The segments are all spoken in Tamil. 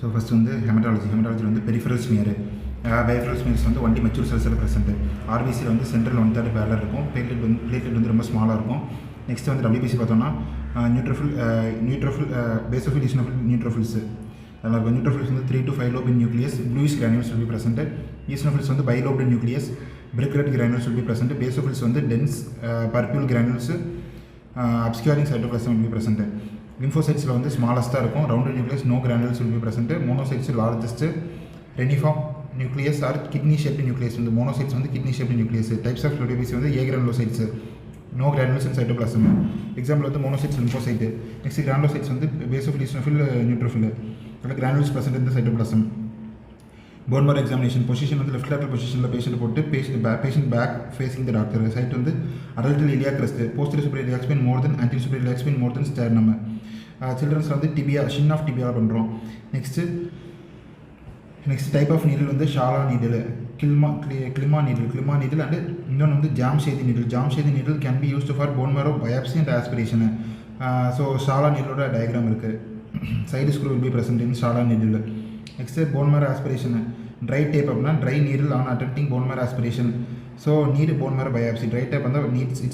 ஸோ ஃபஸ்ட் வந்து ஹெமடாலஜி வந்து பெரிஃபரல் ஸ்மியர். பெரிஃபரல் ஸ்மியர்ஸ் வந்து ஒன்லி மெச்சூர் செல்ஸில் ப்ரெசென்ட். ஆர்பிசியில் வந்து சென்ட்ரல் 1/3 பேலர் இருக்கும். பிளேட்லெட் வந்து ரொம்ப ஸ்மாலாக இருக்கும். நெக்ஸ்ட் வந்து WBC பார்த்தோம்னா நியூட்ரோஃபில் பேசோஃபில் ஈஸ்னோஃபில் நியூட்ரோஃபில்ஸ் அதெல்லாம் இருக்கும். நியூட்ரோஃபில்ஸ் வந்து 3 to 5 lobe in nucleus. bluish granules will be present. Eosinophils வந்து bilobed nucleus. brick red granules will be present. Basophils வந்து dense purpule granules obscuring cytoplasm will be present. லிம்போசைட்ஸில் வந்து ஸ்மாலஸ்ட்டாக இருக்கும். Rounded nucleus, no granules will be present. Monocytes largest. Reniform nucleus or kidney shaped nucleus வந்து மோனோசைட்ஸ் வந்து kidney shaped nucleus. Types of WBC வந்து agranulocytes, no granules in cytoplasm. Example வந்து மோனோசைட்ஸ் லிம்போசைட். நெக்ஸ்ட் கிரானுலோசைட்ஸ் வந்து பேசோஃபில் ஈஸ்னோஃபில் நியூட்ரோஃபில் அதில் கிரானுல்ஸ் ப்ரெசென்ட் இந்த cytoplasm. Bone marrow examination position வந்து லெஃப்ட் லேட்டரல் பொசிஷனில் பேஷண்ட் போட்டு patient back facing the doctor. Site வந்து adult iliac crest. Posterior superior iliac spine more than anterior superior iliac spine more than sternum. சில்ட்ரன்ஸில் வந்து டிபியா ஷின் ஆஃப் டிபியா பண்ணுறோம். நெக்ஸ்ட் டைப் ஆஃப் நீடில் வந்து Salah needle, Klima needle and இன்னொன்று வந்து Jamshidi needle can be used for bone marrow biopsy and aspiration. So Salah நீடலோட டயக்ராம் இருக்குது. Side screw will be present in Salah needle. Next bone marrow aspiration. Dry tap அப்படின்னா dry needle on attempting bone marrow aspiration. So need bone marrow biopsy. Dry tap வந்து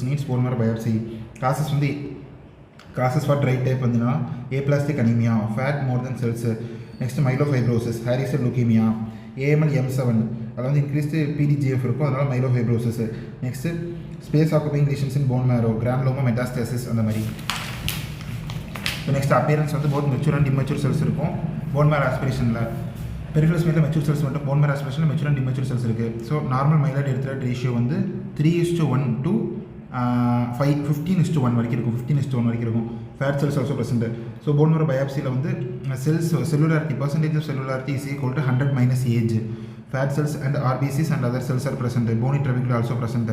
needs bone marrow biopsy. Causes for dry tap வந்துன்னா ஏப்ளாஸ்டிக் அனீமியா, ஃபேட் மோர் தென் cells. Next myelofibrosis, hairy cell leukaemia, AML M7 அதில் வந்து இன்க்ரீஸ்டு PDGF இருக்கும், அதனால் myelofibrosis. Next space occupying lesions in bone marrow, granuloma, metastasis அந்த மாதிரி. ஸோ நெக்ஸ்ட் அப்பியரன்ஸ் வந்து both mature and immature cells இருக்கும் போன் மேரோ ஆஸ்பிரேஷனில். பெரிஃபரல் ஸ்மியரில் மெச்சூர் செல்ஸ் மட்டும், போன் மேரோ ஆஸ்பிரேஷனில் மெச்சூர் அண்ட் இம்மெச்சூர் செல்ஸ் இருக்குது. So normal myeloid erythroid ratio வந்து 3:1 to 15:1 வரைக்கும் இருக்கும். 15:1 வரைக்கும் இருக்கும். Fat cells also present. So phone marrow பயாப்சியில் வந்து செல்லுலாரிட்டி percentage of cellularity is equal to 100 minus age. Fat cells and RBCs and other cells are present. Bony trabecula also present.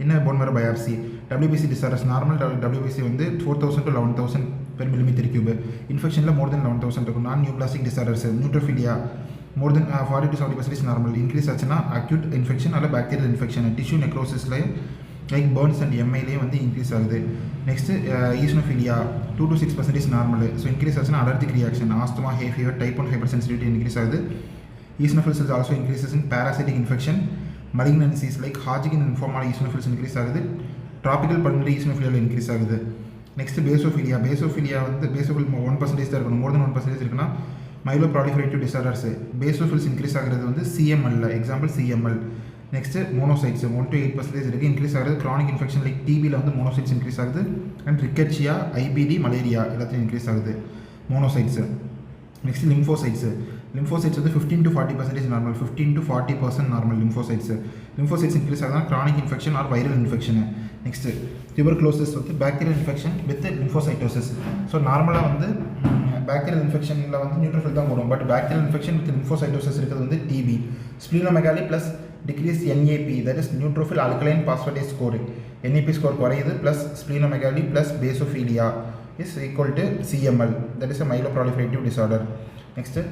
என்ன phone marrow biopsy. WBC disorders normal WBC வந்து 4000 to 11000 per millimeter cube. இன்ஃபெக்ஷனில் மோர் தென் 11,000 இருக்கும். Non neoplastic disorders, neutrophilia more than 40 to 70% normal. Increase ஆச்சுன்னா அக்யூட் இன்ஃபெக்ஷன் அல்ல பாக்டீரியல் இன்ஃபெக்ஷன். டிஷ்யூ நெக்ரோசிஸில் லைக் பர்ன்ஸ் அண்ட் MIலேயே வந்து இன்க்ரீஸ் ஆகுது. Next eosinophilia 2 to 6% normal. So increase ஆச்சுன்னா allergic reaction, asthma, hay fever, type 1 hyper sensitivity increase ஆகுது. Eosinophils is also increases in parasitic infection, malignancies like Hodgkin lymphoma eosinophils increase ஆகுது. ட்ராபிக்கல் பல்மனரி ஈஸ்னோஃபிலியாவில் இன்க்ரீஸ் ஆகுது. நெக்ஸ்ட் பேசோஃபிலியா வந்து பேசோஃபில் 1% தான் இருக்கணும். மோர் தென் 1% இருக்குன்னா Milo proliferative disorders. Basophils increase ஆகிறது வந்து CML, example CML. Next monocytes 1 to 8% இருக்குது. இன்க்ரீஸ் ஆகுது. க்ரானிக் இன்ஃபெக்ஷன் லைக் TBயில் வந்து மோனோசைட்ஸ் இன்க்ரீஸ் ஆகுது. அண்ட் ரிக்கெட்சியா, IBD, மலேரியா எல்லாத்தையும் இன்க்ரீஸ் ஆகுது மோனோசைட்ஸு. நெக்ஸ்ட் லிம்போசைட்ஸ் வந்து 15 to 40% normal. 15 to 40% normal lymphocytes increase ஆகுதுன்னா chronic infection or viral infection. Next tuberculosis வந்து bacterial infection with lymphocytosis. So நார்மலாக வந்து பாக்டீரியல் இன்ஃபெக்ஷனில் வந்து நியூட்ரோஃபில் தான் போடும். But bacterial infection with lymphocytosis இருக்கிறது வந்து TB. Splenomegaly plus decrease NAP, that is neutrophil alkaline phosphatase score. NAP score குறையுது plus splenomegaly plus basophilia is equal to CML, that is a myeloproliferative disorder. Next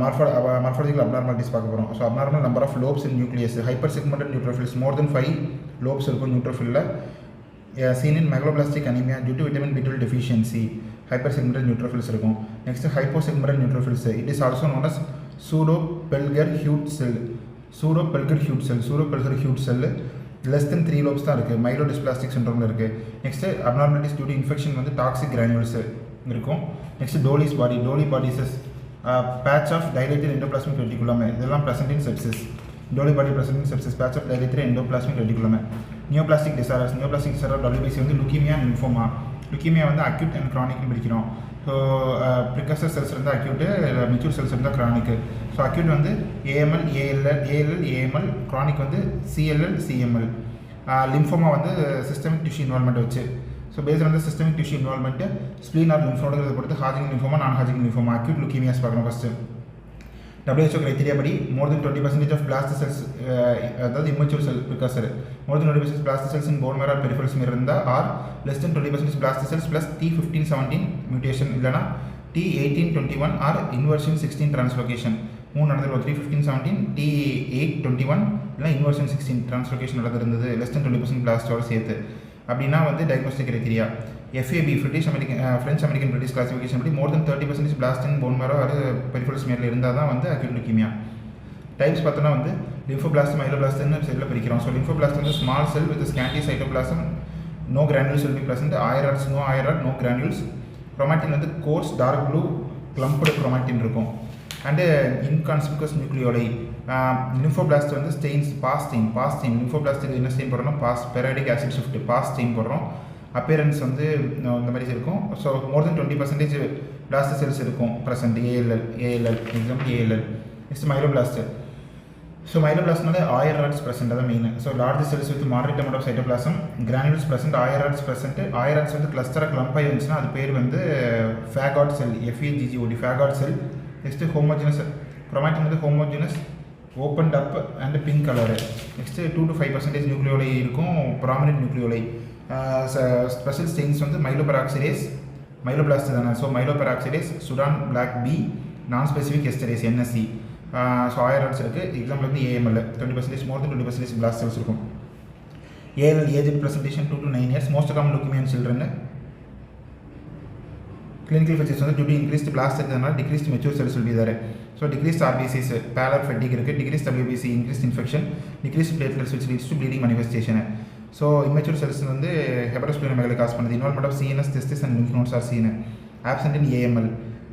morphological abnormalities பார்க்க போகிறோம். So abnormal number of lobes in nucleus. Hyper segmented neutrophils more than 5 lobes இருக்கும் நியூட்ரோஃபிலில். Seen in megaloblastic anaemia due to vitamin B12 deficiency. Hyper segmented neutrophils இருக்கும். Next hypo segmented neutrophils. It is also known as pseudo Pelger Huet cell. Pseudo Pelger Huet cell less than 3 லோப்ஸ் தான் இருக்குது. மைலோடிஸ்பிளாஸ்டிக் சிண்ட்ரோமில் இருக்குது. Next abnormalities due to infection வந்து டாக்ஸிக் கிரானுல்ஸ் இருக்கும். Next Döhle bodies patch of dilated endoplasmic reticulum இதெல்லாம் present in sepsis. Döhle body present in sepsis, patch of dilated endoplasmic reticulum. Neoplastic disorders WBC வந்து லுக்கீமியா அண்ட் லிம்போமா. லுக்கீமியா வந்து அக்யூட் அண்ட் க்ரானிக்னு பிரிக்கிறோம். ஸோ ப்ரிகர்சர் செல்ஸ் இருந்தால் அக்யூட்டு, மெச்சூர் செல்ஸ் இருந்தால் க்ரானிக்கு. ஸோ அக்யூட் வந்து AML, AML, க்ரானிக் வந்து CML. லிம்போமா வந்து சிஸ்டமிக் டிஷ்யூ இன்வால்மெண்ட் வச்சு. So based on the systemic tissue involvement spleen or லிம்போனோட பொறுத்து ஹாஜிகின் லிம்போமா, நான் ஹாஜிகின் லிம்போமா, அக்யூட் லுக்கீமியாஸ் பார்க்கணும் ஃபஸ்ட்டு. WHO criteria படி more than 20% of blast cells, அதாவது immature cell precursor, more than 20% blast cells in bone marrow peripheral smear இருந்தால், or less than 20% blast cells plus T1517 mutation இல்லைனா T1821 ஆர் இன்வர்ஷன் 16 டிரான்ஸ்லோகேஷன். 3 நடந்திருக்கும். 31517 T821 இல்லைனா இன்வர்ஷன் 16 டிரான்ஸ்லோகேஷன் நடந்திருந்தது லெஸ் தென் 20% பிளாஸ்டோட சேர்த்து அப்படின்னா வந்து diagnostic criteria. FAB French American British classification படி more than 30% blast in bone marrow or peripheral smear இருந்தால் தான் வந்து acute leukemia. டைப்ஸ் பார்த்தோன்னா வந்து lymphoblast myeloblasட்னு செல்லில் பிரிக்கிறோம். ஸோ lymphoblast வந்து small cell with scanty cytoplasm, no granules will be present, IRRs no IRR, no granules. chromatin வந்து coarse dark blue clumped chromatin இருக்கும். And inconspicuous nucleoli. lymphoblast வந்து ஸ்டெயின்ஸ் பாஸ் ஸ்டெயின் lymphoblastக்கு என்ன ஸ்டெயின் போடுறோம்னா பெராடிக் ஆசிட் ஷிஃப்ட் பாஸ் ஸ்டெயின் போடுறோம். அப்பியரன்ஸ் வந்து இந்த மாதிரி இருக்கும். So more than 20% blast cells இருக்கும் present. ALL example ALL. Next myeloblast. So மைலோபிளாஸ்ட்னால IRRs ப்ரெசென்ட் தான் main. So large cells with moderate amount of cytoplasm, granules present, IRRs present. IRRs வந்து கிளஸ்டராக கிளம்பாக இருந்துச்சுன்னா அது பேர் வந்து ஃபேகாட் செல், FAGGOT ஃபேகாட் செல். நெக்ஸ்ட் ஹோமோஜினஸ் chromatin வந்து homogeneous opened up and pink colour. Next 2 to 5% நியூக்ளியோலை இருக்கும், ப்ராமினென்ட் நியூக்ளியோலை. ஸ்பெஷல் ஸ்டெயின்ஸ் வந்து மைலோபெராக்சிடேஸ், மைலோபிளாஸ்ட் தானே. ஸோ மைலோபெராக்சிடேஸ், சுடான் பிளாக் பி, நான் ஸ்பெசிஃபிக் எஸ்டரேஸ் NSC. ஸோ IRRs இருக்குது. எக்ஸாம்பிள் வந்து AML 20%, மோர் தென் 20% பிளாஸ்ட் செல்ஸ் இருக்கும். ALL age presentation 2 to 9 years, most common leukaemia in children. Clinical features வந்து due to increased blast இருக்கிறதுனால decreased mature cells will be there. So decreased RBCs, pallor fatigue இருக்குது, decreased WBC, increased infection, decreased platelets which leads to bleeding manifestation. So immature cells வந்து ஹெபரோஸ்பிளோமெகாலை காஸ் பண்ணுது. Involvement of CNS testis and lymph nodes are seen. absent in AML.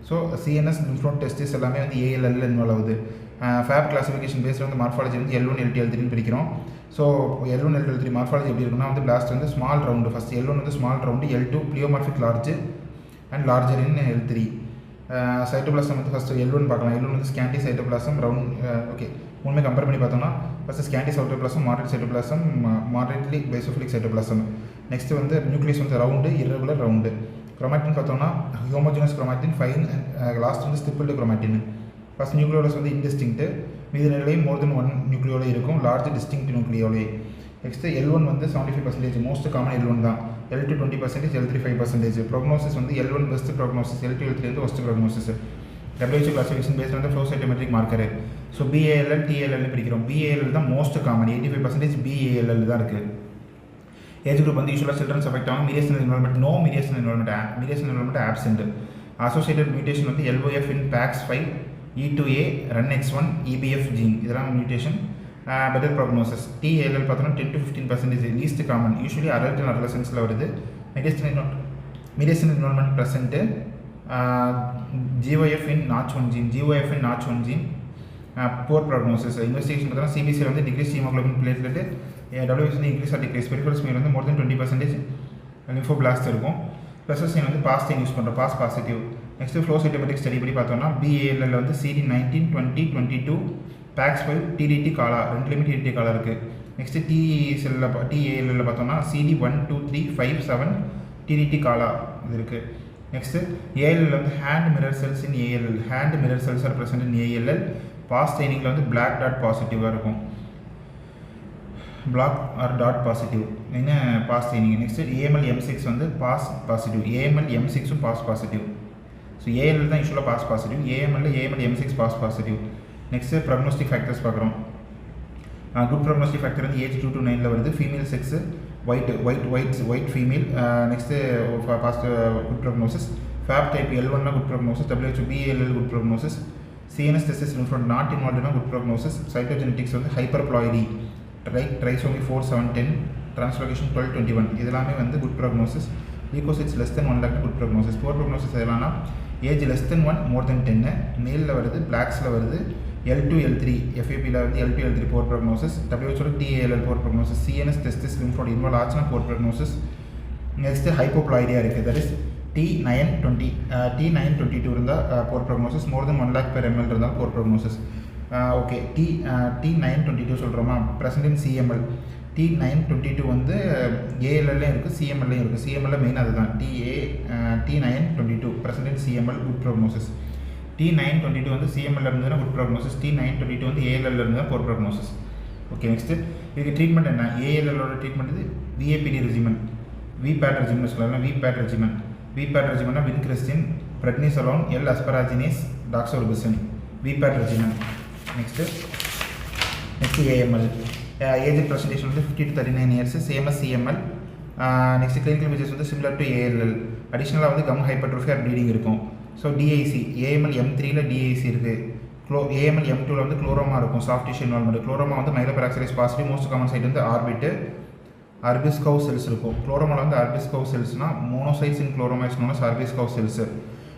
So CNS lymph node testis எல்லாமே வந்து ALL இன்வால்வ் ஆகுது. FAB கிளாசிஃபிகேஷன் பேஸில் வந்து மார்ஃபாலஜி வந்து L1 L2 L3 பிரிக்கிறோம். So L1 L2 L3 morphology எப்படி இருக்குன்னா வந்து பிளாஸ்ட் வந்து ஸ்மால் ரவுண்டு, ஃபஸ்ட் L1 வந்து small round, L2 pleomorphic large and larger in L3. Cytoplasm வந்து ஃபஸ்ட்டு L1 பார்க்கலாம். L1 வந்து ஸ்கேண்டி சைட்டோபிளாசம் ரவுண்ட். ஓகே, மூணுமே கம்பேர் பண்ணி பார்த்தோம்னா first scanty cytoplasm, moderate cytoplasm, moderately basophilic cytoplasm. Next வந்து நியூக்ளியஸ் வந்து ரவுண்டு, இர்ரெகுலர் ரவுண்டு. குரோமாட்டின் பார்த்தோம்னா homogeneous chromatin, fine and last வந்து ஸ்டிப்பிள்டு குரோமாட்டின். ஃபஸ்ட் நியூக்ளியோலஸ் வந்து இன்டிஸ்டிங்க்ட்டு, மீதி நிலையும் மோர் தென் 1 நியூக்ளியோலை இருக்கும், லார்ஜ் டிஸ்டிங்க்ட் நியூக்ளியோலை. நெக்ஸ்ட்டு L1 வந்து 75%, மோஸ்ட் காமன் L1 தான். L2 20%, L3 5%. ப்ரோக்னோசிஸ் வந்து L1 best prognosis, L2 L3 வந்து worst prognosis. WHO classification based வந்து flow cytometric marker. So BALL TALL பிரிக்கிறோம். BALL தான் மோஸ்ட் காமன், 85% BALL தான் இருக்குது. ஏஜ் குரூப் வந்து யூஸ்வலாக சில்ட்ரன்ஸ் அஃபெக்ட் ஆகும். Mediastinal involvement no, mediastinal involvement absent. Associated mutation வந்து LOF இன் PAX5, E2A, RUNX1, EBF gene, இதெல்லாம் மியூட்டேஷன். Better prognosis. TALL பார்த்தோன்னா 10 to 15% least common, usually adult and அடலசன்ஸில் வருது. Mediastinal involvement present. GOF இன் NOTCH1 gene, poor prognosis. Investigation பார்த்தோன்னா CBC வந்து டிக்ரீஸ் ஹீமோகுளோபின் பிளேட்லெட், WBC வந்து increase or decrease. Peripheral smear வந்து மோர் தென் 20% லிம்போபிளாஸ்ட் இருக்கும். ஸ்பெஷல் ஸ்டெயின் வந்து பாஸ் ஸ்டெயின் யூஸ் பண்ணுறோம், PAS positive. Next flow cytometric study படி பார்த்தோம்னா BALL வந்து CD19, 20, 22, PAX5, TDT காலா, ரெண்டுலேயுமே TDT காலா இருக்குது. நெக்ஸ்ட்டு TALL பார்த்தோம்னா CD1, 2, 3, 5, 7 TDT காலா இது இருக்குது. நெக்ஸ்ட்டு ALL வந்து hand mirror cells in ALL, hand mirror cells are present in ALL. PAS ஸ்டெயினிங்கில் வந்து பிளாக் டாட் பாசிட்டிவாக இருக்கும், பிளாக் ஆர் டாட் பாசிட்டிவ் என்ன PAS staining. Next AML M6 வந்து பாஸ் பாசிட்டிவ், AML M6ம் பாஸ் பாசிட்டிவ். ஸோ ALL தான் யூஸ்வலாக PAS positive, AML M6 PAS positive. Next prognostic factors பார்க்குறோம். குட் ப்ரக்னோஸ்டிக் ஃபேக்டர் வந்து ஏஜ் 2 to 9 வருது. Female sex white female. Next first good prognosis. FAB type L1 good prognosis, WHO BALL good prognosis. CNS testis lymph node not involved good prognosis. Cytogenetics வந்து ஹைப்பர்ப்ளாய்டி, ட்ரைசோமி 4, 7, 10, டிரான்ஸ்லோகேஷன் 12, 21 இதெல்லாமே வந்து good prognosis. Leukocytes less than 1 lakh good prognosis. Poor prognosis எதெல்லாம்னா age less than 1, more than 10, மேலில் வருது, பிளாக்ஸில் வருது. L2 L3 FAPயில் வந்து L2 L3 poor prognosis. WHO TALL poor prognosis. CNS testis lymph node involve ஆச்சுன்னா போர் ப்ரக்னோசிஸ். நெக்ஸ்ட்டு ஹைப்போப்ளாய்டியா இருக்குது, தட் இஸ் T920, T922 இருந்தால் போர் ப்ரக்னோசிஸ். மோர் தென் 1 lakh per ml இருந்தால் போர் ப்ரக்னோசிஸ். ஓகே, T922 சொல்கிறோமா, ப்ரெசென்ட் இன் CML. T922 வந்து ALLலையும் இருக்குது, CMLலையும் இருக்குது. CML மெயின் அதுதான். T922 ப்ரெசென்ட் இன் CML குட் ப்ரோக்னோசிஸ். T922 வந்து CML இருந்ததுன்னா குட் ப்ரோக்னோசிஸ். T922 வந்து ALL இருந்தால் போர் ப்ரோக்னோசிஸ். ஓகே, நெக்ஸ்ட்டு இதுக்கு ட்ரீட்மெண்ட் என்ன? ALLோட ட்ரீட்மெண்ட் இது VAPD ரெஜிமெண்ட், VPAT ரெஜிமெண்ட் சொல்லலாம். VPAT ரெஜிமெண்ட்னா வின்கிறிஸ்டின், prednisolone, L அஸ்பராஜினேஸ், டாக்ஸோர்பிசின், VPAT regiment. Next AML. Age presentation வந்து 50 to 39 years, same as CML. Next clinical features வந்து சிமிலர் டு ஏஎல்எல். அடிஷ்னலாக வந்து கம் ஹைப்பர்ட்ரோஃபி ஆர் ப்ளீடிங் இருக்கும். ஸோ டிஐசி ஏஎம்எல் M3ல டிஐசி இருக்குது. ஏஎம்எல் M2ல வந்து குளோரோமா இருக்கும், சாஃப்ட் டிஷ்யூ இன்வால்மெண்ட். குளோரோமா வந்து மைலோபெராக்சைலேஸ் பாசிட்டிவ். மோஸ்ட் காமன் சைட் வந்து ஆர்பிட்டு அர்பிஸ்கவ் செல்ஸ் இருக்கும். குளோரோமாவில் வந்து அர்பிஸ்கவ் செல்ஸ்னால் monocytes in chloroma is known as அர்பிஸ்கவ் cells.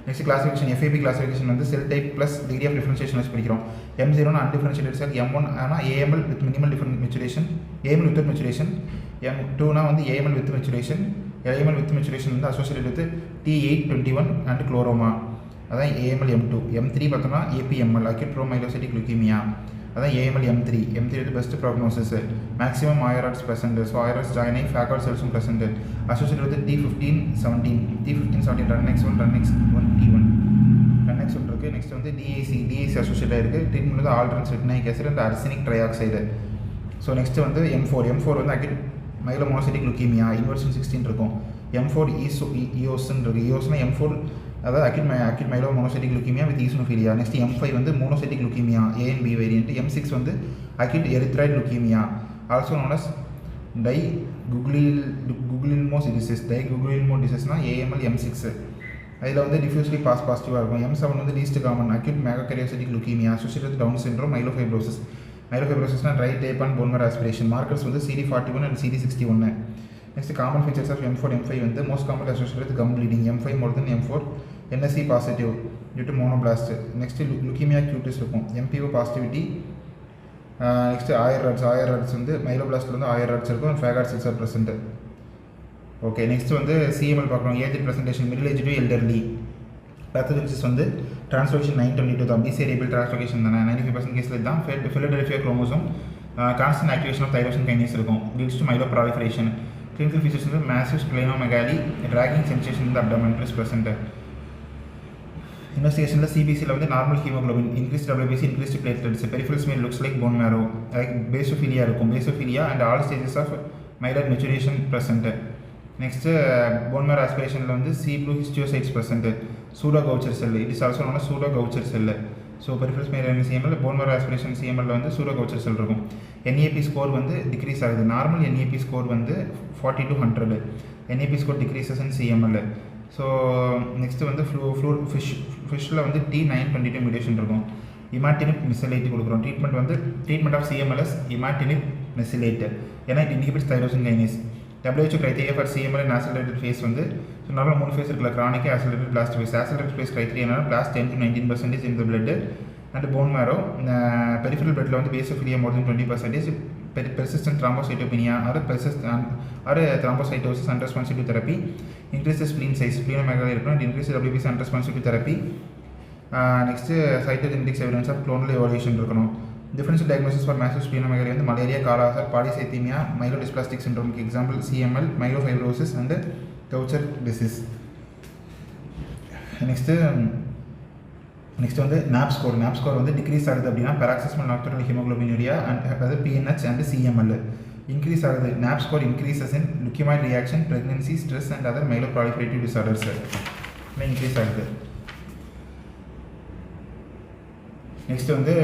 Next classification FAP classification வந்து cell type plus degree of differentiation வச்சு படிக்கிறோம். M0 அன்டிஃபரன்ஷியேட்டட் செல், M1 ஆனால் AML with minimal maturation, AML with maturation. M2 வந்து AML with maturation. AML with maturation வந்து associated with T821 and chloroma, அதான் AML M2. M3 பார்த்தோம்னா APML அக்யூட் ப்ரோமைலோசைட்டிக் லுக்கீமியா, அதான் AML M3. M3 வந்து best prognosis, maximum IRRs present. So IRRs join ஆகி ஃபேகார்ட் செல்ஸும் present. Associated with T1517 RUNX one RUNX one T1 RUNX one இருக்குது. நெக்ஸ்ட் வந்து டிஐசி அசோசியேட்டாக இருக்குது. ட்ரீட்மெண்ட் வந்து all trans retinoic acid and arsenic trioxide. So next வந்து M4 வந்து அக்யூட் மைலோமோனோசைட்டிக் லுக்கீமியா, இன்வர்ஷன் 16 இருக்கும். M4 ஈயோஸ்ன்னு இருக்குது. ஈயோஸ்னா M4 அதாவது acute myelomonocytic leukaemia with eosinophilia. Next M5 வந்து monocytic leukaemia A and B variant. M6 வந்து acute erythroid leukaemia, also known as Di Guglielmo டிசீஸ்னால் AML M6. அதில் வந்து டிஃப்யூஸ்லி பாசிட்டிவாக இருக்கும். M7 வந்து least common acute megakaryocytic leukaemia associated with Down syndrome, மைலோஃபைப்ரோசிஸ்னால் ரைட் tap and bone marrow aspiration. Markers வந்து CD41 and CD61. Next common features of M4 M5 வந்து most common associated with come bleeding. M5 more than M4 NSC positive due to monoblast. Next leukaemia cutis இருக்கும். MPO positivity. நெக்ஸ்ட் IRRs வந்து மைலோபிளாஸ்ட்டில் வந்து IRRs இருக்கும், faggot cells are present. Okay, next வந்து CML பார்க்குறோம். Age presentation middle age to elderly. Pathogenesis வந்து டிரான்ஸ்லோகேஷன் 922 தான். BCR-ABL டிரான்ஸ்லோகேஷன் தானே. 95% கேஸில் தான் Philadelphia chromosome constant activation of tyrosine kinase இருக்கும். Leads to myeloproliferation. Clinical features வந்து மேசிவ் ஸ்ப்ளேனோமெகாலி, ட்ராகிங் சென்சேஷன் இந்த அப்டமன் ப்ளஸ் ப்ரெசென்ட். இன்வெஸ்டிகேஷனில் CBCயில் வந்து normal haemoglobin, increase WBC, increase platelets, peripheral smear looks like bone marrow, like basophilia இருக்கும். Basophilia and all stages of myeloid maturation present. Next bone marrow ஆஸ்பிரேஷனில் வந்து C blue histiocytes present. Pseudo Gaucher cell, it is also known as pseudo Gaucher cell. So peripheral smear CML, bone marrow aspiration CML வந்து சூடோ கவுச்சர் செல் இருக்கும். NAP ஸ்கோர் வந்து டிக்ரீஸ் ஆகுது. நார்மல் NAP ஸ்கோர் வந்து 40 to 100. NAP score decreases in CML. So next வந்து ஃபிஷ்ஷில் வந்து T922 மியூட்டேஷன் இருக்கும். இமாட்டினிப் மெசிலேட் கொடுக்குறோம். ட்ரீட்மெண்ட் ஆஃப் CMLS இமாட்டினிப் மெசிலேட், ஏன்னா it inhibits tyrosine kinase. WHO criteria for CML and accelerated phase வந்து ஸோ நார்மல் 3 ஃபேஸ் இருக்குல்ல, chronic, accelerated, blast phase. Accelerated phase criteria என்னன்னா blast 10 to 19% in the blood and bone marrow. Peripheral bloodல வந்து basophilia more than 20%, persistent thrombocytopenia or thrombocytosis unresponsive to therapy, increases spleen size, splenomegaly இருக்கும், and increases WBC unresponsive to therapy. Next cytogenetics evidence of clonal evolution இருக்கணும். Differential diagnosis for massive splenomegaly வந்து மலேரியா, காலாசர், பாலிசைத்தீமியா, மைலோடிஸ்பிளாஸ்டிக் சிண்ட்ரோமுக்கு example CML, myelofibrosis and Gaucher disease. Next வந்து NAP ஸ்கோர் வந்து டிக்ரீஸ் ஆகுது அப்படின்னா பெராக்சிஸ்மல் நாக்டர்னல் ஹீமோக்ளோபினுரியா அண்ட் அதாவது PNH அண்ட் CML. இன்க்ரீஸ் ஆகுது, NAP score increases in leukaemoid reaction, pregnancy, stress and other myeloproliferative disorders increase ஆகுது. நெக்ஸ்ட் வந்து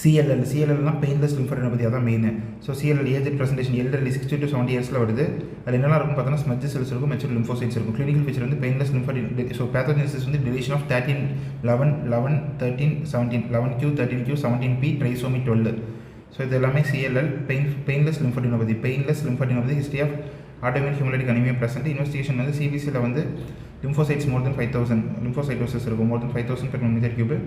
CLLனா பெயின்லெஸ் லிம்ஃபோடெனோபதி, அதான் main. So CLL age presentation elderly 60 to 70 இயர்ஸில் வருது. அதில் என்னெல்லாம் இருக்கும் பார்த்தோன்னா ஸ்மஜ் செல்ஸ் இருக்கும், மெச்சூர் லிம்ஃபோசைட்ஸ் இருக்கும். கிளினிக்கல் ஃபீச்சர் வந்து பெயின்லெஸ் லிம்ஃபோடெனோபதி. ஸோ பேத்தோஜெனிசிஸ் வந்து deletion of 13, 11, 11, 13, 17, 11Q, 13Q, 17P, trisomy 12. So இது எல்லாமே CLL painless lymphadenopathy. History of autoimmune haemolytic anaemia present. Investigation வந்து CBCயில் வந்து லிம்ஃபோசைட்ஸ் மோர் தென் 5000, லிம்ஃபோசைட்டோசிஸ் இருக்கும் மோர் தென் 5000 per millimeter cube.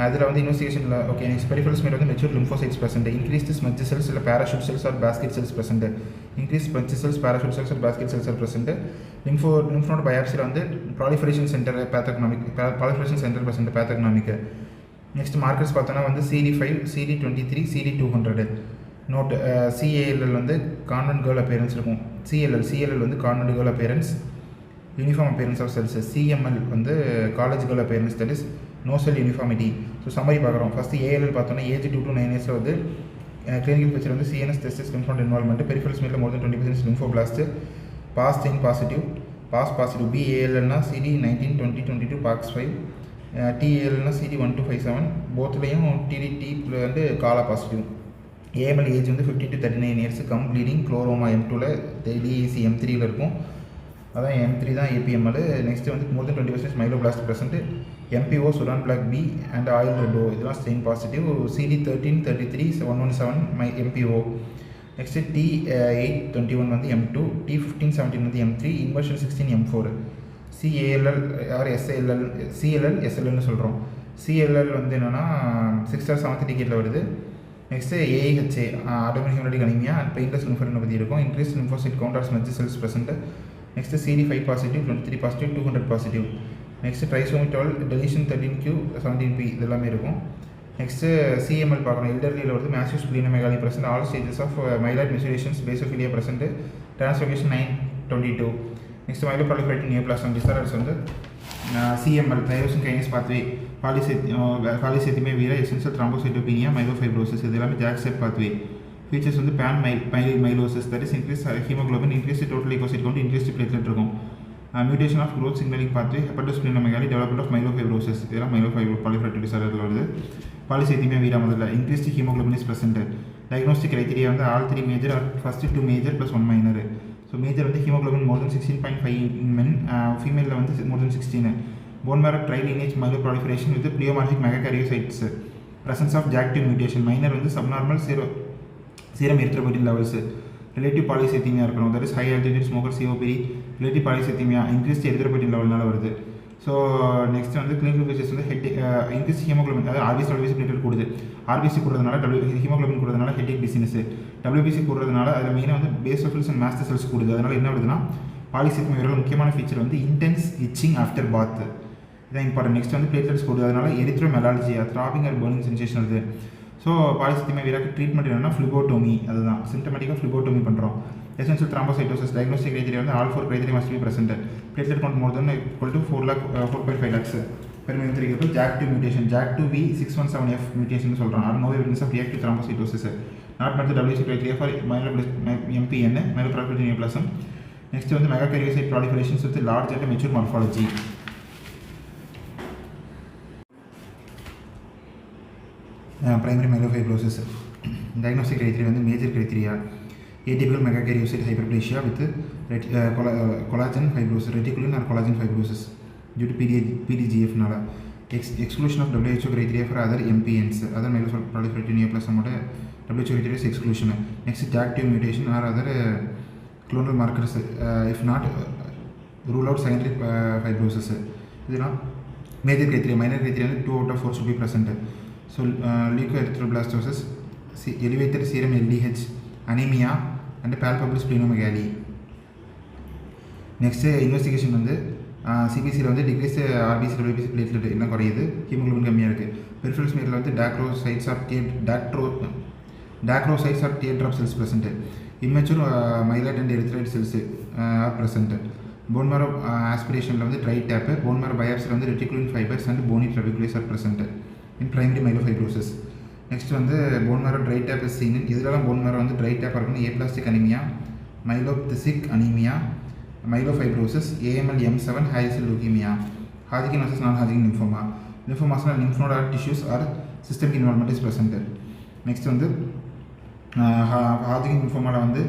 அதில் வந்து இன்வெஸ்டிகேஷனில் ஓகே. நெக்ஸ்ட் பெரிஃபரல் ஸ்மெல் வந்து mature lymphocytes present. Increased smudge cells இல்லை parachute cells or basket cells present. Increase smudge cells, parachute cells or basket cells are present. Lymph node பயாப்சியில் வந்து proliferation centre pathognomonic. Next markers பார்த்தோன்னா வந்து CD5, CD23, CD200. Note CALL வந்து கான்வென்ட் கேர்ள் அப்பியரன்ஸ் இருக்கும். CLL வந்து convent girl appearance, uniform appearance of cells. CML வந்து college girl appearance, that is no cell uniformity. So summary பார்க்குறோம். ஃபஸ்ட்டு ALL பார்த்தோன்னா ஏஜ் 2 to 9 இயர்ஸில் வந்து கிளினிக்கல் ஃபீச்சர் வந்து CNS, testis, lymph node involvement, peripheral ஸ்மெல்லில் more than 20% lymphoblast, PAS positive. BALLனா CD19, 20, 22, PAX5. TALனா CD1257. போத்துலேயும் TDT வந்து காலா பாசிட்டிவ். AML ஏஜ் வந்து 15 to 39 years. Gum bleeding chloroma M2ல DEC M3ல இருக்கும். அதான் M3 தான் APML. நெக்ஸ்ட் வந்து more than 20% myeloblast present. MPO Sudan black B and oil red O இதெல்லாம் stain positive. CD13 33 117 MPO. Next T821 வந்து M2, T1517 வந்து M3, இன்வர்ஷன் 16 M4. CALL ஆர் SLL, CLL SLLன்னு சொல்கிறோம். CLL வந்து என்னென்னா 6 or 7th டிக்கெட்டில் வருது. Next AIHA autoimmune haemolytic anaemia and painless லிம்ஃபோடெனோபதி இருக்கும். Increase lymphocyte count or smudge cells present. Next CD5 positive, 23 positive, 200 positive. Next trisomy 12 deletion 13Q 17P இதெல்லாமே இருக்கும். நெக்ஸ்ட்டு CML பார்க்கணும். எல்டர்லியில் வருது massive splenomegaly present. All stages of myeloid maturations, basophilia present. Translocation 922. Next myeloproliferative neoplasm disorders வந்து CML tyrosine kinase pathway, polycythaemia vera, essential thrombocytopenia, myelofibrosis இது எல்லாமே ஜாக்செட் பாத்வே. ஃபீச்சர்ஸ் வந்து pan myelosis, that is increase haemoglobin, increase total leukocyte count, increase platelet இருக்கும். Mutation of growth signalling pathway, hepatosplenomegaly, development of myelofibrosis இதெல்லாம் மைலோப்ராலிஃபரேட்டிவ் டிசார்டரில் வருது. பாலிசெத்திமே வீரா முதல்ல increased haemoglobin is present. Diagnostic criteria வந்து all 3 major, first 2 major plus 1 minor. So major வந்து haemoglobin more than 16.5 in men, ஃபீமேலில் வந்து more than 16. Bone marrow trilineage myeloproliferation with pleomorphic megakaryocytes, presence of JAK two mutation. Minor வந்து subnormal serum erythropoietin levels. Relative polycythaemia இருக்கணும், that is high altitude smoker COPD. Relative polycythaemia increased erythropoietin லெவல்னால வருது. ஸோ நெக்ஸ்ட் வந்து கிளினிக்கல் ஃபீச்சர்ஸ் வந்து ஹெட் இன்க்ரீஸ் ஹீமோக்ளோபின், அதாவது ஆர்பிசி டபிள்யூபிசி பிளேட்லெட் கூடுது. ஆர்பிசி கூடுறதுனால ஹீமோக்ளோபின் கூடுறதுனால ஹெட்டேக் டிசீனஸ். டபிள்யூபிசி கூடுறதுனால அதில் மெயினாக வந்து பேசோஃபில்ஸ் அண்ட் மாஸ்டர் செல்ஸ் கூடுது. அதனால் என்ன வருதுன்னா பாலிசெத்தீமியா விரோட முக்கியமான ஃபீச்சர் வந்து இன்டென்ஸ் இச்சிங் ஆஃப்டர் பாத், இதான் இம்பார்ட்டன்ட். நெக்ஸ்ட் வந்து பிளேட்லெட்ஸ் கூடுது, அதனால erythromelalgia, throbbing or burning sensation வருது. ஸோ பாலிசெத்தீமியா வீராக்கு ட்ரீட்மெண்ட் என்னன்னா ஃப்ளிபோட்டோமி, அதுதான் சிம்டமேட்டிக்காக ஃப்ளிபோட்டோமி பண்ணுறோம். எசென்ஷியல் த்ராம்போசைட்டோசிஸ் டயக்னோஸ்டிக் கிரைட்டீரியா வந்து all 4 criteria must be present. Platelet count more than equal to 4.5 lakhs per million 3 JAK two mutation, JAK2V617F mutation சொல்கிறோம். Or no evidence of reactive thrombocytosis, not met the WC criteria for MPN myeloproliferative neoplasm. Next வந்து megakaryocyte proliferations with large and mature morphology. Primary myelofibrosis diagnostic criteria வந்து major criteria atypical megakaryocyte hyperplasia with collagen fibrosis, reticulin or collagen fibrosis due to PDGFனால. Exclusion of WHO criteria for other MPNs, other myeloproliferative நியோபிளாசமோட WHO criteria exclusion. Next JAK two mutation or other clonal markers, if not rule out secondary fibrosis. இதெல்லாம் மேஜர் கிரைட்டீரியா. மைனர் கிரைட்டீரியா வந்து 2 out of 4 should be present. So leukoerythroblastosis, elevated serum LDH, anemia and palpable splenomegaly. Next investigation வந்து சிபிசியில் வந்து டிக்ரீஸ் RBC WBC பிளேட்லெட் என்ன குறையுது, ஹீமோக்ளோபின் கம்மியாக இருக்குது. பெரிஃபரல் ஸ்மியரில் வந்து dacrocytes or tear drop cells present. immature myelite and erythroid cells are present. Bone marrow aspiration வந்து dry tap, bone marrow biopsy வந்து reticulin fibers and bony trabecules are present in primary myelofibrosis. Next வந்து bone marrow dry tap is seen in இதெல்லாம் bone marrow வந்து dry tap இருக்கும். aplastic anemia, myelophthic anemia, myelofibrosis, AML M7, high cell leukemia, Hodgkin versus non-Hodgkin lymphoma. Lymphomas and lymph node tissues are systemic involvement is present. Next வந்து Hodgkin lymphoma வந்து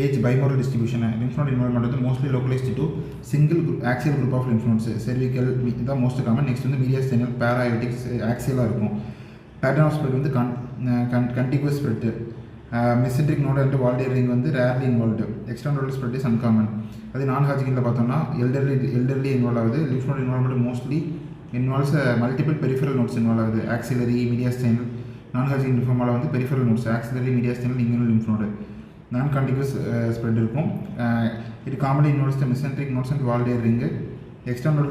age bimoral distribution, lymph node involvement வந்து mostly localized to single axial group of lymph nodes, cervical the most common. Next வந்து mediastinal, para-aortic, axial இருக்கும். Pattern of spread வந்து contiguous spread, mesenteric node and Walder ring வந்து rarely involved. External spread is uncommon. அது non-Hodgkinல பார்த்தோம்னா elderly involved ஆகுது. lymph node involvement mostly involves multiple peripheral nodes involved ஆகுது. axillary, mediastinal. non-Hodgkin lymphoma வந்து peripheral nodes, axillary, mediastinal, inguinal lymph node. non-contiguous spread இருக்கும். it commonly involves the mesenteric nodes and Walder ring. External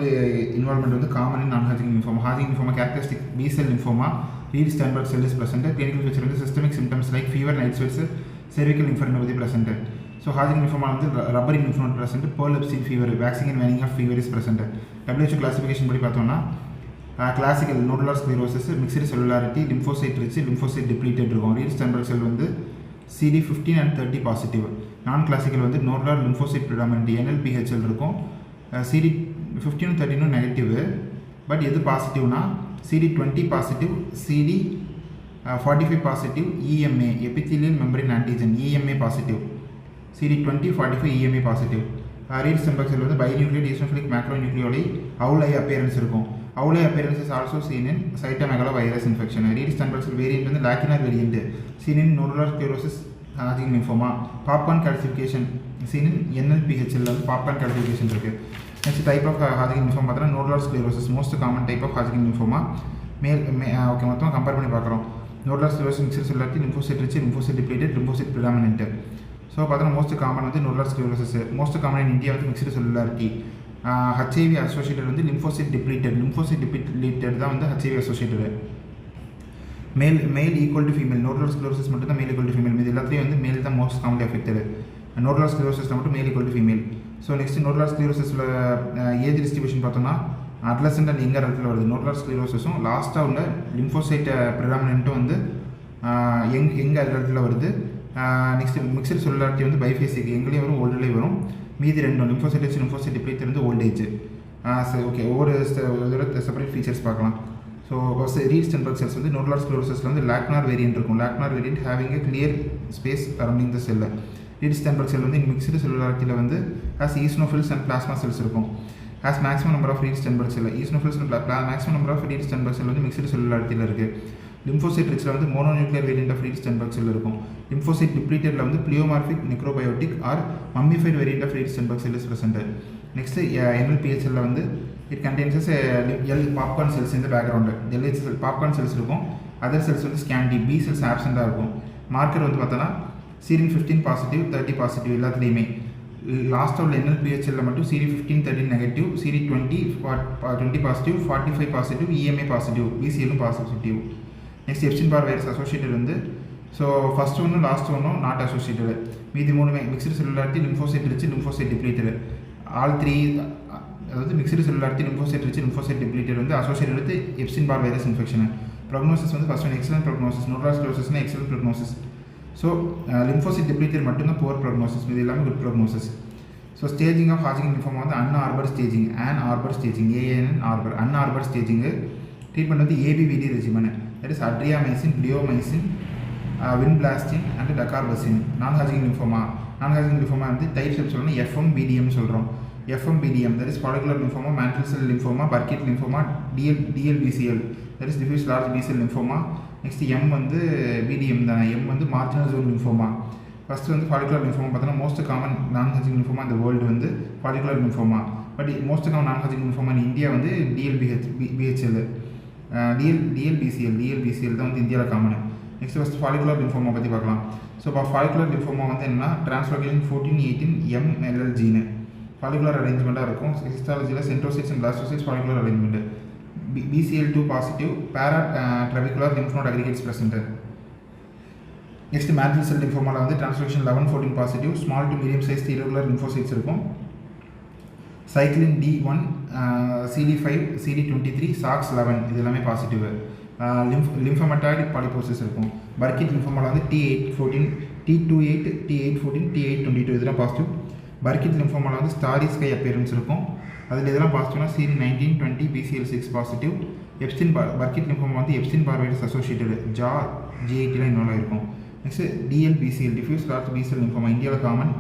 involvement வந்து common in non-Hodgkin lymphoma. Hodgkin lymphoma characteristic B-cell lymphoma, Reed-Steinberg cell is present. Clinical feature வந்து systemic symptoms like fever, night sweats, cervical lymphadenopathy present. So Hodgkin lymphoma வந்து rubbery lymph node present, pearl epstein fever, waxing and waning of fever is present. WHO classification படி பார்த்தோம்னா classical nodular sclerosis, mixed cellularity, lymphocyte rich, lymphocyte depleted இருக்கும். Reed-Steinberg cell வந்து CD15 and 30 positive. non-classical வந்து nodular lymphocyte predominant NLPHL இருக்கும். CD15 and 30 negative, but எது பாசிட்டிவ்னா CD20 positive, CD 45 positive EMA, epithelial membrane antigen, EMA positive. CD20, 45 EMA positive. Reed Sternberg cell வந்து binucleate eosinophilic macronucleoli owl eye appearance இருக்கும். Owl eye appearance is also seen in cytomegalovirus infection. Reed Sternberg cell variant வந்து lacunar variant seen in nodular sclerosis, Hodgkin lymphoma. Popcorn calcification seen in NLPH ல வந்து popcorn calcification இருக்கு. Next type of Hodgkin lymphoma பார்த்தா nodular sclerosis, most common type of Hodgkin lymphoma. Okay மொத்தம் கம்பேர் பண்ணி பார்க்குறோம். nodular sclerosis mixed cellularity, lymphocyte rich, lymphocyte depleted, lymphocyte predominant. So பார்த்தோன்னா மோஸ்ட் காமன் வந்து nodular sclerosis, most common in India வந்து மிக்ஸ்டு செல்லுலாரிட்டி. HIV அசோசியேட்டட் வந்து lymphocyte depleted தான் வந்து HIV அசோசியேட்டடு. மேல் equal to female, nodular sclerosis மட்டும் தான் மேல் ஈக்குவல் டு ஃபீமேல், இது எல்லாத்துலேயும் வந்து மேல் தான் most commonly affected. nodular sclerosis மட்டும் male equal to female. So next nodular sclerosisல ஏஜ் டிஸ்ட்ரிபியூஷன் பார்த்தோம்னா அட்லசன்ட் அண்ட் யங்கர் இடத்துல வருது. nodular sclerosisம் லாஸ்ட்டாக உள்ள லிம்போசைட் ப்ரிடாமினன்ட்டும் வந்து எங்கள் இடத்துல வருது. நெக்ஸ்ட் மிக்சர் செல்லுலாரிட்டி வந்து பைஃபேசிக், எங்கேயும் வரும் ஓல்டுலேயும் வரும். மீதி ரெண்டும் லிம்போசைட் டிப்ளீட் வந்து ஓல்டேஜ். சரி ஓகே, ஒவ்வொரு இதோட செப்பரேட் ஃபீச்சர்ஸ் பார்க்கலாம். ஸோ ரீட் ஸ்டென்பர்க் செல்ஸ் வந்து nodular sclerosisல வந்து லாக்னார் வேரியன்ட் இருக்கும். Lacunar variant having a clear space arounding the செல்லை. ரீட் ஸ்டென்பர்க் செல் வந்து மிக்சடு செல்லுலாரிட்டியில் வந்து has eosinophils and plasma cells இருக்கும். has maximum number of Reed Sternberg cell. Eosinophils and maximum number of Reed Sternberg cell வந்து மிக்ஸ்டு செல்லுலாரிட்டியில் இருக்குது. லிம்போசைட் ரிச்சில் வந்து mononuclear variant of Reed Sternberg cell இருக்கும். லிம்போசைட் டிப்ளீட்டடில் வந்து pleomorphic necrobiotic or mummified variant of Reed Sternberg cell is present. Next NLPHL வந்து இட் கண்டெயின்ஸஸ் பாப்கார்ன் செல்ஸ் இந்த background. LH cell popcorn cells இருக்கும். அதர் செல்ஸ் வந்து ஸ்கேண்டி, பி செல்ஸ் ஆப்சென்ட்டாக இருக்கும். மார்க்கர் வந்து பார்த்தோன்னா சீரின் 15 பாசிட்டிவ், 30 பாசிட்டிவ் எல்லாத்துலேயுமே. லாஸ்ட் உள்ள NLPHL மட்டும் CD15 13 negative, CD20 20 positive, 45 positive, EMA positive, BCLும் positive. Next Epstein Barr virus associated வந்து ஸோ ஃபஸ்ட் ஒன்றும் லாஸ்ட் ஒன்றும் நாட் அசோசியேட்டடு. மீதி மூணுமே mixed cellularity, lymphocyte rich, lymphocyte depleted. All three அதாவது mixed cellularity, lymphocyte rich, lymphocyte depleted வந்து associated with Epstein Barr virus infection. Prognosis வந்து first one excellent prognosis, nodular sclerosisனா excellent prognosis. So lymphocyte depleted மட்டும்தான் புவர் ப்ரோக்னோசிஸ், இது எல்லாமே good prognosis. So staging of Hodgkin lymphoma வந்து Ann Arbor staging, Ann Arbor, Ann Arbor staging. Treatment வந்து ABVD regimen, that is Adriamycin, bleomycin, vinblastine and dacarbazine. Non Hodgkin lymphoma வந்து டைப்ஸ் சொல்லணும் FMBDM சொல்கிறோம். FMBDM that is follicular lymphoma, mantle cell lymphoma, Burkitt lymphoma, DLBCL that is diffuse large B-cell lymphoma. Next M வந்து BDM தான், M வந்து marginal zone lymphoma. ஃபஸ்ட்டு வந்து follicular lymphoma பார்த்தோன்னா மோஸ்ட் காமன் நான்-Hodgkin lymphoma இந்த வேர்ல்டு வந்து follicular lymphoma. But most common non Hodgkin lymphoma in India வந்து DLBCL தான் வந்து இந்தியாவில் common. Next first follicular lymphoma பற்றி பார்க்கலாம். ஸோ இப்போ follicular lymphoma வந்து என்னன்னா டிரான்ஸ்லோகேஷன் 14-18 MLL ஜீனு follicular அரேஞ்ச்மெண்ட்டாக இருக்கும். ஹிஸ்டாலஜியில் centrocytes and blastocytes follicular arrangement. BCL2 positive, paratrabecular lymph node aggregates present. Next mantle cell lymphoma வந்து translocation 11-14 positive, small to medium size irregular lymphocytes இருக்கும். cyclin D1, CD5, CD23, SOX11 இது எல்லாமே பாசிட்டிவ். லிம்ஃபமட்டாய்டு பாலிபோசிஸ் இருக்கும். Burkitt lymphoma வந்து T814, T28, T814, T822 இதெல்லாம் பாசிட்டிவ். Burkitt lymphoma வந்து ஸ்டாரி ஸ்கை அப்பியரன்ஸ் இருக்கும். அதில் இதெல்லாம் பாசிட்டிவ்னா CD19, 20, BCL6 positive. Burkitt lymphoma வந்து Epstein Barr virus associated, jaw G80 involve ஆகிருக்கும். Next DLBCL, diffuse large B-cell lymphoma இந்தியாவில் காமன்.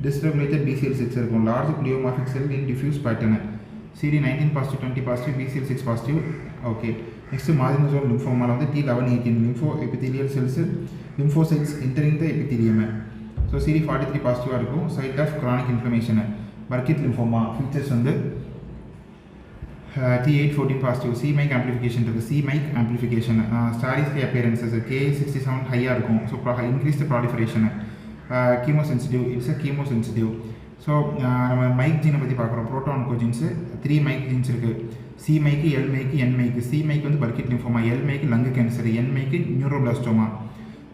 dysregulated BCL6 இருக்கும். Large pleomorphic cell in diffuse pattern. CD19 positive, 20 positive, BCL6 positive. Okay, next marginal zone lymphoma வந்து T11-18 lymphoepithelial cells, lymphocytes entering the epithelium. So CD43 பாசிட்டிவாக இருக்கும். Site of chronic inflammation. Burkitt lymphoma features வந்து T814 பாசிட்டிவ், C-mic ஆம்பிளிஃபிகேஷன் இருக்குது. C-mic ஆம்பிளிஃபிகேஷன், ஸ்டாரிஸ்கை அப்பியரன்சஸ், K67 ஹையாக இருக்கும். So increase the proliferation. Chemosensitive, it's a chemosensitive. So நம்ம மைக் ஜீனை பற்றி பார்க்குறோம். ப்ரோட்டோன்கோஜின்ஸு 3 மைக் ஜீன்ஸ் இருக்குது. C-mic, L-mic, N-mic. C-mic வந்து Burkitt lymphoma, L-mic lung cancer, N-mic neuroblastoma.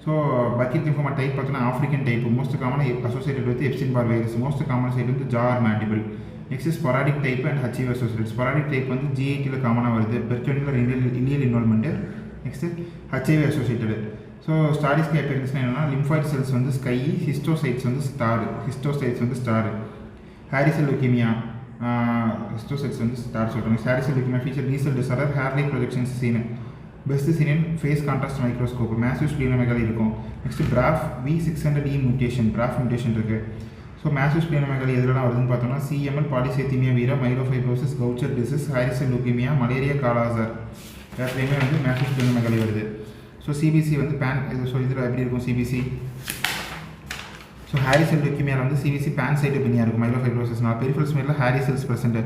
So Burkitt lymphoma type பார்த்தோன்னா African type, most common associated with Epstein Barr virus. Most common site வந்து jaw or mandible. Next sporadic type and HIV associated. Sporadic type வந்து G80 காமனாக வருது, peritoneal ileal involvement. Next HIV associated. So starry sky அப்பியரன்ஸ்னா என்னென்னா லிம்ஃபாய்ட் செல்ஸ் வந்து ஸ்கை, ஹிஸ்டோசைட்ஸ் வந்து ஸ்டார். ஹாரிசல் லுக்கீமியா, ஹிஸ்டோசைட்ஸ் வந்து ஸ்டார் சொல்கிறாங்க. Hairy cell leukaemia feature B-cell disorder, hair like projections seen. Best seen in phase contrast microscope massive splenomegaly இருக்கும். Next BRAF V600E mutation BRAF mutation இருக்குது. ஸோ மேசிவ் ஸ்ப்ளீனோமெகாலி எதுலாம் வருதுன்னு பார்த்தோம்னா CML polycythaemia vera myelofibrosis Gaucher disease hairy cell leukaemia malaria kala azar எல்லாத்துலேயுமே வந்து மேசிவ் ஸ்ப்ளீனோமெகாலி வருது. ஸோ CBC வந்து ஸோ இதில் எப்படி இருக்கும் CBC? ஸோ ஹேரி செல் லுக்கீமியாவில் வந்து CBC பேன்சைட்டோபெனியா இருக்கும் மைலோஃபைப்ரோசிஸ்னால். பெரிஃபரல் ஸ்மெல்லில் hairy cells present.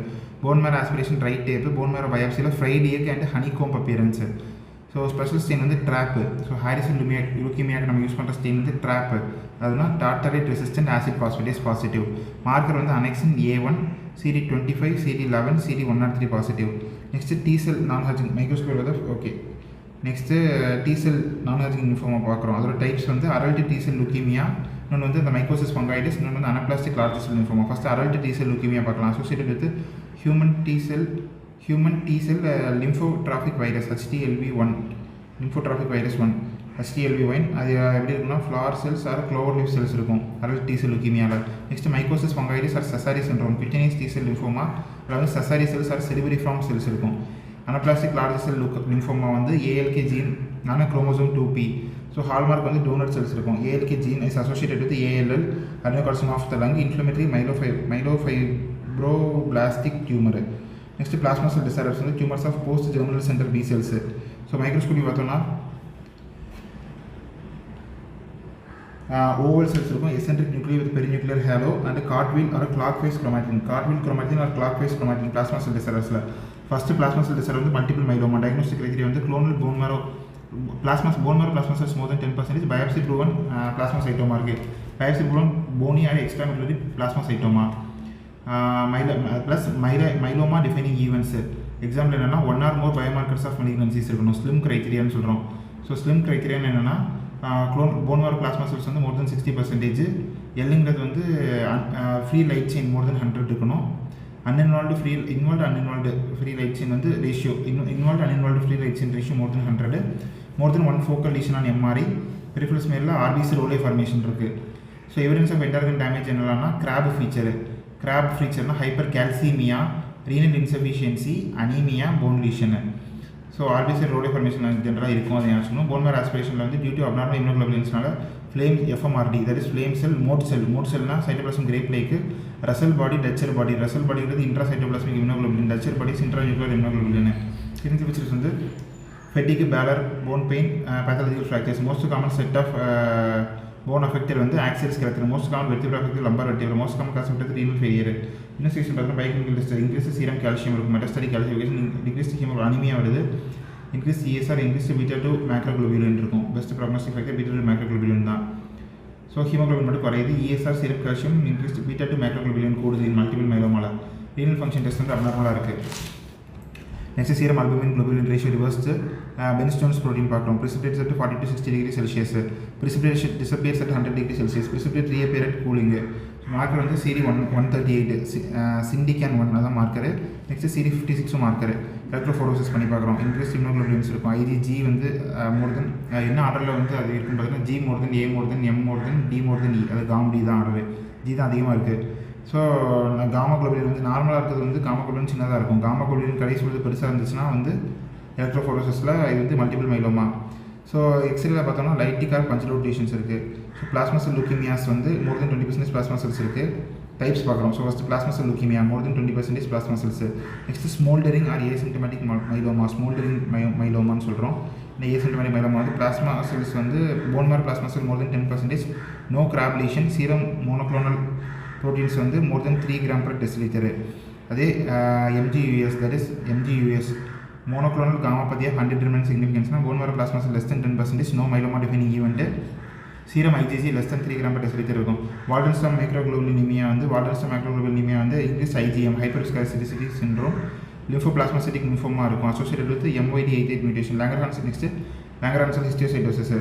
Bone marrow aspiration ரைட் டேப்பு. போன் மேரோ பயாப்சியில் fried egg and honeycomb appearance. So special stain வந்து ட்ராப்பு. ஸோ ஹேரி செல் லுக்கீமியாவுக்கு நம்ம யூஸ் பண்ணுற ஸ்டெயின் வந்து ட்ராப்பு. அதுனா tartrate resistant acid phosphatase positive. Marker வந்து annexin A1 CD25 CD11 CD103 positive. Next T cell non ஹாஜிங் மைக்ரோஸ்கோப் வந்து okay. Next T cell non ஹாஜிங் lymphoma பார்க்குறோம். அதோட டைப்ஸ் வந்து அடல்ட் T-செல் லுக்கீமியா, இன்னொன்று வந்து அந்த மைக்கோசிஸ் ஃபங்கைட்டிஸ், இன்னொன்று வந்து anaplastic large cell lymphoma. First adult T cell leukaemia பார்க்கலாம். Associated with human T cell lymphotropic virus HTLV1 lymphotropic virus 1 HTLV1. அது எப்படி இருக்குன்னா flower cells or clover leaf cells இருக்கும் அடல்ட் T-செல் லுக்கீமியாவில். Next mycosis fungoides or Sezary syndrome cutaneous T cell lymphoma, அதாவது Sezary cells or cerebriform cells இருக்கும். அனப்ளாஸ்டிக் லார்ஜ் செல் லிம்போமா வந்து ALK ஜீன் நான குரோமோசோம் 2P. ஸோ ஹால்மார்க் வந்து டோனட் செல்ஸ் இருக்கும். ALK gene is associated with ALL adenocarcinoma of the lung inflammatory myofibroblastic tumour. Next plasma cell disorders வந்து tumours of post germinal centre B cells. So microscopy பார்த்தோம்னா ஓவல் செல்ஸ் இருக்கும். Eccentric nuclear with perinuclear halo and cartwheel or clockwise chromatin. Cartwheel chromatin or clockwise chromatin plasma cell டிசார்டர்ஸில். ஃபஸ்ட்டு பிளாஸ்மா செல் டிசார்டர் வந்து மல்டிபிள் மைலோமா. டயக்னோஸ்டிக் கிரைட்டீரியா வந்து clonal bone marrow plasma cells more than 10%. Biopsy proven plasma சைட்டோமா இருக்குது. Biopsy proven bony or extramedullary plasmacytoma. Plus myeloma defining events example என்னென்னா 1 or more biomarkers of malignancies இருக்கணும். ஸ்லிம் கிரைட்டீரியான்னு சொல்கிறோம். ஸோ ஸ்லிம் கிரைட்டீரியான்னு என்னென்னா போன் மேரோ பிளாஸ்மா செல்ஸ் வந்து மோர் தென் 60%. எல்லுங்கிறது வந்து free light chain more than 100 இருக்கணும். இன்வால்வ்டு ஃப்ரீ லைட் செயின் வந்து ratio involved uninvolved free light chain ratio more than 100. More than 1 focal lesion on MRI. Peripheral ஸ்மெல்லில் RBC ரோலே ஃபார்மேஷன் இருக்குது. So evidence of end organ damage என்னென்னா கிராப் ஃபீச்சர்னா hypercalcaemia, renal insufficiency, anaemia, bone lesion. So RBC ரோலே ஃபார்மேஷன் ஜென்ரலாக இருக்கும். அதை யோசிக்கணும். போன் மேரோ ஆஸ்பிரேஷனில் வந்து due to abnormal இம்யூனோகுளோபுலின்ஸ்னால flame FMRD that is flame cell Mott செல்னா cytoplasm grape like Russell body Dutcher body. Russell பாடிங்கிறது intracytoplasmic immunoglobulin, Dutcher body intranuclear immunoglobulin. Clinical features வந்து fatigue, pallor, bone pain, pathological fractures. Most common site of bone affected வந்து axial skeleton. Most common vertebra affected lumbar vertebra. Most common cause விட்டது ரீனல் ஃபெயிலியர். இன்வெஸ்டிகேஷன் பார்த்தீங்கன்னா biochemical test increase serum calcium இருக்கும். Metastatic calcification decrease haemo anaemia வருது. இன்க்ரீஸ் ESR இன்க்ரீஸ் β2 மேக்ரோகுளோபுலின் இருக்கும். பெஸ்ட் ப்ராக்னோஸ்டிக் ஃபேக்டர் β2 மேக்ரோகுளோபுலின் தான். ஸோ ஹீமோகுளோபின் மட்டும் குறையுது. ESR serum calcium increase β2 macroglobulin கூடுது மல்டிபிள் மைலோமால. ரீனல் ஃபங்க்ஷன் டெஸ்ட் வந்து அப்நார்மலாக இருக்குது. Next serum albumin globulin ratio reversed. Bence Jones protein பார்க்குறோம். precipitate at 40 to 60 degrees Celsius. precipitation disappears at 100 degrees Celsius. precipitate reappear at cooling. Marker வந்து CD138 சிண்டிகேன் 1 அதான் marker. Next CD56 marker. Electrophoresis பண்ணி பார்க்குறோம். இன்க்ரீஸ் இம்யூனோகுளோபுலின்ஸ் இருக்கும். IgG வந்து மோர் தென் என்ன ஆர்டரில் வந்து அது இருக்குன்னு பார்த்தீங்கன்னா G more then A more then M more then D more then E. அது காம்-D தான் ஆர்டரு. G தான் அதிகமாக இருக்குது. ஸோ காமா குளோபுலின் வந்து நார்மலாக இருக்கிறது வந்து காமா குளோபுலின் சின்னதாக இருக்கும். காமா குளோபுலின் கடைசி வந்து பெருசாக இருந்துச்சுன்னா வந்து எலக்ட்ரோஃபோரோசிஸில் இது வந்து மல்டிபிள் மைலோமா. ஸோ எக்ஸ்ரேல பார்த்தோம்னா லைட்டிக் ஆர் பஞ்சலோட் லீஷன்ஸ் இருக்குது. ஸோ பிளாஸ்மா செல் லுக்கீமியாஸ் வந்து மோர் தென் 20% பிளாஸ்மா செல்ஸ் இருக்குது. டைப்ஸ் பார்க்குறோம். So first plasma cell leukaemia more than 20% plasma cells. Next smouldering or asymptomatic myeloma. Smouldering மைலோமான்னு சொல்கிறோம். இந்த ஏசிம்டமேட்டிக் மைலோமா வந்து பிளாஸ்மா செல்ஸ் வந்து bone marrow plasma cell more than 10%. No CRAB lesion. Serum monoclonal proteins வந்து more than 3 gram per deciliter. அதே MGUS that is MGUS monoclonal gammopathy 100 remains significance. Bone marrow plasma cell less than 10%. No myeloma defining event. Serum IgG less than 3 gram per deciliter இருக்கும். வால்டன்ஸ்டாம் மைக்ரோகுளோபுலினிமியா வந்து increase IgM hyperviscosity syndrome lymphoplasmacytic lymphoma இருக்கும். Associated with MYD88 mutation. Langerhans next Langerhans histiocytosis.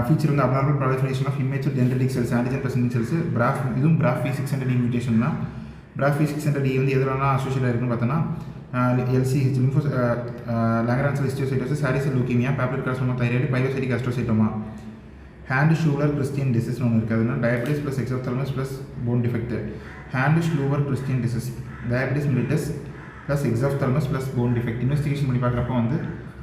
Feature வந்து abnormal proliferation of immature dendritic cells antigen presenting cells. இதுவும் BRAF V600E மியூட்டேஷன் தான். BRAF V600E வந்து எதுலாம் அசோசியேட் இருக்குன்னு பார்த்தோன்னா LCH limbo Langerhans histiocytosis, hairy cell leukaemia, papillary carcinoma thyroid, pilocytic astrocytoma. Hand Schuller Christian டிசீஸ்னு ஒன்று இருக்குது. அதுனா diabetes plus exophthalmos plus bone defect. Hand Schuller Christian disease diabetes mellitus plus exophthalmos plus bone defect. Investigation பண்ணி பார்க்குறப்போ வந்து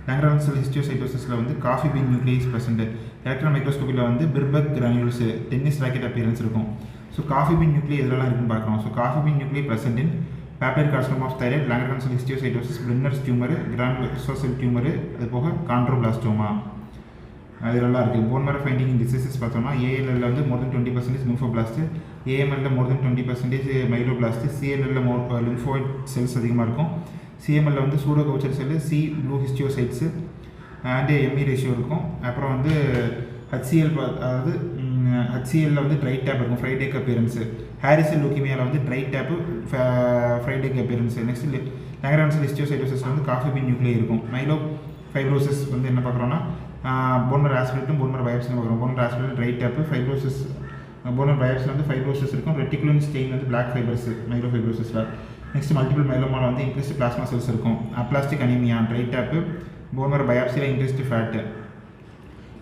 லாங்கரான் செல் ஹிஸ்டியோசைட்டோசிஸில் வந்து coffee bean nucleus present. Electron மைக்ரோஸ்கோப்பியில் வந்து Birbeck granules tennis racket appearance இருக்கும். ஸோ காஃபி பீன் நியூக்ளியை எதெல்லாம் இருக்குன்னு பார்க்குறோம். So coffee bean nuclei present in papillary carcinoma of thyroid, லாங்கரான் sell ஹிஸ்டியோசைட்டோசிஸ், பிரென்னர்ஸ் tumour, கிரானுலோசோசல் tumour, அது போக கான்ட்ரோபிளாஸ்டோமா அதெல்லாம் இருக்குது. போன் மேரோ ஃபைண்டிங் இன் டிசீசஸ் பார்த்தோம்னா ஏஎல்எல்ல வந்து மோர் தென் 20% லிம்ஃபோபிளாஸ்ட், ஏஎம்எல்ல மோர் தென் 20% மைலோபிளாஸ்ட், சிஎல்எல்ல லிம்ஃபாய்ட் செல்ஸ் அதிகமாக இருக்கும். சிஎம்எல்ல வந்து pseudo Gaucher cell, sea blue histiocytes and M E ratio இருக்கும். அப்புறம் வந்து ஹச்சிஎல் அதாவது ஹச்சிஎல்ல வந்து ட்ரை டேப் இருக்கும், ஃப்ரைடேக் அப்பியரன்ஸு. ஹாரிசல் லூக்கிமியாவில் வந்து ட்ரை டேப்பு ஃப்ரைடேக் அப்பியரன்ஸு. நெக்ஸ்ட் லாங்கரான் செல் ஹிஸ்டியோசைட்டோசிஸ் வந்து காஃபி பீன் நியூக்ளியை இருக்கும். மைலோ ஃபைப்ரோசிஸ் வந்து என்ன பார்க்குறோன்னா போன் மேரோ ஆஸ்பிரேட்டும் போன் மேரோ பயாப்சியும் பார்க்குறோம். Bone marrow aspirate dry tap, fibrosis bone marrow பயாப்சியில் வந்து ஃபைப்ரோசிஸ் இருக்கும். ரெட்டிகுலன் ஸ்டெயின் வந்து பிளாக் ஃபைபர்ஸ் மைலோ ஃபைப்ரோசிஸில். நெக்ஸ்ட் மல்டிபிள் மைலோமாவில் வந்து இன்க்ரீஸ்ட் பிளாஸ்மா செல்ஸ் இருக்கும். Aplastic anaemia dry tap, bone marrow பயாப்சியில் increased fat.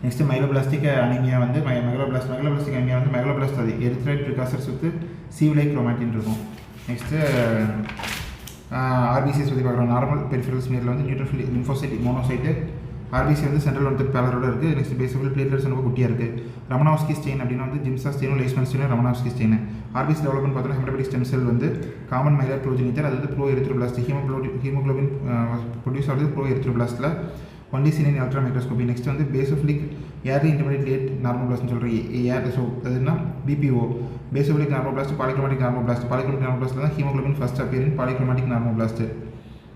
Next myeloblastic anaemia வந்து மெகலோபிளாஸ்டிக் அனீமியா வந்து மெகலோபிளாஸ்ட் அது erythroid precursors with sievelike chromatin இருக்கும். நெக்ஸ்ட்டு ஆர்பிசிஎஸ் பற்றி பார்க்குறோம். நார்மல் பெரிஃபெரல் ஸ்மியரில் வந்து நியூட்ரோஃபில் லிம்போசைட் மோனோசைட்டு. ஆர்பிசி வந்து சென்ட்ரல் வந்து பேலரோட இருக்குது. நெக்ஸ்ட் பேசிபிள் பிளேட்லெட்ஸ் ரொம்ப குட்டியாக இருக்குது. ரமனாவ்ஸ்கி ஸ்டெயின் அப்படின்னா வந்து ஜிம்சா ஸ்டெயினும் லேஸ்மன் ஸ்டெயினும் ரமனாவ்ஸ்கி ஸ்டெயின். ஆர்பிசி டெவலப்மெண்ட் பார்த்தோன்னா ஹெமடோபெடிக் ஸ்டெம் செல் வந்து காமன் மைலர் ப்ரோஜெனிட்டர், அதாவது ப்ரோ எரித்ரோபிளாஸ்ட். ஹீமோக்ளோபின் ப்ரொடியூஸ் ஆகுது ப்ரோ எரித்ரோபிளாஸ்ட்டில் ஒன்லி சீன் இன் அல்ட்ரா மைக்ரோஸ்கோபி. நெக்ஸ்ட் வந்து பேசோஃபிலிக் ஏர்லி இன்டர்மீடியட் லேட் நார்மோபிளாஸ்ட்னு சொல்கிறேன் ஏர். ஸோ அதுனா பிபிஓ பேசோஃபிலிக் நார்மோபிளாஸ்ட், பாலிக்ரோமேட்டிக் நார்மோபிளாஸ்ட். பாலிக்ரோமேட்டிக் நார்மோபிளாஸ்ட்டில் தான் haemoglobin first appear in polychromatic normoblast.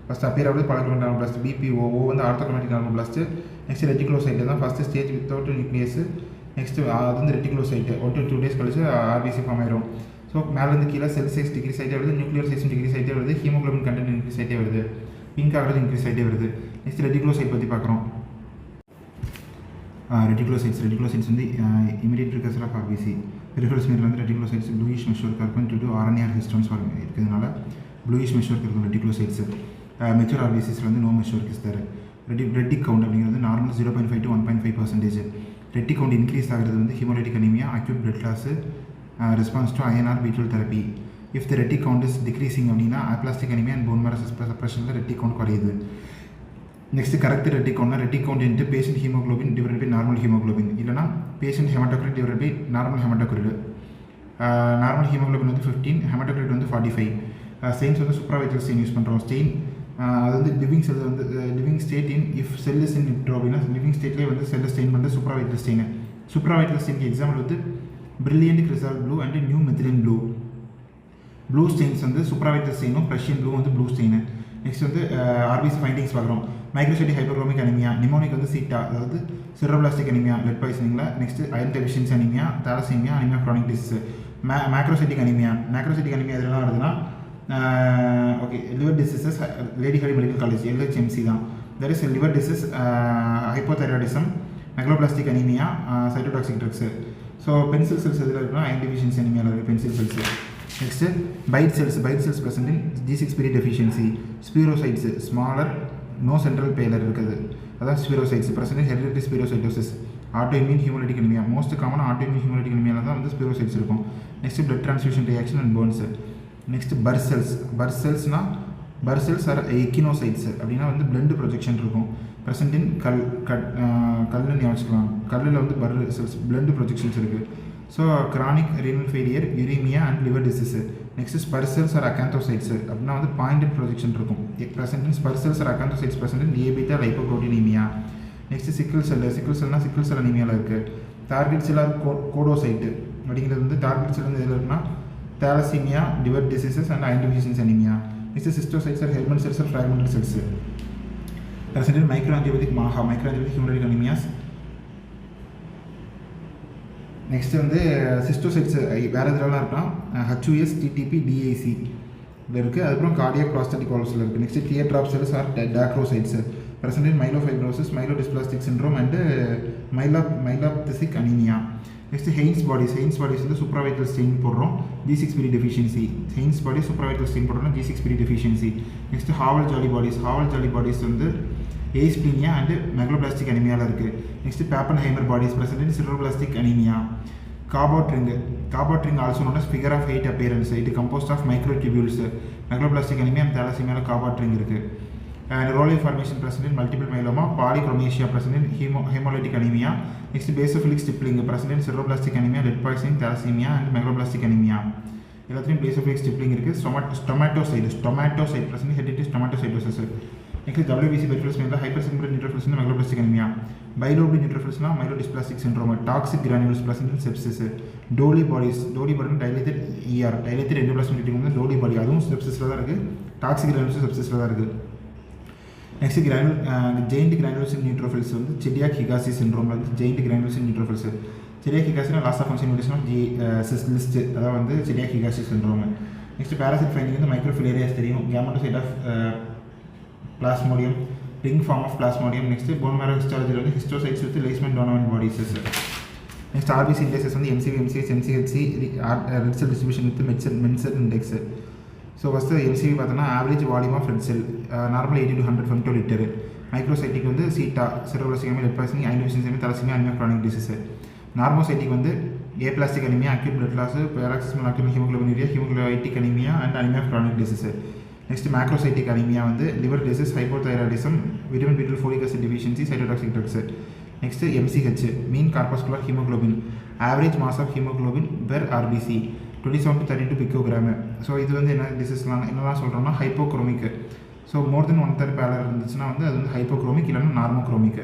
First appear ஆகுது பாலிக்ரோமேட்டிக் நார்மோபிளாஸ்ட். பிபிஓ வந்து ஆர்த்தோக்ரோமேட்டிக் நார்மோபிளாஸ்ட். நெக்ஸ்ட் ரெட்டிகுலோசைட்டு தான் first stage without nucleus. Next அது வந்து ரெட்டிகுலோசைட்டு 1 to 2 days கழிச்சு ஆர்பிசி ஃபார்ம் ஆயிரும். ஸோ மேலேருந்து கீழே செல் சைஸ் டிகிரீஸ் ஆகிட்டே வருது, நியூக்ளியர் சைஸும் டிகிரீஸ் ஆகிட்டே வருது, ஹீமோக்ளோபின் கண்டென்ட் இன்க்ரீஸ் ஆகிட்டே வருது, பிங்க் ஆகிறது இன்க்ரீஸ் ஆகிட்டே வருது. நெக்ஸ்ட் ரெட்டிகுலோசைட் பற்றி பார்க்குறோம். ரெட்டிகுலோசைட்ஸ் வந்து immediate precursor of RBC. Peripheral ஸ்மியரில் வந்து ரெட்டிகுலோசைட்ஸ் ப்ளூயிஷ் மெஷூர் இருக்கும் டு ஆர்என்ஏஆர் ஹிஸ்டோன்ஸ் இருக்கிறதுனால ப்ளூயிஷ் மெஷூர் இருக்கும் ரெட்டிகுலோசைட்ஸ். மெச்சூர் ஆர்பிசிஸில் வந்து நோ மெஷூர் கிஸ்தார். ரெட்டிக் கவுண்ட் அப்படிங்கிறது normal 0.5 to 1.5%. Retic count increase ஆகிறது வந்து haemolytic anaemia, acute blood loss, response to ஐஎன்ஆர் பீட்டல் therapy. If the retic count is decreasing அப்படின்னா aplastic anaemia and bone marrow சப்ரஷனில் ரெட்டிக் கவுண்ட் குறையுது. Next correct Reddick கவுண்ட்னா retic count into patient haemoglobin divide by normal haemoglobin, இல்லைனா patient haematocrit divide by normal haematocrit. Normal haemoglobin வந்து 15, ஹெமட்டோக்ரிட் வந்து 45. ஸ்டெயின்ஸ் வந்து சூப்பராவைட்டல் ஸ்டெயின் யூஸ் பண்ணுறோம். ஸ்டெயின் அது வந்து லிவிங் செல் வந்து living state in if cell is in vitro அப்படின்னா லிவிங் ஸ்டேட்லேயே வந்து செல்லை ஸ்டெயின் பண்ணுறது சூப்பராவைட்டல் ஸ்டெயின். சூப்பராவைட்டல் ஸ்டெயினுக்கு எக்ஸாம்பிள் வந்து brilliant cresyl blue and new methylene blue. Blue stains வந்து சூப்பராவைட்டல் ஸ்டெயினும் ப்ரஷியன் ப்ளூ வந்து ப்ளூ ஸ்டெயின். நெக்ஸ்ட் வந்து ஆர்பிசி ஃபைண்டிங்ஸ் பார்க்குறோம். மைக்ரோசைட்டிக் ஹைப்பர்க்ரோமிக் அனிமியா, நிமோனிக் வந்து சீட்டா அதாவது சிரோபிளாஸ்டிக் அனிமியா லெட் பாய்சனிங்கில். Next iron deficiency anaemia, thalassaemia, anaemia chronic disease. Macrocytic anaemia இதெல்லாம் வருதுன்னா okay liver diseases Lady Hardy Medical College LHMC தான். There is liver disease, hypothyroidism, megaloblastic anaemia, cytotoxic drugs. So pencil cells எதில் இருக்குன்னா அயன் டெஃபிஷியன்சி அனிமியாவில் இருக்குது pencil cells. Next bite cells present in G6PD deficiency. Spherocytes smaller no central pallor இருக்குது, அதான் spherocytes present in hereditary spherocytosis. Autoimmune haemolytic anaemia most common autoimmune haemolytic அனிமியாவில் தான் வந்து ஸ்பீரோசைட்ஸ் இருக்கும். Next blood transfusion reaction and burns. Next பர்செல்ஸ்னால் பர்செல்ஸ் ஆர் எக்கினோசைட்ஸ் அப்படின்னா வந்து பிளண்ட் ப்ரொஜெக்ஷன் இருக்கும். ப்ரெசென்ட் இன் கல்லுன்னு யோசிக்கலாம். கல்லில் வந்து செல்ஸ் பிளண்ட் ப்ரொஜெக்ஷன்ஸ் இருக்குது. So chronic renal failure, uraemia and liver disease. Next spur cells are acanthocytes அப்படின்னா வந்து பாயிண்டட் ப்ரொஜெக்ஷன் இருக்கும். Present in spur cells are அகாந்தோசைட்ஸ் present in abetalipoproteinaemia. Next sickle செல்னால் சிக்கிள் செல் அனிமியாவில் இருக்குது. டார்கெட் செல் ஆர் கோடோசைட்டு அப்படிங்கிறது வந்து டார்கெட் செல் வந்து எதில் இருக்குன்னா thalassaemia, liver diseases and iron deficiency anemia. Next is cystocytes are helminth cells or fragmented cells. Present in microangiopathic microangiopathic hemolytic anemias. Next வந்து cystocytes வேறு எதுலாம் இருக்குன்னா HUS, TTP, DAC இருக்குது. அதுக்கப்புறம் கார்டியாக் ப்ராஸ்டட்டிக் வால்வ்ஸில் இருக்குது. Next teardrop cells are dacrocytes present in myelofibrosis, myelodysplastic syndrome and myelopathic anemia. Next Haynes bodies வந்து supravital stain போடுறோம் G6PD deficiency. Haynes bodies supravital stain போடுறோம் G6PD deficiency. Next Howell-Jolly bodies வந்து asplenia and megaloblastic anemia இருக்குது. Next Pappenheimer bodies present in sideroblastic anemia. Carbot ring also known as figure of 8 appearance. It is composed of microtubules. Megaloblastic anemia and thalassemia carbot ring இருக்கு. And Rowley formation present in multiple myeloma, polychromasia present in hemolytic anemia. Next basophilic stippling present in cerebroplastic anemia, lead poisoning, thalassemia and megaloblastic anemia. எல்லாத்துலயும் basophilic stippling இருக்கு. Stomatocyte present in hereditary stomatocytosis. Next WBC peripheral means hypersensitive neutrophils in megaloblastic anemia. Bilobed neutrophils na myelodysplastic syndrome. Toxic granules present in sepsis. Dolly bodies dilated ER, dilated endoplasmic reticulum Dolly body அதுவும் sepsisல தான் இருக்கு. Toxic granules sepsisல தான் இருக்கு. Next giant granulation neutrophils வந்து celiac Higashi syndrome giant granulation neutrophils. Celiac Higashi loss of function mutation of list அதாவது வந்து celiac Higashi syndrome. Next parasite finding வந்து microfilaria தெரியும். Gametocyte of plasmodium, ring form of plasmodium. Next bone marrow histology வந்து histocytes with Leishman dominant bodies. Next RBC indexes வந்து MCV, MCH, MCHC red cell distribution with Menser index. So first MCV பார்த்தோன்னா average volume of red cell normal 80 to 100 femtoliter. Microcytic வந்து CETA cerebroplastic anemia, lead poisoning, iron deficiency anemia, thalassemia, anemia chronic disease. Normocytic வந்து aplastic anemia, acute blood loss, paroxysmal acute hemoglobinuria, hemolytic anemia and anemia chronic disease. Next macrocytic anemia வந்து liver disease, hypothyroidism, vitamin B12 folic acid deficiency, cytotoxic drugs. Next MCH mean corpuscular hemoglobin, average mass of hemoglobin per RBC 27 to 32 picogram. So இது வந்து என்ன டிசீஸ்லாம் என்னலாம் சொல்கிறோம்னா ஹைப்போக்ரோமிக். ஸோ மோர் தென் 1/3 பேலர் இருந்துச்சுன்னா வந்து அது வந்து ஹைப்போக்ரோமிக் இல்லைன்னா normochromic.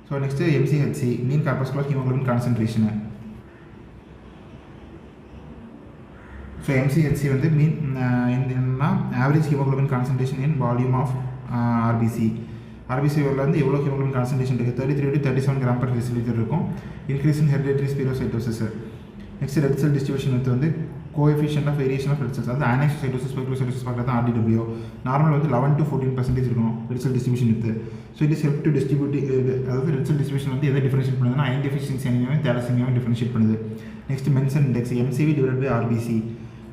So next MCHC mean corpuscular haemoglobin concentration. So MCHC வந்து மீன் என்னன்னா average haemoglobin concentration in volume of RBC வந்து எவ்வளோ ஹீமோக்ளோபின் கான்சன்ட்ரேஷன் இருக்குது 33 to 37 கிராம் per deciliter இருக்கும். Increase in hereditary spherocytosis. Next red cell distribution வந்து coefficient of variation of red cells அதாவது ஆனக்சைட்டோசிஸ் ஸ்பெகுலோசைட்டோசிஸ் பார்க்குறது தான் RDW. நார்மல் வந்து 11 to 14% இருக்கணும் red cell distribution with. So it is help to distribute அதாவது ரெட் செல் டிஸ்ட்ரிபியூஷன் வந்து எதை டிஃபரன்ஷியேட் பண்ணுதுன்னா அயன் டெஃபிஷியன்சி அனிமியாவும் thalassemia டிஃபரன்ஷியேட் பண்ணுது. Next Mentzer index MCV divide by RBC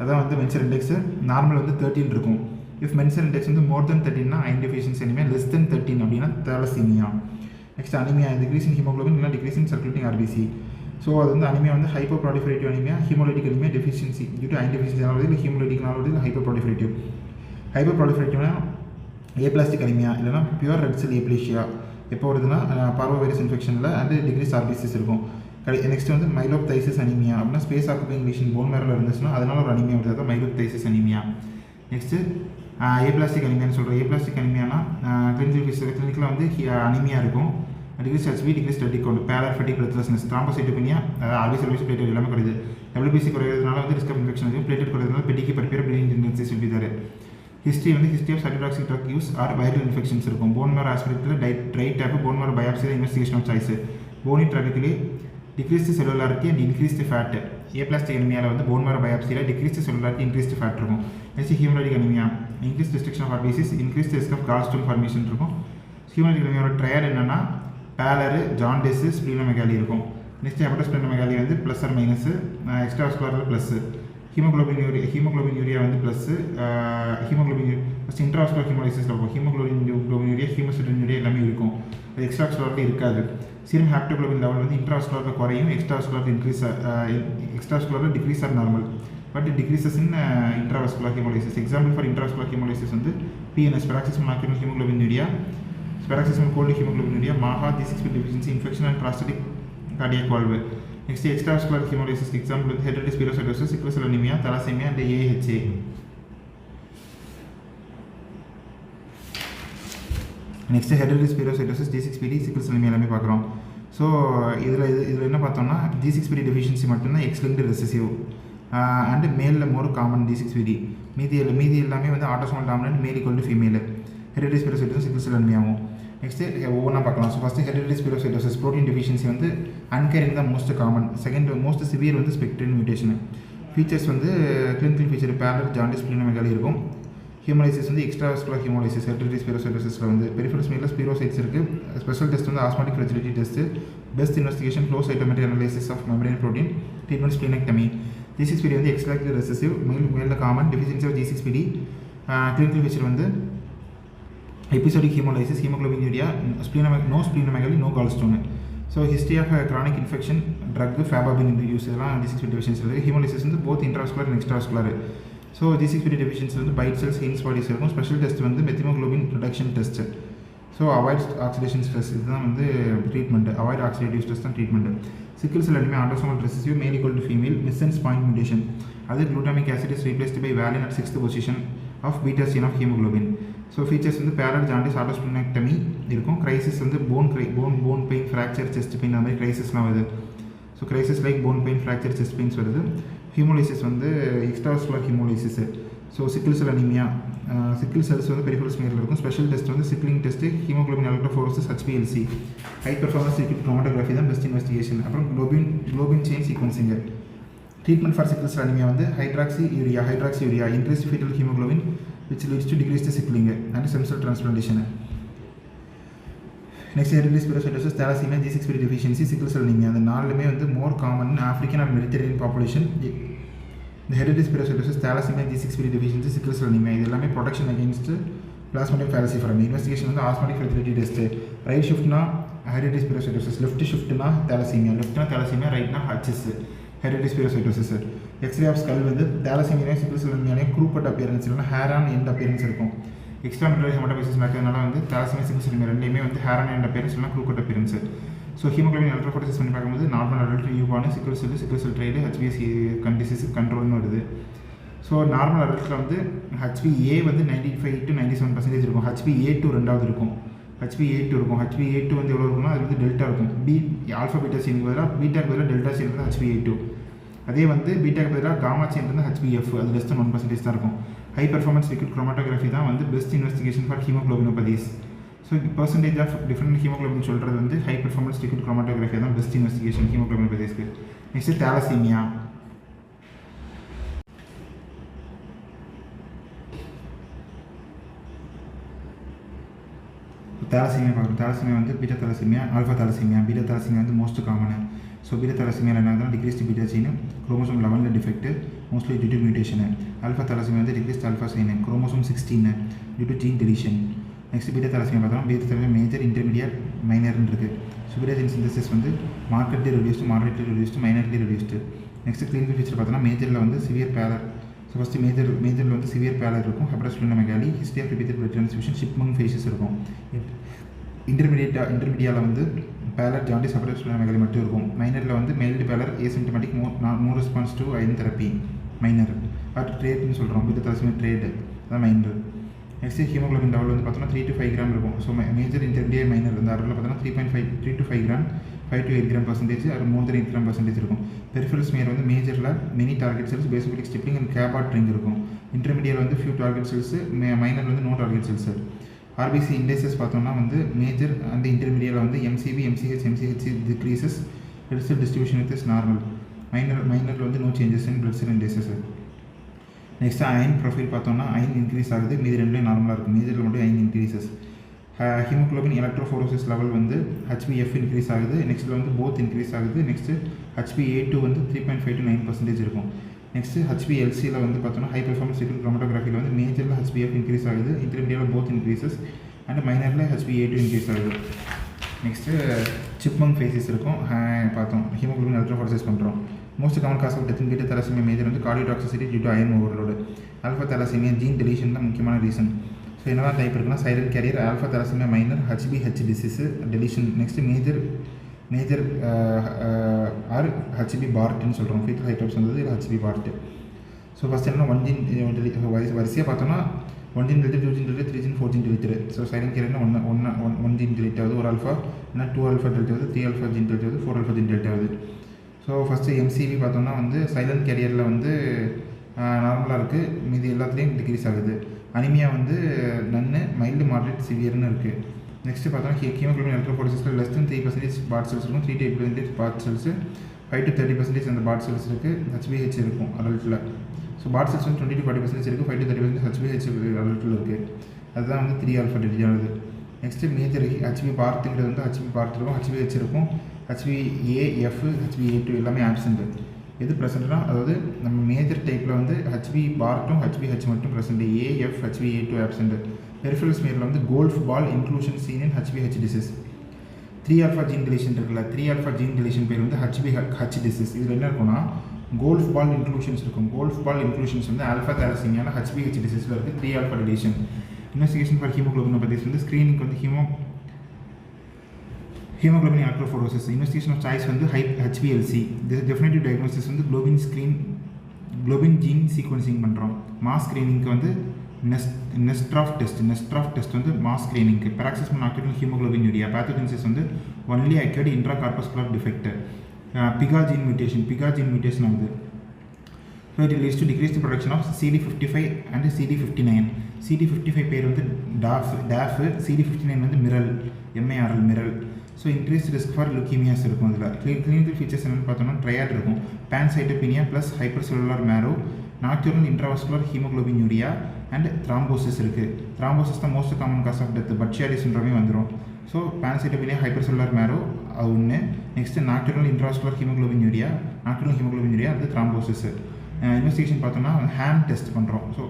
அதான் வந்து மென்சர் இண்டெக்ஸ் நார்மல் வந்து 13 இருக்கும். இஃப் மென்சர் இண்டெக்ஸ் வந்து மோர் தென் 13னா iron deficiency anaemia, less than 13 அப்படின்னா thalassemia. Next anaemia decrease in haemoglobin இல்லைனா டிக்ரீஸ் இன் சர்க்குலேட்டிங் RBC. ஸோ அது வந்து அனிமியா வந்து hypoproliferative anaemia, haemolytic anaemia deficiency due to iron deficiency இல்லை ஹீமோலைட்டிக்னால இல்லை ஹைப்போப்ராலிஃபரேட்டிவ்னா ஏப்ளாஸ்டிக் அனிமியா இல்லைனா பியூர் ரெட் செல் ஏப்ளேஷியா எப்போ வருதுன்னா பார்வோ வைரஸ் இன்ஃபெக்ஷனில் அண்ட் டிக்ரீஸ் RBCs இருக்கும். நெக்ஸ்ட் வந்து மைலோப்தைசிஸ் அனிமியா அப்படின்னா ஸ்பேஸ் ஆக்குபைங் லீஷன் போன் மேரோவில் இருந்துச்சுன்னா அதனால ஒரு அனிமியா வருது, அதான் மைலோப்தைசிஸ் அனிமியா. நெக்ஸ்ட்டு ஏப்ளாஸ்டிக் அனிமியான்னு சொல்கிறோம். ஏப்ளாஸ்டிக் அனிமியானா கிளினிக்கில் வந்து அனிமியா இருக்கும். Decrease HB decrease retic count, pallor fatigue breathlessness, thrombocytopenia RBC LBC platelet எல்லாமே குறையுது. WBC குறையிறதுனால வந்து ரிஸ்க் ஆஃப் இன்ஃபெக்ஷன் இருக்குது. பிளேட்டட் குறையிறதுனால பெட்டிக்கு பர்பியர் ப்ளீடிங் டெண்டன்சி சொல்லிட்டாரு. ஹிஸ்ட்ரி வந்து history of cytotoxic drug use or viral infections இருக்கும். போன் மேரோ ஆஸ்பிரேட்டில் dry tap bone marrow biopsy தான் இன்வெஸ்டிகேஷன் ஆஃப் சாய்ஸ். போனி ட்ராபிக்கலி decreased cellularity and increased fat. Aplastic அனிமியாவில் வந்து போன் மேரோ பயாப்சியில் டிக்ரீஸ்டு செல்லுலாரிட்டி இன்க்ரீஸ்டு ஃபேட் இருக்கும். Next haemolytic anaemia increase restriction of RBCs, increased risk of gallstone formation இருக்கும். ஹீமோலைட்டிக் அனிமியாவோட ட்ரையர் என்னன்னா பேலரு, ஜாண்டிஸு, ஸ்ப்ளீனோமெகாலி இருக்கும். நெக்ஸ்ட் ஹெபடோஸ்ப்ளீனோமெகாலி வந்து ப்ளஸ் ஆர் மைனஸு, எக்ஸ்ட்ரா வாஸ்குலரில் ப்ளஸ்ஸு, ஹீமோக்ளோபின் யூரியா வந்து ப்ளஸ்ஸு, ஃபஸ்ட் இன்ட்ராவாஸ்குலர் ஹீமோலைசிஸில் இருக்கும். ஹீமோக்ளோபின் யூரியா, ஹீமோசிட்டின் யூரியா எல்லாமே இருக்கும். அது எக்ஸ்ட்ரா வாஸ்குலரில் இருக்காது. சீரம் ஹாப்டோக்ளோபின் லெவல் வந்து இன்ட்ராவாஸ்குலரில் குறையும், எக்ஸ்ட்ரா வாஸ்குலரில் decrease or normal but decreases in intravascular haemolysis. Example for intravascular haemolysis வந்து PNS paroxysmal acute hemoglobin uria, paroxysmal cold hemoglobinuria, MAHA, G6P deficiency, infection and prostatic cardiac valve. Next, extravascular hemolysis example with hereditary spherocytosis, sickle cell anemia, thalassemia and AHA. Next, hereditary spherocytosis, G6PD, sickle cell anemia எல்லாமே பார்க்குறோம். ஸோ இதில் என்ன பார்த்தோம்னா G6PD deficiency மட்டும்தான் X-linked recessive அண்ட் மேலில் மோர் காமன் G6PD. மீதி எல்லாமே வந்து autosomal dominant, male equal to female. Hereditary spherocytosis, sickle cell அனிமியாவும். நெக்ஸ்ட்டு ஒவ்வொன்றா பார்க்கலாம். So first hereditary spherocytosis protein deficiency வந்து அன்கேரிங் தான் most common. Second most severe வந்து ஸ்பெக்ட்ரின் மியூட்டேஷன். ஃபீச்சர்ஸ் வந்து clinical feature pallor, jaundice, splenomegaly இருக்கும். ஹீமோலைசிஸ் வந்து எக்ஸ்ட்ராவாஸ்குலர் ஹீமோலைசிஸ். ஹெரிடிட்டரி ஸ்பிரோசைட்டோசிஸில் வந்து பெரிஃபரல் ஸ்மெல்லில் ஸ்பிரோசைட்ஸ் இருக்குது. ஸ்பெஷல் டெஸ்ட் வந்து osmotic fragility test. Best investigation flow cytometry analysis of membrane protein. Treatment splenectomy. G6PD வந்து எக்ஸ்ட்ராக்டிவ் ரெசசிவ், மேலில் common. Deficiency of G6PD. Clinical feature வந்து episodic haemolysis, haemoglobinuria, no splenomegaly, no gallstone. So history of chronic infection drug fava bean use இதெல்லாம் G6PD டெஃபிஷியன்சி இருக்குது. ஹீமோலிசிஸ் வந்து both intravascular and extravascular. So G6PD deficiency வந்து பைட் செல்ஸ் ஹீன்ஸ் பாடிஸ் இருக்கும். ஸ்பெஷல் டெஸ்ட் வந்து மெத்திமோக்ளோபின் reduction test. So avoid oxidation stress இதுதான் வந்து ட்ரீட்மெண்ட். அவாய்ட் ஆக்சிடேட்டிவ் ஸ்ட்ரெஸ் தான் treatment. Sickle cell anaemia autosomal recessive male equal to female missense point mutation. அது glutamic acid is replaced by valine at 6th position of beta chain of haemoglobin. So features வந்து பேரல் ஜாண்டிஸ் ஆட்டோஸ்பிளெக்டமி இருக்கும். கிரைசிஸ் வந்து bone pain fracture chest pain அந்த மாதிரி கிரைசிஸ்லாம் வருது. So crisis like bone pain fracture chest pains வருது. ஹீமோலிசிஸ் வந்து extravascular haemolysis. So sickle cell anaemia sickle cells வந்து பெரிஃபரல் ஸ்மியரில் இருக்கும். ஸ்பெஷல் டெஸ்ட் வந்து sickling test haemoglobin electrophoresis HPLC. High performance liquid chromatography தான் பெஸ்ட் இன்வெஸ்டிகேஷன். அப்புறம் globin chain sequencing. Treatment for sickle cell anaemia வந்து hydroxyurea increased foetal haemoglobin which leads to decreased sickling and stem cell transplantation. Next, hereditary spherocytosis, thalassemia, G6PD deficiency, sickle cell anemia. The நாலுமே வந்து more common in African and Mediterranean population. The hereditary spherocytosis, thalassemia, G6PD deficiency, sickle cell anemia இது எல்லாமே protection against plasmodium falciparum. Investigation வந்து osmotic fertility test. Right shift na hereditary spherocytosis, left shift na thalassemia, right na HS. Hereditary spherocytosis. X-ray of skull வந்து thalassemia sickle cell anemia crouped appearance இல்லைனா hair on end appearance இருக்கும். Extramedullary hematopoiesis நடக்கிறதுனால வந்து thalassemia sickle cell anemia ரெண்டுமே வந்து hair on end appearance இல்லைனா crouped appearance. So haemoglobin electrophoresis பண்ணி பார்க்கும்போது நார்மல் அடல்ட் நியூபார்ன் சிக்கிள் செல் ட்ரைடு HbS டிசீஸ் கண்ட்ரோல்னு வருது. ஸோ நார்மல் அடல்ட்டில் வந்து HbA வந்து 95 to 97% இருக்கும். HbA2 ரெண்டாவது இருக்கும். HbA2 இருக்கும். HbA2 வந்து எவ்வளோ இருக்குன்னா அது வந்து டெல்டா இருக்கும். ஆல்ஃபா பீட்டா சீனுக்கு பதிலாக பீட்டாக்கு பதிலாக டெல்டா சீன் வந்து HbA2. அதே வந்து பீட்டாக்கு பதிலாக காமா சீன் வந்து HbF அது லெஸ் தென் 1% தான் இருக்கும். ஹை பெர்ஃபார்மன்ஸ் லிக்விட் குரோமட்டோகிராஃபி தான் வந்து best investigation for haemoglobinopathies. So percentage of different haemoglobin சொல்கிறது வந்து ஹை பெர்ஃபார்மன்ஸ் லிக்விட் குரோமட்டோகிராஃபி தான் பெஸ்ட் இன்வெஸ்டிகேஷன் ஹீமோக்ளோபினோபதிஸ்க்கு. Next thalassaemia. தாலசீமியா பார்க்குறோம். தாலசீமியா வந்து beta thalassaemia, alpha thalassaemia. Beta thalassaemia வந்து most common. So beta thalassaemia என்ன decreased beta chain, chromosome 11 defect mostly due to mutation. Alpha thalassaemia வந்து decreased alpha chain, chromosome 16 due to gene deletion. Next beta thalassaemia பார்த்தோம். பீட்டா தாலசீமியா மேஜர், இன்டர்மீடியட், மைனர்னு இருக்குது. ஸோ பீட்டா ஜீன் சிந்தசிஸ் வந்து markedly reduced, moderately reduced, minorly reduced. Next clinical feature பார்த்தோம்னா மேஜரில் வந்து சிவியர் பேலர். ஸோ ஃபஸ்ட்டு மேஜரில் வந்து சிவியர் பேலர் இருக்கும். Hepatosplenomegaly, history of repeated blood transfusion, chipmunk faces இருக்கும். இன்டர்மீடியாவில் வந்து பேலர் ஜாண்டிஸ் ஹெப்படோஸ்பிளெனோமெகாலி மட்டும் இருக்கும். மைனரில் வந்து mild pallor asymptomatic no response to iron therapy minor or ட்ரேட்னு சொல்கிறோம். பீட்டா தாலசீமியா ட்ரேடு அதான் மைனர். நெக்ஸ்ட் ஹீமோக்ளோபின் லெவல் வந்து பார்த்தோம்னா 3 to 5 கிராம் இருக்கும். ஸோ மேஜர், இன்டர்மீடியட், மைனர் இந்த ஆர்டரில் பார்த்தோம்னா 3 to 5 gram, 5 to 8 gram percentage, அது மோர் தென் 8 கிராம் பர்சன்டேஜ் இருக்கும். பெரிஃபரல் ஸ்மியர் வந்து மேஜரில் many target cells, basophilic stippling and Cabot ring இருக்கும். இன்டர்மீடியட் வந்து ஃபியூ டார்கெட் செல்ஸ், மைனர் வந்து no target cells. RBC indexes பார்த்தோம்னா வந்து மேஜர் அண்ட் இன்டர்மீடியட்டில் வந்து MCV, MCH decreases, blood cell distribution width is normal. மைனரில் வந்து no changes in blood cell indexes. Next iron profile பார்த்தோம்னா அயன் இன்க்ரீஸ் ஆகுது, மீதி ரெண்டுலேயும் நார்மலாக இருக்கும். மேஜரில் மட்டும் iron increases. Haemoglobin electrophoresis level வந்து HbF இன்க்ரீஸ் ஆகுது. நெக்ஸ்ட்டில் வந்து போத் இன்க்ரீஸ் ஆகுது. நெக்ஸ்ட்டு HbA2 வந்து 3.5 to 9% இருக்கும். நெக்ஸ்ட்டு HbLCயில் வந்து பார்த்தோம்னா ஹை பெர்ஃபார்மன்ஸ் லிக்விட் குரோமட்டோகிராஃபியில் வந்து மேஜரில் HbF இன்க்ரீஸ் ஆகுது, இன்டர்மீடியட்டில் போத் இன்க்ரீசஸ் அண்ட் மைனரில் HbA2 இன்க்ரீஸ் ஆகுது. நெக்ஸ்ட்டு சிப்மங் ஃபேஸஸ் இருக்கும். பார்த்தோம் ஹீமோக்ளோபின் எலக்ட்ரோஃபோரோசிஸ் பண்ணுறோம். Most common cause of death in beta thalassaemia major வந்து cardiotoxicity due to iron overload. Alpha thalassaemia gene deletion தான் முக்கியமான ரீசன். ஸோ என்னதான் டைப் இருக்குன்னா silent carrier, alpha thalassaemia minor, HbH disease deletion. Next major or HB பார்ட்னு சொல்கிறோம். ஃபீட்டல் ஹைட்ரோப்ஸ் வந்தது இல்லை HB பார்ட். ஸோ ஃபஸ்ட் என்ன 1 ஜீன் வரிசையாக பார்த்தோம்னா 1 gene deleted, 2 gene deleted, 3 gene 4 gene deleted. So silent கேரியர்னா 1 ஜீன் டெலிட் ஆகுது, ஒரு ஆல்ஃபா இல்லைனா 2 ஆல்ஃபா டெலிட் ஆகுது, 3 ஆல்ஃபா ஜீன் டெலிட் ஆகுது, 4 ஆல்ஃபா ஜீன் டெலிட் ஆகுது. ஸோ ஃபஸ்ட்டு MCV பார்த்தோம்னா வந்து சைலண்ட் கேரியரில் வந்து நார்மலாக இருக்குது, மீதி எல்லாத்துலேயும் டிக்ரீஸ் ஆகுது. அனிமியா வந்து நன்னு, மைல்டு, மாடரேட், சிவியர்னு இருக்குது. நெக்ஸ்ட்டு பார்த்தோம்னா ஹீமோக்ளோபின் எலக்ட்ரோஃபோரோசிஸில் லெஸ் தென் 3% பாட் செல்ஸ் இருக்கும். 3 to 8% பாட் செல்ஸ், 5 to 30% அந்த பாட் செல்ஸ் இருக்குது. HbH இருக்கும் அடல்ட்டில். ஸோ பாட் செல்ஸ் வந்து 20 to 40% இருக்குது, 5 to 30% HbH அடல்ட்டில் இருக்குது. அதுதான் வந்து 3 ஆல்ஃபா டெலிட் ஆகுது. நெக்ஸ்ட்டு மேஜர் HB பார்ட்டுங்கிறது வந்து HB பார்ட் இருக்கும், HbH இருக்கும், HbAF, HbA2 எல்லாமே ஆப்சென்ட். எது ப்ரெசென்ட்னா அதாவது நம்ம மேஜர் டைப்பில் வந்து HB பார்ட்டும் HbH மட்டும் present, AF, HbA2 absent. Peripheral ஸ்மியரில் வந்து golf ball inclusion seen in HbH disease. 3-alpha gene deletion இருக்குல்ல, 3-alpha ஜீன் டெலிஷன் பேர் வந்து ஹச் டிசீஸ். இதில் என்ன இருக்குன்னா கோல்ஃப் பால் இன்க்ளூஷன்ஸ் இருக்கும். கோல்ஃப் பால் இன்க்ளூஷன்ஸ் வந்து ஆல்ஃபா தாலசீமியாவில் HbH டிசீஸில் இருக்குது 3-alpha deletion. Investigation for haemoglobin பற்றி வந்து ஸ்க்ரீனிங் வந்து haemoglobin electrophoresis. Investigation of choice வந்து HPLC. டெஃபினேட்டிவ் டயக்னோசிஸ் வந்து குளோபின் ஜீன் சீக்வன்சிங் பண்ணுறோம். மாஸ் ஸ்க்ரீனிங்க்கு வந்து நெஸ்ட்ராஃப் டெஸ்ட் வந்து மாஸ் ஸ்க்ரீனிங்க்கு. Paroxysmal nocturnal haemoglobinuria. Pathogenesis வந்து only acquired intracorpuscular defect. PIGA gene mutation ஆகுது. So it leads to decrease the production of CD55 and CD59. CD55 பேர் வந்து டாஃப், CD59 வந்து MIRL. So increase risk for leukaemias இருக்கும். அதில் கிளினிக்கல் ஃபீச்சர்ஸ் என்னென்னு பார்த்தோம்னா ட்ரையாட் இருக்கும். Pancytopenia plus hypercellular marrow, nocturnal intravascular haemoglobinuria and thrombosis இருக்குது. த்ராம்போசிஸ் தான் most common cause of death. Budd Chiari சிண்ட்ரோமே வந்துடும். So pancytopenia, hypercellular marrow ஒன்று. Next nocturnal intravascular haemoglobinuria அது த்ராம்போசிஸ். இன்வெஸ்டிகேஷன் பார்த்தோம்னா ஹேம் டெஸ்ட் பண்ணுறோம். ஸோ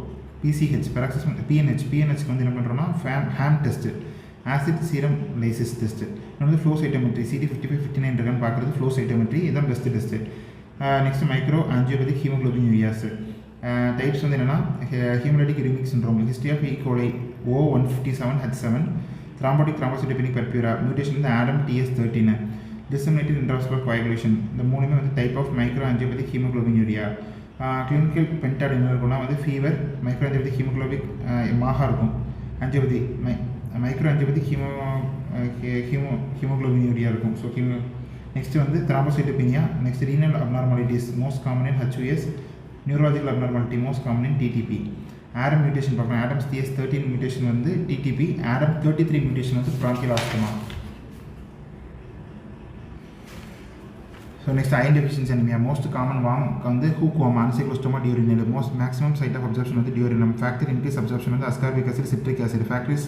PCH பெராக்சிஸ் PNHக்கு வந்து என்ன பண்ணுறோம்னா Ham test, acid serum lysis test. இன்னொன்று ஃப்ளோ சைட்டோமெட்ரி. CD55 59 இருக்கான்னு பார்க்குறது ஃப்ளோ சைட்டோமெட்ரி. இதுதான் best test. Next microangiopathic haemoglobin யூரியாஸ். Types வந்து என்னென்னா haemolytic uraemic syndrome, history of E coli O157H7, thrombotic thrombocytopenic purpura, mutation வந்து ADAM TS13, disseminated intravascular coagulation. இந்த மூணுமே வந்து type of microangiopathic haemoglobinuria. Clinical pentad என்ன இருக்குன்னா வந்து ஃபீவர், மைக்ரோ ஆஞ்சியோபதிக் ஹீமோகுளோபிக் மாஹா இருக்கும். Angiopathy microangiopathic haemoglobinuria இருக்கும். ஸோ நெக்ஸ்ட் வந்து thrombocytopenia. Next renal abnormalities most common in HUS, neurological abnormality most common in TTP. ADAM mutation பார்க்கலாம். ஆடம்ஸ் TS13 மியூட்டேஷன் வந்து TTP, ஆடம் 33 மியூட்டேஷன் வந்து bronchial asthma. So next iron deficiency anaemia. Most common worm வந்து hookworm, Ancylostoma duodenale. Maximum site of absorption வந்து டியூரினம். ஃபேக்டர் இன்க்ரீஸ் அப்சர்ப்ஷன் வந்து ascorbic acid, citric acid. Factories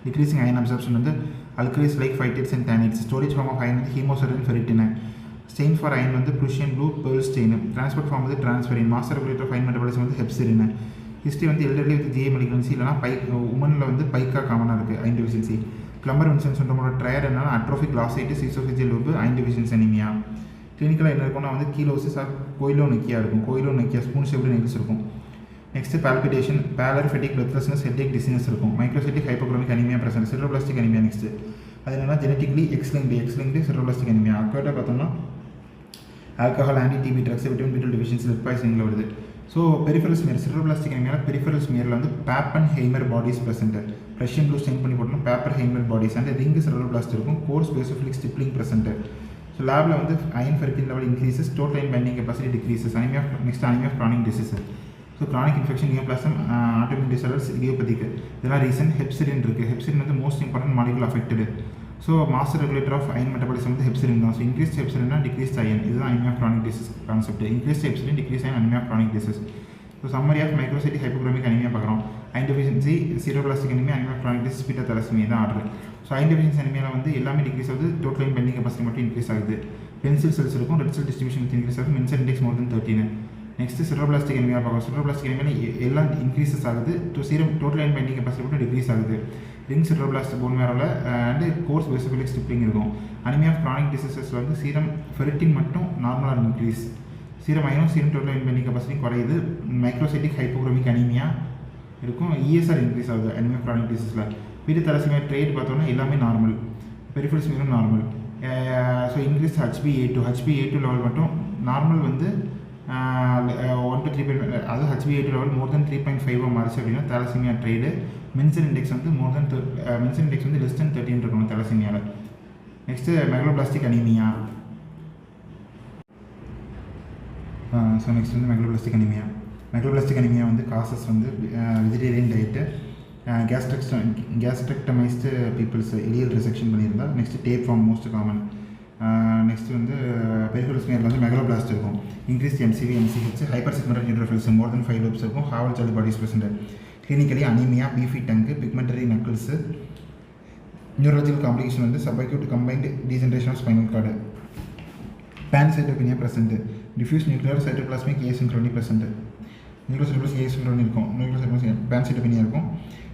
decreasing iron absorption வந்து alkalis like phytates and tannates. Storage form of iron வந்து haemosiderin, ferritin. Stain for iron வந்து Prussian blue, pearl stain. Transport form வந்து transferrin. Master regulator of iron metabolism வந்து ஹெப்சிரின். ஹிஸ்ட்ரி வந்து எல்டர்லி வித் GI மெலிக்னன்சி, இல்லைனா உமனில் வந்து பைக்கா காமனாக இருக்குது அயன் டெஃபிஷியன்சி. பிளம்பர் வின்சன் சிண்ட்ரோமோட ட்ரையர் என்னன்னா atrophic glossitis, oesophageal loop, iron deficiency anaemia. கிளினிக்கலாக என்ன இருக்கும்னா வந்து கீலோசிஸ் ஆர் கோயிலோனிக்கியா இருக்கும். கோயிலோனிக்கியா ஸ்பூன் ஷேப்டு நெகிழ்ஸ் இருக்கும். Next palpitation, pallor, fatigue, breathlessness, headache, dizziness இருக்கும். Microcytic hypochromic anaemia present. Sideroblastic anaemia. Next அது என்னன்னா ஜெனட்டிக்லி எக்ஸ்லிங்க்டு சிரோபிளாஸ்டிக் அனிமியா. அக்கர்ட்டாக பார்த்தோம்னா alcohol, TB drugs, vitamin B12 deficiency, lead பாய்சனில் வருது. ஸோ பெரிஃபரல் ஸ்மியர், சிரோபிளாஸ்டிக் அனிமியாவில் பெரிஃபரல் ஸ்மியரில் வந்து Pappenheimer bodies present. Russian blue stain பண்ணி போட்டோம்னா Pappenheimer bodies and ring sideroblast இருக்கும். Coarse basophilic stippling present. So லேபில் வந்து iron ferritin level increases, total iron binding capacity decreases. Next anaemia of chronic disease. So chronic infection, neoplasm, autoimmune disorders, idiopathic. இதெல்லாம் ரீசன். ஹெப்சிரின் இருக்குது. ஹெப்சிரின் வந்து most important molecule affected. So master regulator of iron metabolism வந்து ஹெப்சிரின் தான். ஸோ இன்க்ரீஸ் ஹெப்சிரின்னா டிக்ரீஸ் அயன். இதுதான் anaemia of chronic disease concept. Increase hepcidin, decrease iron, anaemia of chronic disease. So summary of microcytic hypochromic anaemia பார்க்குறோம். Iron deficiency, sideroblastic anaemia, anaemia of chronic disease, beta thalassemia தான் ஆர்டர். ஸோ அயன் டெஃபிஷியன்சி அனிமியாவில் வந்து எல்லாமே டிக்ரீஸ் ஆகுது. டோட்டல் அயன் பெண்டிங் கெப்பாசிட்டி மட்டும் இன்க்ரீஸ் ஆகுது. பென்சில் செல்ஸ் இருக்கும். ரெட் செல் டிஸ்ட்ரிபியூஷன் இன்க்ரீஸ் ஆகுது. மென்சல் இண்டெக்ஸ் மோர் தென் 13. நெக்ஸ்ட் சிரோபிளாஸ்டிக் அனிமியா பார்க்கலாம். சிரோபிளாஸ்டிக் அனிமியா எல்லாம் இன்க்ரீசஸ் ஆகுது. டோட்டல் அயன் பெண்டிங் கெப்பாசிட்டி மட்டும் டிக்ரீஸ் ஆகுது. Ring சிரோபிளாஸ்ட் phone மேரோவில் and course basophilic stippling இருக்கும். அனிமியா ஆஃப் கிரானிக் டிசீசஸில் வந்து சீரம் ஃபெரிட்டின் மட்டும் நார்மலாக இன்க்ரீஸ். சீரம் அயனும் serum total iron binding capacity குறையுது. மைக்ரோசைட்டிக் ஹைப்போக்ரோமிக் அனிமியா இருக்கும். ESR இன்க்ரீஸ் ஆகுது அனிமியா ஆஃப் கிரானிக் டிசீஸில். பீட்டா தலசீமியா ட்ரேட் பார்த்தோம்னா எல்லாமே நார்மல். பெரிஃபரல் ஸ்மியரும் normal. So increase HbA2 level மட்டும் நார்மல் வந்து 1 to 3. அது HbA2 லெவல் மோர் தென் 3.5 மாறிச்சு அப்படின்னா தலசீமியா ட்ரேடு. மென்சன் இண்டெக்ஸ் வந்து மென்சன் இண்டெக்ஸ் வந்து லெஸ் தென் 13 இருக்கணும் தலசீமியாவில். Next megaloblastic anaemia. So next வந்து மெகலோபிளாஸ்டிக் அனிமியா வந்து காசஸ் வந்து vegetarian diet, gastrectomised peoples ileal resection பண்ணியிருந்தா. Next tape form most common. Next வந்து பெரிஃபரல் ஸ்மியரில் வந்து மெகலோபிளாஸ்ட் இருக்கும். Increase MCV, MCH, hyper segmented neutrophils more than 5 lobes இருக்கும். Howell charge bodies present. Clinically anaemia, beefy tongue, pigmentary knuckles. Neurological complication வந்து subacute combined degeneration of spinal cord. Pancytopenia present. Diffuse nuclear cytoplasmic asynchrony present. Nucleocytoplasmic asynchrony இருக்கும். பேன்சைட்டோபீனியா இருக்கும்.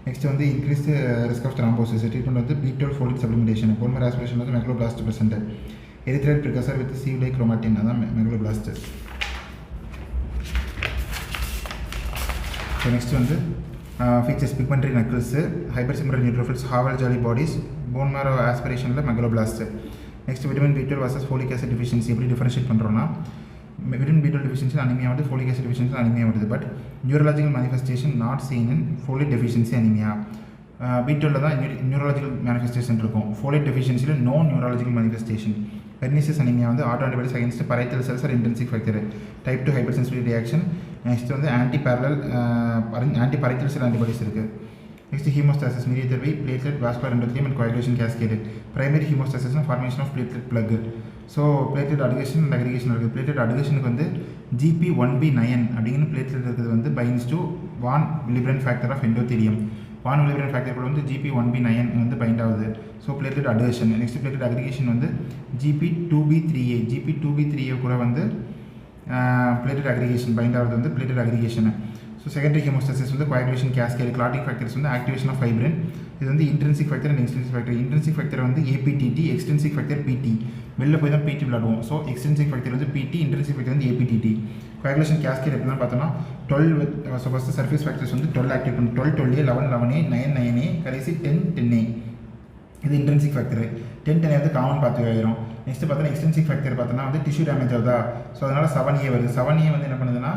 நெக்ஸ்ட் வந்து increase risk of thrombosis. Treatment வந்து B12 folic supplementation. Bone marrow aspiration வந்து megaloblast present. Erythroid precursor with sieve like chromatin அதான் மெகலோபிளாஸ்ட். ஸோ நெக்ஸ்ட் வந்து features pigmentary knuckles, hyper similar neutrophils, Howell Jolly bodies, bone marrow ஆஸ்பிரேஷனில் megaloblast. Next vitamin B12 versus folic acid deficiency எப்படி டிஃபரன்ஷியேட் பண்ணுறோன்னா, விட்டமின் B12 deficiency anemia வருது, ஃபோலிக் ஆசிட் deficiency anemia வருது. But neurological manifestation not seen in folic deficiency anaemia. B12 தான் நியூரலாஜிக்கல் மேனிஃபெஸ்டேஷன் இருக்கும். ஃபோலிக் டெஃபிஷியன்சியில் no neurological manifestation. Pernicious anaemia வந்து auto antibodies against parietal cells or intrinsic factor. Type 2 hyper sensitive reaction. Next வந்து ஆன்டி பரைத்தல் செல் ஆன்டிபாடிஸ் இருக்குது. Next haemostasis mediated by platelet vascular endothelium and coagulation cascade. Primary haemostasis formation of platelet plug. So platelet அடிகேஷன் and aggregation இருக்குது. பிளேட்லெட் அடிகேஷனுக்கு வந்து GP1B9 அப்படிங்கிற பிளேட்லெட் இருக்கிறது வந்து binds to von Willebrand factor of endothelium. Von Willebrand factor கூட வந்து GP1B9 வந்து பைண்ட் ஆகுது. So platelet adhesion. Next platelet aggregation வந்து GP2B3A. GP2B3A கூட வந்து பிளேட்லெட் அக்ரிகேஷன் பைண்ட் ஆகுது வந்து பிளேட்லெட் அக்ரிகேஷன். ஸோ செகண்டரி ஹெமோஸ்டாசிஸ் வந்து கோயாகுலேஷன் கேஸ்கேடு. கிளாட்டிங் ஃபேக்டர்ஸ் வந்து ஆக்டிவேஷன் ஆஃப் ஃபைப்ரின். இது வந்து intrinsic factor and extrinsic factor. Intrinsic factor வந்து APTT, எக்ஸ்டென்சிக் ஃபேக்டர் PT. வெளில போய் தான் PT விளாடுவோம். ஸோ எக்ஸ்டென்சிக் ஃபேக்டர் வந்து PT, இன்ட்ரென்சிக் ஃபேக்டர் வந்து APTT. கோயாகுலேஷன் கேஸ்கேட் எப்படின்னா பார்த்தோம்னா 12 ஸோ ஃபஸ்ட்டு சர்ஃபேஸ் ஃபேக்டர்ஸ் வந்து 12 ஆக்டிவேட் பண்ணும். 12 11 11A 9 9A கடைசி 10 10A. இது இன்ட்ரென்சிக் ஃபேக்டர். 10 10A வந்து காமன் பார்த்து ஆயிரும். நெக்ஸ்ட் பார்த்தோன்னா எக்ஸ்டென்சிக் ஃபேக்டர் பார்த்தோன்னா வந்து டிஷ்யூ டேமேஜ் ஆகுதா. ஸோ அதனால் 7A வருது. 7A வந்து என்ன பண்ணுதுன்னா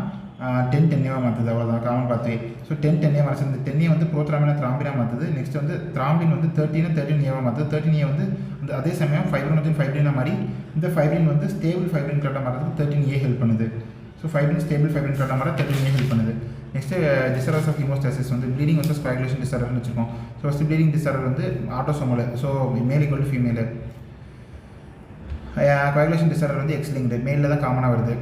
10 10A மாற்றுது. அவ்வளோதான் காமன் பார்த்து. ஸோ 10 10A மாற்று. இந்த 10A வந்து ப்ரோத்ராமினா த்ராம்பினா மாற்றுது. நெக்ஸ்ட் வந்து த்ராம்பின் வந்து 13A மாற்றுது. 13A வந்து அந்த அதே சமயம் ஃபைப்ரின் ஃபைப்ரினா மாதிரி இந்த ஃபைப்ரின் வந்து ஸ்டேபிள் ஃபைப்ரின் கிளாட்டாக மாறதுக்கு 13A ஹெல்ப் பண்ணுது. ஸோ ஃபைப்ரின் ஸ்டேபிள் ஃபைப்ரின் கிளாட்டாக மாற 13A ஹெல்ப் பண்ணுது. நெக்ஸ்ட்டு டிசார்டர்ஸ் ஆஃப் ஹீமோஸ்டாசிஸ் வந்து ப்ளீடிங் வந்து கோயாகுலேஷன் டிசார்டர்னு வச்சுருக்கோம். ஸோ ஃபஸ்ட்டு ப்ளீடிங் டிசார்டர் வந்து autosomal. So male equal to female. Coagulation disorder வந்து எக்ஸ்லிங்டு மேலில் தான் காமனாக வருது.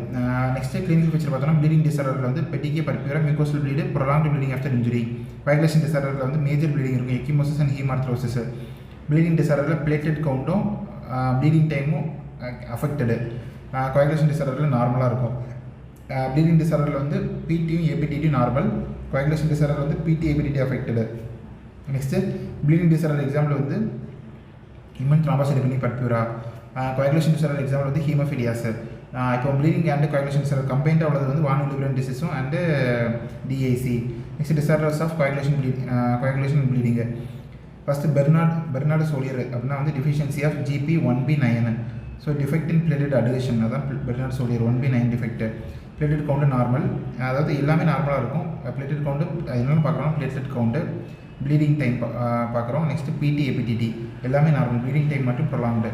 நெக்ஸ்ட்டு கிளினிக்கல் ஃபீச்சர் பார்த்தோம்னா ப்ளீடிங் டிசார்டரில் வந்து petechiae purpura mucosal bleed, prolonged bleeding after injury. Coagulation டிசார்டரில் வந்து மேஜர் ப்ளீடிங் இருக்கும், எக்கிமோசிஸ் அண்ட் ஹீமார்த்ரோசிஸ். ப்ளீடிங் டிசார்டரில் பிளேட்லெட் கவுண்ட்டும் ப்ளீடிங் டைமும் அஃபெக்டடு. கோயாகுலேஷன் டிசார்டரில் நார்மலாக இருக்கும். ப்ளீடிங் டிசார்டரில் வந்து PTயும் APTயும் நார்மல். கோயாகுலேஷன் டிசார்டரில் வந்து PT APT affected. Next bleeding disorder example வந்து immune thrombocytopenic purpura. Coagulation disorder example வந்து ஹீமோஃபிலியாஸ். இப்போ ப்ளீடிங் அண்ட் கோயாகுலேஷன் டிசார்டர் கம்பைண்டாக உள்ளது வந்து வான் வில்லிப்ரன் டிசீஸும் and DIC. Next disorders of coagulation bleeding. First Bernard Soulier அப்படின்னா வந்து deficiency of GP1B9. So defect in platelet adhesion அதான் Bernard Soulier 1B9 defect. Platelet count normal, அதாவது எல்லாமே நார்மலாக இருக்கும். பிளேட்டட் கவுண்டு என்னென்னு பார்க்குறோம், பிளேட்லெட் கவுண்டு, ப்ளீடிங் டைம் பார்க்குறோம். நெக்ஸ்ட்டு PT APTT எல்லாமே நார்மல், ப்ளீடிங் டைம் மட்டும் ப்ரொலாங்டு.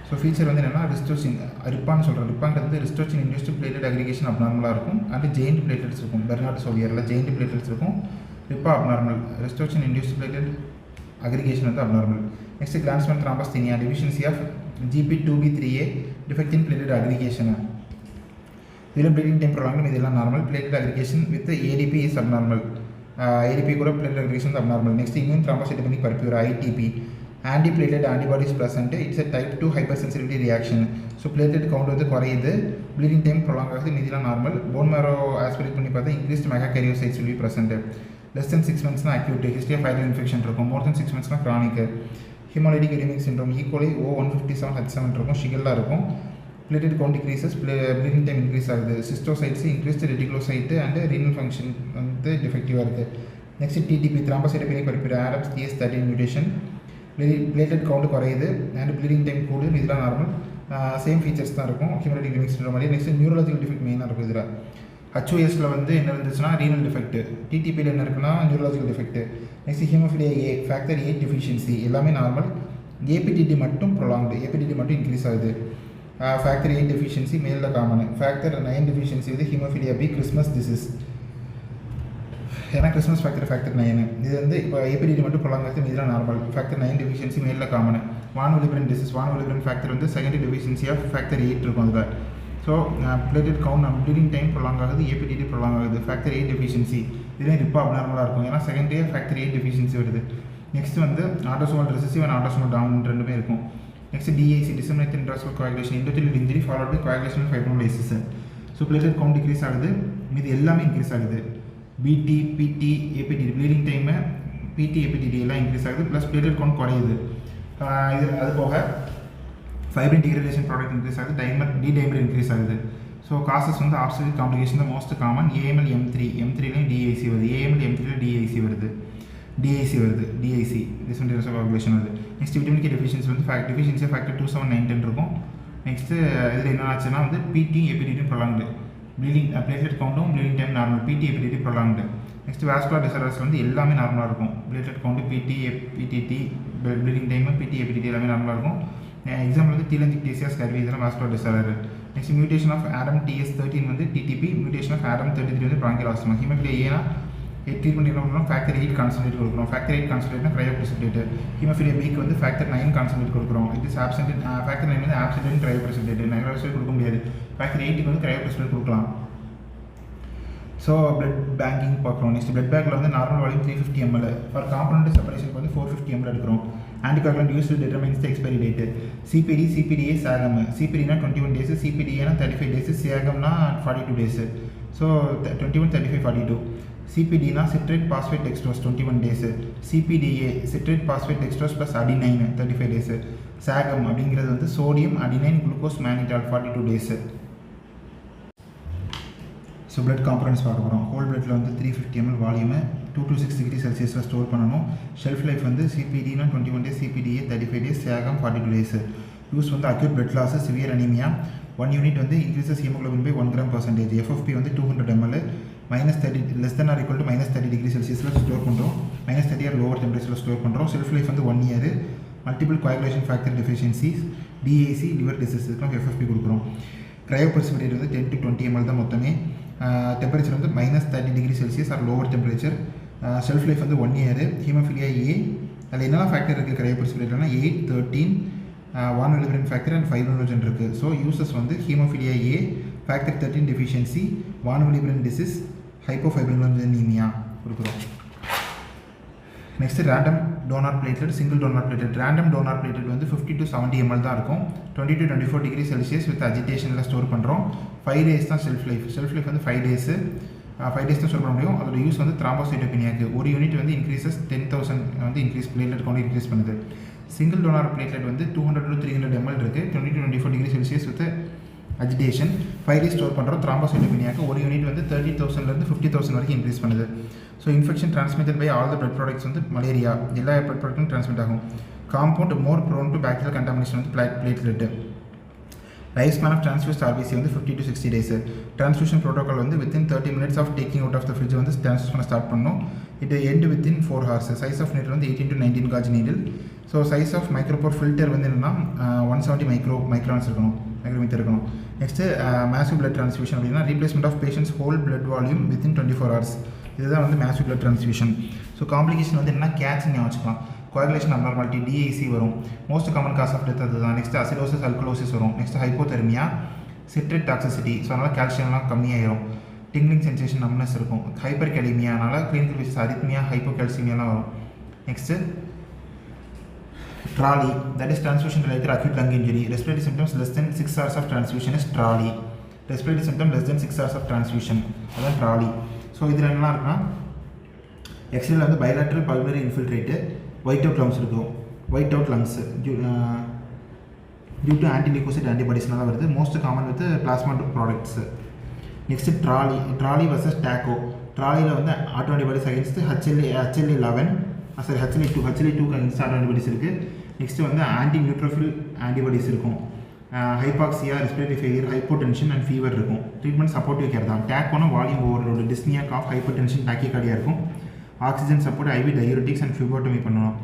ஸோ ஃபீச்சர் வந்து என்னென்னா ரிஸ்டோசின் ரிப்பான்னு சொல்கிறோம். ரிப்பாங்கிறது வந்து ரிஸ்டோசின் இன்டியூஸ்டு பிளேட்டட் அக்ரிகேஷன் அப்நார்மலாக இருக்கும். அண்ட் ஜெயிண்ட் பிளேட்லெட்ஸ் இருக்கும். பெர்னார்டு சோலியரில் ஜெயிண்ட் பிளேட்லெட்ஸ் இருக்கும், RIPA abnormal. Ristocetin induced platelet aggregation வந்து abnormal. Next Glanzmann thrombasthenia, deficiency of GP2B3A, defect in platelet aggregation. இதில் ப்ளீடிங் டைம் ப்ரொலாங்டு, இதெல்லாம் normal. Platelet aggregation with ADP is abnormal. ADP கூட platelet aggregation abnormal. Next immune த்ராம்போசைட்டோபெனிக் purpura ITP. Antiplatelet antibodies present. It's a type 2 hyper sensitivity reaction. So platelet count வந்து குறையுது, ப்ளீடிங் டைம் ப்ரொலாங் ஆகுது, மீதிலாம் நார்மல். போன் மேரோ ஆஸ்பிரேட் பண்ணி பார்த்தா increased megakaryocytes will be present. Less than 6 monthsனா acute. History of viral infection இருக்கும். மோர் தென் 6 monthsனா chronic. Haemolytic uraemic syndrome E coli O157H7 இருக்கும், ஷிகல்லா இருக்கும். Platelet count decreases, bleeding time increase ஆகுது. Schistocytes increased reticulocyte and renal function வந்து டிஃபெக்டிவாக இருக்குது. Next TTP த்ராம்போசைட்டோபெனிக் பர்பியூரா ஆரப்ஸ் TS13 mutation. Plated count குறையுது அண்ட் ப்ளீடிங் டைம் கூடும், இதெல்லாம் நார்மல். சேம் ஃபீச்சர்ஸ் தான் இருக்கும் ஹிமோலைடிக் எரிமிக் சிண்ட்ரோம் மாதிரி. நெக்ஸ்ட் நியூரலாஜிக்கல் டிஃபெக்ட் மெயினாக இருக்கும். இதில் HOSல வந்து என்ன இருந்துச்சுன்னா ரீனல் டிஃபெக்ட். TTPயில் என்ன இருக்குன்னா neurological defect. Next haemophilia A, factor 8 deficiency எல்லாமே நார்மல். APTT மட்டும் ப்ரொலாங்டு, APTT மட்டும் இன்க்ரீஸ் ஆகுது. ஃபேக்டர் 8 டெஃபிஷியன்சி மேலில் காமன். ஃபேக்டர் 9 டெஃபிஷியன்சி வந்து ஹீமோஃபிலியா B, கிறிஸ்மஸ் டிசீஸ். ஏன்னா கிறிஸ்மஸ் ஃபேக்டர் 9. இது வந்து இப்போ APTT மட்டும் ப்ரொலாங் ஆகுது, இதெல்லாம் நார்மல். ஃபேக்டர் 9 டெஃபிஷியன்சி மேலில் common. Von Willebrand disease, von Willebrand factor வந்து செகண்டரி டெஃபிஷியன்சி ஆஃப் ஃபேக்டர் 8 இருக்கும் அதில். So platelet count bleeding time prolong ஆகுது, APTT ப்ரொலாங் ஆகுது. ஃபேக்டர் 8 டெஃபிஷியன்சி இதுலேயும் ரிப்பா அப்நார்மலாக இருக்கும், ஏன்னா செகண்டரியே ஃபேக்டர் 8 டெஃபிஷியன்சி வருது. நெக்ஸ்ட் வந்து autosomal recessive and autosomal dominant ரெண்டுமே இருக்கும். Next DIC, disseminated intravascular coagulation, endothelial injury followed by coagulation fibrinolysis. So platelet count decrease ஆகுது, மீது எல்லாமே இன்க்ரீஸ் ஆகுது. BT, PT, APTT bleeding time PT APTT எல்லாம் இன்க்ரீஸ் ஆகுது, ப்ளஸ் பிளேட்லெட் கவுண்ட் குறையுது. இது அது போக ஃபைப்ரின் டிகிரேடேஷன் ப்ராடக்ட் இன்க்ரீஸ் ஆகுது, டைமர் இன்க்ரீஸ் ஆகுது. ஸோ காசஸ் வந்து ஆப்சல்யூட் காம்ப்ளிகேஷன் தான் மோஸ்ட் காமன். ஏஎம்எல் M3லையும் டிஐசி வருது, ஏஎம்எல் M3ல டிஐசி வருது, டிஐசி டிஸ்மென்டேஷன் கால்குலேஷன் வருது. நெக்ஸ்ட் விட்டமின் கே டெஃபிஷியன்சி வந்து டெஃபிஷியன்சி ஃபேக்டர் 27910 இருக்கும். நெக்ஸ்ட்டு இதில் என்ன ஆச்சுன்னா வந்து PT APTT prolonged, bleeding platelet கவுண்ட்டும் bleeding time normal, PT APTT prolonged. Next vascular disorders வந்து எல்லாமே நார்மலாக இருக்கும், platelet count PTT bleeding time PT APTT எல்லாமே நார்மலாக இருக்கும். எக்ஸாம்பிள் வந்து டீலஞ்சிக்டேசியா ஸ்கர்வி இதெல்லாம் vascular disorder. Next mutation of ADAM TS13 வந்து டிடிபி, மியூட்டேஷன் ஆஃப் ஆடம் 33 வந்து ப்ராங்கியல் ஆஸ்துமா. ஹீமோஃபிலியா ஏன்னா ட்ரீட்மெண்ட் என்ன பண்ணுறோம், ஃபேக்டர் 8 கான்சன்ட்ரேட் கொடுக்குறோம். ஃபேக்டர் 8 கான்சன்ட்ரேட்னா கிரையோப்ரெசிபிடேட். ஹீமோஃபிலியா பிக்கு வந்து ஃபேக்டர் 9 கான்சன்ட்ரேட் கொடுக்குறோம். It is absent. ஃபேக்டர் 9 வந்து ஆப்சென்ட் இன் கிரையோப்ரெசிபிடேட், நைட்ரோசைட் கொடுக்க முடியாது. ஃபேக்டர் 8க்கு வந்து கிரையோப்ரெசிபிடேட் கொடுக்கலாம். ஸோ பிளட் பேங்கிங் பார்க்குறோம். நெக்ஸ்ட் பிளட் பேக்கில் வந்து normal volume 350 ml, for component செப்பரேஷனுக்கு வந்து 450 ml எடுக்கிறோம். Anticoagulant use to determines the expiry date. CPDA SAGM, சிபிடினா 21 days, சிபிடிஏனா 35 days, சேகம்னா 42 days. ஸோ 21, 35, 42. சிபிடினா citrate phosphate dextrose 21 days, CPDA citrate phosphate dextrose plus adenine 35 days, SAGM அப்படிங்கிறது வந்து sodium adenine glucose mannitol 42 days. So blood components பார்க்க போகிறோம். ஹோல் பிளட்டில் வந்து 350 ml வால்யூமு 2 to 6 degree Celsiusல ஸ்டோர் பண்ணணும். ஷெல்ஃப் லைஃப் வந்து சிபிடினா 21 days, CPDA 35 days, SAGM 42 days. Use வந்து acute blood loss, severe anaemia. 1 unit வந்து increases haemoglobin by 1 gram%. FFP வந்து 200 ml, -30 less than or equal to -30 degree Celsiusல ஸ்டோர் பண்ணுறோம். -30 or lower temperature ஸ்டோர் பண்ணுறோம். ஷெல்ஃப் லைஃப் வந்து 1 year. Multiple coagulation factor deficiencies, DAC, liver disease இதுக்கெல்லாம் FFP கொடுக்குறோம். கிரையோப்ரெசிபிடேட் வந்து 10 to 20 ml தான் மொத்தமே. டெம்பரேச்சர் வந்து -30 degree Celsius or lower temperature. Shelf life வந்து 1 year. ஹீமோஃபிலியா ஏ, அதில் என்னெல்லாம் ஃபேக்டர் இருக்குது கிரையோப்ரெசிபிடேட்னா 8, 13, வான்வெலிபிரின் ஃபேக்டர் அண்ட் ஃபைப்ரினோஜன் இருக்குது. ஸோ யூசஸ் வந்து haemophilia A, factor 13 deficiency, von Willebrand disease, hypofibrinogenaemia கொடுக்குறோம். Next random donor platelet, single donor platelet. Random donor platelet வந்து 50 to 70 ml தான் இருக்கும். 20 to 24 degree Celsius வித் அஜிடேஷனில் ஸ்டோர் பண்ணுறோம். 5 days தான் ஷெல்ஃப் லைஃப். ஷெல்ஃப் லைஃப் வந்து 5 days தான் ஸ்டோர் பண்ண முடியும். அதோட யூஸ் வந்து த்ராம்போசைட்டோபினியாக்கு. ஒரு யூனிட் வந்து இன்க்ரீசஸ் 10,000 வந்து இன்க்ரீஸ் பிளேட்லெட் கவுண்ட் இன்க்ரீஸ் பண்ணுது. சிங்கிள் டோனார் பிளேட்லெட் வந்து 200 to 300 ml இருக்குது. 20 to 24 degree Celsius with agitation 5 days store பண்ணுறோம். த்ராம்போசைட்டோபினியாக்கு ஒரு யூனிட் வந்து 30,000 50,000 வரைக்கும் இன்க்ரீஸ் பண்ணுது. So infection transmitted by all the blood products வந்து மலேரியா எல்லா பிளட் ப்ராடக்ட்டும் டிரான்ஸ்மிட் ஆகும். Compound more prone to bacterial contamination வந்து platelet. Life span of transfused RBC வந்து 50 to 60 days. டிரான்ஸ்ஃபியூஷன் ப்ரோட்டோகால் வந்து within 30 minutes of taking out of the fridge வந்து டிரான்ஸ்ஃபியூஸ் பண்ண ஸ்டார்ட் பண்ணணும். It end within 4 hours. Size of needle வந்து 18 to 19 gauge needle. So size of micropore filter வந்து என்னென்னா 170 மைக்ரான்ஸ் இருக்கணும், மைக்ரோமீட்டர் இருக்கணும். நெக்ஸ்ட்டு மேசிவ் பிளட் டிரான்ஸ்ஃபியூஷன் அப்படின்னா replacement of patient's whole blood volume within 24 hours. இதுதான் வந்து massive blood transfusion. So complication வந்து என்ன கேட்ச்னு வச்சுக்கலாம். கோஆகுலேஷன் அப்நார்மாலிட்டி, டிஐசி வரும். Most common cause of death அதுதான். நெக்ஸ்ட் அசிடோசிஸ், அல்கலோசிஸ் வரும். Next hypothermia, citrate toxicity. So அதனால் கால்சியம்லாம் கம்மியாயிரும். டிங்லிங் சென்சேஷன், நம்னஸ் இருக்கும். ஹைப்பர் கேலிமியா, அதனால் கிளினிக்கல் விசிஸ் அரித்மியா, ஹைப்போகால்சிமியாலாம் வரும். Next trolley, that is transfusion related acute lung injury. Respiratory symptoms less than 6 hours of transfusion is TRALI. Respiratory symptom less than 6 hours of transfusion, அதான் ட்ராலி. ஸோ இதில் என்னெல்லாம் இருக்குன்னா எக்ஸ்ரேல வந்து bilateral pulmonary infiltrate, white out lungs இருக்கும். White out lungs due to antileukocyte ஆன்டிபாடிஸ்னால வருது. Most common with plasma products. Next TRALI versus TACO. ட்ராலியில் வந்து auto antibodies against HLA11 HLA2 against auto antibodies இருக்குது. நெக்ஸ்ட்டு வந்து ஆன்டி நியூட்ரோஃபில் ஆன்டிபாடிஸ் இருக்கும். Hypoxia, respiratory failure, hypotension and fever இருக்கும். ட்ரீட்மெண்ட் சப்போர்ட்டிவ் கேர் தான். டேக்கோனா volume overload, dyspnoea, cough, hypotension, tachycardia இருக்கும். Oxygen support, IV diuretics and phlebotomy பண்ணணும்.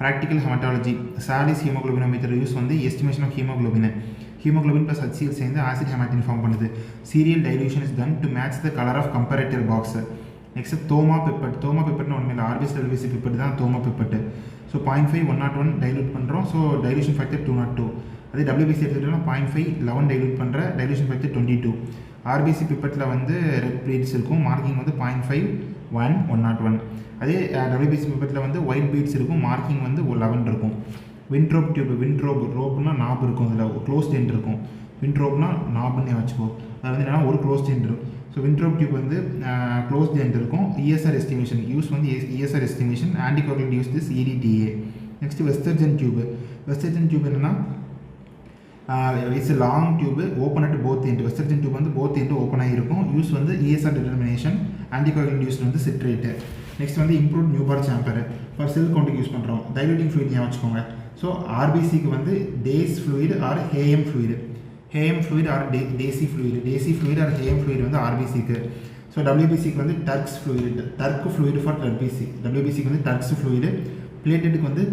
Practical haematology, Sahli's haemoglobinometer use வந்து estimation of haemoglobin plus HCl சேர்ந்து ஆசிட் ஹெமாட்டின் ஃபார்ம் பண்ணுது. Serial dilution is done to match the colour of comparator box. Next Thoma பிப்பட்னு ஒன்றுமே இல்லை, ஆர்பிஎஸ் எல்பிசி பிப்பட் தான் தோமா பிப்பட்டு. ஸோ 0.5 101 டைலூட் பண்ணுறோம். So dilution factor 202. அதே WBC எடுத்துக்கிட்டோம்னா 0.5 11 டைலூட் பண்ணுற, டைலூஷன் ஃபேக்டர் 22. ஆர்பிசி பிப்பட்டில் வந்து ரெட் பீட்ஸ் இருக்கும், மார்க்கிங் வந்து 0.5 1 101. அதே WBC பிப்பட்டில் வந்து ஒயிட் பீட்ஸ் இருக்கும், மார்க்கிங் வந்து 11 இருக்கும். விண்ட்ரோப் டியூப், ரோப்னா நாப் இருக்கும், அதில் க்ளோஸ் டென்ட் இருக்கும். விண்ட்ரோப்னா நாப்னே வச்சுக்கோ. அது வந்து என்னென்னா ஒரு க்ளோஸ் டென்ட் இருக்கும். ஸோ வின்ட்ரோப் டியூப் வந்து க்ளோஸ்ட் எண்ட் இருக்கும். ESR எஸ்டிமேஷன் யூஸ் வந்து ESR estimation, anticoagulant use this EDTA. Next Westergren tube. Westergren tube என்னன்னா it's long tube open at both end. Westergren tube வந்து போத் எண்ட் ஓப்பன் ஆகிருக்கும். யூஸ் வந்து ESR டிட்டர்மினேஷன், ஆன்டிகோகுலண்ட் யூஸ் வந்து சிட்ரேட்டு. நெக்ஸ்ட் வந்து improve Neubauer chamber for cell கவுண்ட்டுக்கு யூஸ் பண்ணுறோம். டைலூட்டிங் ஃப்ளூயிட் ஞாபகம் வச்சுக்கோங்க. ஸோ ஆர்பிசிக்கு வந்து days fluid or Hayem fluid, Hayem fluid or Dacie fluid, Dacie fluid or Hayem fluid வந்து ஆர்பிசிக்கு. ஸோ WBCக்கு வந்து Turk's fluid, Turk fluid for WBC. WBCக்கு வந்து டர்க்ஸ் ஃப்ளூயிட். பிளேட்டெட்டுக்கு வந்து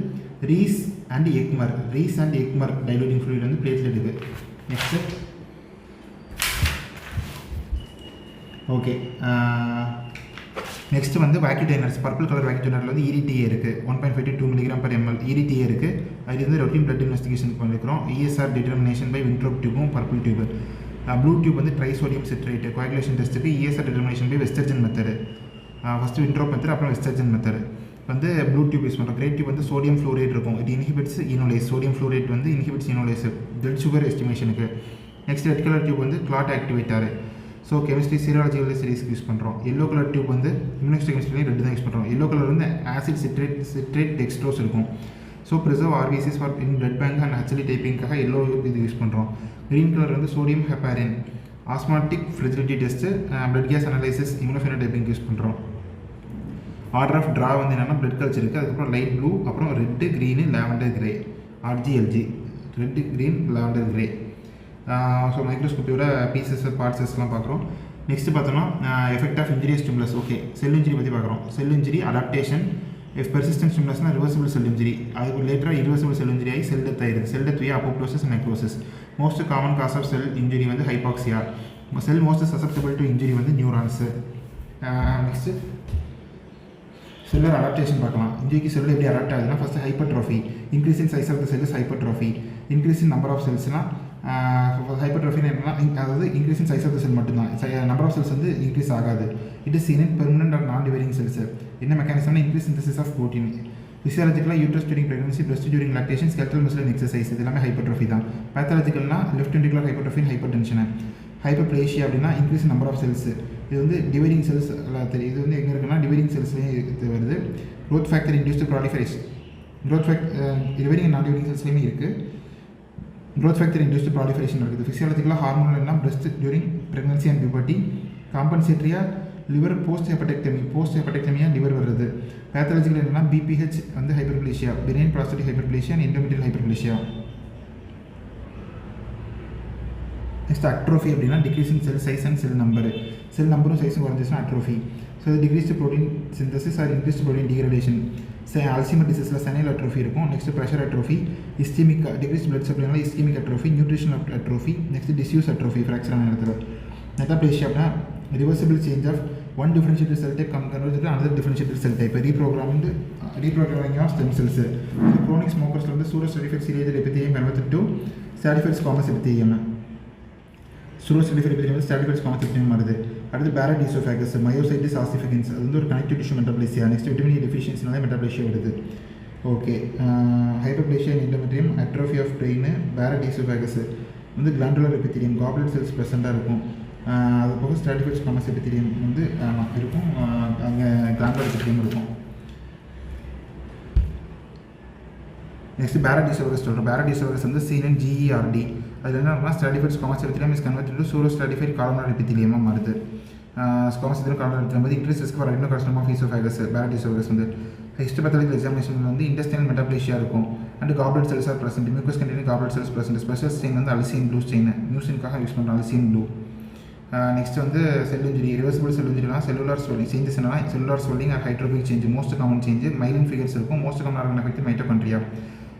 Rees and Ecker, Rees and Ecker diluting fluid வந்து பிளேட்லெட்டுக்கு. நெக்ஸ்ட்டு ஓகே, நெக்ஸ்ட் வந்து வேக்யூடைனர்ஸ். பர்பிள் கலர் வேக்யூடைனரில் வந்து EDTA இருக்குது, 1.5 to 2 mg/ml EDTA இருக்குது. அது வந்து ரொட்டீன் பிளட் இன்வெஸ்டிகேஷன் பண்ணிக்கிறோம். ESR டிட்டர்மினேஷன் பை வின்ட்ரோப் டியூபும் பர்பிள் டியூப். ப்ளூ டியூப் வந்து ட்ரைசோடியம் சிட்ரேட் கோஆகுலேஷன் டெஸ்ட்டுக்கு. ESR determination by Westergren method. First Wintrobe method, அப்புறம் வெஸ்டர்ஜன் மெத்தடு வந்து ப்ளூ டியூப் யூஸ் பண்ணுறோம். கிரே டியூப் வந்து சோடியம் ஃப்ளோரைட் இருக்கும். இது இன்ஹிபிட்ஸ் ஈனோலேஸ். சோடியம் ஃப்ளோரைட் வந்து இன்ஹிபிட்ஸ் ஈனோலேஸ் பிளட் சுகர் எஸ்டிமேஷனுக்கு. நெக்ஸ்ட் ரெட் கலர் டியூப் வந்து clot activator. So chemistry serological ஸ்டடீஸ்க்கு யூஸ் பண்ணுறோம். எல்லோ கலர் டியூப் வந்து இம்யூனிஸ்டிக் கெமிஸ்ட்ரிலையும் ரெண்டு தான் யூஸ் பண்ணுறோம். எல்லோ கலர் வந்து ஆசிட் சிட்ரேட் டெக்ஸ்ட்ரோஸ் இருக்கும். So preserve RBCs for in blood bank and HLD டைப்பிங்காக எல்லோ இது யூஸ் பண்ணுறோம். க்ரீன் கலர் வந்து sodium heparin osmotic fragility test, blood gas analysis, immunophenotyping use பண்ணுறோம். ஆர்டர் ஆஃப் ட்ரா வந்து என்னென்னா பிளட் கல்ச்சர் இருக்குது. அதுக்கப்புறம் லைட் ப்ளூ, அப்புறம் red, green, lavender grey, RGLG, red, green, lavender grey. So மைக்ரோஸ்கோப்பியோட பீசஸ் பார்ட்ஸஸ்லாம் பார்க்குறோம். நெக்ஸ்ட்டு பார்த்தோம்னா effect of injurious stimulus. Okay, cell injury பற்றி பார்க்குறோம். Cell injury adaptation. If persistent ஸ்டிமுலஸ்னா ரிவர்சிபிள் செல் இன்ஜுரி. அதுக்கு லேட்டராக இரிவர்சிபிள் செல் இன்ஜுரி ஆகி செல் டெத் ஆயிடுது. Cell death apoptosis and necrosis. Most common cause of cell injury வந்து hypoxia. Cell most susceptible to injury வந்து நியூரான்ஸு. நெக்ஸ்ட்டு செல்லர் அடாப்டேஷன் பார்க்கலாம். இன்ஜுரிக்கு செல் எப்படி அடாப்ட் ஆகுதுன்னா first hypertrophy. Increase in size of the cell is hypertrophy. Increase in number of செல்ஸ்னால் ஹைப்பர்ட்ரோஃபின்னு என்னன்னா அதாவது increase in size of the cell மட்டும்தான், நம்பர் ஆஃப் செல்ஸ் வந்து இன்க்ரீஸ் ஆகாது. It is seen in permanent or non dividing cells. என்ன மெக்கானிசம்னா இன்க்ரீஸ் சிந்தசிஸ் ஆஃப் ப்ரோட்டீன். ஃபிசியாலஜிக்கலாக uterus during pregnancy, breast during lactation, skeletal muscle and exercise இது எல்லாமே ஹைப்பர்ட்ரோஃபி தான். பேத்தாலஜிக்கல்னா left ventricular hypertrophy, hyper tension. ஹைப்பர்ப்ளேஷியா அப்படின்னா இன்க்ரீஸ் நம்பர் ஆஃப் செல்ஸ். இது வந்து டிவைடிங் செல்ஸ் தெரியும். இது வந்து எங்கே இருக்குன்னா டிவைடிங் செல்ஸ்லேயும் இது வருது. Growth factor induced proliferation. Growth dividing and non dividing செல்ஸ்லேயுமே இருக்குது. க்ரோத் ஃபேக்டர் இன்டியூஸ்டு ப்ராலிஃபரேஷன் இருக்குது. ஃபிசியாலஜிக்கலாக ஹார்மோனல்னா breast during pregnancy and puberty. காம்பன்சேட்ரியா லிவர் போஸ்ட் ஹெப்படெக்டமியாக லிவர் வருது. பேத்தாலஜிக்கல் என்னன்னா BPH வந்து hyperplasia, benign prostatic hyperplasia and endometrial hyperplasia. Next atrophy அப்படின்னா decreasing cell size and cell number. Cell நம்பரும் சைஸும் குறைஞ்சிச்சுன்னா அட்ரோஃபி. ஸோ இது decreased protein synthesis or increased protein degradation. Alzheimer டிசீஸில் செனைல் அட்ரோஃபி இருக்கும். Next pressure atrophy, ischaemic decreased blood சப்ளைனால ischaemic atrophy, nutritional atrophy. Next disuse atrophy fracture ஆன இடத்துல. மெட்டாப்ளேஷியா அப்படின்னா reversible change of one differentiated cell type convert to another differentiated cell type. Reprogramming of stem cells. Chronic ஸ்மோக்கர்ஸில் வந்து pseudostratified serial epithelium convert to stratified squamous epithelium. Pseudostratified epithelium வந்து ஸ்டாட்டிஃபைட் ஸ்குவாமஸ் எபித்தீலியம் வருது. அடுத்து பேரட் ஈசோஃபேகஸ், மயோசைட்டிஸ் ஆஸ்டிஃபிகன்ஸ், அது வந்து ஒரு connective tissue metaplasia. Next vitamin E டெஃபிஷியன்சினால metaplasia வருது. Okay, hyperplasia in endometrium, atrophy of brain, Barrett oesophagus வந்து கிளாண்டுலர் எபித்தீலியம், காப்லெட் செல்ஸ் ப்ரெசென்ட்டாக இருக்கும். அது போக ஸ்டாட்டிஃபைட் ஸ்குவாமஸ் எபித்தீலியம் வந்து இருக்கும், அங்கே கிளாண்டுலர் எபித்தீலியம் இருக்கும். நெக்ஸ்ட் பேரட் ஈசோஃபேகஸ் சொல்கிறோம். பேரட் ஈசோஃபேகஸ் வந்து சீன் இன் GERD. அது என்ன stratified squamous epithelium is converted to pseudostratified columnar எபித்தீலியமாக மாறுது. ஸ்குவாமஸ் எபித்தீலியம் காலம்னார் எபித்தீலியம் வந்து increase risk for adenocarcinoma of oesophagus. Barrett oesophagus வந்து ஹிஸ்டோபேத்தாலஜிக்கல் எக்ஸாமினேஷன் வந்து இன்டெஸ்டைனல் மெட்டாப்ளேஷியா இருக்கும். And goblet cells are present. Mucus containing goblet cells present. Special stain வந்து அல்சின் ப்ளூ ஸ்டெயின், மியூசின்காக யூஸ் பண்ணுறோம் அல்சின் ப்ளூ. நெக்ஸ்ட் வந்து செல் இன்ஜுரி. ரிவர்சிபிள் செல் இன்ஜுரினா செல்லுலார் ஸ்வெல்லிங் சேஞ்சஸ் என்னன்னா cellular swelling or hydropic change. Most common change myelin figures இருக்கும். Most common organ affect mitochondria.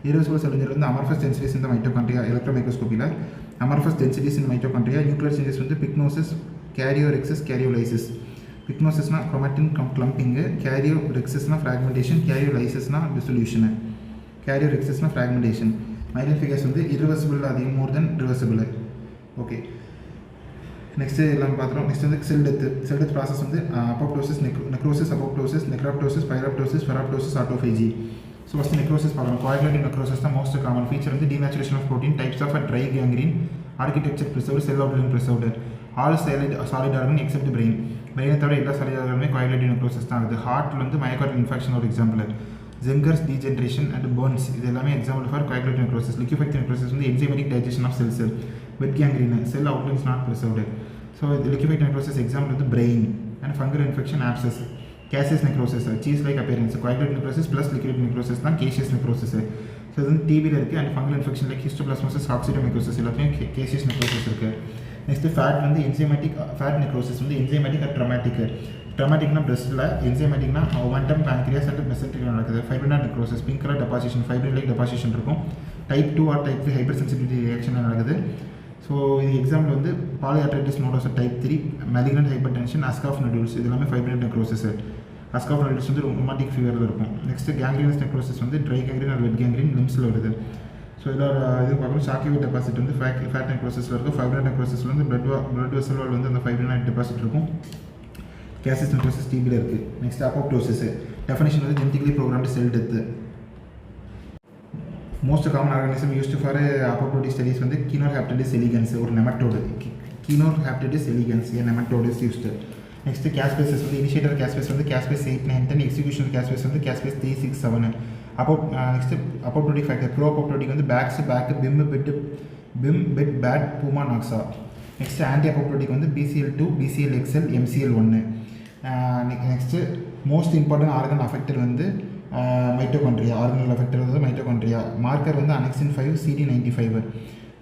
Irreversible cell injury வந்து அமர்ஃபஸ் டென்சிட்டிஸ் இந்த மைட்டோகாண்ட்ரியா. எலக்ட்ரோ மைக்ரோஸ்கோப்பியில் அமர்ஃபஸ் டென்சிட்டிஸ் இந்த மைட்டோகாண்ட்ரியா. நியூக்ளியர் சேஞ்சஸ் வந்து பிக்னோசிஸ், கேரியோரெக்சஸ், கேரியோலைசிஸ். பிக்னோசிஸ்னா குரோமாட்டின் கிளம்பிங்கு, கேரியோரெக்சஸ்னா ஃப்ராக்மெண்டேஷன், கேரியோலைசிஸ்னா டிசொல்யூஷனு, கேரியோரெக்சஸ்னா ஃப்ராக்மெண்டேஷன். மைலின் ஃபிகர்ஸ் வந்து இரிவர்சிபிள் அதிகம் more than reversible. Okay, next எல்லாம் பார்த்துறோம். நெக்ஸ்ட் வந்து செல் டெத் ப்ராசஸ் வந்து apoptosis, necrosis, apoptosis, necroptosis, pyroptosis, ferroptosis, autophagy. So first necrosis பார்க்கலாம். கோஆகுலேட்டிவ் நெக்ரோசிஸ் தான் மோஸ்ட் காமன் ஃபீச்சர் வந்து denaturation of protein, types of dry gangrene, architecture preserved, cell outline preserved. All solid organ except brain. பிரெயினை தவிர எல்லா சாலிட் ஆர்கனுமே கோயாகுலேட்டிவ் நெக்ரோசிஸ் தான் ஆகுது. ஹார்ட்டில் வந்து மயோகார்டியல் இன்ஃபெக்ஷன் ஒரு example. Zenker's degeneration and burns இது எல்லாமே example for coagulative necrosis. Liquefactive necrosis வந்து enzymatic digestion of cells. Wet gangrene cell outlines not preserved. So இது லிக்விஃபெக்டிவ் நெக்ரோசிஸ் எக்ஸாம்பிள் வந்து brain and fungal infection abscess. Caseous necrosis cheese like appearance. Coagulative necrosis plus liquid necrosis தான் கேசியஸ் நெக்ரோசிஸ். ஸோ இது வந்து டிபியில் இருக்குது. And fungal infection like histoplasmosis coccidioidomycosis எல்லாத்தையும் கேசியஸ் நெக்ரோசிஸ் இருக்குது. நெக்ஸ்ட்டு ஃபேட் வந்து என்சைமேட்டிக் ஃபேட் நெக்ரோசிஸ் வந்து என்சைமேட்டிக் அண்ட் ட்ரமாட்டிக். ட்ரமாட்டிக்னா பிரெஸ்ட்டில், என்சைமேட்டிக்னா ஒவன்டம் பேங்க்ரியாஸ் அண்ட் மெசன்ட்ரிக் நடக்குது. Fibrinoid necrosis pink colour deposition, fibrin like deposition இருக்கும். Type 2 or type 3 hyper sensitivity reaction நடக்குது. ஸோ இது எக்ஸாம்பிள் வந்து polyarteritis nodosa type 3, malignant hyper tension, Aschoff nodules இது எல்லாமே ஃபைப்ரினாட் நெக்ரோசிஸ். அஸ்காஃப் நொடியூல்ஸ் வந்து ரொமாட்டிக் ஃபீவரில் இருக்கும். நெக்ஸ்ட்டு கேங்க்ரீனஸ் நெக்ரோசிஸ் வந்து ட்ரை கேங்க்ரீன் ஆர் வெட் கேங்க்ரீன் லிம்ஸில் வருது. ஸோ இதோட இது பார்க்கணும். சாக்கியூ டெபாசிட் வந்து ஃபேட் நெக்ரோசிஸில் இருக்கும். ஃபைப்ரினாட் நெக்ரோசிஸில் வந்து பிளட் வெசல் வால் வந்து அந்த ஃபைப்ரினாட் டெபாசிட் இருக்கும். கேசியஸ் நெக்ரோசிஸ் டிபியில் இருக்குது. நெக்ஸ்ட் அப்போப்டோசிஸ் டெஃபினிஷன் வந்து genetically programmed cell death. Most common organism used for apoptotic studies வந்து கீனோஹாப்டிடிஸ் எலிகன்ஸ் ஒரு nematode. Caenorhabditis elegans a nematode is used. Next caspases வந்து இனிஷியேட்டர் கேஸ்பேஸ் வந்து கேஸ்பேஸ் 8, 9, 10. எக்ஸிக்யூஷன் கேஸ்பேஸ் வந்து caspase 3, 6, 7. Next apoptotic factor pro apoptotic வந்து Bak Bim Bid Bad Puma Noxa. Next anti apoptotic வந்து BCL2, BCLXL, MCL1. Next most important organ effector வந்து மைட்டோகாண்ட்ரியா. ஆர்கனல் அஃபெக்டர் வந்து மைட்டோகாண்ட்ரியா. மார்க்கர் வந்து annexin 5 CD95.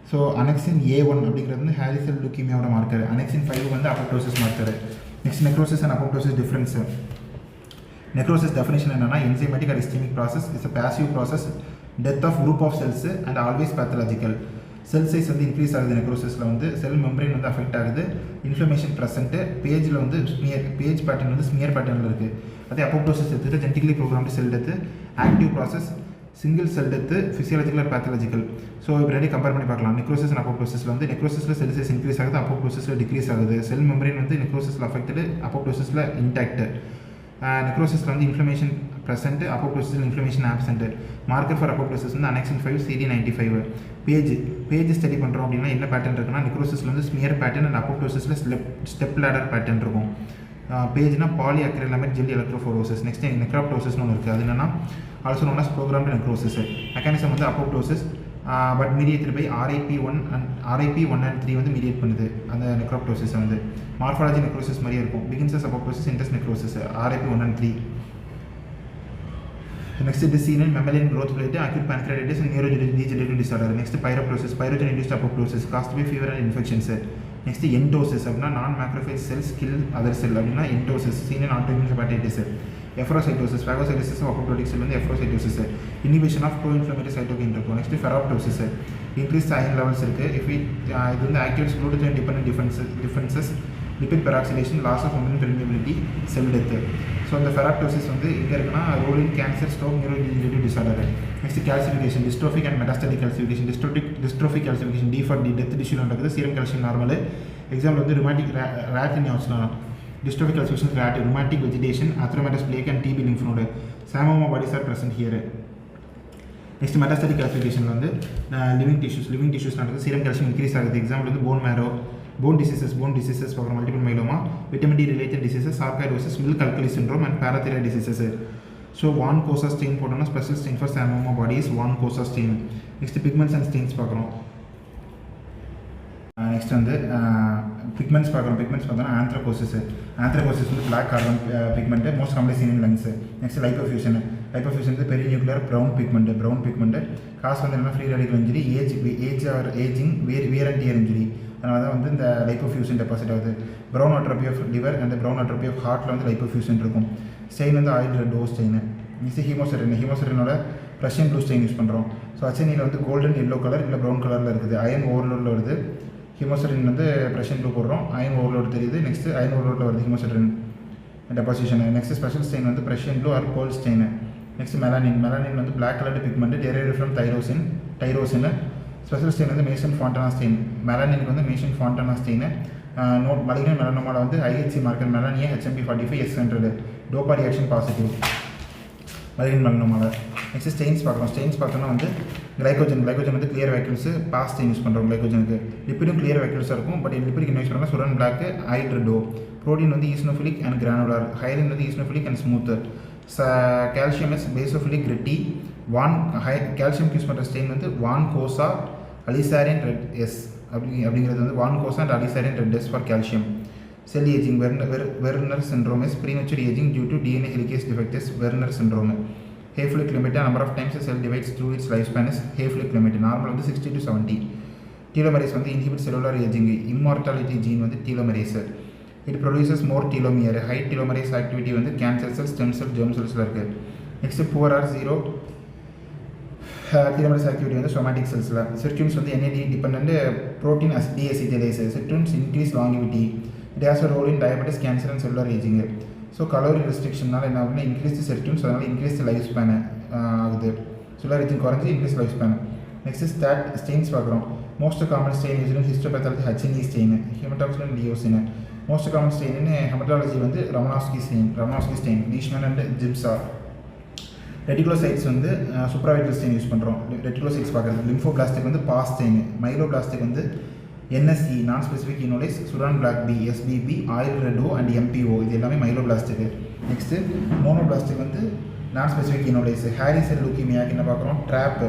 So annexin A1 அப்படிங்கிறது வந்து ஹேரி செல் லுக்கீமியாவோட மார்க்கர். அனெக்சின் 5 வந்து apoptosis marker. Next necrosis and apoptosis difference. Necrosis definition என்னன்னா enzymatic and ischaemic process is a passive process, death of group of cells and always pathological. Cell size வந்து இன்க்ரீஸ் ஆகுது. நெக்ரோசிஸில் வந்து செல் மெம்பரைன் வந்து அஃபெக்ட் ஆகுது. Inflammation present. பேஜில் வந்து பேஜ் பேட்டர்ன் வந்து ஸ்மியர் பேட்டர்னில் இருக்குது. அதே அப்போப்டோசிஸ் எடுத்துகிட்டு genetically programmed cell death, active process, single cell death, physiological or pathological. So இப்போ ரெடி கம்பேர் பண்ணி பார்க்கலாம். நெக்ரோசிஸ் அண்ட் அப்போப்டோசிஸில் வந்து நெக்ரோசிஸில் செல் சைஸ் இன்க்ரீஸ் ஆகுது, அப்போப்டோசிஸில் டிக்ரீஸ் ஆகுது. செல் மெம்பரைன் வந்து நெக்ரோசிஸில் அஃபெக்டடு, அப்போப்டோசிஸில் இன்டாக்ட். நெக்ரோசிஸில் வந்து இன்ஃப்ளமேஷன் ப்ரெசென்ட், அப்போப்டோசிஸில் inflammation absent. Marker for apoptosis வந்து அனெக்சின் 5 CD95. பேஜ் ஸ்டடி பண்ணுறோம் அப்படின்னா என்ன பேட்டர்ன் இருக்குன்னா நெக்ரோசிஸில் வந்து ஸ்மியர் பேட்டர்ன் அண்ட் அப்போப்டோசிஸில் ஸ்டெப் லேடர் பேட்டர்ன் இருக்கும். பேஜ்னா poly acrylamide gel electrophoresis. Next நெக்ராப்டோசிஸ்னு ஒன்று இருக்குது. அது என்னன்னா also known as programmed necrosis. Mechanism வந்து apoptosis but mediated by RIP1 and 3 வந்து மீடியேட் பண்ணுது அந்த நெக்ராப்டோசிஸை வந்து. மார்ஃபாலஜி நெக்ரோசிஸ் மாதிரியே இருக்கும். Begins apoptosis, enters necrosis, RIP1 and 3. Next is semen mammalian growth plate, acute pancreatitis and neurodegenerative disorder. Next pyroptosis, pyrogen induced apoptosis caused by fever and infections. Next endosis அப்படினா non macrophage cells kill other cell அப்படினா endosis, seen in autoimmune hepatitis. Efferocytosis, phagocytosis of apoptotic cell வந்து efferocytosis. Inhibition of pro-inflammatory cytokine இருக்கும். Next ferroptosis, increased iron levels இருக்கு. If it இது வந்து activates glutathione dependent defenses, lipid peroxidation, loss of membrane permeability, cell death. So இந்த ஃபெராப்டோசிஸ் வந்து எங்கே இருக்குன்னா role in cancer, stroke, neurodegenerative disorder. Next calcification, dystrophic and metastatic calcification. Dystrophic calcification D for death tissue நடக்குது. Serum calcium normal. எக்ஸாம்பிள் வந்து ருமாட்டிக் ரேட் ஞாபகம். டிஸ்ட்ரோஃபிக் கால்சிஃபிகேஷன் ரேட், rheumatic vegetation, atheromatous plaque and TB lymph node. Psammoma bodies are present here. Next metastatic calcification வந்து லிவிங் டிஷ்யூஸ் நடக்குது. சீரம் கால்சியம் இன்க்ரீஸ் ஆகுது. எக்ஸாம்பிள் வந்து போன் மேரோ, bone diseases பார்க்குறோம். Multiple myeloma, vitamin D related diseases, sarcoidosis, milk alkali syndrome and parathyroid diseases. So von Kossa stain போட்டோம்னா special stain for psammoma bodies von Kossa stain. Next pigments and stains பார்க்குறோம். நெக்ஸ்ட் வந்து பிக்மெண்ட்ஸ் பார்த்தோம்னா ஆந்த்ரகோசிஸ் வந்து black carbon pigment, most commonly seen in lungs. Next lipofuscin வந்து perinuclear brown pigment. Cause வந்து என்ன free radical injury, age or ageing, wear and tear injury. அதனால தான் வந்து இந்த லைப்போஃபியூஷன் டெபாசிட் ஆகுது. Brown atrophy of liver and brown atrophy of ஹார்ட்டில் வந்து லைப்போஃபியூஷன் இருக்கும். ஸ்டெயின் வந்து oil red O stain. Next ஹீமோசெரினோட ரஷ்யன் ப்ளூ ஸ்டெயின் யூஸ் பண்ணுறோம். ஸோ HNEயில் வந்து கோல்டன் எல்லோ கலர் இல்லை ப்ரௌன் கலரில் இருக்குது. அயன் ஓவர்லோடில் வருது. ஹீமோசெரின் வந்து ரஷ்யன் ப்ளூ போடுறோம். அயன் ஓவர்லோடு தெரியுது. நெக்ஸ்ட் அயன் ஓவர்லோடில் வருது haemosiderin deposition. Next special stain வந்து Prussian blue or gold stain. Next melanin வந்து black coloured pigment derived from tyrosine. Special stain வந்து மேசன் ஃபாண்டனா ஸ்டெயின். மெலானினுக்கு வந்து Masson Fontana stain. Note malignant மெலனோமாவில் வந்து IHC marker Melan A HMP45 S100. DOPA reaction positive malignant மெலனோமாவில். நெக்ஸ்ட் ஸ்டெயின்ஸ் பார்க்குறோம். ஸ்டெயின்ஸ் பார்த்தோன்னா வந்து கிளைகோஜன் வந்து clear vacuoles PAS stain use பண்ணுறோம் கிளைகோஜனுக்கு. லிப்பிடும் கிளியர் வேக்யூல்ஸாக இருக்கும். பட் லிப்பிடுக்கு என்ன யூஸ் பண்ணுறோம்னா சுடன் பிளாக், ஐல் ரெட்டோ. ப்ரோட்டீன் வந்து ஈஸ்னோஃபிலிக் அண்ட் கிரானுலார். ஹைலின் வந்து eosinophilic and smooth. Calcium is basophilic gritty. Calcium use பண்ணுற ஸ்டெயின் வந்து வான்கோசா அலிசாரின் ரெட் எஸ் அப்படிங்கிறது வந்து von Kossa and alizarin red S for calcium. Cell ageing Werner syndrome is premature ageing due to DNA helicase defect is Werner syndrome. Hayflick limit, number of times the cell divides through its lifespan is Hayflick limit. Normal வந்து 60 to 70. Telomerase வந்து inhibit cellular aging. Immortality gene வந்து telomerase. It produces more telomere. High telomerase activity வந்து cancer cells, stem cell, germ cells இருக்கு. Next poor or zero telomerase activity வந்து somatic cells. Sirtuins வந்து NAD dependent protein deacetylase. Sirtuins increase longevity. It has a role in diabetes, cancer and cellular aging. So calorie ரெஸ்ட்ரிக்ஷனால் என்ன ஆகுதுன்னா இன்க்ரீஸ் செர்டியூன்ஸ், அதனால் இன்க்ரீஸ் லைஃப் ஸ்பேனு ஆகுது. செல்லுலார் ஏஜிங் குறைஞ்சி increase life span. Next stains பார்க்குறோம். Most common stain used histopathology HNE stain, haematoxylin eosin. Most common stain haematology வந்து ரமனாஸ்கி ஸ்டெயின், லீஷ்மன் அண்ட் ஜிப்ஸா. ரெட்டிகுலோசைட்ஸ் வந்து சூப்பராவைட்டல் ஸ்டெயின் யூஸ் பண்ணுறோம். ரெட்டிகுலோசைட்ஸ் பார்க்குறது. லிம்போபிளாஸ்டிக் வந்து பாஸ் ஸ்டெயின். மைலோபிளாஸ்டிக் வந்து NSE non specific enolase, Sudan black B, SBB, oil red O and MPO. இது எல்லாமே மைலோபிளாஸ்டிக். நெக்ஸ்ட்டு மோனோபிளாஸ்டிக் வந்து நான் ஸ்பெசிஃபிக் இனோலைஸ். ஹேரி செல் லூக்கிமியாக்கு என்ன பார்க்குறோம்? ட்ராப்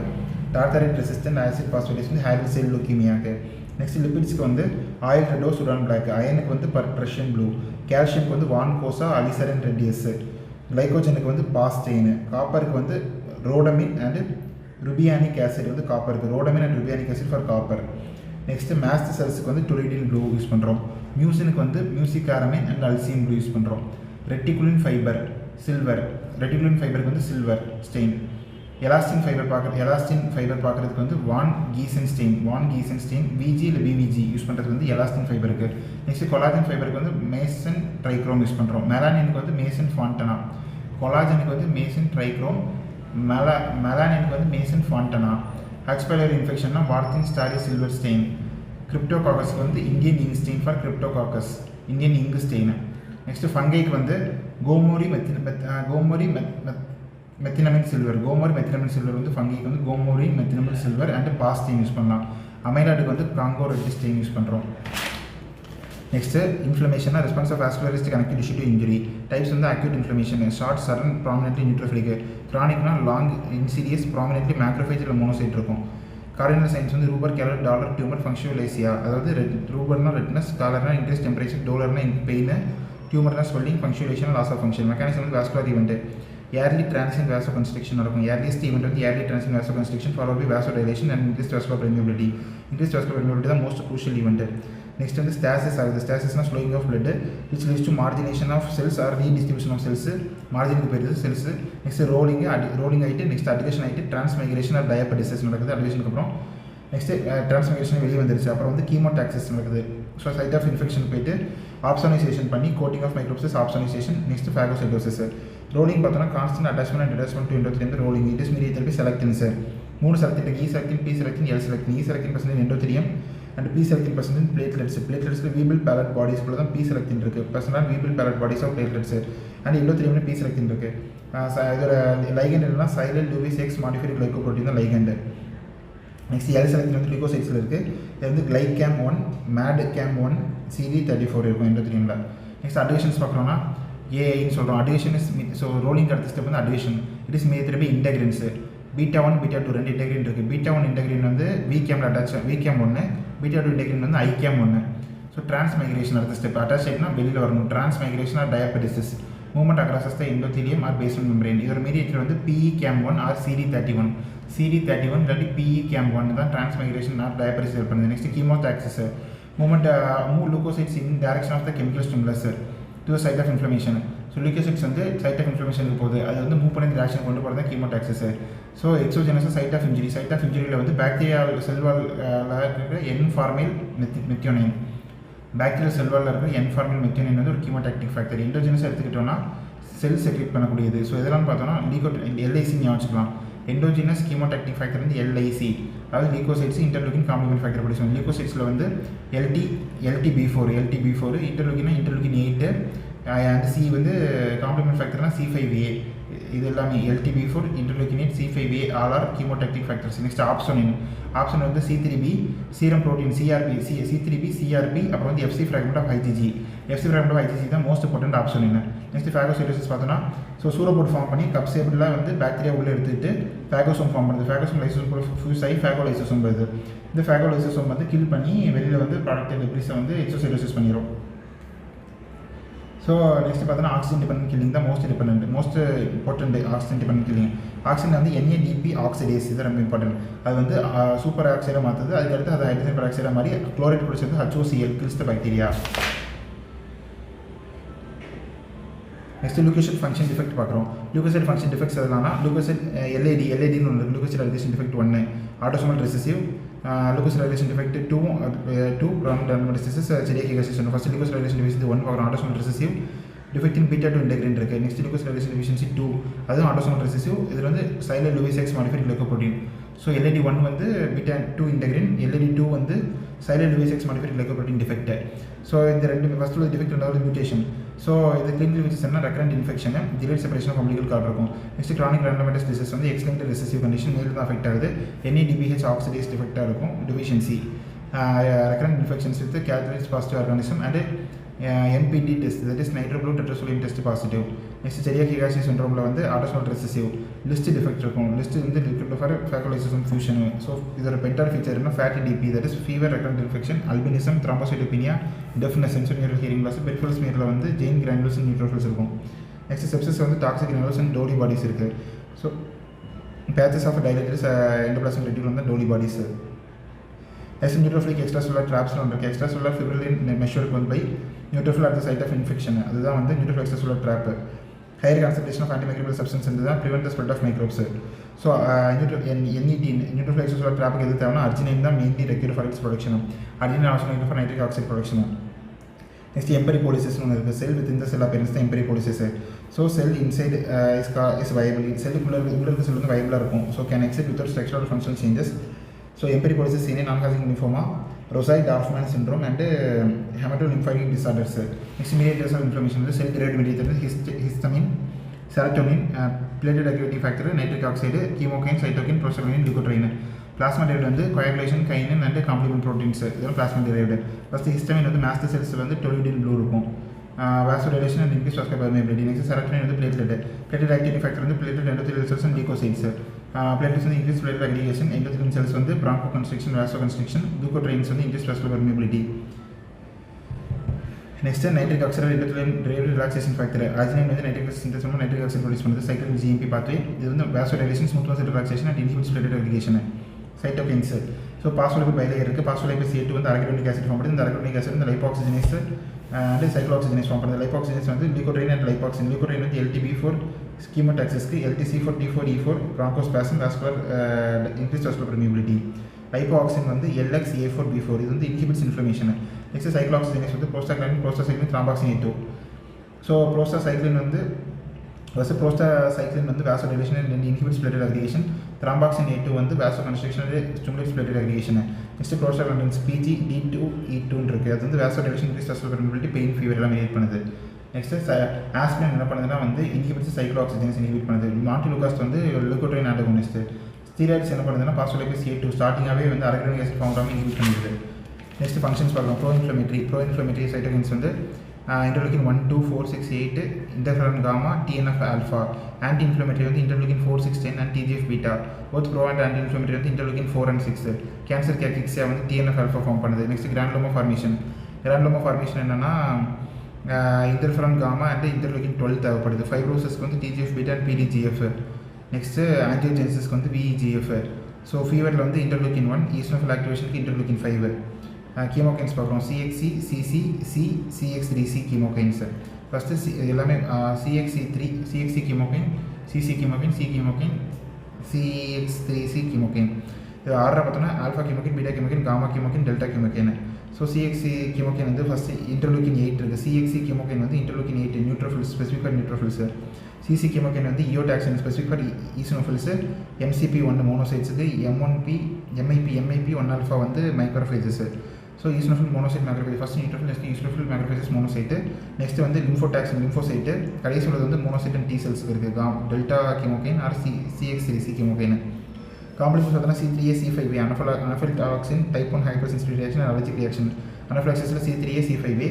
டார்டரைட் ரெசிஸ்டன்ட் ஆசிட் பாஸ்பேட்டேஸ் வந்து ஹேரி செல் லூக்கிமியாக்கு. நெக்ஸ்ட் லிப்பிட்ஸ்க்கு வந்து ஆயில் ரெடோ, சுடான் பிளாக். அயனுக்கு வந்து பர்ஷியன் ப்ளூ. கால்சியம்க்கு வந்து வான்கோசா அலிசரின் ரெட்டியஸ். கிளைகோஜனுக்கு வந்து பாஸ்டெயின். காப்பருக்கு வந்து ரோடமின் அண்ட் ருபியானிக் ஆசிட் வந்து காப்பருக்கு. Rhodamine and rubeanic acid for copper. Next mast செல்ஸுக்கு வந்து டொலிடின் ப்ளூ யூஸ் பண்ணுறோம். மியூசினுக்கு வந்து mucicarmine and alcian blue use பண்ணுறோம். Reticulin fibre silver. ரெட்டிகுலின் ஃபைபருக்கு வந்து சில்வர் ஸ்டெயின். எலாஸ்டின் ஃபைபர் பார்க்குறதுக்கு வந்து வான் கீசன் ஸ்டெயின். VG இல்லை BVG யூஸ் பண்ணுறது வந்து எலாஸ்டின் ஃபைபருக்கு. நெக்ஸ்ட்டு கொலாஜன் ஃபைபருக்கு வந்து மேசன் ட்ரைக்ரோம் யூஸ் பண்ணுறோம். மெலானினுக்கு வந்து மேசன் ஃபாண்டனா. கொலாஜனுக்கு வந்து மேசன் ட்ரைக்ரோம். மெலானினுக்கு வந்து மேசன் ஃபாண்டனா. H. pylori இன்ஃபெக்ஷன்னா வார்த்தின் ஸ்டாரி சில்வர் ஸ்டெயின். கிரிப்டோகாக்கஸ்க்கு வந்து Indian ink stain for Cryptococcus, Indian ink stain. Next ஃபங்கைக்கு வந்து கோமோரி மெத்தினமின் சில்வர். வந்து ஃபங்கைக்கு வந்து Gomori methenamine silver and PAS stain use பண்ணலாம். அமைலாடுக்கு வந்து காங்கோ ரெட் ஸ்டெயின் யூஸ் பண்ணுறோம். நெக்ஸ்ட்டு இன்ஃப்ளமேஷனாக response of vascularised connective tissue to injury. Types வந்து acute inflammation, short sudden prominently neutrophilic. க்ரானிக்னா லாங் இன்சீரியஸ் ப்ராமினென்ட்லி மேக்ரோஃபேஜ் இல்லை மோனோசைட் இருக்கும். கார்டினல் சைன்ஸ் வந்து rubor, calor, dolor, tumor, functio laesa. அதாவது ரூபர்னா ரெட்னஸ், காலர்னா இன்க்ரீஸ் டெம்பரேச்சர், டோலர்னா பெயின், டியூமர்னா swelling, functio laesa, loss of function. Mechanism வந்து vascular event. Early transient vasoconstriction நடக்கும். ஏர்லியஸ்ட் ஈவெண்ட் வந்து early transient vasoconstriction followed by vasodilation and increased vascular permeability. Increased vascular permeability தான் மோஸ்ட் க்ரூஷியல் ஈவெண்ட். நெக்ஸ்ட் வந்து ஸ்டாசிஸ் ஆகுது. ஸ்டாசிஸ்னா slowing of blood which leads to margination of cells R redistribution of cells. மார்ஜினுக்கு போயிருது செல்ஸ். நெக்ஸ்ட் ரோலிங் ஆகிட்டு நெக்ஸ்ட் அட்கேஷன் ஆகிட்டு டிரான்ஸ்மைக்ரேஷன் ஆர் டயபெட்டிசஸ் நடக்குது. அட்கேஷனுக்கு அப்புறம் நெக்ஸ்ட் டிரான்ஸ்மைக்ரேஷன் வெளியே வந்துருச்சு. அப்புறம் வந்து கீமோடாக்சிஸ் நடக்குது. ஸோ சைட் ஆஃப் இன்ஃபெக்ஷன் போயிட்டு ஆப்சனைசேஷன் பண்ணி coating of microbes, opsonisation. Next phagocytosis. Rolling பார்த்தோன்னா constant attachment and detachment to endothelium rolling. It is mediated by selectins. 3 selectin இருக்கு. E selectin, P selectin, L selectin. E selectin பர்சன்டேஜ் எண்டோத்லியம் அண்ட் P செலக்டின் பர்சன்டேஜ் பிளேட்லெட்ஸ். பிளேட்லெட்ஸில் வீபிள் பேலட் பாடிஸ் கூட தான் P செலக்டின் இருக்குது. பர்சன்டேஜ் Weibel Palade bodies of platelets and எண்டோத்லியம்ல P செலக்டின் இருக்குது. இதோட லைகண்ட் என்னன்னா sialyl Lewis X modified glycoprotein தான் லைகண்ட். நெக்ஸ்ட் L செலக்டின் வந்து லியூகோசைட்ஸில் இருக்குது. இது வந்து கிளைகேம் 1, மேட்-கேம் 1, CD34 இருக்கும் எண்டோத்லியமில். நெக்ஸ்ட் அட்வேஷன்ஸ் பார்க்குறோன்னா ஏஐன்னு சொல்கிறோம். அட்வேஷன் இஸ் ஸோ ரோலிங் அடுத்த ஸ்டெப் வந்து adhesion. It is made by integrins. β1, β2 ரெண்டு இன்டெகிரின் இருக்குது. β1 இன்டெகிரின் வந்து VCAM அட்டாச், VCAM 1. β2 இன்டெகிரின் வந்து ICAM 1. ஸோ டிரான்ஸ்மைக்ரேஷன் அடுத்த ஸ்டெப். அட்டாச் ஆகிட்டுனா வெளியில் வரணும். Transmigration or diapedesis. Movement across the endothelium or basement membrane. இதோட மீடியேட்டர் வந்து PECAM1 ஆர் CD31. CD31 இல்லாட்டி PECAM1 தான் டிரான்ஸ்மைக்ரேஷன் ஆர் டயபெட்டிஸ் ஹெல்ப் பண்ணுது. Next chemotaxis. Movement move leucocytes in direction of the chemical stimulus to site of inflammation. So leucocytes வந்து சைட் ஆஃப் இன்ஃப்ளமேஷனுக்கு போகுது. அது வந்து மூவ் பண்ணி ரியாக்ஷன் கொண்டு போகிறது தான் chemotaxis. So exogenous site of injury. Site of இன்ஜுரியில் வந்து பாக்டீரியா செல்வாலில் இருக்கிற என்ஃபார்மைல் மெத்தியோனைன். பாக்டீரியல் செல்வாலில் இருக்கிற என்ஃபார்மைல் மெத்தியோனைன் வந்து ஒரு கீமோடாக்டிக் ஃபேக்டர். எண்டோஜெனஸ் எடுத்துக்கிட்டோம்னா செல் செக்ரேட் பண்ணக்கூடியது. ஸோ இதெல்லாம் பார்த்தோன்னா LIC ஞாபகம் வச்சுக்கலாம். எண்டோஜினஸ் கீமோடாக்டிக் ஃபேக்டர் வந்து LIC, அதாவது லியூகோசைட்ஸ் இன்டர்லூக்கின் காம்ப்ளிமெண்ட் ஃபேக்டர் படி சொல்லுவோம். லியூகோசைட்ஸில் வந்து LTB4, இன்டர்லூக்கின் 8 அண்ட் C வந்து காம்ப்ளிமெண்ட் ஃபேக்டர்னா C5A. இது எல்லாமே LTB4, interleukin-8, C5a all are chemotactic factors. Next opsonin வந்து C3b serum protein CRP, C3b CRP, அப்புறம் வந்து FC fragment of IgG. FC fragment of IgG தான் most important opsonin. Next phagocytosis பார்த்தோன்னா சூரோபோட் ஃபார்ம் பண்ணி கப் ஷேப்பில் வந்து பாக்டீரியா உள்ளே எடுத்துகிட்டு ஃபேகோசோம் ஃபார்ம் பண்ணுது. ஃபேகோசோம் லைசோசோம் ஃபியூஸ் ஆகி ஃபேகோலைசோசோம் வருது. இந்த ஃபேகோலைசோசோம் வந்து கில் பண்ணி வெளியில் வந்து ப்ராடக்ட் டெப்ரிஸை வந்து எக்ஸோசைட்டோசிஸ் பண்ணிடும். ஸோ நெக்ஸ்ட் பார்த்தோன்னா ஆக்சிஜன் டிபெண்டன்ட் கில்லிங் தான் most important oxygen dependent killing. Oxygen வந்து NADP ஆக்சிடேஸ், இது ரொம்ப இம்பார்ட்டன்ட். அது வந்து சூப்பர் ஆக்சைடாக மாற்றுது. அதுக்கடுத்து அது ஹைட்ரஜன் பெராக்சைடாக மாதிரி குளோரைட் பிடிச்சது HOCl kills the bacteria. Next leucocyte function defect பார்க்குறோம். லூக்கோசைட் ஃபங்க்ஷன் டிஃபெக்ட்ஸ் எதுனா லூக்கோசைட் LADன்னு ஒன்று, leucocyte adhesion defect 1, autosomal recessive. Leucocyte adhesion defect 2 ப்ராம்டர்மடிசிஸ் Chediak Higashi. First leucocyte adhesion defect 1 பார்க்குறோம், autosomal recessive. Defect in beta 2 integrin இருக்குது. நெக்ஸ்ட் லூக்கோசைட் அலிகேஷன் டிஃபிஷியன்சி 2, அதுவும் ஆட்டோசோமல் ரெசசிவ். இதில் வந்து sialyl Lewis modified glycoprotein. So LAD1 வந்து பீட்டா 2 இன்டெக்ரின், LAD2 வந்து sialyl Lewis modified glycoprotein defect. So இந்த ரெண்டு ஃபர்ஸ்ட் உள்ள டிஃபெக்ட் ரெண்டாவது மியூட்டேஷன். ஸோ இது கிளினிக்கல் ஃபீச்சர்ஸ்னா recurrent infection, delayed separation of umbilical cord இருக்கும். நெக்ஸ்ட் கிரானிக் ரேண்டமைட்டஸ் டிசீஸ் வந்து எக்ஸ்டெண்ட் ரெசசிவ் கண்டிஷன் மேல் தான் அஃபெக்ட் ஆகுது. NADPH ஆக்சிடேஸ் டிஃபெக்டாக இருக்கும், deficiency. Recurrent infections with catalase positive organism and MPT test, that is நைட்ரோப்ளூ tetrazolium test positive. Next Chediak Higashi சிண்ட்ரோமில் வந்து ஆட்டோசோமல் ரெசசிவ் லிஸ்ட் டிஃபெக்ட் இருக்கும். லிஸ்ட் வந்து ஃபார் ஃபேகோலைசிசம் ஃபியூஷன். ஸோ இதோட பெட்டர் ஃபீச்சர்னா ஃபேட்டி டிபி, that is fever, recurrent infection, albinism, thrombocytopenia, deafness, sensorineural hearing loss, peripheral ஸ்மியரில் வந்து ஜெயின் கிரானுலஸ் அண்ட் நியூட்ரோஃபில்ஸ் இருக்கும். நெக்ஸ்ட் செப்சிஸ் வந்து toxic granules and Dohle bodies இருக்குது. So patches of dilated endoplasmic reticulum வந்து Dohle bodies. Next neutrophilic extracellular ட்ராப்ஸ்லாம் இருக்குது. எக்ஸ்ட்ராசெல்லுலர் ஃபிப்ரிலின் மெஷர்ட் வந்து by neutrophil at the site of infection, அதுதான் வந்து neutrophil extracellular trap. Higher concentration of antimicrobial substance தான் prevent the spread of microbes. So neutrophil extracellular ட்ராப்புக்கு எது தேவைன்னா அர்ஜினைன் தான் mainly require for its production. Arginine also for nitric oxide production. Next எம்பரிபோலிசிஸ்னு ஒன்று இருக்குது. செல் வித் இந்த செல் அப்பேரன்ஸ் தான் emperipolesis. So cell inside is viable, செல்லுக்குள்ளே இருக்க செல் வந்து வயபிளாக இருக்கும். So can exit without structural functional changes. So emperipolesis seen non Hodgkin lymphoma, Rosai Dorfman syndrome and haematolymphoid disorders. Next mediators of inflammation வந்து cell derived mediator histamine, serotonin, platelet activity factor, nitric oxide, chemokine, cytokine, prostaglandin, leukotriene. Plasma derived வந்து coagulation, kinin and complement proteins, இதெல்லாம் பிளாஸ்மா டிரைவ்டு. ஃபஸ்ட்டு ஹிஸ்டமின் வந்து மாஸ்டர் செல்ஸ் வந்து டொலிடின் ப்ளூ இருக்கும். Vasodilation and increase vascular permeability. Next serotonin வந்து பிளேட்டட் ஆக்டிவிட்டி ஃபேக்டர் வந்து platelet endothelial cells and leukocytes. Platelets வந்து increase plated aggregation, endothelial cells வந்து bronchoconstriction, vasoconstriction, leukotrienes வந்து increase vascular permeability. Next nitric oxide endothelial derived relaxation factor. Arginine வந்து நைட்ரிக் ஆக்சைடு சிந்தசிஸ் பண்ணி நைட்ரிக் ஆக்சைடு ப்ரொடியூஸ் பண்ணுறது. சைக்கிள் GMP பாத்வே, இது வந்து vasodilation, smooth muscle relaxation and inhibits platelet aggregation. Cytokines, so phospholipid bilayer இருக்குது. பாஸ்போலிபிட் C2 வந்து அரகிடோனிக் ஆசிட் ஃபார்ம் பண்ணுது. இந்த அரகிடோனிக் ஆசிட் வந்து லைப்பாக்சிஜனேஸ் அண்ட் சைக்ளோஆக்சிஜனேஸ் ஃபார்ம் பண்ணுது. லைப்பாக்சிஜனேஸ் வந்து லியூகோட்ரைன் அண்ட் லைப்பாக்சின். லியூகோட்ரைன் வந்து LTB4 ஸ்கீமோடாக்சிஸ்க்கு, LTC4 T4 E4 bronchospasm, vascular increase vascular permeability. Lipoxin வந்து LXA4B4, இது வந்து இன்ஹிபிட்ஸ் இன்ஃப்ளமேஷன். நெக்ஸ்ட் சைக்ளோஆக்சிஜனேஸ் வந்து ப்ரோஸ்டாக்ளைன், ப்ரோஸ்டாசைக்ளின், த்ராம்பாக்சின் A2. ஸோ ப்ரோஸ்டாசைக்ளின் வந்து ப்ரோஸ்டாசைக்ளின் வந்து vasodilation and inhibits platelet aggregation. Thromboxane A2 வந்து vasoconstriction and stimulates platelet aggregation. Next prostaglandins PG D2 E2 இருக்குது. அது வந்து vasodilation, increase vascular permeability, pain, fever எல்லாம் மெயிட் பண்ணுது. நெக்ஸ்ட் ஆஸ்பிரின் என்ன பண்ணுதுன்னா வந்து இன்ஹிபிட்ஸ் சைக்ளோஆக்சிஜனேஸ் இன்ஹிபிட் பண்ணுது. மான்டிலூகாஸ்ட் வந்து லுக்கோட்ரைன் ஆன்டகோனிஸ்ட். ஸ்டீராய்ட்ஸ் என்ன பண்ணுதுன்னா பாஸ்போலிபிட் A2 ஸ்டார்டிங்காகவே வந்து அரகிடோனிக் ஆசிட் ஃபார்ம் ஆகாமல் இன்ஹிபிட் பண்ணிடுது. நெக்ஸ்ட் ஃபங்க்ஷன்ஸ் பார்க்கலாம். ப்ரோ இன்ஃப்ளமேட்டரி சைட்டோகின்ஸ் வந்து interleukin 1, 2, 4, 6, 8, interferon gamma, TNF alpha. Anti inflammatory வந்து interleukin 4, 6, 10 and TGF beta. both pro and anti inflammatory வந்து interleukin 4 and 6. கேன்சர் கேக்கிக்ஸியா வந்து TNF alpha ஃபார்ம் பண்ணுது. நெக்ஸ்ட் கிரானுலோமா ஃபார்மேஷன் என்னன்னா interferon gamma and interleukin 12 தேவைப்படுது. ஃபைப்ரோசிஸ்க்கு வந்து TGF beta and PDGF. Next ஆன்ஜியோஜெனிசிஸ்க்கு வந்து VEGF. ஸோ ஃபீவரில் வந்து interleukin 1, eosinophil activationக்கு interleukin 5. கீமோகைன்ஸ் பார்க்குறோம். CXC, CC, CX3C chemokines. First எல்லாமே CXC chemokine, CC chemokine, C chemokine, CX3C chemokine. இது ஆர்டராக பார்த்தோன்னா alpha chemokine, beta chemokine, gamma chemokine, delta chemokine. So CXC chemokine வந்து ஃபஸ்ட்டு இன்டர்லூக்கின் 8 இருக்குது. CXC கீமோகைன் வந்து interleukin 8 neutrophils, specific for neutrophils. CC chemokine வந்து eotaxin, specific for eosinophils. MCP1 மோனோசைட்ஸுக்கு, MIP 1 ஆல்ஃபா வந்து macrophages. So eosinophil monocyte macrophage first neutrophil, next eosinophil macrophages monocyte, next வந்து லிம்போடாக்சின் லிம்போசைட்டு, கடைசி உள்ளது வந்து மோனோசைட் அண்ட் டி செல்ஸ் இருக்குது delta chemokine or CX3C chemokine. Complex பார்த்தீங்கன்னா C3A C5A anaphylatoxin type 1 hyper sensitive reaction allergic reaction. அனஃபிலாக்சிஸில் C3A C5A,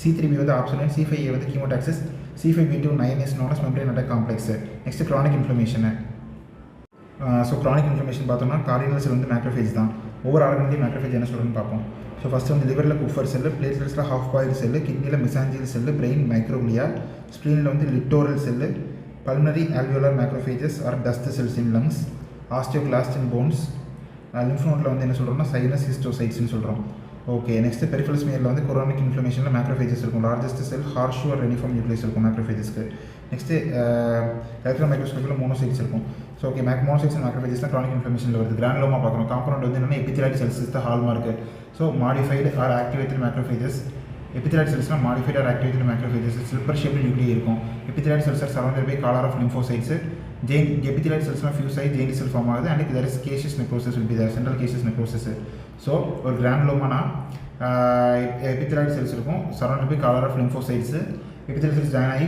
C3B வந்து ஆப்சோலின், C5A வந்து chemotaxis, C5B2 9 is known as membrane attack complex. Next chronic inflammation. So chronic inflammation பார்த்தோம்னா கார்டினல் செல் வந்து மேக்ரோஃபேஜ் தான். ஒவ்வொரு ஆர்கன்லையும் மேக்ரோஃபேஜ் என்ன சொல்கிறேன்னு பார்ப்போம். ஸோ ஃபஸ்ட்டு வந்து லிவரில் குஃபர் செல்லு, பிளேட்லெட்ஸில் ஹாஃப் பாயில் செல்லு, கிட்னியில் மிசாஞ்சியல் செல்லு, பிரெயின் மைக்ரோக்ளியா, ஸ்ப்ளீனில் வந்து littoral cell, pulmonary alveolar macrophages or dust cells in lungs, osteoclast in bones. Lymph நோட்டில் வந்து என்ன சொல்கிறோம்னா சைனஸ் ஹிஸ்டோசைட்ஸ்னு சொல்கிறோம். ஓகே, நெக்ஸ்ட் பெரிஃபரல் ஸ்மியரில் வந்து கொரோனிக் இன்ஃப்ளமேஷனில் மேக்ரோஃபேஜஸ் இருக்கும். Largest cell horseshoe or reniform nucleus இருக்கும் மேக்ரோஃபேஜஸ்க்கு. நெக்ஸ்ட்டு எலக்ட்ரான் மைக்ரோஸ்கோப்பில் மோனோசைட்ஸ் இருக்கும். So okay, monocytes and macrophages தான் க்ரானிக் இன்ஃப்ளமேஷனில் வருது. கிரானுலோமா பார்க்குறோம். காம்பவுண்ட் வந்து என்னென்னா epithelioid cells is the hallmark. So modified or activated macrophages. Epithelioid செல்ஸ்னால் modified or activated macrophages slipper shaped nuclei இருக்கும். Epithelioid cells are surrounded by collar of lymphocytes. Epithelioid செல்ஸ்னால் ஃபியூசைட் ஜெயின் செல் ஃபார்ம் ஆகுது and there is caseous necrosis will be there, central caseous necrosis. So ஒரு கிரானுலோமானா எபித்திலாய்ட் செல்ஸ் இருக்கும் surrounded by collar of lymphocytes. Epithelioid cells join ஆகி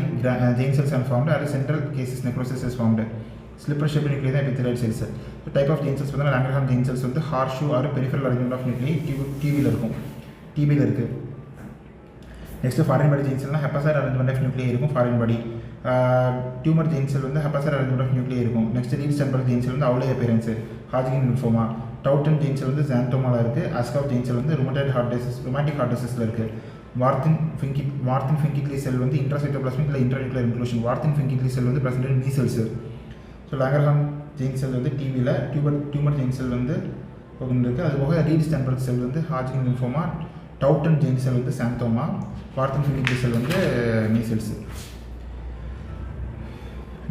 ஜெயின் செல்ஸ் அண்ட் ஃபார்ம்டு அது central caseous necrosis is formed. Slipper shape nuclei தான் epithelioid cells. So type of giant cells பார்த்தீங்கன்னா லாங்கர்ஹாம் ஜெயின் செல்ஸ் வந்து horseshoe or peripheral arrangement of nuclei டிபியில் இருக்கும். டிபியில் இருக்குது. நெக்ஸ்ட் ஃபாரின் பாடி ஜெயின் செல்னா ஹெப்பாசைட் அரேஞ்ச்மெண்ட் ஆஃப் நியூக்ளியை இருக்கும் foreign body. Tumour giant cell வந்து ஹெப்பாசைட் அரேஞ்ச்மெண்ட் ஆஃப் நியூக்ளியை இருக்கும். Next read central Jain cell வந்து அவுலே appearance ஹாஜ்கின் lymphoma. Doveton Jain cell வந்து ஜான்டோமாவில் இருக்குது. அஸ்காப் ஜெயின் செல் வந்து ரொமாட்டிக் ஹார்ட் டிசீஸில் இருக்குது. வார்த்தின் ஃபிங்கிட்லி செல் வந்து இன்ட்ராசைட்டோபிளாஸ்மிக் இல்லை இன்ட்ராநியூக்ளியர் இன்க்ளூஷன். வார்த்தின் ஃபிங்கிட்லி செல் வந்து present measles. So Langerhans giant cell வந்து டிவியில், டியூமர் ஜெயின் செல் வந்து ஒன்று இருக்குது. அதுபோக ரீட் சென்ட்ரல் செல் வந்து ஹாஜ்கின் லிம்போமா, டவுட்டன் ஜெயின் செல் வந்து சாந்தோமா, வார்த்தின் ஃபிங்கிட்லி செல் வந்து மீ செல்ஸ்.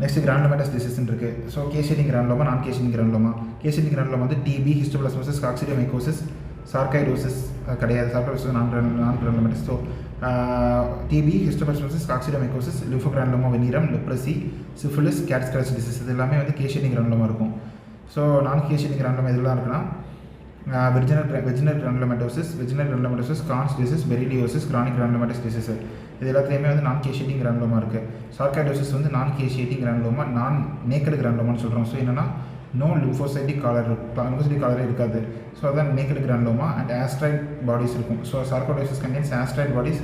நெக்ஸ்ட் கிரானுலோமேட்டஸ் டிசீஸ்ன்னு இருக்குது. So caseating granuloma, non caseating granuloma. Caseating granuloma வந்து டிபி, ஹிஸ்டோபிளாஸ்மோசிஸ், காக்சிடியோமைகோசிஸ், சார்காய்டோசிஸ் கிடையாது. Sarcoidosis non granulomatous. So TB, histoplasmosis, coccidioidomycosis, lymphogranuloma venereum, leprosy, syphilis, cat scratch disease இது எல்லாமே வந்து கேஷேடிங் கிரானுலோமா இருக்கும். ஸோ நான் கேஷேடிங் கிரானுலோமா இதெல்லாம் இருக்குன்னா Wegener granulomatosis, Crohn's disease, berylliosis, chronic granulomatous disease இது எல்லாத்துலேயுமே வந்து நான் கேஷேட்டிங் கிரானுலோமா இருக்குது. சார்காய்டோசிஸ் வந்து நான் கேஷேட்டிங் கிரானுலோமா, நான் நேக்கட் கிரானுலோமான்னு சொல்கிறோம். ஸோ என்னென்னா நோ லிம்போசைட்டிக் காலரே இருக்காது. ஸோ அதான் naked granuloma. And asteroid bodies இருக்கும். So sarcoidosis contains asteroid bodies,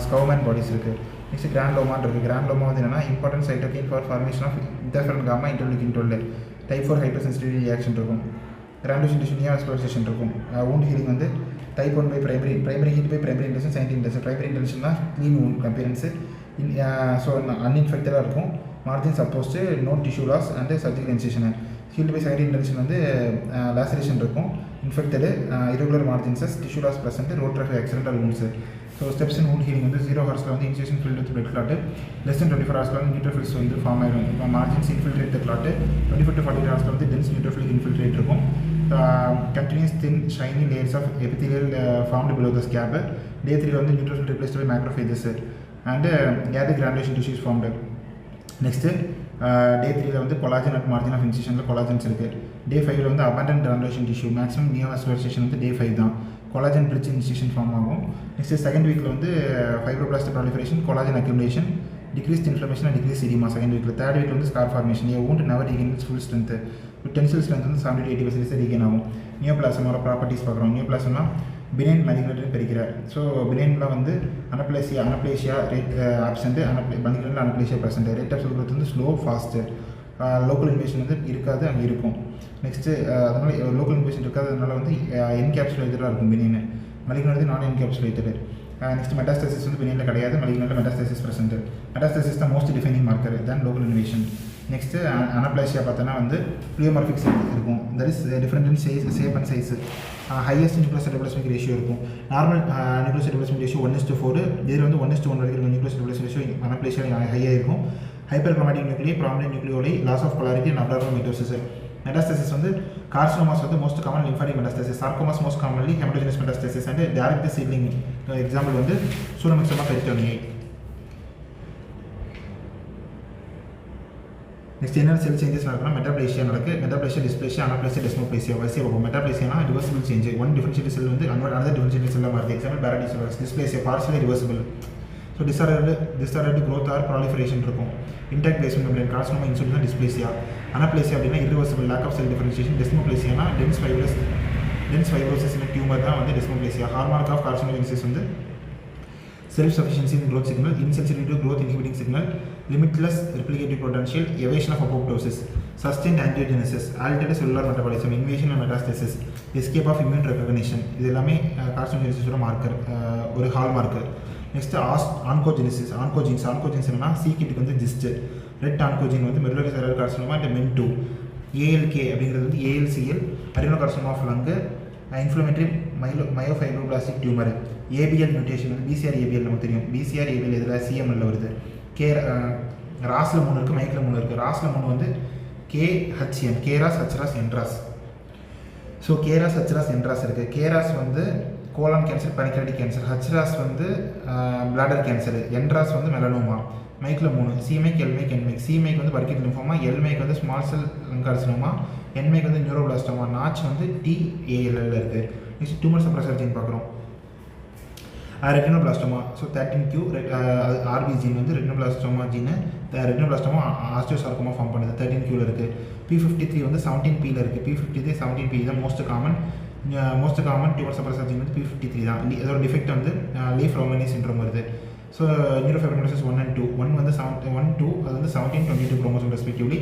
Schaumann bodies இருக்குது. நெக்ஸ்ட் கிரானுலோமான் இருக்குது. கிரானுலோமா வந்து என்னென்னா important cytokine for formation of interferon gamma interleukin 12 type 4 hyper sensitive reaction இருக்கும். கிரானுலேஷன் டிஷ்யூ நியோவாஸ்குலரைசேஷன் இருக்கும். வூண்ட் ஹீலிங் வந்து type 1 by primary healed by primary intention, secondary intention. Primary இன்டென்ஷன்னா க்ளீன் வூண்ட் அப்பியரன்ஸு. ஸோ அன்இன்ஃபெக்டடாக இருக்கும். Margin supposed no tissue loss and surgical incision. Healed by secondary intention வந்து லாசரேஷன் இருக்கும். Infected, irregular margins, tissue loss present, road traffic accidental wounds. So steps in wound healing வந்து 0 ஹவர்ஸில் வந்து injection filled with blood clot, less then 24 ஹவர்ஸில் வந்து நியூட்ரோஃபில்ஸ் வந்து ஃபார்ம் ஆகிடும். இப்போ மார்ஜின்ஸ் இன்ஃபில்ட்ரேட் கிளாட்டு 24 to 48 ஹவர்ஸில் வந்து டென்ஸ் நியூட்ரோஃபிலிக் இன்ஃபில்ட்ரேட் இருக்கும். Continuous thin shiny layers of epithelial formed below the scab. Day 3 வந்து neutrophil replaced by macrophages and gather granulation tissues formed. Next day 3 வந்து collagen at margin of incision collagens இருக்கு. Day 5 வந்து abundant granulation tissue, maximum neovascularization வந்து day 5 தான். collagen bridge incision form ஆகும். Next second week வந்து fibroblast proliferation, collagen accumulation, decreased inflammation and decreased edema second week. Third week வந்து scar formation. A wound never regains full strength. Tensile strength வந்து 70 to 80% regain ஆகும். நியோபிளாசமோட ப்ராப்பர்ட்டிஸ் பார்க்குறோம். நியோபிளாசம்னா பினைன் மலிக்னட்னு பிரிக்கிறார். ஸோ பினைனில் வந்து அனப்ளேஷியா ரேட் ஆப்சென்ட், மலிக்னட்டில் anaplasia present. Rate of cell growth வந்து ஸ்லோ ஃபாஸ்ட்டு. லோக்கல் இன்வேஷன் வந்து இருக்காது, அங்கே இருக்கும். நெக்ஸ்ட்டு அதனால் லோக்கல் இன்வேஷன் இருக்காது, அதனால் வந்து என்கேப்சுலேட்டடாக இருக்கும் பினைன். மலிக்னட் வந்து நான் என்கேப்சுலேட்டடு. நெக்ஸ்ட் மெட்டாஸ்டாசிஸ் வந்து பினைனில் கிடையாது, மலிக்னட்டில் மெட்டாஸ்டாசிஸ் ப்ரெசென்ட். மெட்டாஸ்டாசிஸ் தான் most defining marker then local invasion. Next anaplasia பார்த்தோன்னா வந்து பிளியோமார்பிக் செல் இருக்கும். That is different in shape and size. Highest nucleocytoplasmic ratio இருக்கும். Normal nucleocytoplasmic ratio 1:4. இதில் வந்து 1:1 வரைக்கும் இருக்கும். நியூக்ளியோசைட்டோபிளாஸ்மிக் ரேஷியோ அனப்ளாசியா ஹையாக இருக்கும். Hyperchromatic nuclei, prominent nucleoli, loss of polarity and abnormal mitosis. Metastasis வந்து கார்சினோமாஸ் வந்து most common lymphatic metastasis, sarcomas most commonly haematogenous metastasis and direct seeding. Example வந்து சூடோமிக்சோமா பெரிட்டோனியை. நெக்ஸ்ட் என்ன செல் சேஞ்சஸ் நடக்கும்னா மெட்டாப்ளேசியா நடக்கு. மெட்டாப்ளேசியா, டிஸ்ப்ளேசியா, அனாப்ளேசியா, டெஸ்மோப்ளேசியா வரிசையாக பார்ப்போம். மெட்டாப்ளேசியானா reversible change. One differentiated cell வந்து another differentiated செல்லாக மாறுது. எக்ஸாம்பிள் பேரடிசோலஸ். Dysplasia partially reversible. So disordered growth or proliferation இருக்கும். Intact basement membrane carcinoma in situ dysplasia. Anaplasia அப்படின்னா irreversible lack of cell differentiation. டெஸ்மோப்ளேசியானா டென்ஸ் ஃபைப்ரோசிஸ் இன் டியூமர் தான் வந்து டெஸ்மோப்ளேசியா. ஹார்மார்க் ஆஃப் கார்சினோஜெனிசிஸ் வந்து self sufficiency in growth signal, insensitivity to growth inhibiting signal, limitless replicative potential, evasion of apoptosis, sustained angiogenesis, altered cellular metabolism, invasion and metastasis, escape of immune recognition. இது எல்லாமே கார்சினோஜெனிசிஸோட மார்க்கர், ஒரு ஹால் மார்க்கர். நெக்ஸ்ட் ஆன்கோஜின்ஸ் என்னன்னா சி கிட்டுக்கு வந்து ஜிஸ்ட். ரெட் ஆன்கோஜின் வந்து medullary cellular carcinoma and MEN2. ALK அப்படிங்கிறது வந்து ALCL adenocarcinoma of lung, inflammatory myofibroblastic tumour. ABL mutation வந்து BCR-ABL நமக்கு தெரியும். BCR-ABL இதில் CML வருது. ராஸில் 3 இருக்குது, மைக்கில் 3 இருக்குது. ராஸில் 3 வந்து KHN, கேராஸ், ஹச்ராஸ், என்ட்ராஸ். ஸோ கேராஸ், ஹச்ராஸ், என்ட்ராஸ் இருக்குது. கேராஸ் வந்து கோலான் கேன்சர், பனிக்ரடிக் கேன்சர். ஹச்ராஸ் வந்து பிளாடர் கேன்சர். என்ட்ராஸ் வந்து மெலனோமா. மைக்கில் 3 சிமைக், எல்மைக், என்மைக். சிமைக் வந்து பர்கிட் லிம்போமா, எல்மைக் வந்து small cell lung carcinoma, N MYC வந்து நியூரோபிளாஸ்டோமா. நாச் வந்து TALL இருக்குது. நெக்ஸ்ட் டியூமர் சப்ரஸர் ஜீன் பார்க்குறோம். Retinoblastoma. So 13Q RB gene வந்து retinoblastoma gene. Retinoblastoma osteosarcoma form பண்ணுது. 13Qல இருக்குது. P53 வந்து 17Pல இருக்குது. P53 17P தான் most common tumour suppressor gene வந்து P53 தான். இதோட டிஃபெக்ட் வந்து லீஃப் ரோமனி சிண்ட்ரோம் வருது. So neurofibromatosis 1 and 2. 1 வந்து 2 அது வந்து 17-22 குரோமோசோம் ரெஸ்பெக்டிவ்லி.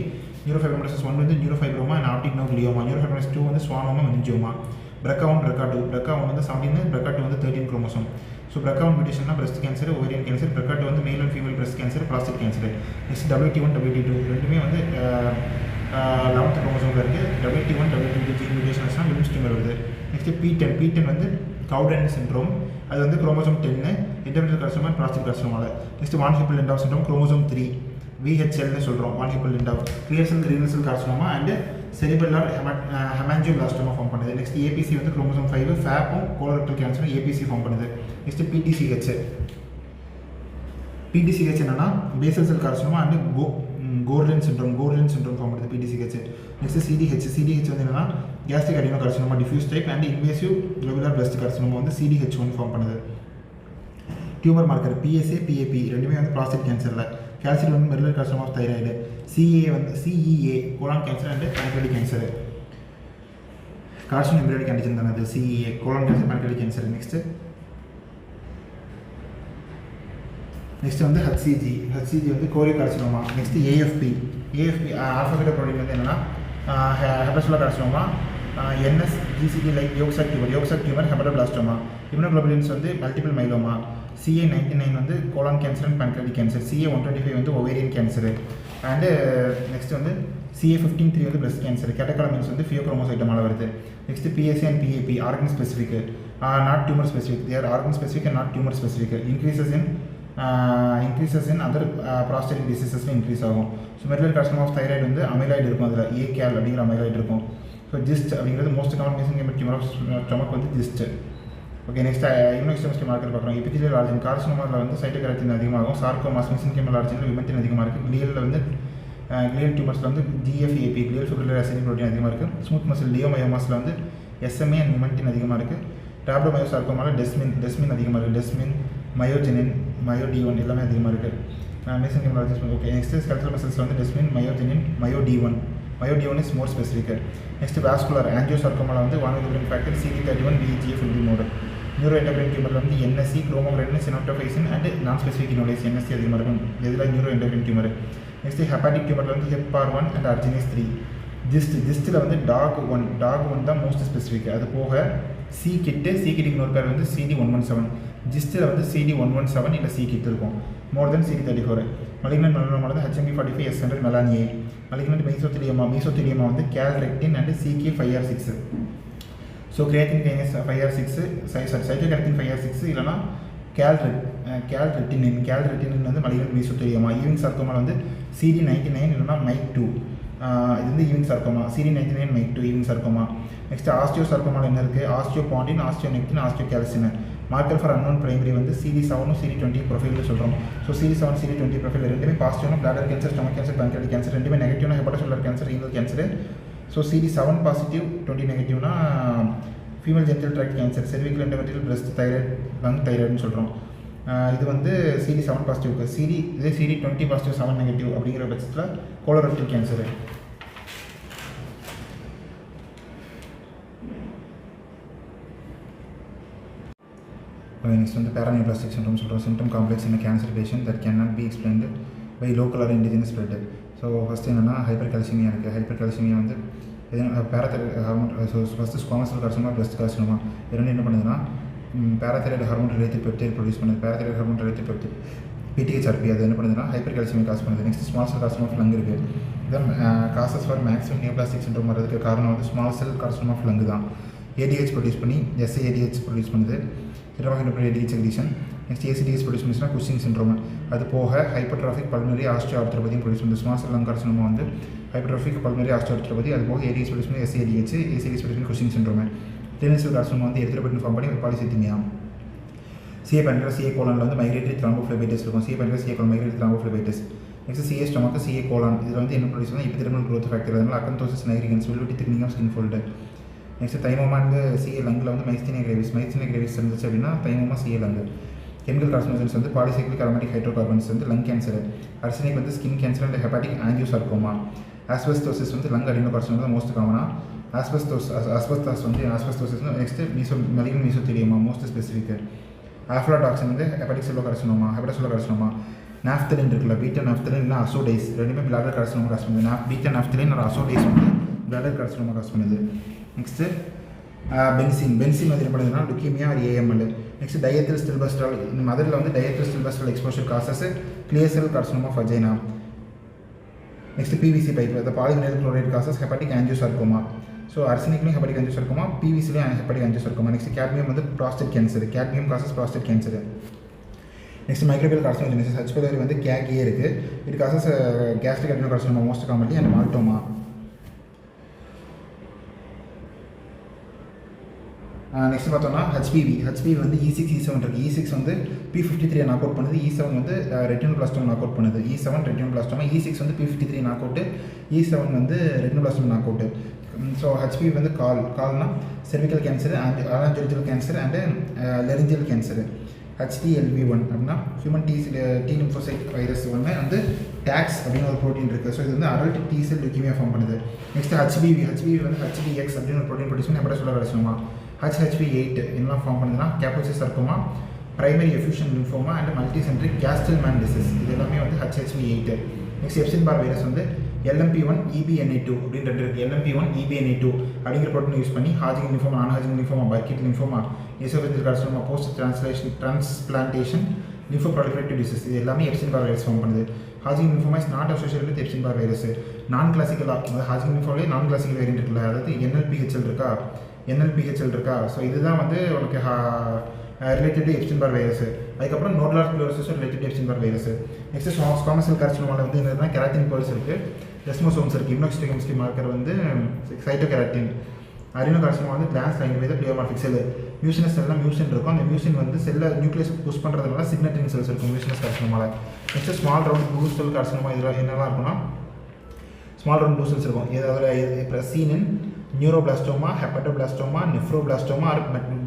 நியூரோஃபைப்ரோமடோசிஸ் 1 வந்து நியூரோஃபைப்ரோமா அண்ட் ஆப்டிக் நர்வ் glioma. நியூரோஃபைப்ரோமடோசிஸ் 2 வந்து ஸ்வானோமா மெனிஞ்சியோமா. BRCA1 BRCA2. BRCA1 வந்து 17, BRCA2 வந்து 13 குரோமோசோம். ஸோ BRCA1 மியூட்டேஷன்னா breast cancer, ovarian cancer. BRCA2 வந்து male and female breast cancer, prostate cancer. Next WT1 WT2 ரெண்டுமே வந்து 11th குரோமோசோமில் இருக்குது. WT1 WT2 ஜீன் மியூட்டேஷன்ஸ்னால் வில்ம்ஸ் டியூமர் வருது. நெக்ஸ்ட் P10 வந்து கவுடன் சிண்ட்ரோம். அது வந்து குரோமோசோம் 10 இன்டர்மிட்டல் கார்சினோமா, ப்ராஸ்டேட் கார்சினோமால. Next von Hippel Lindau syndrome chromosome 3 VHLன்னு சொல்கிறோம். Von Hippel Lindau clear cell renal cell carcinoma and cerebellar haemangioblastoma form பண்ணுது. நெக்ஸ்ட் APC வந்து குரோமோசோம் 5 ஃபேப்பும் கோலோரெக்டல் கேன்சரும் APC ஃபார்ம் பண்ணுது. நெக்ஸ்ட் PTCH என்னன்னா basal cell carcinoma and Gorlin syndrome form பண்ணுது PTCH. நெக்ஸ்ட் CDH வந்து என்னன்னா gastric அடினோ carcinoma diffuse type and invasive lobular breast carcinoma வந்து CDH1 ஃபார்ம் பண்ணுது. டியூமர் மார்க்கர் PSA PAP ரெண்டுமே வந்து ப்ராஸ்டேட் கேன்சரில். கால்சியம் வந்து medullary carcinoma of thyroid. CEA colon cancer and pancreatic cancer. Carcinoembryonic antigen தானே அது. CEA colon cancer, pancreatic cancer. Next வந்து HCG வந்து choriocarcinoma. Next AFP alpha beta protein வந்து என்னன்னா hepatocellular carcinoma. NS GCD like yolk sac tumour hepatoblastoma. Immunoglobulins வந்து மல்டிபிள் மைலோமா. CA99 வந்து colon cancer and pancreatic cancer. CA125 வந்து ஓவேரியன் கேன்சர். அண்டு நெக்ஸ்ட் வந்து CA153 வந்து பிரஸ்ட் கேன்சர். கேட்டகாலமின்ஸ் வந்து ஃபியோக்ரோமோசைட்டோமால வருது. Next PSA and PAP organ specific, not tumour specific. They're organ specific and not tumour specific. Increases in other prostatic டிசீசஸில் இன்க்ரீஸ் ஆகும். So medullary carcinoma of thyroid வந்து அமைலாய்டு இருக்கும். அதில் ACAL அப்படிங்கிற அமைலாய்டு இருக்கும். ஸோ ஜிஸ்ட் அப்படிங்கிறது most common mesenchymal tumour of stomach வந்து GIST. Okay, next immunohistochemistry marker பார்க்குறோம். எபிதிலியல் ஆர்ஜின் கார்சினோமாவில் வந்து சைட்டோகெரட்டின் அதிகமாகும். சார்கோமாஸ் மீசன்கியமல் ஆர்ஜினில் விமெண்டின் அதிகமாக இருக்குது. கிளியல் டியூமர்ஸில் வந்து GFAP கிளியல் ஃபிப்ரில்லர் அசிடிக் ப்ரோட்டீன் அதிகமாக இருக்குது. ஸ்மூத் மசில் லியோமயோமாஸில் வந்து SMA அண்ட் விமெண்டின் அதிகமாக இருக்குது. டேப்ளோமயோசார்கோமாவில் டெஸ்மின் அதிகமாக இருக்குது. டெஸ்மின், மயோஜெனின், மயோ-D1 எல்லாமே அதிகமாக இருக்குது. Mesenchymal origin. Okay, next skeletal மசில்ஸில் வந்து desmin, myogenin, MyoD one is more specific. Next vascular ஆஞ்சியோசார்கோமாவில் வந்து von Willebrand factor CD31 VEGF will be mode. Neuroendocrine tumour வந்து NSC chromogranin synaptophysin and non specific enolase NSC அதிகமாக இருக்கும். இதில் neuroendocrine tumour. Next hepatic டியூமரில் வந்து HEPAR1 அண்ட் அர்ஜினிஸ் 3. ஜிஸ்ட்டில் வந்து டாக் ஒன் தான் மோஸ்ட் ஸ்பெசிஃபிக். அது போக கிட்டுக்கு இன்னொரு பேர் வந்து CD117. ஜிஸ்ட்டில் வந்து CD117 இல்லை கிட் இருக்கும். மோர் தென் CD34. மலிக்னன்ட் மெலனோமா வந்து HMB45 S100 மெலானியே. மலிக்னன்ட் மீசோத்திலியமா வந்து calretinin and CK5R6. So creatine kinase 5R6, cytokeratin 5R6 இல்லைனா கேல்ரெட்டினின் வந்து மலிக்னன்ட் மீசோத்திலியமா. ஈவிங் சார்கோமாவில் வந்து CD99 இல்லைனா MIC2. இது வந்து Ewing sarcoma. CD99 MIC2 Ewing sarcoma. Next osteo சார்கோமாவில் என்ன இருக்குது? Osteopontin, osteonectin, osteocalcin. Marker for unknown primary வந்து CD7 CD20 ப்ரொஃபைல்னு சொல்கிறோம். ஸோ CD7 CD20 ப்ரொஃபைல் ரெண்டுமே பாசிட்டிவ்னா bladder cancer, stomach cancer, pancreatic cancer, ரெண்டுமே நெகட்டிவ்னா hepatocellular cancer, renal cancer. So CD7 positive 20 நெகட்டிவ்னா female genital tract cancer, cervical, endometrial, breast, thyroid, lung தைராய்டுன்னு சொல்கிறோம். இது வந்து CD7 பாசிட்டிவ்க்கு. இதே CD20 பாசிட்டிவ் 7 நெகட்டிவ் அப்படிங்கிற பட்சத்தில் கோலோரெக்டல் கேன்சரு. நெக்ஸ்ட் வந்து பேரானியூப்ளாஸ்டிக் சிண்ட்ரோம் சொல்கிறோம். Symptom complex in cancer patient that can not be explained by local or indigenous spread. So first என்னென்னா ஹைப்பர் கால்சிமியா இருக்குது. ஹைப்பர் கால்சிமியா வந்து parathyroid hormone. So first squamous cell carcinoma, breast carcinoma. இது ரெண்டு என்ன பண்ணுதுன்னா parathyroid hormone related peptide produce பண்ணுது. Parathyroid hormone related peptide PTHRP அது என்ன பண்ணுதுன்னா ஹைப்பர் கால்சிமியா காஸ் பண்ணுது. Next small cell carcinoma of lung இருக்குது. இதான் causes for maximum neoplastic syndrome வரதுக்கு காரணம் வந்து small cell carcinoma of lung தான். ADH ப்ரொடியூஸ் பண்ணி SADH ப்ரொடியூஸ் பண்ணுது. ADH secretion. Next ACDH produce பண்ணிச்சுன்னா குஷிங் சிண்ட்ரோம். அது போக ஹைப்பர்ட்ராஃபிக் பல்மனரி ஆஸ்டியோஆர்த்ரோபதி ப்ரொடியூஸ் பண்ணுது. ஸ்மால் செல் லங் கார்சினோமா வந்து ஹைப்பர்ட்ராஃபிக் பல்மனரி ஆஸ்டியோஆர்த்ரோபதி, அது போக ADH ப்ரொடியூஸ் பண்ணி SADH, ACDH ப்ரொடியூஸ் பண்ணி Cushing syndrome. Renal cell carcinoma வந்து எரித்ரோபைட்டின் ஃபார்ம் பண்ணி polycythaemia. CA pancreas, CA colon வந்து மைக்ரேட்டரி த்ராம்போஃப்ளெபைட்டிஸ் இருக்கும். CA pancreas, CA colon migratory thrombophlebitis. Next CA stomach, CA colon இதில் வந்து என்ன ப்ரொடியூஸ் பண்ணால் எபிதெர்மல் growth factor, அதனால் acanthosis nigricans, velvety thickening of skin fold. Next thymoma வந்து CA லங்கில் வந்து மைஸ்தீனியா கிரேவிஸ் இருந்துச்சு அப்படின்னா thymoma CA lung. Chemical carcinogens வந்து பாலிசைக்ளிக் அரோமேட்டிக் ஹைட்ரோகார்பன்ஸ் வந்து லங் கேன்சர். அர்சனிக் வந்து skin cancer and hepatic angiosarcoma. Asbestosis வந்து லங் அடினோகார்சினோமா தான் மோஸ்ட் காமனாக. ஆஸ்பெஸ்டாஸ் வந்து next malignant mesothelioma most specific. Aflatoxin வந்து hepatic cellular carcinoma, hepatocellular carcinoma. Naphthalene இருக்குல்ல, பீட்டா நாப்தலின் இல்லை அசோடைஸ், ரெண்டுமே பிளாடர் கார்சினோமா காஸ் பண்ணுது. பீட்டா நாப்தலின் ஒரு அசோடைஸ் வந்து பிளாடர் கார்சினோமா காஸ் பண்ணுது. நெக்ஸ்ட்டு பென்சின் வந்து என்ன பண்ணுதுன்னா லுக்கீமியா ஒரு AML. நெக்ஸ்ட் டயத்தில் ஸ்டில்பஸ்ட்ரால். இந்த மதரில் வந்து diethylstilbestrol exposure causes clear cell carcinoma of vagina. Next PVC pipe, the polyvinyl chloride causes hepatic angiosarcoma. So அர்சனிக்லையும் ஹெப்பாட்டிக் ஆஞ்சியோசார்கோமா, PVCலையும் ஹெப்பாட்டிக் ஆஞ்சியோசார்கோமா. நெக்ஸ்ட் கேட்மியம் வந்து prostate cancer. Cadmium causes prostate cancer. Next microbial carcinogenesis. H. pylori வந்து கேகே இருக்குது. It causes gastric adenocarcinoma most commonly and maltoma. Next பார்த்தோம்னா HPV வந்து E6 E7 இருக்குது. E6 வந்து P53 நாக் அவுட் பண்ணுது. E7 வந்து ரெட்டினோபிளாஸ்டோமா நாக் அவுட் பண்ணுது. E7 ரெட்டினோபிளாஸ்டோமா, E6 வந்து P53 நாக் அவுட்டு, E7 வந்து retinoblastoma knock out. So HPV வந்து கால்னா செர்விக்கல் கேன்சர் அண்ட் ஆரஞ்சோரிஜினல் cancer and laryngeal cancer. HTLV1 அப்படின்னா ஹியூமன் டி லிம்போசைட் வைரஸ் ஒன்று வந்து டேக்ஸ் அப்படின்னு ஒரு ப்ரோட்டீன் இருக்குது. ஸோ இது வந்து adult T cell leukaemia form பண்ணுது. நெக்ஸ்ட் HBV வந்து HBX அப்படின்னு ஒரு ப்ரோட்டீன் ப்ரொடியூஸ் பண்ணி ஹெபடோசெல்லுலர் கார்சினோமா. HHV8 என்னெல்லாம் ஃபார்ம் பண்ணுதுன்னா Kaposi's sarcoma, primary effusion lymphoma and multicentric Castleman disease. இது எல்லாமே வந்து HHV8. நெக்ஸ்ட் எப்சின் பார் வைரஸ் வந்து LMP1 EBNA2 அப்படின்னு ரெண்டு இருக்குது. LMP1 EBNA2 அப்படிங்கிற ப்ரோட்டீன் யூஸ் பண்ணி ஹாஜிங் lymphoma, non Hodgkin lymphoma, Burkitt lymphoma, oesophageal carcinoma, post transplantation lymphoproliferative disease இது எல்லாமே எப்சின் பார் வைரஸ் ஃபார்ம் பண்ணுது. ஹாஜிங் lymphoma is not associated with Epstein Barr virus. Non கிளாசிக்கலாக அதாவது ஹாஜிங் லிம்ஃபோலே நான் கிளாசிக்கல் வேரியன்ட் இருக்குல்ல, அதாவது NLPHL இருக்கா. ஸோ இதுதான் வந்து உனக்கு related to Epstein Barr virus. அதுக்கப்புறம் நோடுலார் ஸ்க்லரோசிஸும் related to Epstein Barr virus. Next squamous cell கார்சினோமாவில் வந்து என்னதுன்னா கெராட்டின் பேர்ஸ் இருக்குது, டெஸ்மோசோம்ஸ் இருக்குது, இம்யூனோஹிஸ்டோகெமிஸ்ட்ரி மார்க்கர் வந்து சைட்டோகெராட்டின். அரினோ கார்சினோமா வந்து glands line by the pleomorphic cell. Mucinous செல்லாம் மியூசின் இருக்கும். அந்த மியூசின் வந்து செல்லை நியூக்ளியஸ் புஷ் பண்ணுறதுனால சிக்னேட்டரிங் செல்ஸ் இருக்கும் மியூசினஸ் கார்சினோமாவில். Next small round blue cell carcinoma. இதில் என்னெல்லாம் இருக்குன்னா ஸ்மால் ரவுண்ட் ப்ளூ செல்ஸ் இருக்கும். ஏதாவது சீனின் நியூரோபிளாஸ்டோமா, ஹெப்படோபிளாஸ்டோமா, நெஃப்ரோபிளாஸ்டோமா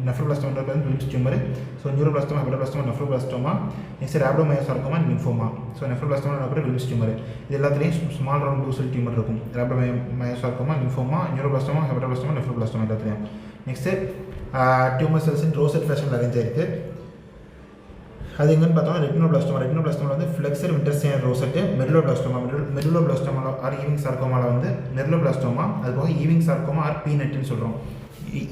நெஃப்ரோபிளாஸ்டோமான்றது வந்து Wilms tumour. So neuroblastoma, hepatoblastoma, nephroblastoma. Next rhabdomyosarcoma, lymphoma. So nephroblastoma அப்புறம் வில்ஸ் டியூமர். இது எல்லாத்துலேயும் small round blue cell tumour இருக்கும். Rhabdomyosarcoma, lymphoma, neuroblastoma, hepatoblastoma, nephroblastoma எல்லாத்துலேயும். Next tumour cells in rosette ஃபேஷனில் அரேஞ்ச் ஆயிருக்கு. அது எங்கன்னு பார்த்தோம்னா ரெட்டினோபிளாஸ்டோமா வந்து ஃப்ளெக்சர் விண்டர்ஸ்டைன் ரோசெட்டு. மெடுலோபிளாஸ்டோமா ஆர் ஈவிங் சார்கோமாவில் வந்து மெடுலோபிளாஸ்டோமா, அது போக ஈவிங் சார்கோமா ஆர் பீனட்னு சொல்கிறோம்.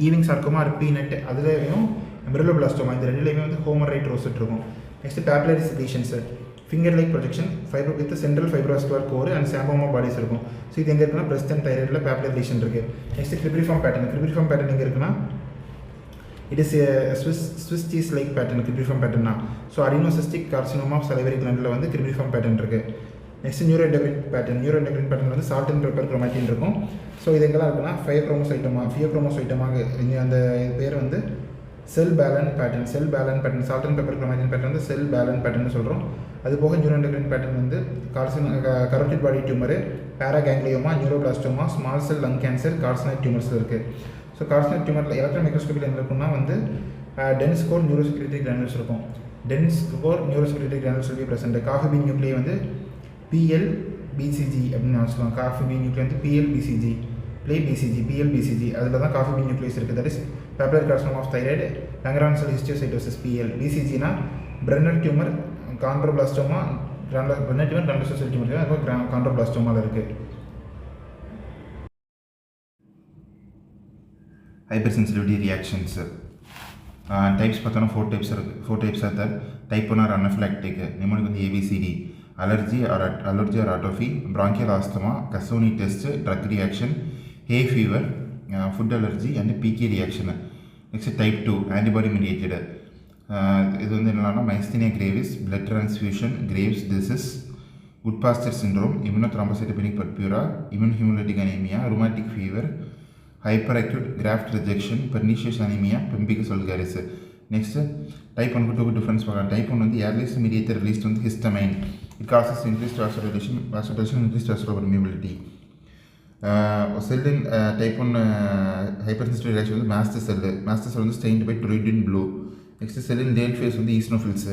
ஈவிங் சார்கோமா ஆர் பீனட் அதுலேயும் மெடுலோபிளாஸ்டோமா இந்த ரெண்டுலேயுமே வந்து ஹோமரைட் ரோசெட் இருக்கும். Next papillary lesions, finger like projection, fibro with central fibrovascular core and psammoma bodies இருக்கும். ஸோ இது எங்கே இருக்குன்னா பிரஸ்ட் அண்ட் தைராய்டில் பேப்லர் லீஷன் இருக்குது. நெக்ஸ்ட் கிரிபிரிஃபார்ம் பேட்டர்ன் எங்கே இருக்குன்னா it is a Swiss cheese like pattern, cribriform pattern. So adenosystic carcinoma of salivary gland la வந்து cribriform pattern இருக்கு. நெக்ஸ்ட் நியூரோஎண்டோக்ரைன் பேட்டர்ன் வந்து சால்ட் அண்ட் பெப்பர் குரோமாட்டின் இருக்கும். ஸோ இது எங்கெல்லாம் இருக்குன்னா ஃபியோக்ரோமோசைட்டோமா இங்கே அந்த பேர் வந்து zellballen pattern salt and pepper chromatin pattern வந்து செல் பேலன் பேட்டர்னு சொல்கிறோம். அது போக நியூரோஎண்டோக்ரைன் பேட்டர்ன் வந்து carotid body tumour, paraganglioma, neuroblastoma, small cell lung cancer, carcinoid டியூமர்ஸில் இருக்குது. ஸோ கார்சினாய்ட் டியூமரில் எலக்ட்ரான் மைக்ரோஸ்கோப்பில் என்ன இருக்குன்னா வந்து டென்ஸ் கோர் நியூரோசெக்ரேட்டரி கிரானுல்ஸ் இருக்கும். Dense core neurosecretory granules will be present. Coffee bean நியூக்ளியை வந்து PLBCG அப்படின்னு வச்சுக்கலாம். காஃபி பீன் நியூக்ளியை வந்து PLBCG PLBCG அதில் தான் காஃபி பீன் நியூக்ளியஸ் இருக்குது. That is papillary carcinoma of thyroid, Langerhans cell histiocytosis PL. BCGனா Brenner tumour, chondroblastoma, Brenner tumour, granulosa cell tumour, அதுவும் காண்ட்ரோபிளாஸ்டோமாவில் இருக்குது. ஹைப்பர் சென்சிட்டிவிட்டி ரியாக்ஷன்ஸ் டைப்ஸ் பார்த்தோன்னா 4 types are there. Type 1 are anaphylactic, mnemonic வந்து ABCD, allergy or atrophy, bronchial asthma, Cassoni test, drug reaction, hay fever, food allergy and PK reaction. Next type 2 antibody mediated. இது வந்து என்னன்னா myasthenia gravis, blood transfusion, Graves disease, Woodpasture syndrome, immunothrombocytopenic purpura, immunohemolytic anemia, rheumatic fever, hyperacute graft rejection, pernicious anemia, pemphigus vulgaris. Next type 1 to 2 difference பார்க்கலாம். type 1 வந்து airless mediated released வந்து histamine. It causes increased vasodilation, increased vascular permeability. Cell in type 1 hypersensitive reaction வந்து mast cell வந்து stained by toluidine blue. Next cell in late phase வந்து eosinophils.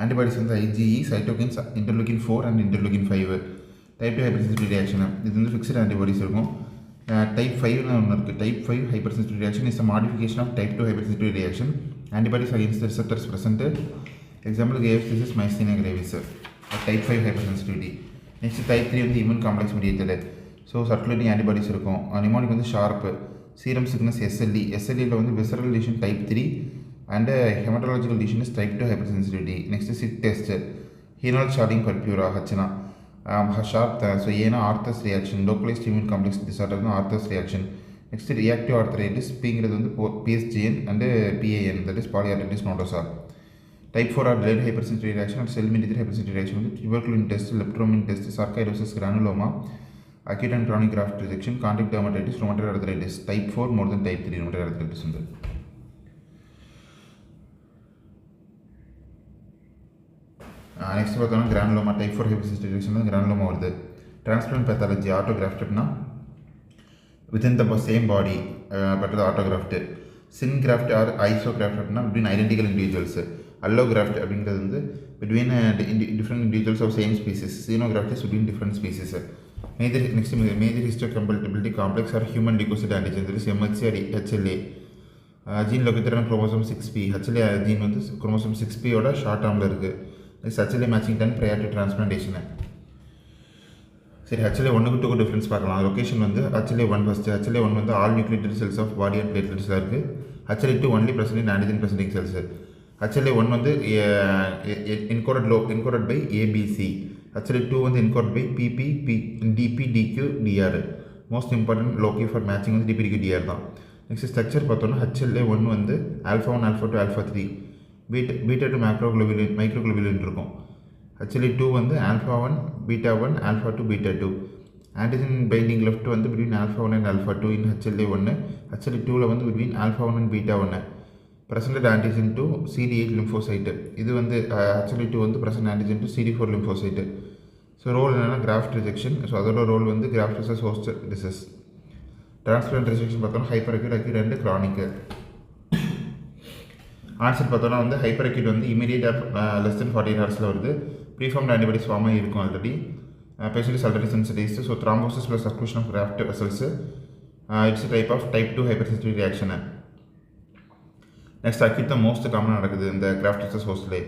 Antibodies வந்து IgE, cytokines, interleukin 4 and interleukin 5. type 2 hypersensitive reaction இது வந்து fixed antibodies இருக்கும். type 5 ஒன்று இருக்குது. type 5 hypersensitive reaction is a modification of type 2 hypersensitive reaction. Antibodies against the receptors present. Example Graves disease, myasthenia gravis. type 5 hypersensitivity. Next type 3 வந்து immune complex mediated. So circulating antibodies இருக்கும். நிமோனிக் வந்து ஷார்ப்பு, சீரம் சிக்னஸ் SLE வந்து visceral lesion type 3 and haematological lesion is type 2 hypersensitivity. Next Schick test, Henoch ஷார்டிங் பர்பியூரா ஹச்னா ஷார்ப் ஸோ ஏன்னா Arthus reaction, localised immune complex disorder தான் Arthus reaction. Next reactive arthritis, பிங்கிறது வந்து PSGN and PAN, that is polyarteritis nodosa. type 4 are delayed hypersensitivity reaction and cell mediated hypersensitivity reaction வந்து tuberculin test, leptomenin test, sarcoidosis, granuloma, acute and chronic graft rejection, contact dermatitis, rheumatoid arthritis. type 4 more than type 3 rheumatoid arthritis ഉണ്ട്. நெக்ஸ்ட் பார்த்தோம்னா கிரானுலோமா type 4 hypersensitivity reaction தான் கிரானுலோமா வருது. transplant pathology autograftedனா within the same body but the autograft. syngraft or isograftedனா between identical individuals. allograft அப்படிங்கிறது வந்து between different individuals of same species. xenograft is between different species. Major histocompatibility complex or human leukocyte antigen, that is MHC or HLA. Gene located on chromosome 6p. HLA gene வந்து chromosome 6p ஓட ஷார்ட் ஆர்மில் இருக்குது. HLA matching done prior to transplantation. சரி, HLA 1-2 டிஃப்ரென்ஸ் பார்க்கலாம். லொக்கேஷன் வந்து HLA 1 ஃபஸ்ட்டு. HLA 1 வந்து all nucleated cells of body and பிளேட்லெட்ஸில் இருக்குது. HLA 2 only present in antigen presenting cells. HLA 1 வந்து encoded by ABC. HLA 2 வந்து encoded by PP, DP, DQ, DR. Most important loci for matching வந்து DP, DQ, DR தான். நெக்ஸ்ட் ஸ்ட்ரக்சர் பார்த்தோன்னா HLA 1 வந்து alpha 1, alpha 2, alpha 3, beta 2 மைக்ரோகுளோபிலின் இருக்கும். HLA 2 வந்து alpha 1, beta 1, alpha 2, beta 2. Antigen binding left வந்து between alpha 1 and alpha 2 in HLA 1. HLA 2 வந்து between alpha 1 and beta 1. presented antigen to CD8 lymphocyte. இது வந்து HLA 2 வந்து present antigen to CD4 lymphocyte. So role என்னென்னா கிராஃப்ட் ரிஜெக்ஷன். ஸோ அதோட ரோல் வந்து graft versus host disease. Transplant rejection பார்த்தோன்னா hyperacute and chronic. Answer பார்த்தோன்னா வந்து ஹைப்பர் அக்யூட் வந்து இமீடியட் லெஸ் தென் 48 ஹவர்ஸில் வருது. ப்ரீஃபார்ம்ட் ஆன்டிபாடிஸ் ஃபார்ம் இருக்கும் already. Patient is already sensitised. So thrombosis plus circulation of graft vessels. It's type of type 2 hypersensitivity reaction. Next acute தான் மோஸ்ட் காமனாக நடக்குது இந்த கிராஃப்ட் வெசல்ஸ் ஹோஸ்ட்லே.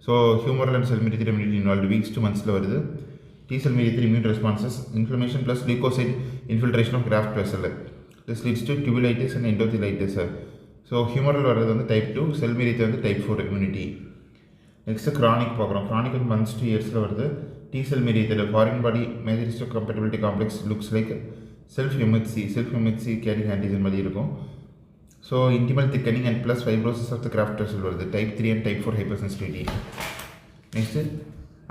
So humoral and sell mediated immunity involve weeks to monthஸில் வருது. T cell mediated immune responses, inflammation plus leukocyte infiltration of graft vessel. This leads to tubulitis and endothelitis. So humoral வரது வந்து type 2, cell mediated வந்து type 4 immunity. Next chronic பார்க்குறோம். chronic வந்து months to yearsல வருது. T cell mediated foreign body major histocompatibility complex looks like self MHC carrying antigen மாதிரி இருக்கும். So intimal thickening and plus fibrosis of the graft vessel வருது. type 3 and type 4 hypersensitivity. Next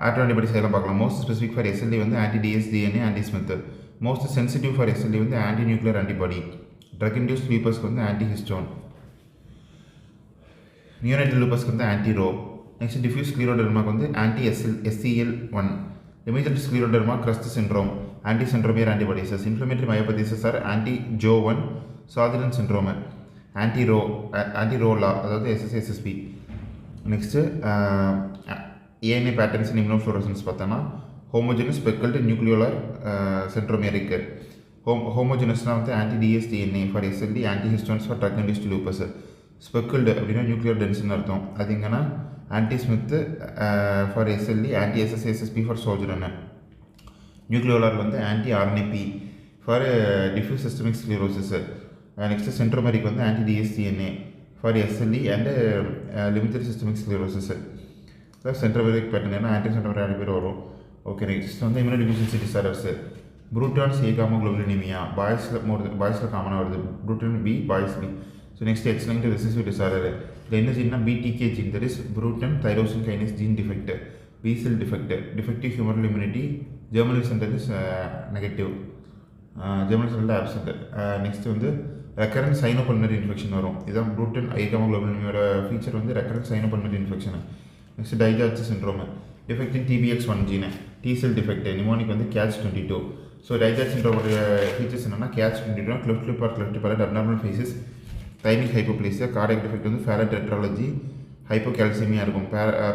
ஆட்டோஆன்டிபாடிஸ் எல்லாம் பார்க்கலாம். மோஸ்ட் ஸ்பெசிஃபிக் ஃபார் SLA வந்து anti-DS DNA, anti-Smith. Most sensitive for SLA வந்து anti nuclear antibody. Drug induced ஸ்லீப்பர்ஸ்க்கு வந்து ஆன்டிஹிஸ்டோன். நியோனைட்டல் லூப்பஸ்க்கு வந்து ஆன்டி ரோ. நெக்ஸ்ட் டிஃப்யூஸ் ஸ்க்ளீரோடெர்மாக்கு வந்து anti SCL1. Limited scleroderma CREST syndrome anti centromere antibodies. Inflammatory myopathies are anti JO1. Sjogren syndrome anti Ro La அதாவது SSSSP. Next ANA patterns in immunofluorescence பார்த்தோன்னா ஹோமோஜெனஸ் ஸ்பெக்கல்டு நியூக்ளியோலர் சென்ட்ரோமியரிக்கு. ஹோமோஜெனஸ்னால் வந்து anti DSDNA for SLD, anti histones for drug induced lupus. Speckled அப்படின்னா நியூக்ளியர் டென்ஸ்னு அர்த்தம். அது எங்கன்னா anti Smith for SLD, anti SSSSP for Sjogren. Nucleolar வந்து anti RNAP for diffuse systemic sclerosis. Next centromeric வந்து anti DSDNA for SLD and limited systemic sclerosis. Centromeric pattern anti centromeric ரெண்டு பேர் வரும். ஓகே, நெக்ஸ்ட் வந்து இம்யூனோடெஃபிஷியன்சி டிசார்டர்ஸ். ப்ரூட்டான்ஸ் A காமோகுளோபுலினிமியா பாய்ஸில் காமனாக வருது. Bruton B, boys B. So next X linked recessive disorder. இதில் என்ன ஜீன்னா BTK gene, that is Bruton tyrosine kinase gene defect. B cell defect. Defective humoral immunity. Germinal centre is negative. Germinal centre absent. Next வந்து ரெக்கரண்ட் சைனோபல்மனரி இன்ஃபெக்ஷன் வரும். இதுதான் ப்ரூட்டன் A காமோகுளோபுலினியோட ஃபீச்சர் வந்து recurrent sinopulmonary infection. Next DiGeorge syndrome defect in TBX1 gene. T cell defect. Mnemonic வந்து catch22. ஸோ டைஜார்ஜ் சிண்ட்ரோமோட ஃபீச்சர்ஸ் என்னென்னா catch22 cleft lip or cleft palate, abnormal faces, thymic hypoplasia. Cardiac defect வந்து ஃபேரட் டெட்ராலஜி, ஹைப்போகால்சிமியா இருக்கும்.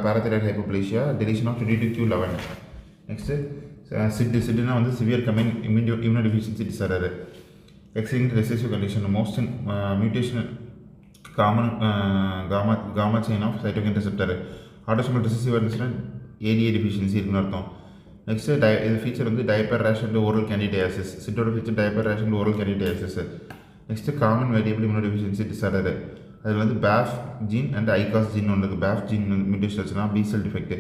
Parathyroid hypoplasia, deletion of 22q11. Next சிட்டுனா வந்து severe immunodeficiency disorder. X linked recessive condition. Most mutation common gamma chain of cytokine receptor. Autosomal recessive இருந்துச்சுன்னா ADA டெஃபிஷியன்சி இருக்குன்னு அர்த்தம். நெக்ஸ்ட்டு இது ஃபீச்சர் வந்து diaper rash and oral candidiasis. சிட்டோட feature diaper rash and oral candidiasis. Next common variable immunodeficiency disorder. அதில் வந்து BAF gene and ICOS gene ஒன்று இருக்குது. BAF ஜீன் மியூட்டேஷன் ஆச்சுன்னா B cell defect,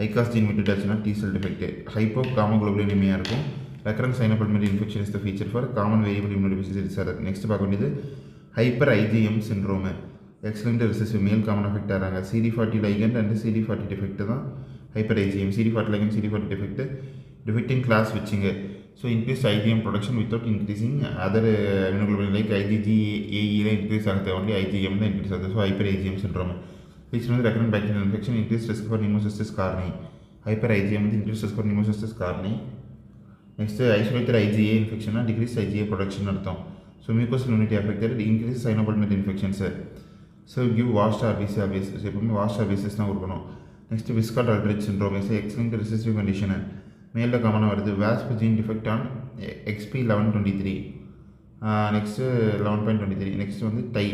ICOS gene mutate ஆச்சுன்னா T cell defect. Hypogammaglobulinaemia இருக்கும். Recurrent sinopulmonary infection is the feature for common variable immunodeficiency disorder. Next பார்க்க வேண்டியது hyper IgM syndrome. X linked recessive male common affect ஆகிறாங்க. CD40 ligand and CD40 defect தான் hyper IgM. CD40 ligand, CD40 defect, defecting class switching. So increased IgM production without increasing other immunoglobulin like IgG, AE increase ஆகுது, only IgM தான் increase ஆகுது. So hyper IgM syndrome. Which means recurrent bacterial infection, increased risk for pneumocystis carinii. Hyper IgM வந்து increased risk for pneumocystis carinii. Next isolated IgA infection, decreased IgA production அர்த்தம். So mucosal immunity affected, increased cyanopulmonary infections. So give washed RBC obvious. So எப்பவுமே washed RBCs தான் கொடுக்கணும். Next Wiskott Aldrich syndrome is X linked recessive condition. மேலில் காமனாக வருது. வாஸ்ப் gene defect on XP1123. Next 11.23. Next வந்து டை,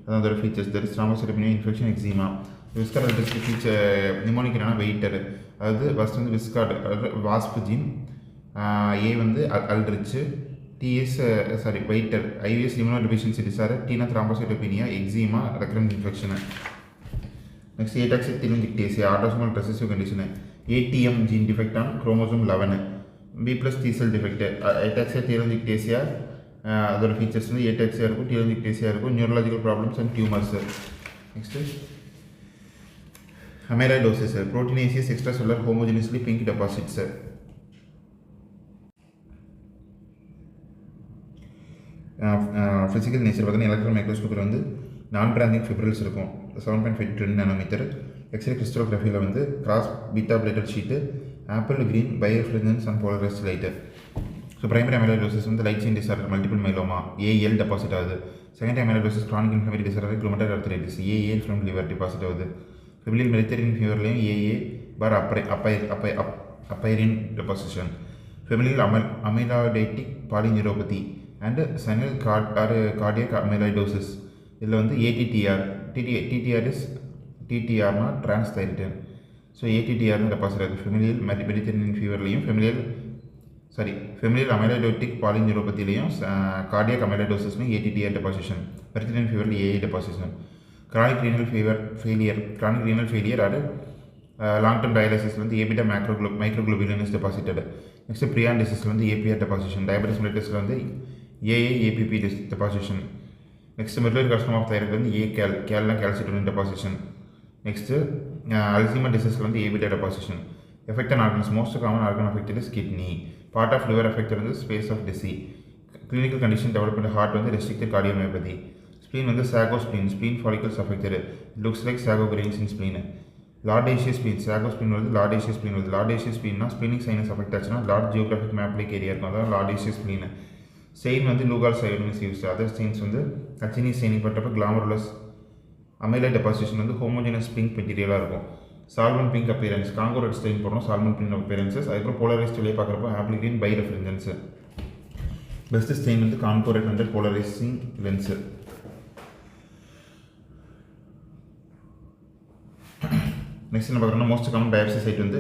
அதான் அதோட features. That is thrombocytopenia, infection, eczema. Wiskott Aldrich feature mnemonic என்னன்னா வெயிட்டர். அதாவது ஃபஸ்ட் வந்து விஸ்காட் வாஸ்ப் ஜீன், ஏ வந்து Aldrich, TS waiter, IVS immunodeficiency disorder, டீனா thrombocytopenia, eczema, recurrent infection. Next ataxic telangiectasia, autosomal recessive condition. ATM gene defect on chromosome 11. B+ T cell defect. Ataxia telangiectasia அதோட ஃபீச்சர்ஸ் வந்து ஏடாக்சியா இருக்கும், டீலோஞ்சிக்டேசியா இருக்கும், neurological problems and tumours. Next amyloidosis, proteinaceous extra cellular homogeneously pink deposits. Physical nature பார்த்தீங்கன்னா எலக்ட்ரான் மைக்ரோஸ்கோப்பில் வந்து நான் பிராந்திக் ஃபிப்ரில்ஸ் இருக்கும். 7.5 நானோமீட்டர். எக்ஸ்ரே கிறிஸ்டோகிராஃபியில் வந்து cross beta pleated sheet, apple green birefringence and polarised light. So primary amyloidosis வந்து light chain disorder, multiple myeloma, AL deposit ஆகுது. Second amyloidosis chronic inflammatory disorder, rheumatoid arthritis, AA from liver deposit ஆகுது. ஃபெமிலியல் மெரித்தேரியன் ஃபீவர்லையும் AA for pyrin deposition. Familial amyloidotic polyneuropathy and senile cardiac amyloidosis. இதில் வந்து TTR இஸ் TTRனா டிரான்ஸ்தைரிட்டன். ஸோ ATTRனு டெபாசிட் ஆகுது. ஃபெமிலியல் மெரித்தேரியன் ஃபீவர்லையும் ஃபெமிலியல் அமைலாய்டோட்டிக் பாலிநியூரோபதிலையும் கார்டியக் அமைலாய்டோசிஸ்லையும் ATTR டெபாசிஷன். மெரித்தேரியன் ஃபீவரில் AA deposition. Chronic renal failure or long term dialysis வந்து A beta microglobulin is deposited. Next prion டிசீஸில் வந்து APR டெபாசிஷன். டயபெட்டிஸ் மெலிட்டஸில் வந்து AAPP deposition. Next medullary carcinoma of thyroid வந்து கேல்னா கால்சிட்டோனின் டெபாசிஷன். நெக்ஸ்ட்டு அல்சைமர் டிசீஸில் வந்து A beta deposition. Effect on organs, most common organ affected is kidney. Part of liver affected வந்து space of Disse. Clinical condition development heart வந்து ரெஸ்ட்ரிக்டட் கார்டியோமயோபதி. Spleen வந்து sago spleen, spleen follicles affected. It looks like sago grains in spleen. Lardaceous spleen, sago spleen வருது, lardaceous spleen வருது. Lardaceous spleen splenic sinus affect ஆச்சுன்னா large geographic map like area இருக்கும், அதான் lardaceous spleen. Stain வந்து Lugol staining is used. Other stains வந்து Hutchini staining பட்டப்ப glomerulus amylase deposition வந்து homogeneous pink material இருக்கும். Solvent pink appearance, Congo red stain போடுறோம், solvent pink appearances. அதுக்கப்புறம் polarized வெளியே பார்க்குறப்போ appligreen birefringence. Best stain வந்து Congo red under polarizing lens. Next நம்ம பார்க்கணும் most common biopsy site வந்து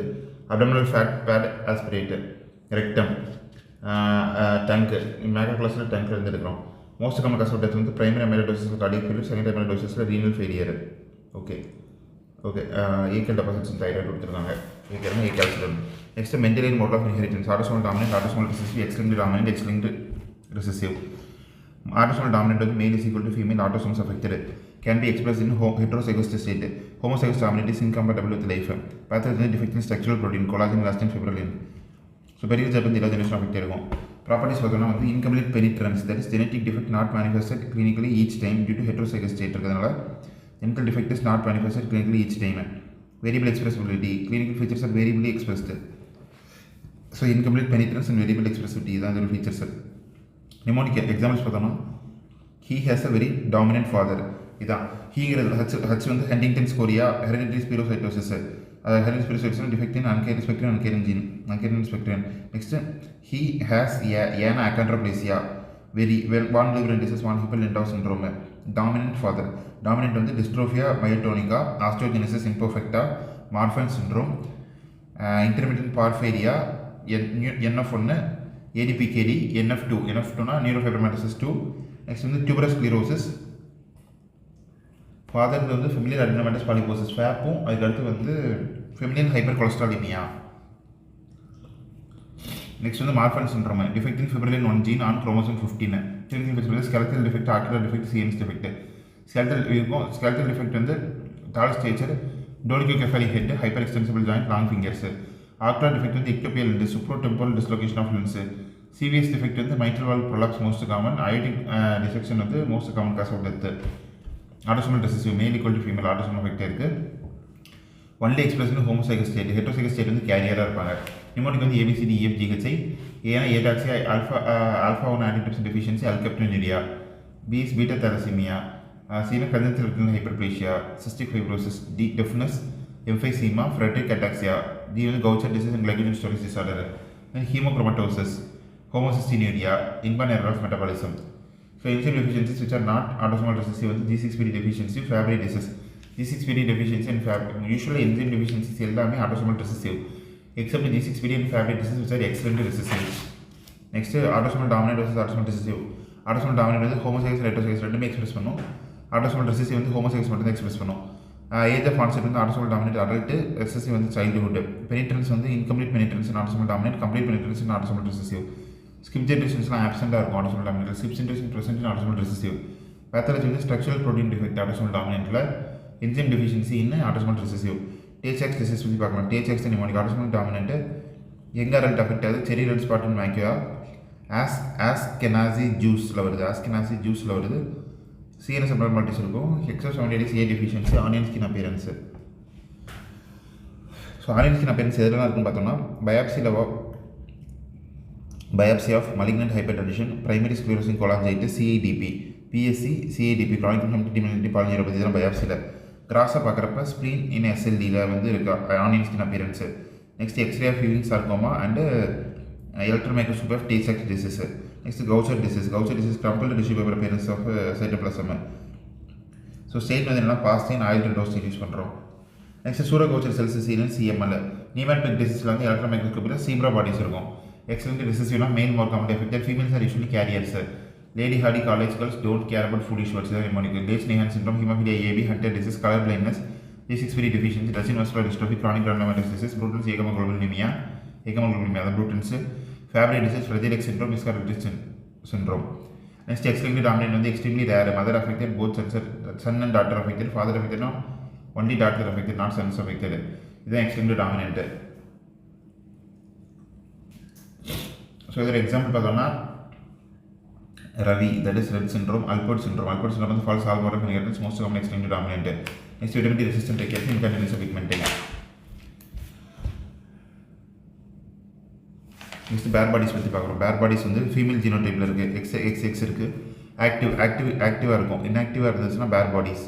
abdominal fat pad aspirated, rectum, tank, macroclasal tank இருந்து எடுக்கிறோம். Most common cause of death வந்து primary amyloidosis cardiac failure, secondary amyloidosis renal failure. Okay. Equal deposits in thyroid கொடுத்துருக்காங்க. Calcium. Next Mendelian mode of inheritance, autosomal dominant, autosomal recessive, X-linked dominant, X-linked recessive. Autosomal dominant வந்து male is equal to female, autosomes affected. Can be expressed in heterozygous state. Homozygous dominant is incompatible with life. Pathology defect in structural protein, collagen, elastin, fibrillin. Superior Japan generation affected. Properties for the incomplete penetrance, that is genetic defect not manifested clinically each time due to heterozygous state. Genetic defect is not manifested clinically each time. Variable expressibility, clinical features are variably expressed. So incomplete penetrance and variable expressivity are the features. Mnemonic examples for the he has a very dominant father. He has Huntington's chorea, hereditary spherocytosis. Hereditary spherocytosis defect in uncaring gene. Next, he has an achondroplasia, very well one liver disease, one Hippel-Lindau syndrome. Dominant father. Dominant on the dystrophia myotonica, osteogenesis imperfecta, Marfan syndrome, intermittent porphyria, NF1, ADPKD, NF2 na neurofibromatosis 2. Next, tuberous sclerosis. Father வந்து familial adenomatous polyposis, FAP-உம் அதுக்கு வந்து familial hypercholesterolemia. Next வந்து Marfan syndrome, defect in fibrillin 1 gene on chromosome 15. Clinical features skeletal defect, articular defect, CNS defect. Skeletal defect வந்து tall stature, dolichocephalic head, hyperextensible joint, long fingers. Articular defect வந்து ectopial lens, supratemporal dislocation of lens. CVS defect வந்து mitral valve prolapse most common, aortic dissection வந்து most common cause of death. Autosomal recessive, male equal to female, autosomal affect இருக்கு. Only expressed in homozygous state, heterozygous state வந்து கேரியராக இருப்பாங்க. நிமோனிக் வந்து ABCDEFGHI, ஏன்னா ஏடாக்சி alpha 1 antitrypsin deficiency, alkaptonuria, B is beta thalassemia, C is congenital retinal hyperplasia, cystic fibrosis, D deafness, emphysema, Friedreich ataxia, D is Gaucher disease and glycogen storage disorder, then hemochromatosis, homocystinuria, inborn error of metabolism. So enzyme deficiencies which are not autosomal recessive வந்து G6PD deficiency, Fabry disease. G6PD deficiency and usually enzyme deficiencies எல்லாமே autosomal recessive except G6PD and Fabry disease which are X-linked recessive. Next autosomal dominant versus autosomal recessive. Autosomal dominant வந்து homozygous heterozygous ரெண்டுமே எக்ஸ்பிரஸ் பண்ணும். Autosomal recessive வந்து homozygous மட்டும் தான் எக்ஸ்பிரஸ் பண்ணும். ஏஜ் ஆஃப் ஆன்செட் வந்து autosomal dominant adult, recessive வந்து childhood. Penetrance வந்து incomplete penetrance in autosomal dominant, complete penetrance in autosomal recessive. Skip generations absent இருக்கும் autosomal dominant, skip generation present in autosomal recessive. Pathology வந்து structural protein defect autosomal dominantல, enzyme deficiency in autosomal recessive. THX disease பற்றி பார்க்கலாம். THX mnemonic autosomal dominant, young adult affect ஆகுது, cherry red spot in macula, Ashkenazi juiceல வருது, CNS abnormalities இருக்கும், hexosaminidase A deficiency, onion skin appearance. So onion skin appearance எதெல்லாம் இருக்குன்னு பார்த்தோம்னா biopsy of malignant hypertension, primary sclerosing cholangitis, CIDP, PSC, CIDP, chronic inflammatory polyneuropathy இதெல்லாம் biopsyல. கிராஸாக பார்க்குறப்ப spleen in SLDல வந்து இருக்கா onion skin appearance. Next X-ray of Ewing sarcoma and electron microscopy of THX disease. Next Gaucher disease, crumpled tissue paper appearance of cytoplasm. So state வந்து என்னென்னா பாஸ்டின் ஆயில் டோஸ் யூஸ் பண்ணுறோம். Next pseudo கவுச்சர் cells Seelan CML. நீமேட் டிசீஸில் வந்து எலக்ட்ரான் மைக்ரோஸ்கோப்பில் சீப்ரா பாடிஸ் இருக்கும். Excellent recessive male more commonly affected, females are usually carriers. Lady Hardy college girls don't care about food issues. Leach-Nyhan syndrome, hemophilia AB, Hunter disease, color blindness, G6PD deficiency, Russian muscular dystrophy, chronic granulomatous disease, Bruton's acomaglobulinemia, the Bruton's, Fabry disease, Fragile X syndrome, Iscariot syndrome. Next, X-linked dominant on the extremely rare. Mother affected, both son and daughter affected, father affected, no, only daughter affected, not sons affected. This is X-linked dominant. So, for example, Ravi, that is Rett syndrome. Alport syndrome. Alport syndrome is false hallmark of inheritance, most common extremely dominant. Next, vitamin D resistant case, incontinence of pigmenting. Next, bare bodies பற்றி பார்க்குறோம். bare bodies வந்து ஃபீமேல் ஜீனோடைப்பில் இருக்குது, XX இருக்குது, ஆக்டிவாக இருக்கும். இன்ஆக்டிவாக இருந்துச்சுன்னா bare bodies.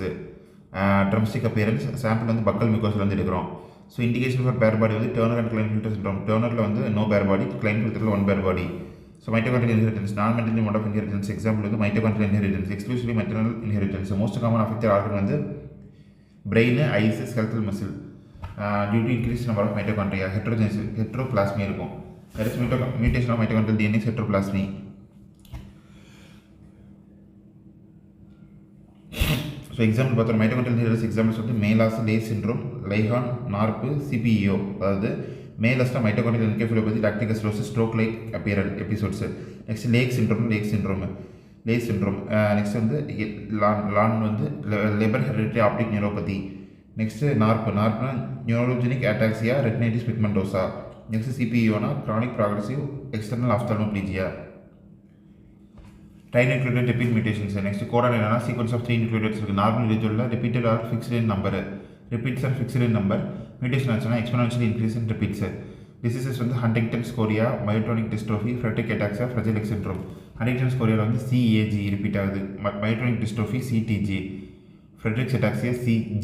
Drumstick appearance, sample வந்து பக்கல் மியூக்கோஸ்லேருந்து எடுக்கிறோம். So indication for bare body வந்து டர்னர் அண்ட் கிளைன்ஃபில்டர் சிண்ட்ரோம். டர்னரில் வந்து நோ bare body, கிளைன்ஃபில்டரில் one bare body. So mitochondrial inheritance, நான் maternal mode of inheritance example வந்து mitochondrial inheritance, exclusively maternal inheritance. Most common affected organ வந்து brain, eyes, skeletal muscle. Due to increase number of mitochondria, ஹெட்ரோபிளாஸ்மி இருக்கும். That is mutation of mitochondrial DNA is heteroplasmy. So example பார்த்தோம், mitochondrial inheritance examples வந்து மேலாஸ், லே syndrome, லைஹான், நார்ப்பு, CPEO. அதாவது மேலாஸ்னா mitochondrial encephalopathy, lactic acidosis, stroke like appearance episodes. Next lakh syndrome, லே syndrome. Next வந்து லான் வந்து labour hereditary optic neuropathy. Next நார்ப்புனா neurogenic ataxia, retinitis pigmentosa. Next CPEO na chronic progressive external ophthalmoplegia. Trinucleotide repeat mutations. Next codon enna sequence of 3 nucleotides irukku. Normal individual repeated or fixed in number. Repeats are fixed in number. Mutation achana exponentially increase in repeats. Diseases வந்து Huntington's chorea, myotonic dystrophy, Friedreich ataxia, Fragile X syndrome. Huntington's chorea வந்து CAG repeat ஆகுது. Myotonic dystrophy CTG. Friedreich ataxia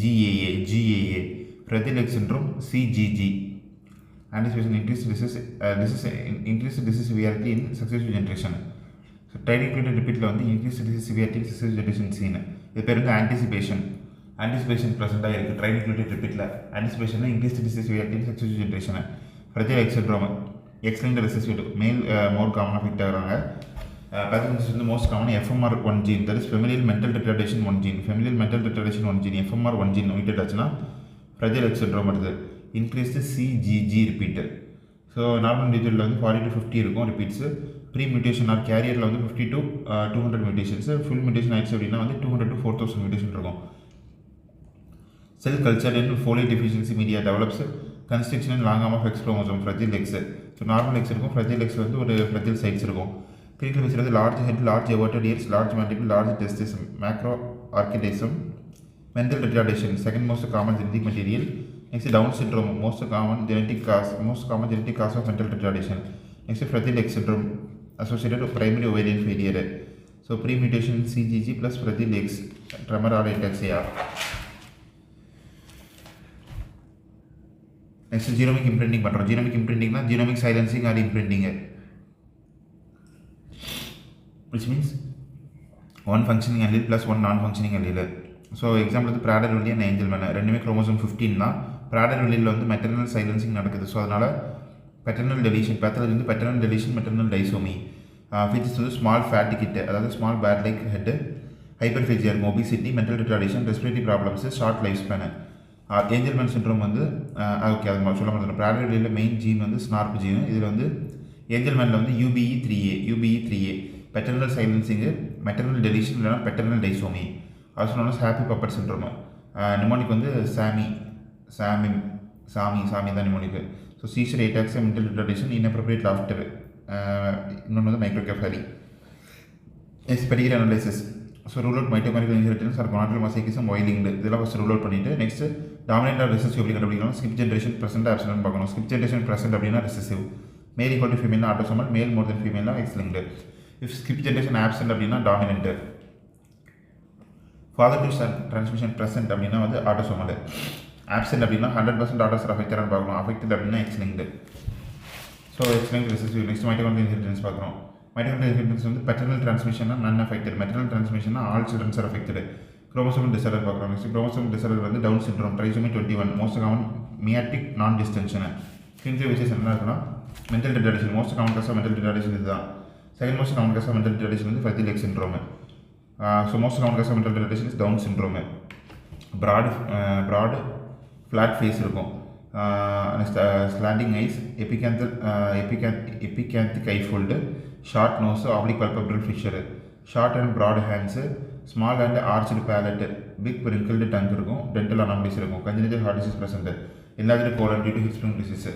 GAA. Fragile X syndrome CGG. Anticipation increased disease severity in successive generation. So trinucleotide repeatல வந்து increased disease severity in successive generation seen. இது பேர் வந்து anticipation present ஆயிருக்கு trinucleotide repeatல. Anticipation increased disease severity in successive generation. Fragile X syndrome, X-linked recessive male more common affect ஆகுறாங்க. Pathogenesis வந்து most common FMR1 gene, that is familial mental retardation 1 gene. Familial mental retardation 1 gene, FMR1 gene mutate ஆச்சுன்னா Fragile X syndrome வருது. Increased CGG repeater. So normal individual வந்து 40 to 50 இருக்கும் repeats. Pre-mutation or carrierல வந்து 50 to 200 mutations. Full mutation ஆயிடுச்சு அப்படின்னா வந்து 200 to 4000 mutation இருக்கும். Cell culture in folate deficiency media develops constriction in long arm of X chromosome, Fragile X. So normal X இருக்கும், Fragile X வந்து ஒரு fragile sites இருக்கும். Clinical features வந்து large head, large aortic ears, large mandible, large testes, macroarchidism, mental retardation, second most common genetic material. Next Down syndrome, most common genetic cause of mental retardation. Next Fragile X syndrome associated with primary ovarian failure. So pre-mutation CGG plus Fragile X, tremor or ataxia. Next genomic imprinting பண்றோம். Genomic imprinting na genomic silencing or imprinting, which means one functioning allele plus one non-functioning allele. So example வந்து Prader-Willi and Angelman ரெண்டுமே chromosome 15 தான். Prader-Willi வந்து maternal silencing நடக்குது. ஸோ அதனால் paternal deletion, pathology வந்து paternal deletion, maternal disomy. Features வந்து small fat kit, அதாவது small bat like head, hyperphagia இருக்கும், obesity, mental retardation, respiratory problems, short lifespan. Angelman syndrome வந்து ஓகே அது சொல்ல மாட்டேன். Prader-Willi மெயின் ஜீன் வந்து SNRP ஜீன். இதில் வந்து Angelmanல வந்து UBE3A, paternal silencing, maternal deletion இல்லைனா paternal disomy. Also known as happy puppet syndrome. Mnemonic வந்து சாமி தான் mnemonic. So seizure, ataxia, mental retardation, inappropriate laughter. இன்னொன்று வந்து microcephaly. Next pedigree analysis. So rule out mitochondrial inheritance or gonadal mosaicism, Y-linked. இதெல்லாம் ஃபஸ்ட் ரூல் அவுட் பண்ணிட்டு நெக்ஸ்ட் டாமினன்ட் ஆர் ரெசசிவ் எப்படி கண்டுபிடிக்கணும். ஸ்கிப் ஜென்ரேஷன் ப்ரெசென்ட் ஆப்சன்ட் பார்க்கணும். ஸ்கிப் ஜென்ரேஷன் ப்ரெசென்ட் அப்படின்னா ரெசசிவ். மேல் ஈக்குவல் டு ஃபீமேல்னா ஆட்டோசோமல், மேல் மோர் தென் ஃபீமேல்னா X-linked. If skip generation absent அப்படின்னா dominant. Father to son transmission present அப்படின்னா வந்து ஆட்டோசோமல். ஆப்சென்ட் அப்படின்னா 100% ஆர்டர்ஸ் அஃபெக்டடான்னு பார்க்கணும். அஃபெக்டட் அப்படின்னா X-linked. So X-linked recessive. Next mitochondrial inheritance பார்க்குறோம். Mitochondrial inheritance வந்து paternal transmission none affected, maternal transmission all children are affected. Chromosomal disorder பார்க்குறோம். நெக்ஸ்ட் chromosomal disorder வந்து Down syndrome, trisomy 21, most common meiotic non-distension. clinical features என்ன இருக்குன்னா mental retardation, most common cause of mental retardation இதுதான். second most common cause of mental retardation வந்து Fragile X syndrome. So most common cause of mental retardation is Down syndrome. broad flat face இருக்கும். slanting eyes, epicanthic eye fold, short nose, oblique palpebral fissure, short and broad hands, small and arched palate, big wrinkled tongue இருக்கும், dental anomalies இருக்கும், congenital heart disease present, enlarged colon due to hip spring disease.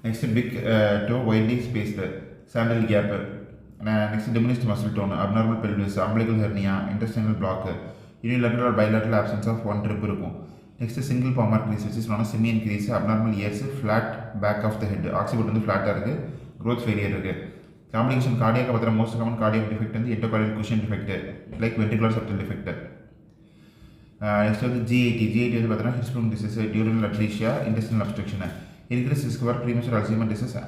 Next big toe widely spaced, sandal gap, Next, diminished muscle tone, abnormal pelvis, umbilical hernia, intestinal block, unilateral or bilateral absence of one rib இருக்கும். Next, single palmar crease, which is known as simian crease, abnormal ears, flat back of the head, occiput வந்து flat இருக்கு, growth failure இருக்கு. Complication cardiac பார்த்தா most common cardiac defect வந்து endocardial cushion defect, like ventricular septal defect. Next வந்து GAT வந்து பார்த்தா Hirschsprung disease, dural atresia, intestinal obstruction, increased risk for premature Alzheimer's disease.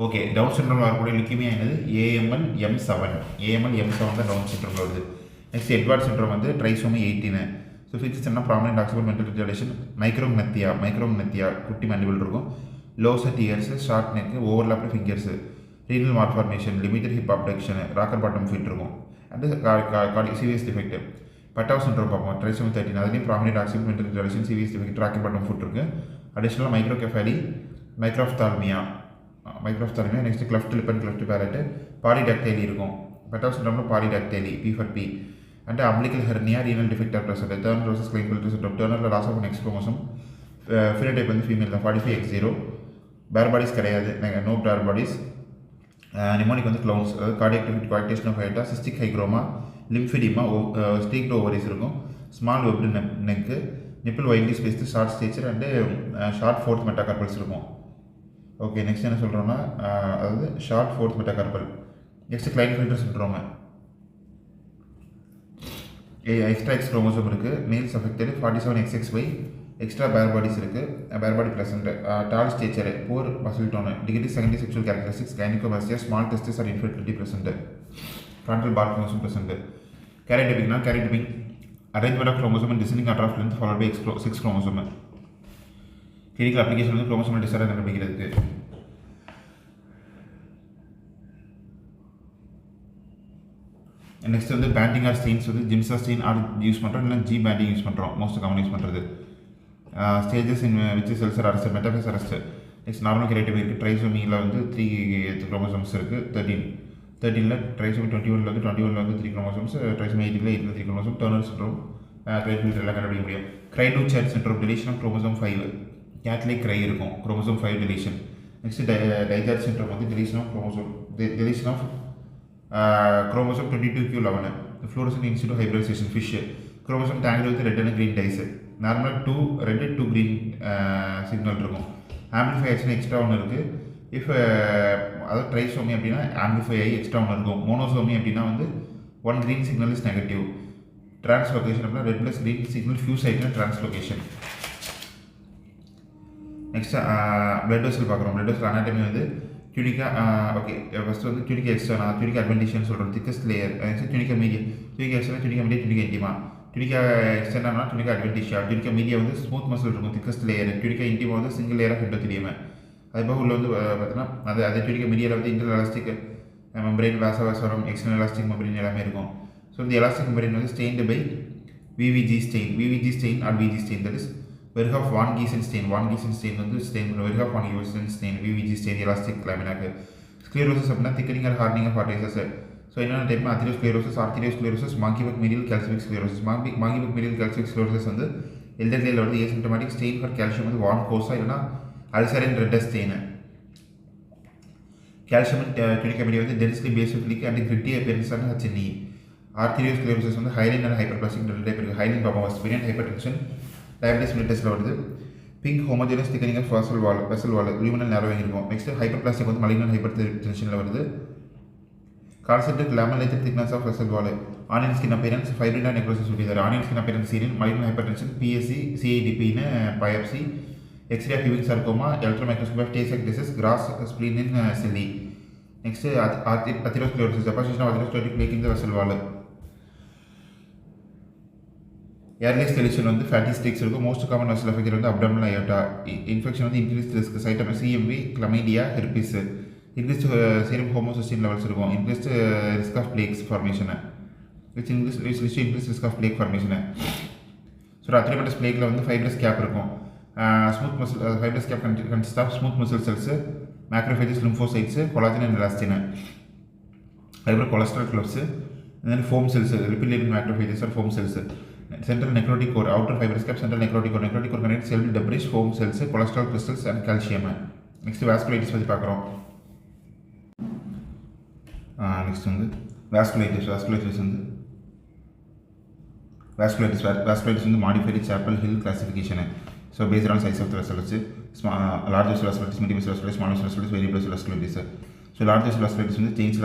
Okay, Down சிண்ட்ரோமில் வரக்கூடிய லுக்கிமியா என்னது? AML M7 தான் டவுன் சிண்ட்ரோமில் வருது. நெக்ஸ்ட் எட்வார்ட் சிண்ட்ரோம் வந்து ட்ரைசோமி 18. ஸோ ஃபீச்சர்ஸ் என்ன? Prominent occiput mental retardation, micrognathia குட்டி மேண்டிபிள் இருக்கும், low set ears, short neck, overlapped fingers, renal malformation, limited hip abduction, rocker bottom feet இருக்கும். And CVS defect Patau syndrome பார்ப்போம், ட்ரைசோமி 13. அதுலேயும் prominent occiput mental retardation, CVS defect, rocker bottom foot இருக்குது. அடிஷ்னலாக மைக்ரோகெஃபாலி, மைக்ரோஃப்தால்மியா, next cleft lip and cleft palate, polydactyly இருக்கும். பட்டாவ் சிண்ட்ரோமில் polydactyly, P for P. And umbilical hernia, renal defect are present. Turner versus Klinefelter syndrome, டர்னரில் loss of X chromosome, phenotype வந்து ஃபீமேல் தான், 45X0. பேர் பாடிஸ் கிடையாது, நோ பேர் பாடிஸ். நிமோனிக் வந்து க்ளவுன்ஸ், அதாவது cardiac coarctation of aorta, cystic hygroma, lymphoedema, streak ovaries இருக்கும், small webbed neck, nipple widely spaced, short stature and short fourth metacarpals இருக்கும். ஓகே, நெக்ஸ்ட் என்ன சொல்கிறோன்னா, அதாவது short fourth metacarpal. Next Klinefelter syndrome, extra X chromosome இருக்குது, males affected, 47XXY, extra Barr bodies இருக்குது, Barr body present, tall stature, poor muscle tone, degree secondary sexual characteristics, gynaecomastia, small testes are infertility present, frontal Barr chromosome present. Karyotypic arrangement of chromosome and designing order of length followed by sex chromosome. Clinical application வந்து குரோமோசோமல் டிஸார்டர் கண்டுபிடிக்கிறதுக்கு. நெக்ஸ்ட் வந்து பேண்டிங் ஆர் ஸ்டெயின்ஸ் வந்து ஜிம்சா ஸ்டெயின் ஆர் யூஸ் பண்ணுறோம், இல்லை ஜி பேண்டிங் யூஸ் பண்ணுறோம், மோஸ்ட் காமன் யூஸ் பண்ணுறது. Stages in which cells are arrest, metaphase arrest. Next normal karyotype இருக்குது, ட்ரைசோமியில் வந்து 3 குரோமோசோம்ஸ் இருக்குது, 13 ட்ரைசோமி 21 வந்து 3 chromosomes, trisomy 18 3 chromosome. Turner syndrome, Klinefelter எல்லாம் கண்டுபிடிக்க முடியும். Cri du chat syndrome, deletion of chromosome 5, cat like cry இருக்கும், chromosome 5 deletion. Next DiGeorge syndrome வந்து deletion of chromosome 22q11, fluorescent in situ hybridisation FISH, chromosome tangle with red and green dyes. நார்மலாக 2 ரெட் 2 க்ரீன் சிக்னல் இருக்கும். ஆம்பிளிஃபை ஆக்ஷன் எக்ஸ்ட்ரா ஒன்று இருக்குது. இஃப் அதாவது ட்ரைசோமி அப்படின்னா ஆம்பிளிஃபை ஆகி எக்ஸ்ட்ரா ஒன்று இருக்கும். மோனோசோமி அப்படின்னா வந்து 1 green signal is negative. Translocation அப்படின்னா red plus green signal fuse ஆகிட்டுனா டிரான்ஸ்லோகேஷன். நெக்ஸ்ட் பிளட் வெசல் பார்க்குறோம். பிளட் வெசல் அனாட்டமி வந்து டியூனிக்கா, ஓகே, ஃபஸ்ட்டு வந்து டியூனிக்கா எக்ஸ்டர்னா, டியூனிக்கா அட்வென்டிஷன் சொல்கிறோம், thickest layer. Next tunica media, tunica externa, tunica media, tunica intima. Tunica externa tunica adventitia, tunica media வந்து ஸ்மூத் மசில் இருக்கும், திக்கஸ்ட் லேயர். டியூனிக்கா இன்டிமா வந்து சிங்கிள் லேயர் ஆஃப் எண்டோதீலியம். அது போக உள்ள வந்து பார்த்தீங்கன்னா அது டியூனிக்கா மீடியாவில் வந்து இன்டர் எலாஸ்டிக் மெம்பரைன், வாசவரம், எக்ஸ்டர்னல் எலாஸ்டிக் மெம்பரைன் எல்லாமே இருக்கும். ஸோ இந்த எலாஸ்டிக் மெம்பரைன் வந்து stained by VVG stain or VG stain, that is Verhoef van Giesen stain. Van Giesen stain வந்து stain Verhoef van Giesen stain, VVG stain, elastic லேமினாக்கு. ஸ்க்ளீரோசிஸ் அப்படின்னா thickening or hardening of arteries. So என்னென்ன டைப்னா atherosclerosis, arteriosclerosis, Monckeberg medial calcific sclerosis. Monckeberg medial calcific sclerosis வந்து எல்டர்லியில் வந்து ஏசிம்டமாட்டிக் ஸ்டெயின் ஃபார் கால்சியம் வந்து வான் கோஸா இல்லைனா alizarin red stain. Calcium tunica media வந்து டென்ஸ்லி பேசிஃபிலிக் அண்ட் கிரிட்டி அப்பியரன்ஸான HNE. ஆர்டீரியோஸ்க்ளீரோசிஸ் வந்து ஹைலைன் அண்ட் ஹைப்பர்பிளாஸ்டிக் ரெண்டு டைப் இருக்குது. ஹைலைன் பார்ப்போம் first, benign hypertension, diabetes மிலிட்டஸில் வருது. Pink homogeneous thickening of vessel wall, luminal narrowing இருக்கும். நெக்ஸ்ட் ஹைப்பர் பிளாஸ்டிக் வந்து மலிக்னல் ஹைப்பர் டென்ஷனில் வருது. Concentric laminated thickness of vessel wall. Onion skin appearance, fibrin and necrosis சொல்லியிருக்காரு. ஆனியன் ஸ்கின் அப்பியரன்ஸ் சீரியன், மலிக்னல் ஹைப்பர் டென்ஷன், PSC, CIDPன்னு biopsy, X ray of Ewing sarcoma, electro microscope of Tay Sachs disease, gross spleen in silly. Next atherosclerosis, deposition of atherosclerotic plaque in the vessel wall. Earliest lesion வந்து ஃபேட்டி ஸ்டிக்ஸ் இருக்கும். மோஸ்ட் காமன் வெசல் அஃபெக்டர் வந்து அப்டாமினல் அயோட்டா. இன்ஃபெக்ஷன் வந்து இன்க்ரீஸ் ரிஸ்க், சைட்டம் CMV, chlamydia, herpes. Increased serum homocysteine levels இருக்கும். Increased risk of plaques formation, which increase risk of plaque formation. So atheromatous பிளேக்கில் வந்து ஃபைப்ரஸ் கேப் இருக்கும். Smooth muscle, fibrous cap consist of smooth muscle cells, macrophages, lymphocytes, collagen and elastin. அதுக்கப்புறம் cholesterol clefts, then foam cells, lipid macrophages or foam cells. Central necrotic core, outer fibrous cap, central necrotic core. Necrotic core contains cell debris, foam cells, cholesterol crystals and calcium. Next vasculitis பற்றி பார்க்குறோம். நெக்ஸ்ட் வந்து வாஸ்குலைட்டிஸ் வந்து வாஸ்குலைட்டிஸ் வந்து modified Chapel Hill classification. So based on size of the vessels, largest vasculitis, medium vasculitis, smallest vasculitis, variable vasculitis. So largest vasculitis வந்து giant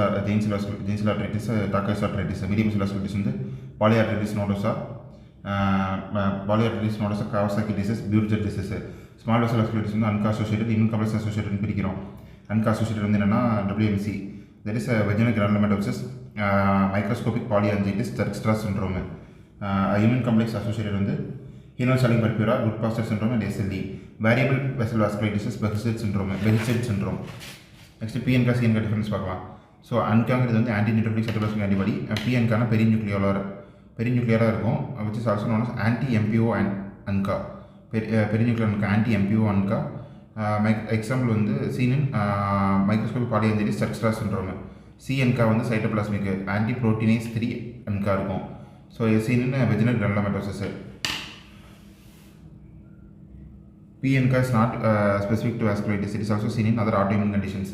arteritis, Takayasu arteritis. Medium vasculitis வந்து polyarteritis nodosa, Kawasaki disease, Buerger disease. Small vessel vasculitis வந்து அன்காசோசியேட்டட், இன்காம்ப்ளெக்ஸ் அசோசியேட்டட்னு பிரிக்கிறோம். அன்காசோசியேட்டட் வந்து என்னென்னா WMC, that is Wegener granulomatosis, microscopic polyangiitis, Churg Strauss syndrome. Immune complex associated வந்து Henoch Schonlein purpura, Goodpasture syndrome and SLE. Variable vessel vasculitis, Behcet syndrome. Next PNK CNK difference பார்க்கலாம். ஸோ அன்காங்கிறது வந்து ஆன்டி நியூட்ரோபிக் சைட்டோபிளாஸ்மிக் ஆன்டிபாடி. PNKனா பெரிநியூக்ளியராக இருக்கும், which is also known as anti MPO and ANCA. Perinuclear anti MPO ANCA. Example வந்து seen in microscopic polyangiitis, Churg Strauss syndrome. CNK வந்து சைட்டோபிளாஸ்மிக் ஆன்டி புரோட்டீனேஸ் 3 அன்கா இருக்கும். So seen in Wegener granulomatosis. PNK is not specific to vasculitis. It is also seen in other autoimmune conditions.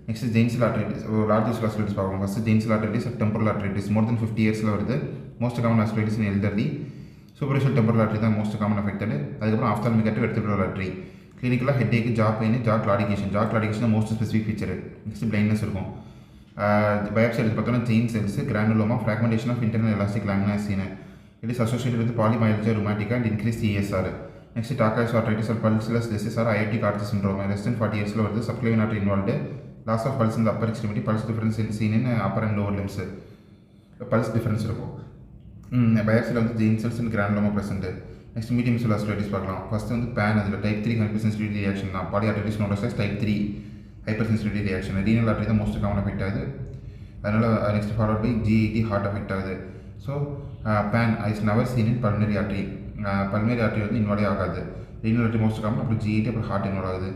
Next is giant cell arteritis. Largest vasculitis பார்க்கலாம். First giant cell arteritis, temporal arteritis. More than 50 yearsல வருது. Most common vasculitis in elderly. Superficial temporal artery தான் most common affected. அதுக்கப்புறம் ophthalmic artery, vertebral artery. Clinically headache, jaw pain, jaw claudication. Jaw claudication தான் most specific feature. Next blindness இருக்கும். Biopsy எடுத்து பார்த்தோம்னா giant cells, granuloma, fragmentation of internal elastic lamina is seen. It is associated with polymyalgia rheumatica and increased ESR. Next, Takayasu arthritis or pulseless disease or aortic artery syndrome. Less than 40 years the subclavian artery involved. Loss of pulse in the upper extremity, pulse difference seen in upper and lower limbs. Pulse difference. Biopsy of the giant cells and granuloma present. Next, medium cell vasculitis. First one, PAN, type 3 hypersensitivity reaction. Polyarteritis known as type 3 hypersensitivity reaction. Renal artery the most common affect. Next, followed by GET, heart affect. So, PAN is never seen in pulmonary artery. Pulmonary artery வந்து இன்வால்வ் ஆகாது. ரீனல் ஆர்டரி மோஸ்ட் காமன், அப்புறம் GET, அப்புறம் ஹார்ட் இன்வால்வ் ஆகுது.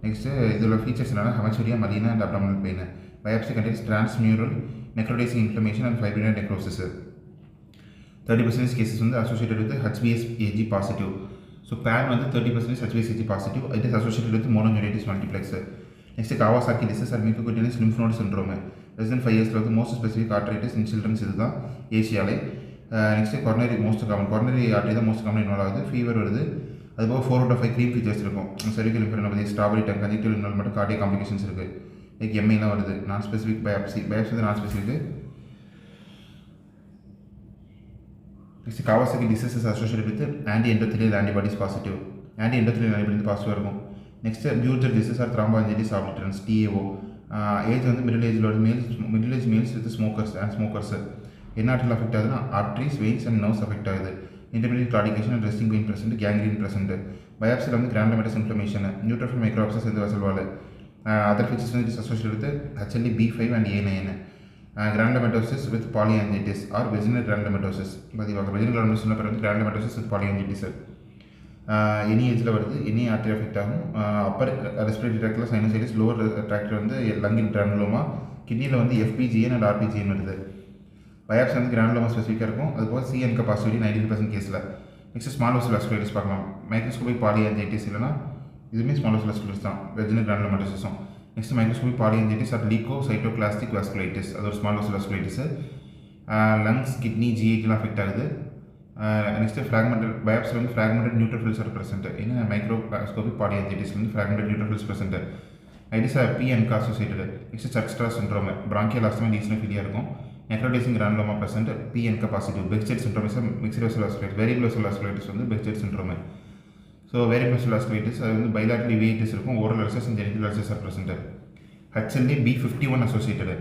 நெக்ஸ்ட் இதோட ஃபீச்சர்ஸ் என்னன்னா haematuria, melaena and abdominal pain. Biopsy contains transmural necrotising inflammation and fibrinoid necrosis. 30% cases வந்து associated with HBsAg positive. So PAN வந்து 30% HBsAg positive. It is associated with mononeuritis multiplex. Next Kawasaki disease or mucocutaneous lymph node syndrome. Less than 5 இயர்ஸில் வந்து most specific arteritis in children's இதுதான் ஏசியாலே. Next coronary most common, coronary artery தான் மோஸ்ட் காமன் இன்வால்வ் ஆகுது. ஃபீவர் வருது. அதுபோக 4 out of 5 க்ரீம் ஃபீச்சர்ஸ் இருக்கும். Cervical infection, strawberry tongue, conjunctive involvement, cardiac complications இருக்குது. லைக் எம்ஐலாம் வருது. நான் ஸ்பெசிஃபிக் பயாப்சி வந்து non specific. Next Kawasaki disease is associated with anti endothelial antibodies positive. Anti endothelial antibody பாசிட்டிவாக இருக்கும். Next Buerger disease or thromboangiitis obliterans, TAO. Age வந்து middle age males with smokers. என்ன ஆர்டரியில் அஃபெக்ட் ஆகுதுன்னா arteries, veins and nerves affect ஆகுது. Intermediate claudication and resting pain present, gangrene present. பயாப்சியில் வந்து கிரானுலோமேட்டஸ் இன்ஃப்ளமேஷன், நியூட்ரோஃபில் மைக்ரோஆப்சஸ் இந்த வசல்வால். அதர் ஃபீச்சர்ஸ் வந்து is associated with HLE, B5 and A9. Granulomatosis with polyangiitis or Wegener granulomatosis. பதிவாக வெஜினல் கிரானுலோமேட்டோசிஸ் பேர் வந்து கிரானுலோமேட்டோசிஸ் வித் பாலிஆஞ்சிட்டிஸ். எனி ஏஜில் வருது, எனி ஆர்டரி அஃபெக்ட் ஆகும். அப்பர் ரெஸ்பிரேட்டரி ட்ராக்டில் சைனசைட்டிஸ், லோவர் ட்ராக்டில் வந்து லங்கின் கிரானுலோமா, கிட்னியில் வந்து FPGN அண்ட் RPGN வருது. பயாப்சி வந்து கிரானுலோமா ஸ்பெசிஃபிக்காக இருக்கும். அதுபோக CNK பாசிட்டிவிட்டி 90% கேஸில். நெக்ஸ்ட் ஸ்மால் வெசல் வாஸ்குலைட்டிஸ் பார்க்கலாம். மைக்ரோஸ்கோபிக் பாலிஆஞ்சிட்டிஸ் இல்லைனா இதுவுமே ஸ்மால் வெசல் வாஸ்குலைட்டிஸ் தான், வெஜினல் கிரானுலோமேட்டோசிஸும். Next microscopic polyangiitis or leukocytoclastic vasculitis, அது ஒரு small vessel vasculitis. Lungs, kidney, GETலாம் அஃபெக்ட் ஆகுது. நெக்ஸ்ட் ஃப்ராக்மெண்டட் பயாப்சியில் வந்து ஃப்ராக்மெண்டட் நியூட்ரோஃபில்ஸ் ஆர் ப்ரெசென்ட். ஏன்னா மைக்ரோஸ்கோபிக் பாலிஆஞ்சிட்டிஸ் வந்து fragmented neutrophils present. It is PNK associated. Next Churg Strauss syndrome, bronchial asthma, eosinophilia இருக்கும். Necrotizing granuloma present, PNK positive. Behcet syndrome is mixed vessel vasculitis. Variable vessel vasculitis வந்து Behcet syndrome. So variable vessel vasculitis அது வந்து பைலாட்டரல் ஈவேட்டிஸ் இருக்கும். Oral ulcers and genital ulcers are present. HLE, B51 associated.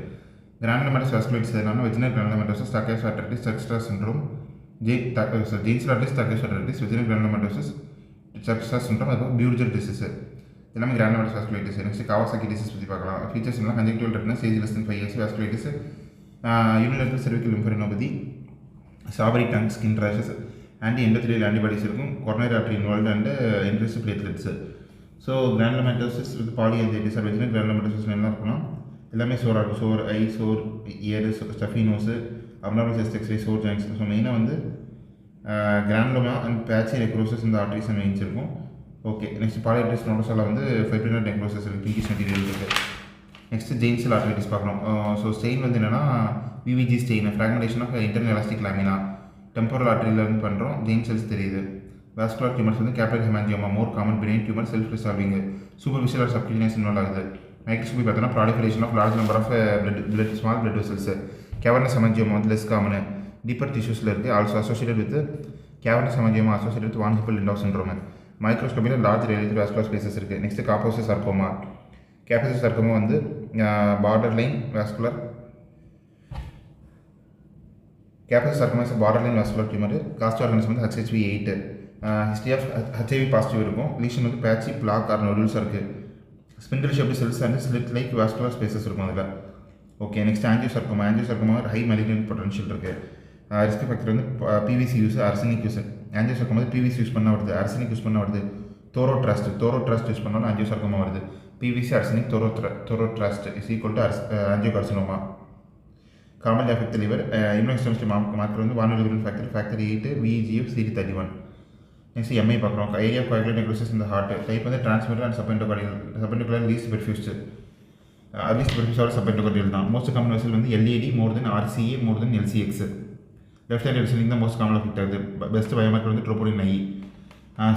Granulomatous vasculitis என்னன்னா Wegener granulomatosis, Takayasu arteritis, Churg Strauss syndrome, giants arteritis, Takayasu arteritis, Wegener granulomatosis, Churg Strauss syndrome, அதுவும் பியூர்ஜர் டிசீஸ். எல்லாமே கிரானுலோமேட்டஸ் வாஸ்குலைட்டிஸ். நெக்ஸ்ட் காவாசாக்கி டிசீஸ் பற்றி பார்க்கலாம். ஃபீச்சர்ஸ் எல்லாம் conjunctival redness, age less than 5 years, vasculitis, unilateral cervical lymphadenopathy, strawberry tongue, skin rashes, anti endothelial antibodies இருக்கும். Coronary artery involved and increased platelets. So granulomatosis with polyangiitis or Wegener granulomatosis என்ன இருக்குன்னா எல்லாமே சோராக இருக்கும். Sore eye, sore ear, stuffy nose, abnormal chest X ray, sore joints. So மெயினாக வந்து கிரானுலோமா அண்ட் பேட்சி நெக்ரோசிஸ் இந்த ஆர்டரிஸ் மெயின்ஸ் இருக்கும். ஓகே. நெக்ஸ்ட் பாலிஆர்டரிஸ் நோடோசால வந்து ஃபைப்ரினல் நெக்ரோசிஸ் இருக்குது, பிங்கிஷ் மெட்டீரியல் இருக்குது. நெக்ஸ்ட்டு ஜெயின் செல் ஆர்டரைட்டிஸ் பார்க்கணும். ஸோ ஸ்டெயின் வந்து என்னென்னா VVG stain, fragmentation of internal elastic lamina, temporal ஆர்டரியிலேருந்து பண்ணுறோம். ஜெயின் செல்ஸ் தெரியுது. வாஸ்குலர் டியூமர்ஸ் வந்து capillary haemangioma, more common brain tumour, self resolving, superficial or subcutaneous involve ஆகுது. மைக்ரோஸ்கோபி பார்த்தோன்னா proliferation of large number of blood small blood vessels. Cavernous haemangioma வந்து லெஸ் காமனு, டீப்பர் டிஷ்யூஸில் இருக்குது. Also associated with cavernous haemangioma associated with von ஹிப்பல் லிண்டோ syndrome. மைக்ரோஸ்கோபியில் லார்ஜ் ரிலேட்டிவ் வாஸ்குலர் ஸ்பேசஸ் இருக்குது. Next Kaposi's sarcoma. Kaposi's sarcoma வந்து borderline vascular, Kaposi's sarcoma is borderline vascular tumour. Cause organism வந்து HHV8. History of HIV positive இருக்கும். லீஷன் வந்து பேட்சி பிளாக் ஆர் நோடுல்ஸாக இருக்குது. Spindle shaped cells and slit like vascular spaces இருக்கும் அதில். Okay, next angiosarcoma. Angiosarcoma high malignant potential இருக்குது. ரிஸ்க் ஃபேக்டர் வந்து PVC use, arsenic use. Angiosarcoma வந்து PVC யூஸ் பண்ண வருது, அர்சனிக் யூஸ் பண்ண வருது. தோரோட்ரஸ்ட் யூஸ் பண்ணாலும் ஆஞ்சியோசர்க்கோமா வருது. PVC, arsenic, thorotrust is equal to angiocarcinoma. Commonly affect the liver. Immunohistochemistry marker வந்து vulnerable factor, factor 8, VEGF, CD31. Next MI பார்க்குறோம். Area of coagulate necrosis in the heart. Type வந்து transmitter and subendocardial least perfused. Least perfused or subendocardial தான். Most common vessel வந்து LED more than RCA more than LCX. Left hand vessel தான் most common affect ஆகுது. Best biomarker வந்து troponin I.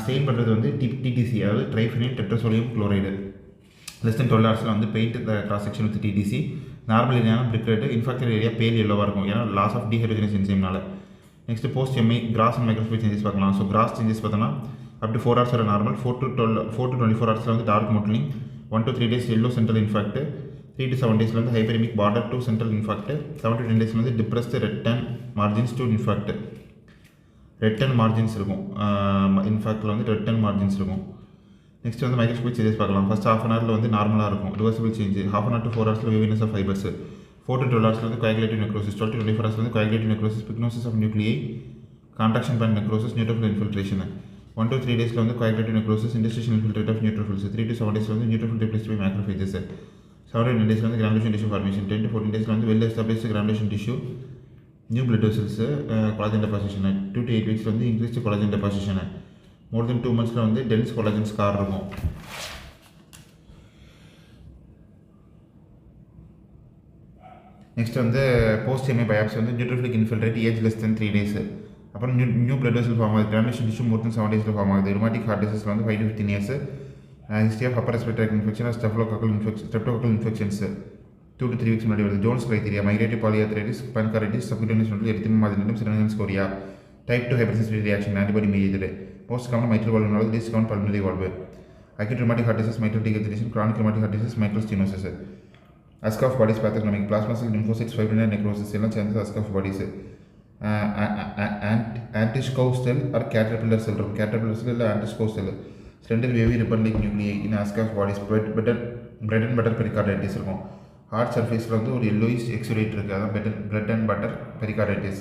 ஸ்டெயின் பண்ணுறது வந்து TTC, அதாவது triphenyl tetrasodium chloride. Less than 12 ஹவர்ஸில் வந்து paint cross section with TTC. Normal area brick red, infected area pale எல்லோவாக இருக்கும், ஏன்னா லாஸ் ஆஃப் டீஹைட்ரோஜனஸ் என்சைம்னால. Next post MI gross and microscopic changes பார்க்கலாம். ஸோ கிராஸ் சேஞ்சஸ் பார்த்தோன்னா அப் டு 4 ஹவர்ஸ் வர நார்மல், 4 to 24 ஹவர்ஸில் வந்து dark mottling, 1 to 3 days yellow central infect, 3 to 7 days வந்து hyperaemic border to central infect, 7 to 10 days வந்து depressed red tan margins to infect. Red tan margins இருக்கும், இன்ஃபேக்டில் வந்து ரெட்டன் மார்ஜின்ஸ் இருக்கும். நெக்ஸ்ட் வந்து மைக்ரோஸ்கோபிக் சேஞ்சஸ் பார்க்கலாம். ஃபஸ்ட் ஹாஃப் அன் ஹவரில் வந்து நார்மலாக இருக்கும், reversible change. Half an hour to 4 ஹவர்ஸில் வேவினஸ் ஆஃப் ஃபைபர்ஸ், 4 to 12 ஹவர்ஸில் வந்து கோயாகுலேட்டிவ் நெக்ரோசிஸ், 12 to 24 ஹவர்ஸில் வந்து coagulative necrosis, pyknosis of nuclei, contraction band necrosis, neutrophil infiltration. 1 to 3 டேஸில் வந்து coagulative necrosis, interstitial infiltrate of neutrophils. 3 to 7 டேஸில் வந்து neutrophil replaced by macrophages. 7 to 10 டேஸில் வந்து கிரானுலேஷன் டிஷ்யூ ஃபார்மேஷன். 10 to 14 டேஸில் வந்து well established granulation tissue, new blood vessels, collagen deposition. 2 to 8 வீக்ஸில் வந்து இன்க்ரீஸ்டு கொலாஜன் டெபாசிஷன். மோர் தென் 2 monthஸில் வந்து டென்ஸ் கொலாஜன் ஸ்கார் இருக்கும். நெக்ஸ்ட் வந்து போஸ்ட் MI பயாப்சி வந்து neutrophilic infiltrate, age less than 3 days. அப்புறம் நியூ பிளட் வெசல் ஃபார்ம் ஆகுது, granulation tissue more than 7 days form ஆகுது. ருமாட்டிக் ஹார்ட் டிசீஸில் வந்து 5 to 15 years. History of upper respiratory infection, streptococcal infections 2 to 3 weeks முன்னாடி வருது. Jones criteria, migratory polyarthritis, pancarditis, subcutaneous nodule erythema மாதிரிலும் Sydenham chorea, type 2 hypersensitive reaction, antibody mediated. Most common mitral valve, least common pulmonary valve. Acute rheumatic heart disease, mitral dehydration, chronic rheumatic heart disease, mitral stenosis. Aschoff bodies pathogenic, plasma cell, lymphocytes, fibrinoid necrosis எல்லாம் சேர்ந்து Aschoff bodies. Anitschkow cell or caterpillar cell இருக்கும். கேட்டர்பில்லர் செல் இல்லை Anitschkow cell. ஸ்டெண்டில் wavy ribbon like nuclei in Aschoff bodies. Bread and butter pericarditis இருக்கும். ஹார்ட் சர்ஃபேஸில் வந்து ஒரு எல்லோயிஷ் எக்ஸுரேட் இருக்குது, அதான் bread and butter pericarditis.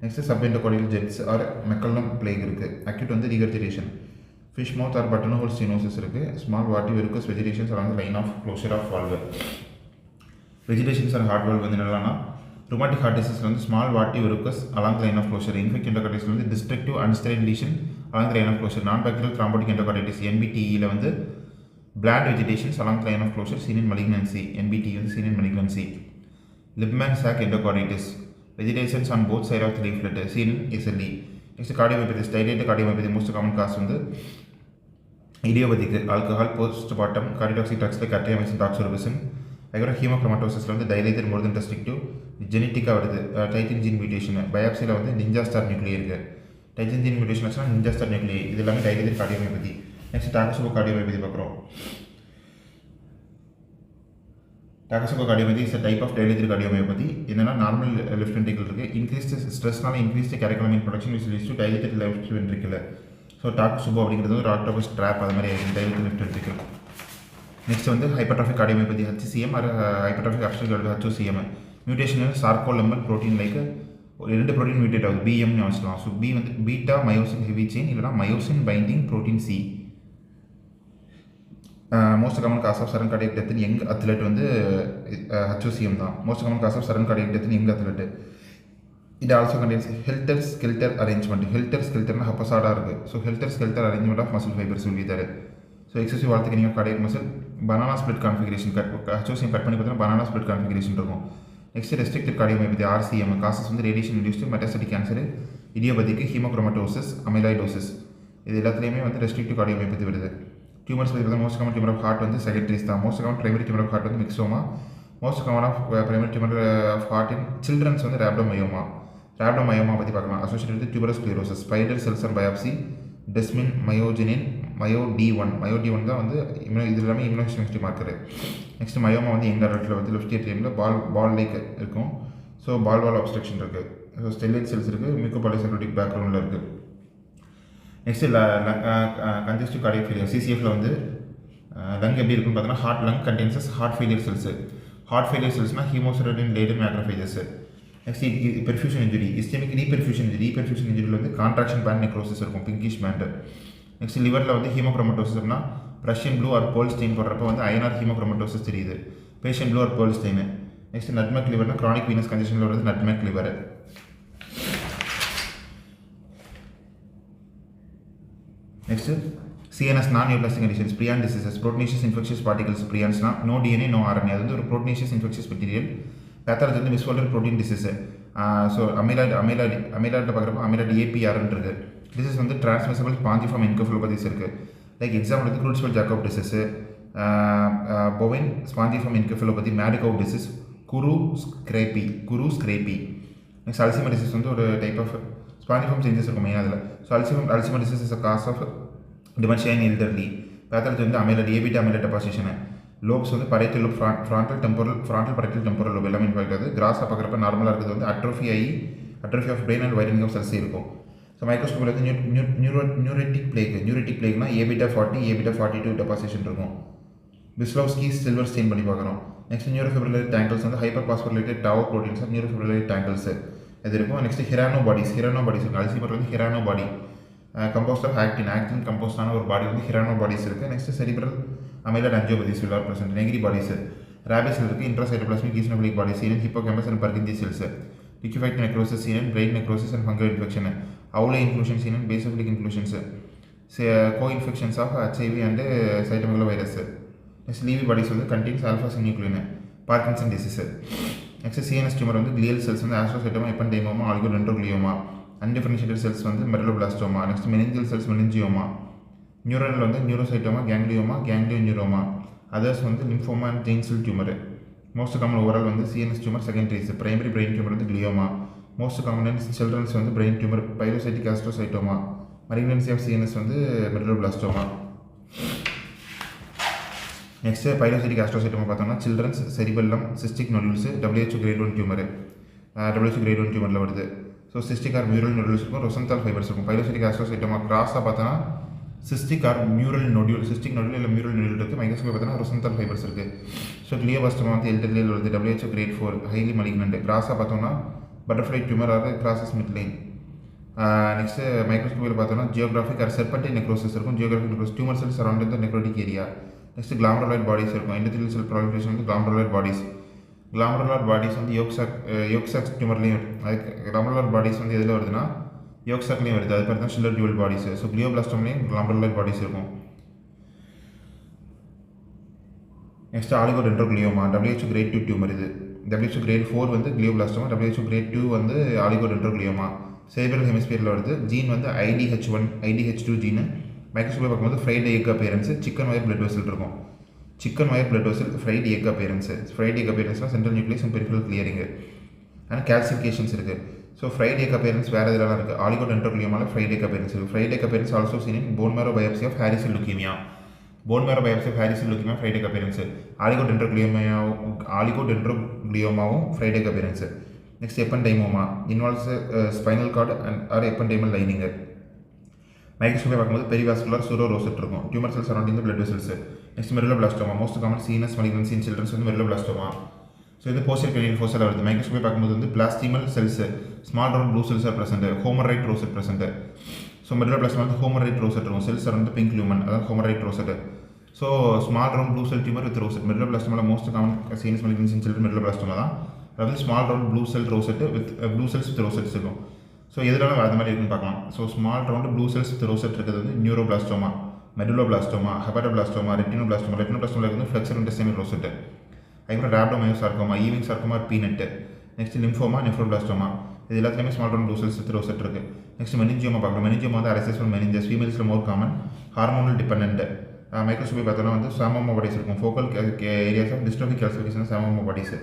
Next subendocardial jets or MacCallum plaque இருக்குது. அக்யூட் வந்து regurgitation. Fish mouth or button hole stenosis இருக்குது. Small warty verrucous vegetations along line of closure of valve. Vegetations or heart valve வந்து என்னென்னா ருமாட்டிக் ஹார்ட் டிசீஸில் வந்து small warty verrucous along line of closure. Infect எண்டோகார்டைட்டிஸில் வந்து destructive unsterile lesion along line of closure. Non bacterial thrombotic endocarditis NBTEயில் வந்து bland vegetations along line of closure, seen in malignancy. NBTE வந்து seen in malignancy. Libman Sacks endocarditis, vegetations on both side of the leaflet, seen in SLE. Next cardiomyopathy, dilated cardiomyopathy. Most common cause வந்து idiopathic, alcohol, post partum cardiotoxic drugs like adriamycin, doxorubicin. அதுக்கப்புறம் ஹீமோக்ரோமட்டோசிஸில் வந்து டைலேட்டட் மோர் தென் ரெஸ்ட்ரிக்டிவ், ஜெனட்டிக்காக வருது. டைட்டின் ஜீன் மியூட்டேஷன். பயாப்சியில் வந்து நிஞ்சா ஸ்டார் நியூக்ளியை இருக்குது. டைட்டின் ஜீன் மியூட்டேஷன் வச்சுன்னா நிஞ்சா ஸ்டார் நியூக்ளியை. இது எல்லாமே dilated cardiomyopathy. Next takotsubo cardiomyopathy பார்க்குறோம். Takotsubo cardiomyopathy is type of dilated cardiomyopathy. என்னன்னா நார்மல் லெஃப்ட் வென்ட்ரிக்கல் இருக்குது. இன்க்ரீஸ்ட் ஸ்ட்ரெஸ்னால increased catecholamine production which leads to dilated left ventricle. So takotsubo அப்படிங்கிறது ஒரு ஆக்டோபஸ் ட்ராப் அது மாதிரி ஆகிடும் டைலேட்டட் லெஃப்ட் வென்ட்ரிக்கல். நெக்ஸ்ட் வந்து hypertrophic cardiomyopathy, HCM or hypertrophic obstruct HOCM. Mutation வந்து சார்கோலெம்பன் ப்ரோட்டீன் லைக் ஒரு 2 ப்ரோட்டீன் மியூட்டேட் ஆகுது, BMன்னு வச்சுக்கலாம். ஸோ B வந்து பீட்டா மயோசின் ஹெவி செயின் இல்லைனா myosin binding protein C. Most common cause of sudden cardiac death in young athlete வந்து HOCM தான். Most common cause of sudden cardiac death in young athlete. இது also contains helter skelter arrangement. Helter ஸ்கெல்டர்னா ஹப்பசாடாக இருக்குது. So helter skelter arrangement of muscle fibres will be there. So excessive wall thickening of cardiac muscle, banana split configuration HOCM cut பண்ணி பார்த்தீங்கன்னா பனானா ஸ்பிளிட் கான்ஃபிகரேஷன் இருக்கும். Next restricted cardiomyopathy RCM, causes வந்து radiation induced metastatic cancer, idiopathic haemochromatosis, amyloidosis, இது எல்லாத்துலேயுமே வந்து ரெஸ்ட்ரிக்டிவ் கார்டியோமைபதி வருது. டியூமர்ஸ் பற்றி பார்த்தா most common tumour of heart வந்து செகண்டரிஸ் தான். Most common primary tumour of heart வந்து myxoma. Most common of primary tumour of heart in children's வந்து ரேப்டோமயோமா. ரேப்டோமயோமா பற்றி பார்க்கலாம். Associate with tuberous sclerosis, spider cells biopsy, desmin, myogenin, myo D1 தான் வந்து இது எல்லாமே இம்யூனோஹிஸ்டோகெமிஸ்ட்ரி மார்க்கர். நெக்ஸ்ட் மயோமா வந்து எங்கள் இடத்துல வந்து லெஃப்ட் ஏட்ரியமில் பால் லைக் இருக்கும். ஸோ பால் அப்ஸ்ட்ரக்ஷன் இருக்குது. ஸோ ஸ்டெல்லைட் செல்ஸ் இருக்குது, மியூக்கோபாலிசெக்ரோட்டிக் பேக்ரவுண்டில் இருக்குது. நெக்ஸ்ட் கன்ஜஸ்டிவ் கார்டியக் ஃபெயிலியர், CCFல வந்து லங் எப்படி இருக்குன்னு பார்த்தோன்னா heart lung contains heart failure cells. Heart failure செல்ஸ்னால் haemosiderin laden macrophages. Next perfusion injury, ischaemic reperfusion இன்ஜுரியில் வந்து கான்ட்ராக்ஷன் பேண்ட் நெக்ரோசிஸ் இருக்கும், பிங்கிஷ் பேண்ட். நெக்ஸ்ட் லிவரில் வந்து ஹீமோக்ரோமட்டோசிஸ்னா Prussian blue or Perls stain போடுறப்போ வந்து அயனார் ஹீமோக்ரோமட்டோசிஸ் தெரியுது, fashion blue or Perls stain. Next nutmeg லிவர்னா கிரானிக் வீனஸ் கண்டிஷனில் வருது nutmeg liver. Next CNS non neoplastic conditions, prion diseases, proteinaceous infectious particles. ப்ரியான்ஸ்னா நோ DNA நோ RNA, அது வந்து ஒரு ப்ரோட்டீனியஸ் இன்ஃபெக்ஷியஸ் மெட்டீரியல். பேத்தாலஜி வந்து மிஸ்ஃபோல்டட் ப்ரோட்டீன் டிசீஸ். ஸோ அமைலாய்டில் பார்க்குறப்போ அமைலாய்டு APRன்னு இருக்குது. டிசீஸ் வந்து டிரான்ஸ்மிசபிள் ஸ்பாஞ்சிஃபார்ம் என்கெஃபலோபதிஸ் இருக்குது. லைக் எக்ஸாம்பிள் வந்து Creutzfeldt Jakob disease, bovine spongiform encephalopathy, mad cow disease, kuru scrapie. Next Alzheimer disease வந்து ஒரு டைப் ஆஃப் ஸ்பாஞ்சிஃபார்ம் சேஞ்சஸ் இருக்கும் மெயினாக அதில். So Alzheimer disease is a cause of dementia in elderly. Pathology வந்து amyloid A beta amyloid deposition. Lobes வந்து parietal lobe, frontal parietal temporal lobe எல்லாமே இன்ஃபாக்ட் ஆகுது. கிராஸாக பார்க்குறப்ப நார்மலாக இருக்கிறது வந்து அட்ரோஃபி ஆஃப் பிரெயின் அண்ட் வைரனிங் ஆஃப் செல்ஸ் இருக்கும். ஸோ மைக்ரோஸ்கோப்பில் வந்து நியூரெட்டிக் பிளேக்னா ஏபிட்டா 40 ஏபிட்டா 42 டெபாசிஷன் இருக்கும். பிஸ்லோவ்ஸ்கி சில்வர் ஸ்டெயின் பண்ணி பார்க்குறோம். நெக்ஸ்ட் நியூரோஃபிப்ரிலேட்டட் டேங்கிள்ஸ் வந்து hyper phosphorylated tau proteins of neurofibrillated tangles இது இருக்கும். நெக்ஸ்ட் ஹிரானோ பாடிஸ் இருக்கும். அல்சைமர் வந்து Hirano body composed of actin கம்போஸ்டான ஒரு பாடி வந்து ஹிரானோ பாடிஸ் இருக்குது. Next cerebral amyloid angiopathies will are present. Negri bodies ரேபிஸில் இருக்குது. Intracytoplasmic eosinophilic bodies seen hippocampus and Purkinje cells. Liquefied necrosis seen brain necrosis and fungal infection. Owl eye inclusion seen basophilic inclusions. Co infections of HIV and cytomegalo virus. Next Lewy bodies வந்து contains alpha synuclein. Parkinson disease. Next CNS tumour வந்து கிளியல் செல்ஸ் வந்து astrocytoma, ependymoma, oligodendroglioma. Undifferentiated cells வந்து medulloblastoma. Next meningeal cells meningioma. நியூரனில் வந்து நியூரோசைட்டோமா, கேங்லியோ நியூரோமா. அதர்ஸ் வந்து lymphoma and germ cell tumour. Most common overall வந்து CNS tumour secondaries. Primary brain tumour வந்து கிளியோமா. மோஸ்ட் காமன் சில்ட்ரன்ஸ் வந்து brain tumour pilocytic astrocytoma. Malignancy of CNS வந்து மெடலோபிளாஸ்டோமா. நெக்ஸ்ட் பைலோசைட்டிக் ஆஸ்ட்ரோசைட்டோமா பார்த்தோம்னா childrens cerebellum cystic nodules WHO grade 1 tumour. WHO grade 1 டியூமரில் வருது. So cystic or mural nodules இருக்கும், ரொசன்தால் ஃபைபர்ஸ் இருக்கும். பைலோசைட்டிக் ஆஸ்ட்ரோசைட்டோமா கிராஸாக பார்த்தோன்னா சிஸ்டிக் ஆர் மியூரல் நொடியூல் இல்லை மியூரல் நொடியூல் இருக்குது. மைக்ரோஸ்கோப் பார்த்தோன்னா ரொசன்தால் ஃபைபர்ஸ் இருக்குது. ஸோ கிளியோபாஸ்டோமா வந்து எல்டர்லியில் வருது. WHO grade 4 highly malignant. கிராஸாக பார்த்தோம்னா butterfly tumour or crosses midline. Next மைக்ரோஸ்கோப்பில் பார்த்தோன்னா ஜியோகிராஃபிக் ஆர் செர்பன்டைன் நெக்ரோசிஸ் இருக்கும். Geographic necrose tumour cells around the necrotic area. Next glomeruloid bodies இருக்கும். எண்டோதெலியல் செல் ப்ராலிஃபரேஷன் வந்து கிளாமரோலாய்ட் பாடிஸ் வந்து யோக்சாக் டியூமர்லேயும் கிளாமரோலாய்ட் பாடிஸ் வந்து எதில் வருதுன்னா யோக்சாக்லேயும் வருது. அது பேர் தான் ஷில்லர் டியூவல் பாடிஸ். ஸோ கிளியோபிளாஸ்டோம்லேயும் கிளாமரோலாய்ட் பாடிஸ் இருக்கும். Next oligodendroglioma. WHO grade 2 tumour இது. WHO கிரேட் 4 வந்து கிளியோபிளாஸ்டோமா. WHO கிரேட் 2 வந்து ஆலிகோடென்ட்ரோக்ளியோமா. சேரிப்ரல் ஹெமிஸ்பியரில் வருது. ஜீன் வந்து IDH1 ஜீனு. மைக்ரோஸ்கோப்பில் பார்க்கும்போது fried egg appearance, chicken wire blood vessel இருக்கும். ஃப்ரைட் எக் அப்பியரன்ஸ்னால் central nucleus and peripheral clearing and calcifications இருக்குது. ஸோ ஃப்ரைட் எக் அப்பியரன்ஸ் வேறு இதெல்லாம் இருக்குது. ஆலிகோடென்ட்ரோக்ளியோமாவில் ஃப்ரைட் எக் அப்பியரன்ஸ் இருக்குது. Fried egg appearance also seen in bone marrow biopsy of hairy cell leukaemia. Fried egg appearance. ஆலிகோடென்ட்ரோக்ளியோமாவும் fried egg appearance. Next ependymoma involves spinal cord and or ependymal lining. மைக்ரோஸ்கோப்பில் பார்க்கும்போது பெரிவாஸ்குலர் சூடோ ரோசெட் இருக்கும். Tumour cells surrounding the blood vessels. Next medulloblastoma. Most common CNS malignancy in children's வந்து மெடலோபிளாஸ்டோமா. ஸோ இது போஸ்டர் கிரேனியல் ஃபோர்ஸில் வருது. மைக்ரோஸ்கோப்பில் பார்க்கும்போது வந்து blastemal cells, small round blue cells are present. Homer Wright rosette present. So medulloblastoma வந்து ஹோமரைட் ரோசெட் இருக்கும். Cells around the pink lumen, அதாவது Homer Wright rosette. So small round blue cell tumour with rosette. மெடலோபிளாஸ்டோமாவில் most common CNS malignancy in children medulloblastoma தான். அதாவது small round blue cell rosette with blue cells with rosettes இருக்கும். ஸோ எதுனாலும் அது மாதிரி இருக்குன்னு பார்க்கலாம். So small round blue cells with rosette இருக்கிறது வந்து நியூரோபிளாஸ்டோமா. மெடுலோபிளாஸ்டோமா, ஹெபடோபிளாஸ்டோமா, ரெட்டினோபிளாஸ்டோமா வந்து ஃப்ளெக்சர் இன்டெஸ்டைனல் ரோசெட். அதுக்கப்புறம் rhabdomyosarcoma, Ewing sarcoma, PNET. Next lymphoma, nephroblastoma. இது எல்லாத்துலேயுமே small round blue cells with rosette இருக்குது. நெக்ஸ்ட் மெனிஞ்சியோமா பார்க்கலாம். மெனிஞ்சியோமா வந்து அரசெஸ்வல் மெனிஞ்சஸ், ஃபீமேல்ஸில் more common, hormonal depend. Microscopy பார்த்தோன்னா வந்து சாமோமா பாடிஸ் இருக்கும். Focal areas of dystrophic calcification psammoma bodies.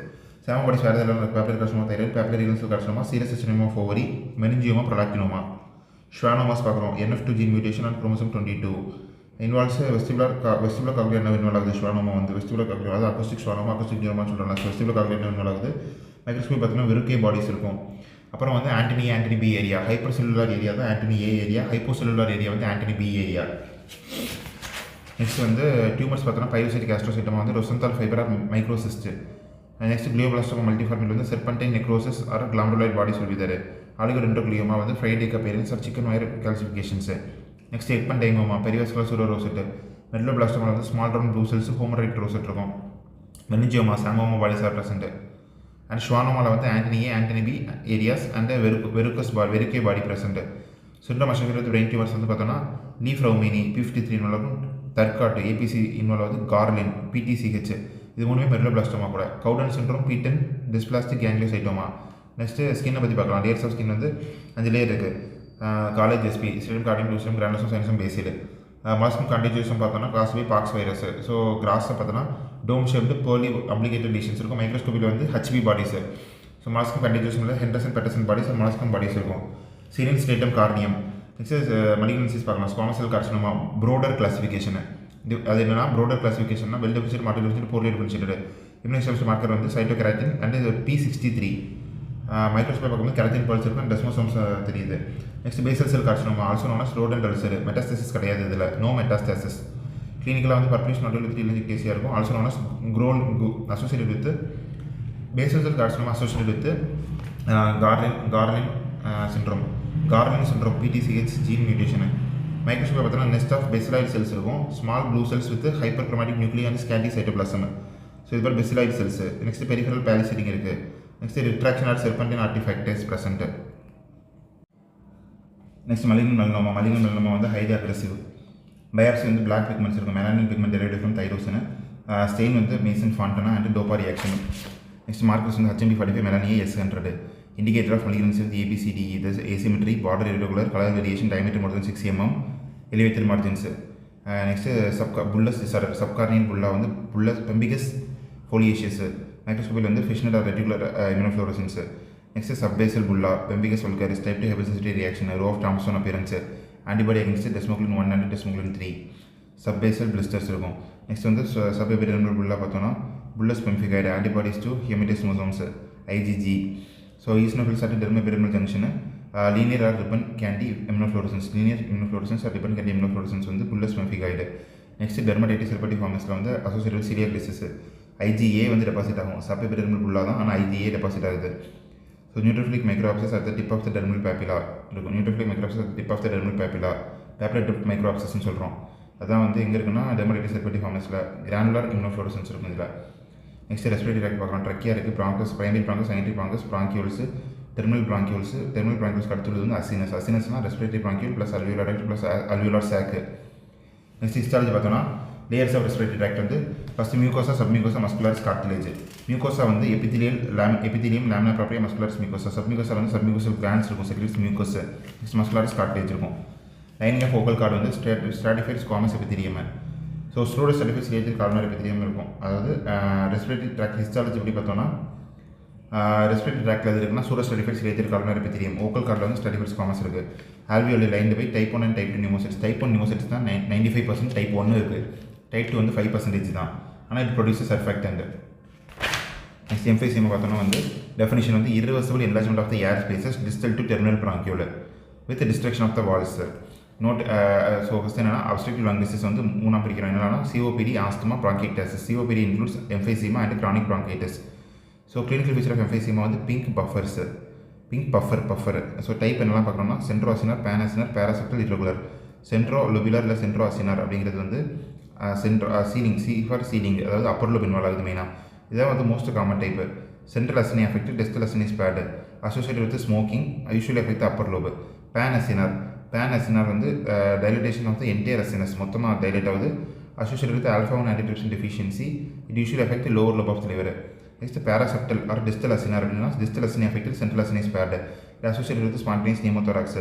Psammoma bodies வேறு எதாவது papillary carcinoma, thyroid, papillary renal carcinoma, serous cystoma of ovary, meningioma, prolactinoma. Schwannomas பார்க்குறோம். NF2 gene mutation and chromosome 22 involves vestibular cochlear nerve involve ஆகுது. ஷுவானோமா வந்து வெஸ்டிபுலர் காக்லியர், அதாவது அக்கோஸ்டிக் ஷுவானோமா, அக்கோஸ்டிக் நியூரோமான்னு சொல்கிறாங்க. வெஸ்டிபுலர் காக்லியர் நர்வ் இன்வால்வ் ஆகுது. மைக்ரோஸ்கோபி பார்த்தீங்கன்னா வெறுக்கே பாடிஸ் இருக்கும். அப்புறம் வந்து Antoni B area, hyper cellular area தான் Antoni A area, hypo cellular area வந்து ஆண்டனி பி ஏரியா. நெக்ஸ்ட் வந்து டியூமர்ஸ் பார்த்தோன்னா பைரோசைட்டிக் ஆஸ்ட்ரோசைட்டமா வந்து Rosenthal fibre or microcyst. Next glioblastoma மல்டிஃபார்மில் வந்து serpentine necrosis or glomeruloid bodies சொல்லிதாரு. ஆலிகோடென்ட்ரோக்ளியோமா வந்து fried egg appearance or chicken wire calcifications. Next ependymoma, perivascular pseudo rosette. Medulloblastoma வந்து small round blue cells, Homer Wright rosette இருக்கும். Meningioma, psammoma bodies are present. And ஷுவானோமாவில் வந்து Antoni A, Antoni B areas and Verocay body present. Syndrome associated brain tumours வந்து பார்த்தோன்னா நீஃப்ரௌமினி, P53 இன்வால்வ் ஆகும். தர்காட், APC இன்வால்வ் ஆகுது. Gorlin, PTCH. இது மூணுமே மெடுலோபிளாஸ்டோமா கூட. Cowden syndrome, P10 dysplastic gangliocytoma. Next ஸ்கின்னை பற்றி பார்க்கலாம். லேயர்ஸ் ஆஃப் ஸ்கின் வந்து 5 லேயர் இருக்குது. காலேஜ் SP, stratum corneum lucidum, granulosum, spinosum, basale. Molluscum contagiosum பார்த்தோன்னா காஸ்பி பாக்ஸ் வைரஸ். ஸோ கிராஸை பார்த்தோன்னா dome shaped pearly umbilicated lesions இருக்கும். மைக்ரோஸ்கோபியில் வந்து HB பாடிஸ். ஸோ மாஸ்கம் கான்டிஜியூஸில் Henderson Patterson bodies, molluscum bodies இருக்கும். Seen in stratum corneum. Next malignancies பார்க்கலாம். Squamous cell carcinoma, Broders classification. அது என்னன்னா ப்ரோடர் கிளாசிஃபிகேஷன்னா well differentiate, moderate differentiate, poorly differentiate. Immunohistology marker வந்து சைட்டோகெராட்டின் அண்ட் P63. மைக்ரோஸ்கோபி பார்க்கும்போது கெரட்டின் பல்ஸ் இருக்கும், டெஸ்மோசோம்ஸ் தெரியுது. Next basal cell carcinoma, also known as rodent ulcer. Metastasis கிடையாது இதில், நோ மெட்டாஸ்டாசிஸ். கிளினிக்கலாக வந்து பர்பிளிஷ் நோட்டில் வித் கேசியாக இருக்கும். Also known as crawl associated with basal cell carcinoma, associated with Gorlin syndrome, PTCH gene mutation. Microscopy பார்த்தோன்னா நெஸ்ட் ஆஃப் பெசிலாய்ட் செல்ஸ் இருக்கும். Small blue cells with hyper chromatic nuclear and scanty cytoplasm. So இது பேர் basaloid cells. Next peripheral palisading இருக்குது. Next retraction or serpentine artefacts present. Next malignant melanoma வந்து ஹைலி அக்ரெசிவ். பயாப்சி வந்து பிளாக் பிக்மெண்ட்ஸ் இருக்கும். Melanin pigment derivative from tyrosine. Stain வந்து Masson Fontana and DOPA reaction. Next markers வந்து HMB45 மெலானியே S100. இண்டிகேட்டர் ஆஃப் மலிகன்சி வந்து ABCDE. இது asymmetry, border irregular, colour variation, diameter more தென் 6 mm, elevated margins. Next bullous disorder, subcorneal bulla வந்து புல்லஸ் பெம்பிகஸ் ஃபோலியேஷியஸ். மைக்ரோஸ்கோபியில் வந்து fishnet or reticular immunofluorescence. Next subbasal bulla, pemphigus vulgaris, type 2 hypersensitivity reaction, row of tombstone appearance, antibody against desmoglein 1 and desmoglein 3. Subbasal blisters இருக்கும். நெக்ஸ்ட் வந்து சப்எபிடெர்மல் புல்லா பார்த்தோன்னா bullous pemphigoid, antibodies to hemidesmosomes, IgG. So eosinophils at dermoepidermal junction, linear or ribbon candy immunofluorescence, linear immunofluorescence or ribbon candy immunofluorescence வந்து புல்லஸ் பெம்பிகைடு. நெக்ஸ்ட் டெர்மடைட்டிஸ் ஹெர்பட்டிஃபார்மஸில் வந்து அசோசியேட்டட் சீலியாக் டிசீஸ். IgA வந்து டெபாசிட் ஆகும். சப்எபிடெர்மல் புல்லா தான், ஆனால் IgA டெபாசிட் ஆகுது. So neutrophilic microabscess at the tip of the dermal papilla இருக்கும். Neutrophilic microabscess at tip of the dermal papilla, papilla tip மைக்ரோஆப்சஸ்ன்னு சொல்கிறோம். அதான் வந்து எங்கே இருக்குன்னா டெர்மடைட்டிஸ் ஹெர்பட்டிஃபார்மஸில் கிரானுலர் இம்யூனோஃப்ளோரசன்ஸ் இருக்கும் இதில். நெக்ஸ்ட் ரெஸ்பிரேட்டரி ட்ராக்ட் பார்க்கலாம். ட்ரக்கியா இருக்குது, bronchus, primary bronchus, secondary bronchus, bronchioles, terminal bronchioles. Terminal ப்ராங்கியூல்ஸ்க்கு அடுத்துள்ளது வந்து அசினஸ். அசினஸ்னால் respiratory bronchiole plus alveolar tract plus alveolar sac. Next histology பார்த்தோன்னா லேயர்ஸ் ஆஃப் ரெஸ்பிரேட்டரி ட்ராக்ட் வந்து first mucosa, submucosa, muscularis, cartilage. Mucosa வந்து epithelium lamina propria, muscularis mucosa. Submucosa வந்து சப்மியூகோசல் கிளாண்ட்ஸ் இருக்கும், secretes mucus. Next muscularis, cartilage இருக்கும். லைனிங் ஆஃப் ஃபோக்கல் கார்டு வந்து stratified squamous எபிதிலியம். So ஸ்ட்ரோட stratified ciliated columnar எபிதிலியம் இருக்கும். அதாவது ரெஸ்பிரேட்டரி ட்ராக்ட் ஹிஸ்டாலஜி எப்படி பார்த்தோன்னா ரெஸ்பிரேட்டரி ட்ராக்டில் எது இருக்குன்னா pseudo stratified ciliated columnar epithelium. Vocal கார்டில் வந்து ஸ்ட்ராட்டிஃபைட் ஸ்குவாமஸ் இருக்குது. Alveoli lined by type 1 and type 2 pneumocytes. Type 1 pneumocytes தான் 95%, டைப் 1 இருக்குது. டைப் 2 வந்து 5% தான், ஆனால் இது ப்ரொடியூசஸ் சர்ஃபேக்டன்ட். நெக்ஸ்ட் எம்ஃபைசியம் பார்த்தோன்னா வந்து டெஃபினிஷன் வந்து irreversible enlargement of the air spaces distal to terminal bronchiole with destruction of the walls. Note so first என்னன்னா அப்ஸ்ட்ரக்டிவ் லங் டிசீஸ் வந்து மூணாக பிரிக்கிறோம். என்னன்னா COPD, asthma, bronchiectasis. COPD includes emphysema and chronic bronchitis. So clinical feature of emphysema வந்து பிங்க் பஃபர். ஸோ டைப் என்னெல்லாம் பார்க்குறோம்னா centroacinar, panacinar, paraseptal, irregular. Centrolobular இல்லை சென்ட்ரோ அசினார் அப்படிங்கிறது வந்து சீலிங், அதாவது அப்பர் லோப் இன்வால்வ் ஆகுது மெயினாக. இதான் வந்து most common type. Central acini affect, distal acini spared, associated with smoking, usually affect upper lobe. Pan acinar, pan acinar வந்து dilatation of the entire acinus மொத்தமாக டைலேட் ஆகுது. associated with alpha-1 antitrypsin deficiency, it usually affects the lower lobe of the liver. Next, paraseptal or distal acinar அப்படின்னா distal acini affected central acini is paired. It associated with spontaneous pneumothorax.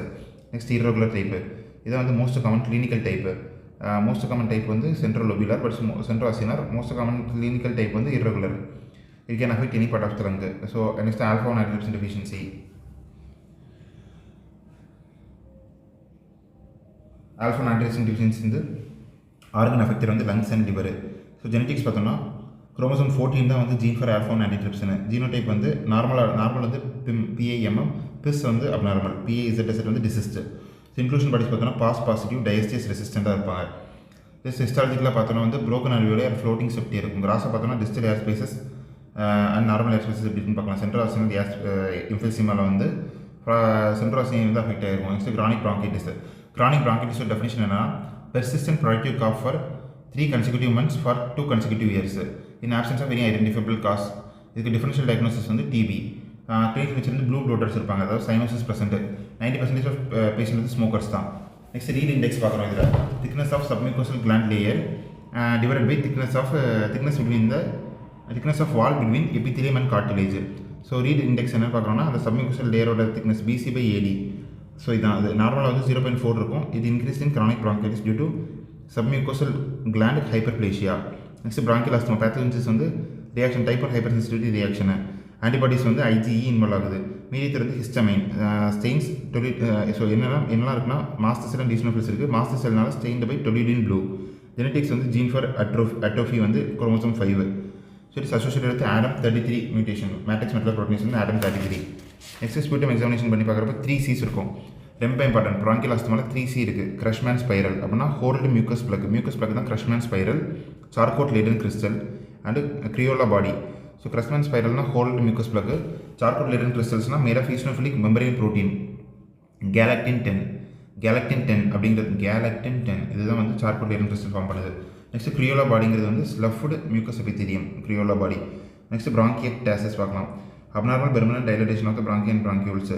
Next, irregular type. இது வந்து most common clinical type. Most common type வந்து central lobular, but central acinar. Most common clinical type வந்து irregular. It can affect any part of the lung. So, next, alpha-1 antitrypsin deficiency. Alpha-1 antitrypsin deficiency வந்து ஆர்கன் அஃபெக்டர் வந்து lungs and liver. So genetics பார்த்தோம்னா குரோமோசோம் 14 தான் வந்து ஜீன் ஃபார் ஆல்ஃபா-1 ஆன்டிட்ரிப்சின். ஜீனோடைப் வந்து நார்மல் வந்து PIMM, பிஸ் வந்து அப்நார்மல், PIZZ வந்து டிசிஸ்ட். ஸோ இன்க்ளூஷன் பாடிஸ் பார்த்தோம்னா பாசிட்டிவ் டயஸ்டிஸ் ரெசிஸ்டண்ட்டாக இருப்பாங்க. ஜஸ்ட் ஹிஸ்டாலஜிக்கலாக பார்த்தோன்னா வந்து ப்ரோக்கன் அல்வியோலே ஃப்ளோட்டிங் செப்டி இருக்கும். கிராஸாக பார்த்தோம்னா distal air spaces and normal air spaces எப்படின்னு பார்க்கலாம். சென்ட்ரல் ஆசினல் எம்ஃபெசிமாவில் வந்து சென்ட்ரல் ஆசினி வந்து அஃபெக்ட் ஆகிருக்கும். Next chronic bronchitis. கிரானிக் ப்ராங்கிட்டிஸோட டெஃபினிஷன் என்னன்னா persistent productive cough for 3 consecutive months for 2 consecutive years in absence of any identifiable cause. இதுக்கு டிஃபரன்ஷியல் டயக்னோசிஸ் வந்து TB. கிளினிக் பிக்சர் வந்து ப்ளூ ப்ளோட்டர்ஸ் இருப்பாங்க, அதாவது சைனோசிஸ் ப்ரெசென்ட். 90% ஆஃப் பேஷண்ட் வந்து ஸ்மோக்கர்ஸ் தான். நெக்ஸ்ட் ரீட் இண்டெக்ஸ் பார்க்குறோம். இதில் thickness of submucosal gland layer divide by thickness of wall between epithelium and cartilage. So Reid index என்ன பார்க்குறோம்னா அந்த சப்மியூக்கோசல் லேயரோட திக்னஸ் BC/AD. ஸோ இதான் அது நார்மலாக வந்து 0.4 இருக்கும். இது increase in chronic bronchitis due to submucosal gland hyperplasia. Next bronchial asthma pathogenesis வந்து reaction type of hyper sensitivity reaction. Antibodies வந்து IgE இன்வால்வ் ஆகுது. மீடியேட்டர் வந்து ஹிஸ்டமைன். ஸ்டெயின்ஸ் ஸோ என்னெல்லாம் இருக்குன்னா மாஸ்டர் செல் அண்ட் டிஸ்னோஃபில்ஸ் இருக்குது. மாஸ்டர் செல்னால stained by toluidine blue. Genetics வந்து ஜீன் ஃபார் அட்ரோஃபி வந்து chromosome 5. So it's associated with ADAM 33 mutation. Matrix metalloproteins வந்து ஆடம் 33. நெக்ஸ்ட் ஸ்பூட்டம் எக்ஸாமினேஷன் பண்ணி பார்க்குறப்ப 3 C's இருக்கும். ரொம்ப இம்பார்ட்டன்ட். ப்ராங்கியல் ஆஸ்துமாவில் 3 C இருக்குது. க்ரஷ்மேன் ஸ்பைரல் அப்படின்னா ஹோல்டு மியூக்கஸ் பிளக் தான் Curschmann spiral, Charcot Leyden crystal and Creola body. So Curschmann ஸ்பைரல்னா whorled mucus plug, Charcot Leyden கிறிஸ்டல்ஸ்னால் made of eosinophilic membrane protein galectin 10 இதுதான் வந்து சார்கோட் லேடன் கிறிஸ்டல் ஃபார்ம் பண்ணுது. நெக்ஸ்ட் கிரியோலா பாடிங்கிறது வந்து sloughed mucous epithelium, Creola body. Next bronchiectasis பார்க்கலாம். Abnormal permanent dilatation of the bronchi and bronchioles,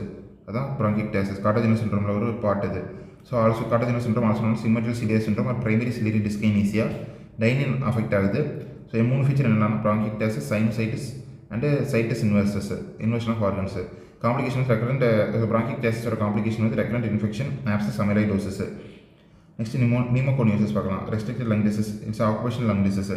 அதான் ப்ராங்கியக்டாசிஸ். கார்டோஜெனஸ் சிண்ட்ரோமில் ஒரு பார்ட் இது. So also Kartagener's syndrome also symmetrical ciliary syndrome or primary ciliary dyskinesia dynein affect ஆகுது. ஸோ 3 ஃபீச்சர் என்னென்னா bronchiectasis, sinusitis and situs inversion of organs. Complications recurrent ப்ராங்கியக்டாசிஸோட காம்ப்ளிகேஷன் வந்து recurrent infection, abscess amyloidosis. Next pneumoconiosis பார்க்கலாம். Restricted lung disease, it's occupational lung disease.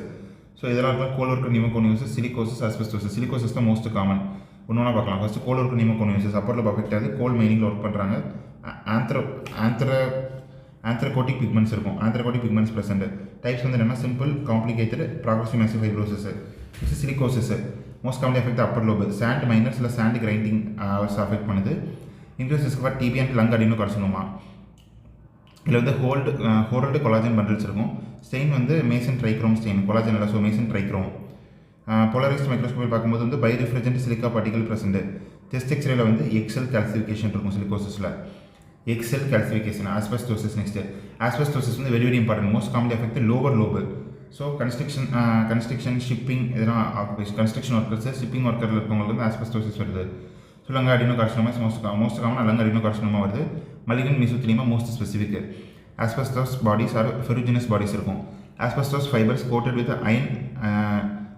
So இதெல்லாம் coal workers' pneumoconiosis, silicosis, asbestosis. Silicosis தான் மோஸ்ட் காமன். ஒன்றா பார்க்கலாம். First coal workers' pneumoconiosis upper lobe affect ஆகுது. கோல் மைனிங்கில் ஒர்க் பண்ணுறாங்க. ஆந்த்ரகோட்டிக் பிக்மெண்ட்ஸ் இருக்கும். ஆந்த்ரகோட்டிக் பிக்மெண்ட்ஸ் ப்ரெசென்ட். டைப்ஸ் வந்து என்னென்னா simple, complicated, progressive massive fibrosis. Next silicosis most commonly affect upper lobe. Sand miners இல்லை சாண்ட் கிரைண்டிங் அஃபெக்ட் பண்ணுது. Increase risk for TB and lung adenocarcinoma. இதில் வந்து ஹோல்டு கொலாஜன் பண்டில்ஸ் இருக்கும். ஸ்டெயின் வந்து மேசன் ட்ரைக்ரோம் ஸ்டெயின், கொலாஜன் இல்லை, ஸோ மேசன் ட்ரைக்ரோம். போலரைஸ்ட் மைக்ரோஸ்கோப்பில் பார்க்கும்போது வந்து birefringent silica particle present. Chest எக்ஸ்ரேல வந்து எக்ஸெல் கால்சிஃபிகேஷன் இருக்கும் சிலிகோசிஸில். Eggshell calcification. Asbestosis. Next asbestosis வந்து very important. Most commonly affect lower lobe. So construction shipping இதெல்லாம் ஆக்குபேஷன். கன்ஸ்ட்ரக்ஷன் ஒர்க்கர்ஸ், ஷிப்பிங் ஒர்க்கரில் இருக்கவங்களுக்கு வந்து ஆஸ்பெஸ்டோசிஸ் வருது. So lung adenocarcinoma most common lung adenocarcinoma வருது. Malignant mesothelioma most specific. Asbestos bodies or ferruginous bodies இருக்கும். Asbestos fibres coated with iron,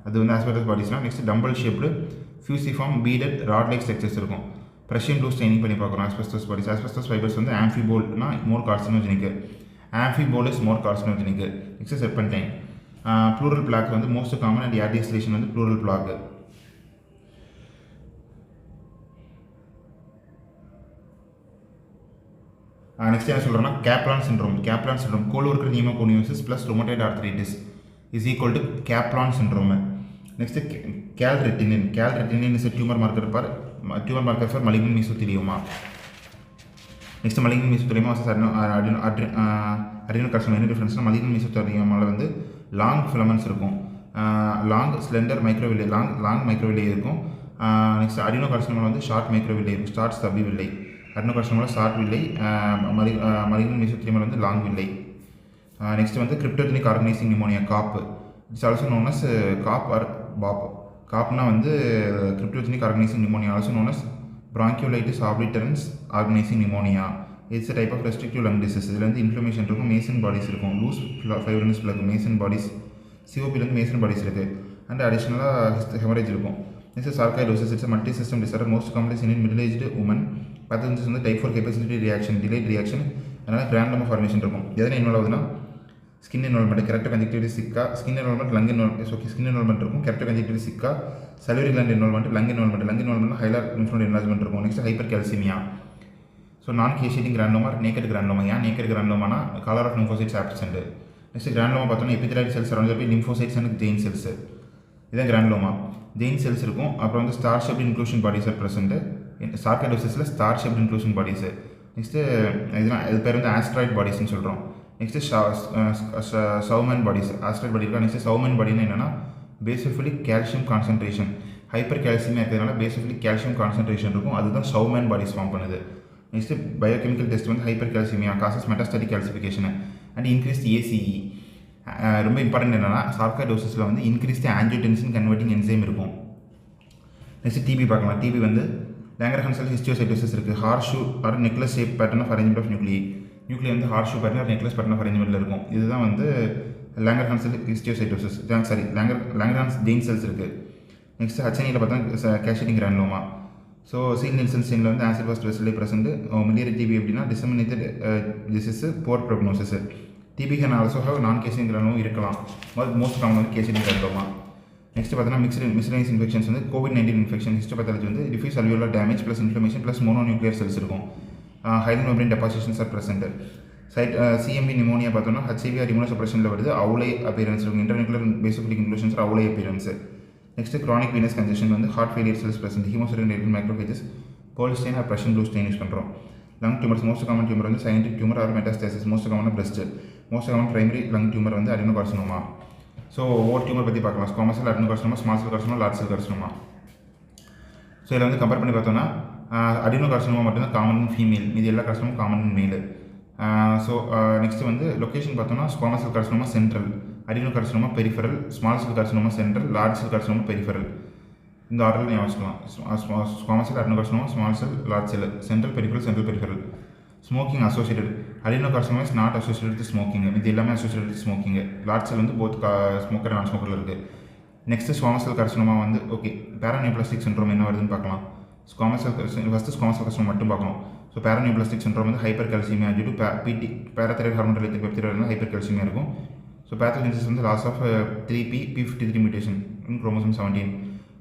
அது வந்து ஆஸ்பெஸ்டாஸ் பாடிஸ்னால். Next dumbbell shaped fusiform beaded rod like structures இருக்கும். ப்ரெஷியன் ப்ளூ ஸ்டெயினிங் பண்ணி பார்க்குறோம் ஆஸ்பெஸ்டாஸ் பாடிஸ். ஆஸ்பெஸ்டாஸ் ஃபைபர்ஸ் வந்து ஆம்ஃபிபோல்னா more carcinogenic. Amphibole is more carcinogenic. Next serpentine. Pleural plaque வந்து மோஸ்ட் காமன் அண்ட் ஏர்டிஸ்லேஷன் வந்து ப்ளூரல் பிளாக். நெக்ஸ்ட் என்ன சொல்கிறோம்னா Caplan syndrome. Coal workers' pneumoconiosis plus rheumatoid arthritis is equal to Caplan syndrome. Next calretinin is tumour marker for malignant mesothelioma. Next malignant mesothelioma adenocarcinoma. என்ன டிஃபரன்ஸ்னால் மலிகன் மீசோத்தீலியோமாவில் வந்து லாங் ஃபிலமெண்ட்ஸ் இருக்கும். Long slender microvilli, long microvilli இருக்கும். நெக்ஸ்ட் அடினோகார்சினோமாவில் வந்து ஷார்ட் மைக்ரோவில்லை இருக்கும். ஷார்ட் ஸ்டப்பி வில்லை. அடினோகார்சினோமாவில் ஷார்ட் வில்லை. மலிகன் மீசோத்தீலியோமாவில் வந்து லாங் வில்லை. நெக்ஸ்ட் வந்து cryptogenic organising pneumonia, COP. It's also known as COP or BOOP. காப்னா வந்து cryptogenic organising pneumonia, also known as bronchiolitis obliterans organizing pneumonia. It's type of restrictive lung disease. இதில் வந்து இன்ஃப்ளமேஷன் இருக்கும், மேசன் பாடிஸ் இருக்கும், loose fibrinous plug Masson bodies, சிஓபிலேருந்து மேசன் பாடிஸ் இருக்குது. அண்ட் அடிஷ்னலாக ஹெமரேஜ் இருக்கும். Next sarcoidosis. It's multi system disorder, most commonly seen in middle aged woman. Pathogens வந்து type 4 capacity reaction, delayed reaction, அதனால் கிராண்டமா ஃபார்மேஷன் இருக்கும். எதனா இன்வால்வ் ஆகுதுன்னா ஸ்கின் இன்வால்மெண்ட், கரெக்டாக conjunctivitis sicca, skin involvement, lung involvement, okay skin involvement இருக்கும், கரெக்டாக conjunctivitis sicca, salivary gland involvement, lung involvement hilar இன்ஃப்ளூட் என்லார்ஜ்மெண்ட் இருக்கும். Next hypercalcaemia. So non caseating granuloma, naked granuloma. ஏன் நேக்கட் கிராண்டோமானா collar of lymphocytes absent. Next granuloma பார்த்தோன்னா epithelioid cells around by lymphocytes and giant cells. இதான் கிராண்டோமா. ஜெயின் செல்ஸ் இருக்கும். அப்புறம் வந்து star shaped inclusion bodies are present. சார்காய்டோசிஸில் star shaped inclusion bodies. Next இதெல்லாம் இது பேர் வந்து ஆஸ்ட்ராய்ட் பாடிஸ்ன்னு சொல்கிறோம். Next Schaumann bodies, asteroid body இருக்கா. நெக்ஸ்ட்டு சவுமன் பாடினா என்னென்னா பேசிஃபிலிக் கால்சியம் கான்சன்ட்ரேஷன், ஹைப்பர் கால்சியமாக இருக்கிறதுனால பேசிஃபிலிக் கால்சியம் கான்சன்ட்ரேஷன் இருக்கும். அதுதான் சவுமன் பாடிஸ் ஃபார்ம் பண்ணுது. நெக்ஸ்ட்டு பயோகெமிக்கல் டெஸ்ட் வந்து hypercalcaemia causes metastatic calcification and increased ACE. ரொம்ப இம்பார்ட்டன்ட் என்னென்னா சார்காய்டோசிஸில் வந்து இன்க்ரீஸ்ட் ஆஞ்சியோடென்சின் கன்வெர்ட்டிங் என்சைம் இருக்கும். நெக்ஸ்ட் டிபி பார்க்கலாம். டிபி வந்து லேங்கர்ஹான்ஸ் ஹிஸ்டியோசைட்டோசிஸ் இருக்குது. Horseshoe or necklace shape pattern of arrangement of nuclei. Nuclei வந்து horseshoe pattern or necklace pattern of அரேஞ்ச்மெண்ட்டில் இருக்கும். இதுதான் வந்து Langerhans histiocytosis. Langerhans giant cells இருக்குது. நெக்ஸ்ட் ஹச்என்இயில் பார்த்தா caseating granuloma. So Ziehl Neelsen ஸ்டெயினில் வந்து ஆசிட் வாஸ் வெசலி ப்ரெசென்ட். மிலியரி டிபி எப்படின்னா disseminated disease, poor prognosis. TB can also have non caseating granuloma இருக்கலாம். மோஸ்ட் காமன் வந்து கேஷியேட்டிங் கிராண்டோமா. நெக்ஸ்ட் பார்த்தீங்கன்னா மிஸ்லினியஸ் இன்ஃபெக்ஷன்ஸ் வந்து கோவிட்-19 இன்ஃபெக்ஷன். ஹிஸ்டோபேத்தாலஜி வந்து diffuse alveolar damage plus inflammation plus mononuclear cells இருக்கும். Hydrogen membrane depositions are present. CMV pneumonia பார்த்தோம்னா ஹெச்ஐவி ஆர் இம்யூனோசப்ரஷனில் வருது. அவுலை அப்பியரன்ஸ் இருக்கும். Internuclear basophilic inclusions owl eye appearance. Next chronic venous congestion வந்து heart failure cells present. Haemosiderin macrophages, Perls stain or Prussian blue stain use பண்ணுறோம். Lung tumours most common tumour வந்து சைனடிக் tumour or metastasis. Most common breast. Most common primary lung tumour வந்து அடினோகார்சினோமா. ஸோ ஒவ்வொரு டியூமர் பற்றி பார்க்கலாம். Squamous cell adenocarcinoma, small cell carcinoma, large செல் கார்சினோமா. ஸோ இதில் வந்து கம்பேர் பண்ணி பார்த்தோம்னா அடினோகார்சினோமா மட்டும்தான் காமன் ஃபீமேல், மீதி எல்லா கார்சினோமும் காமன் மேல். ஸோ நெக்ஸ்ட் வந்து லொக்கேஷன் பார்த்தோம்னா squamous cell carcinoma central, adenocarcinoma peripheral, small cell carcinoma central, large செல் கார்சினோமா பெரிஃபரல். இந்த ஆர்டரில் ஞாபகம் வச்சுக்கலாம். Squamous cell adenocarcinoma, small sell, large cell, central peripheral. Smoking associated. Adenocarcinoma is not associated with smoking. இது எல்லாமே அசோசியேட்டட் வித் ஸ்மோக்கிங். லார்ஜ் செல் வந்து போத் ஸ்மோக்கர் நான் ஸ்மோக்கரில் இருக்குது. நெக்ஸ்ட் ஸ்குவாமஸ் செல் கார்சினோமா வந்து ஓகே பேராநியூப்ளாஸ்டிக் சிண்ட்ரோம் என்ன வருதுன்னு பார்க்கலாம். ஸ்குவாமஸ் செல் கார்சினோமா மட்டும் பார்க்கலாம். ஸோ பேராநியூப்ளாஸ்டிக் சிண்ட்ரோம் வந்து hypercalcaemia due to parathyroid hormone related peptide hypercalcaemia இருக்கும். ஸோ பேத்தோஜெனிசிஸ் வந்து loss of 3p p53 mutation in chromosome 17.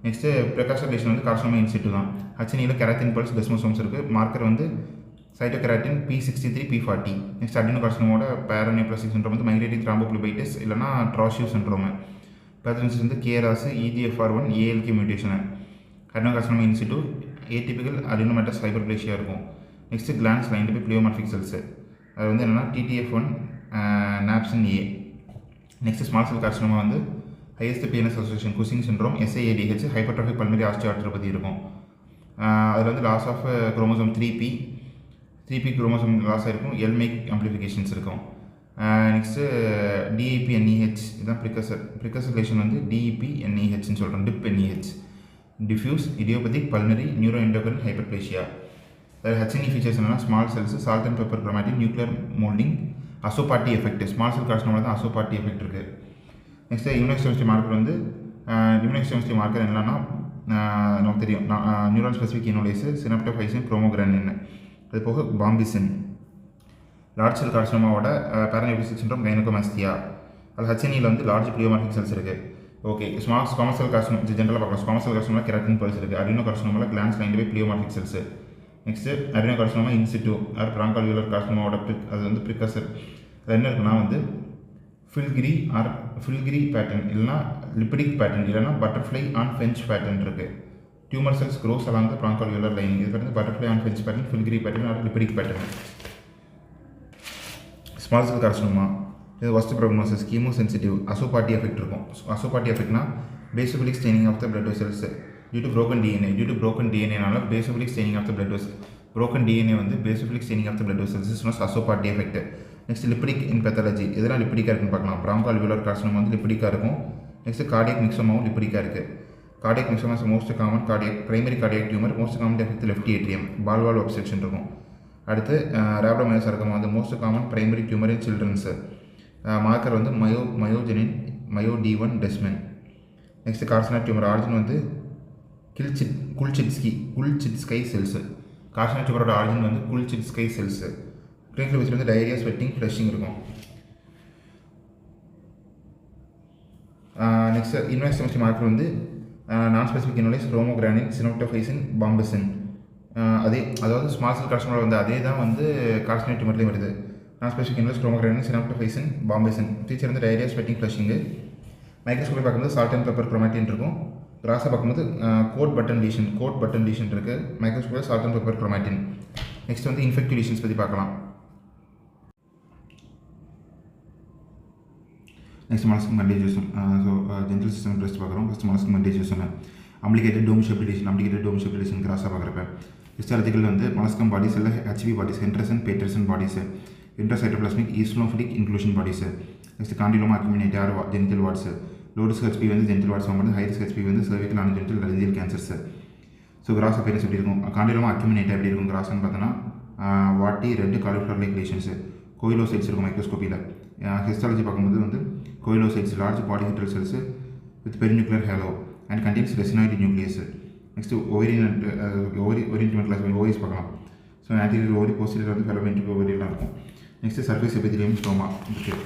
Next precursor lesion வந்து கார்சினோமா இன்சிட்டு தான். ஹச்என்இயில் கெராத்தின் பல்ஸ் டெஸ்மோசோம்ஸ் இருக்குது. மார்க்கர் வந்து சைட்டோகெராட்டின் p63 p40. நெக்ஸ்ட் அடினோகார்சினோமோட பேராநியூப்ளாஸ்டிக் சிண்ட்ரோம் வந்து மைக்ரேட்டிங் த்ராம்போப்ளிபைட்டிஸ் இல்லைனா ட்ராஷிவ் சிண்ட்ரோம். பேத்தோஜெனிசிஸ் வந்து KRAS EGFR1 ALK mutation. Adenocarcinoma in situ atypical adenomatous hyperplasia இருக்கும். Next glands lined by pleomorphic cells. அது வந்து என்னென்னா TTF1 நாப்சின் A. Next small cell carcinoma வந்து highest PNS association Cushing syndrome SAADH hypertrophic pulmonary osteoarthropathy இருக்கும். அதில் வந்து loss of chromosome 3p chromosome loss ஆகிருக்கும். எல்மேக் ஆம்பிளிஃபிகேஷன்ஸ் இருக்கும். நெக்ஸ்ட்டு DEP-NEH இதுதான் ப்ரிகர்சர் ரிலேஷன் வந்து DEP-NEHன்னு சொல்கிறோம். DIP-NEH diffuse idiopathic pulmonary neuro endocrine hyperplasia. அதாவது ஹெச்என்இ ஃபீச்சர்ஸ் என்னென்னா small cells, salt and pepper chromatin, nuclear moulding, Azzopardi effect. Small cell carcinoma தான் அசோபாட்டி எஃபெக்ட் இருக்குது. நெக்ஸ்ட்டு இம்யூனோஹிஸ்டோகெமிஸ்ட்ரி மார்க்கர் வந்து இம்யூனோஹிஸ்டோகெமிஸ்ட்ரி மார்க்கர் என்னன்னா நமக்கு தெரியும் நியூரான் ஸ்பெசிஃபிக் இனோலேஸ், சினப்டோஃபைசின், குரோமோகிரானின். அது போக பாம்பிசின். லார்ஜ் செல் கார்சினோமாவோட பேராநியூப்ளாஸ்டிக் சிண்ட்ரோம் கைனோகோமாஸ்டியா. அது ஹச்என்இயில் வந்து லார்ஜ் பிளியோமார்பிக் செல்ஸ் இருக்குது. ஓகே ஸ்குவாமஸ் செல் கார்சினோமா ஜென்ரலாக பார்க்கலாம். Squamous cell carcinoma keratin pearls இருக்குது. அடினோகார்சினோமாவில் glands lined by pleomorphic cells. Next adenocarcinoma in situ or bronchoalveolar கார்சினோமாவோட அது வந்து ப்ரிகர்சர். அது என்ன இருக்குன்னா வந்து ஃபில்கிரி பேட்டர்ன் இல்லைனா லிப்பிடிக் பேட்டர்ன் இல்லைனா பட்டர்ஃப்ளை ஆன் ஃபென்ச் பேட்டர்ன் இருக்குது. Tumour cells grows along the bronchoalveolar lining. இது வந்து butterfly on fence pattern, filigree pattern or lepidic pattern. Small cell carcinoma இது worst prognosis, chemo sensitive, Azzopardi effect இருக்கும். அசோபாட்டி எஃபெக்ட்னா basophilic staining of the blood vessels due to broken DNA basophilic staining of the blood vessel. broken DNA வந்து basophilic staining of the blood vessels is known அசோபாட்டி effect. Next லிப்பிடிக் in pathology எதெல்லாம் லிப்பிடிக்காக இருக்குன்னு பார்க்கலாம். பிராங்கால்வியோலர் கார்சினோமா வந்து லிப்பிடிக்காக இருக்கும். நெக்ஸ்ட் கார்டியக் மிக்சோமாவும் லிப்பிடிக்காக இருக்குது. Cardiac myxoma most common primary cardiac tumour, most common affect left atrium, ball valve obstruction இருக்கும். அடுத்து ரேப்டோமையோசார்கோமா வந்து most common primary tumour in children's. Marker வந்து myogenin D1 desmin. Next carcinoid tumour origin வந்து குல்சிட்ஸ்கை செல்ஸு. கார்சினாய்ட் டியூமரோட ஆரிஜின் வந்து குல்சிட்ஸ்கை செல்ஸு. கிளினிக்கல் ஃபீச்சர் வந்து டயரியா, ஸ்வெட்டிங், ஃப்ளஷிங் இருக்கும். நெக்ஸ்ட் இன்வெஸ்டிகேஷன் மார்க்கர் வந்து நான் ஸ்பெசிஃபிக் இன்வெலிஸ் ரோமோகிரானின் சினோப்டோஃபைசின் பாம்பசின். அதாவது ஸ்மால் செல் கார்சினோமா வந்து அதே தான் வந்து கார்சினாய்ட் டியூமர்லேயும் வருது. Non specific இன்வெலிஸ் ரோமோகிரானின் சினோப்டோஃபைசின் பாம்பசின். ஃபீச்சர் வந்து டயரியா, ஸ்வெட்டிங், ஃப்ளஷிங்கு. மைக்ரோஸ்கோப்பை பார்க்கும்போது சால்ட் அண்ட் பெப்பர் குரோமாட்டின் இருக்கும். கிராஸை பார்க்கும்போது கோட் பட்டன் லீஷன் இருக்குது. மைக்ரோஸ்கோப்பில் salt and pepper chromatin. Next வந்து இன்ஃபெக்டிவ் லீஷன்ஸ் பற்றி பார்க்கலாம். Next molluscum contagiosum. So general system test பார்க்குறோம். First molluscum contagiosum umbilicated dome shape lesion கிராஸாக பார்க்குறப்ப ஹிஸ்டாலஜிக்கல் வந்து மலஸ்கம் பாடிஸ் இல்லை H P bodies, Henderson Paterson bodies, intracytoplasmic eosinophilic inclusion bodies. Next condyloma acuminata genital warts. லோடிஸ் ஹெச்பி வந்து ஜெனிட்டல் வார்ட்ஸ் வந்து ஹைரிஸ் ஹெச்பி வந்து cervical anogenital laryngeal cancers. So gross appearance எப்படி இருக்கும்? காண்டிலோமா அக்யூமினேட் எப்படி இருக்கும் கிராஸ்ன்னு பார்த்தோன்னா warty red cauliflower like lesions. Koilocytes இருக்கும் மைக்ரோஸ்கோப்பியில். ஹிஸ்டாலஜி பார்க்கும்போது வந்து koilocytes large polyhedral cells with perinuclear halo and contains raisinoid nucleus. Next ovarian class ovaries பார்க்கலாம். ஸோ ஆன்டீரியர் ஓவரி, போஸ்டீரியர் வந்து ஃபெலோமென்ட்ரிக் ஓவரியெல்லாம் இருக்கும். நெக்ஸ்ட் சர்ஃபேஸ் எபிதிலியம் ஸ்டோமா இருக்குது.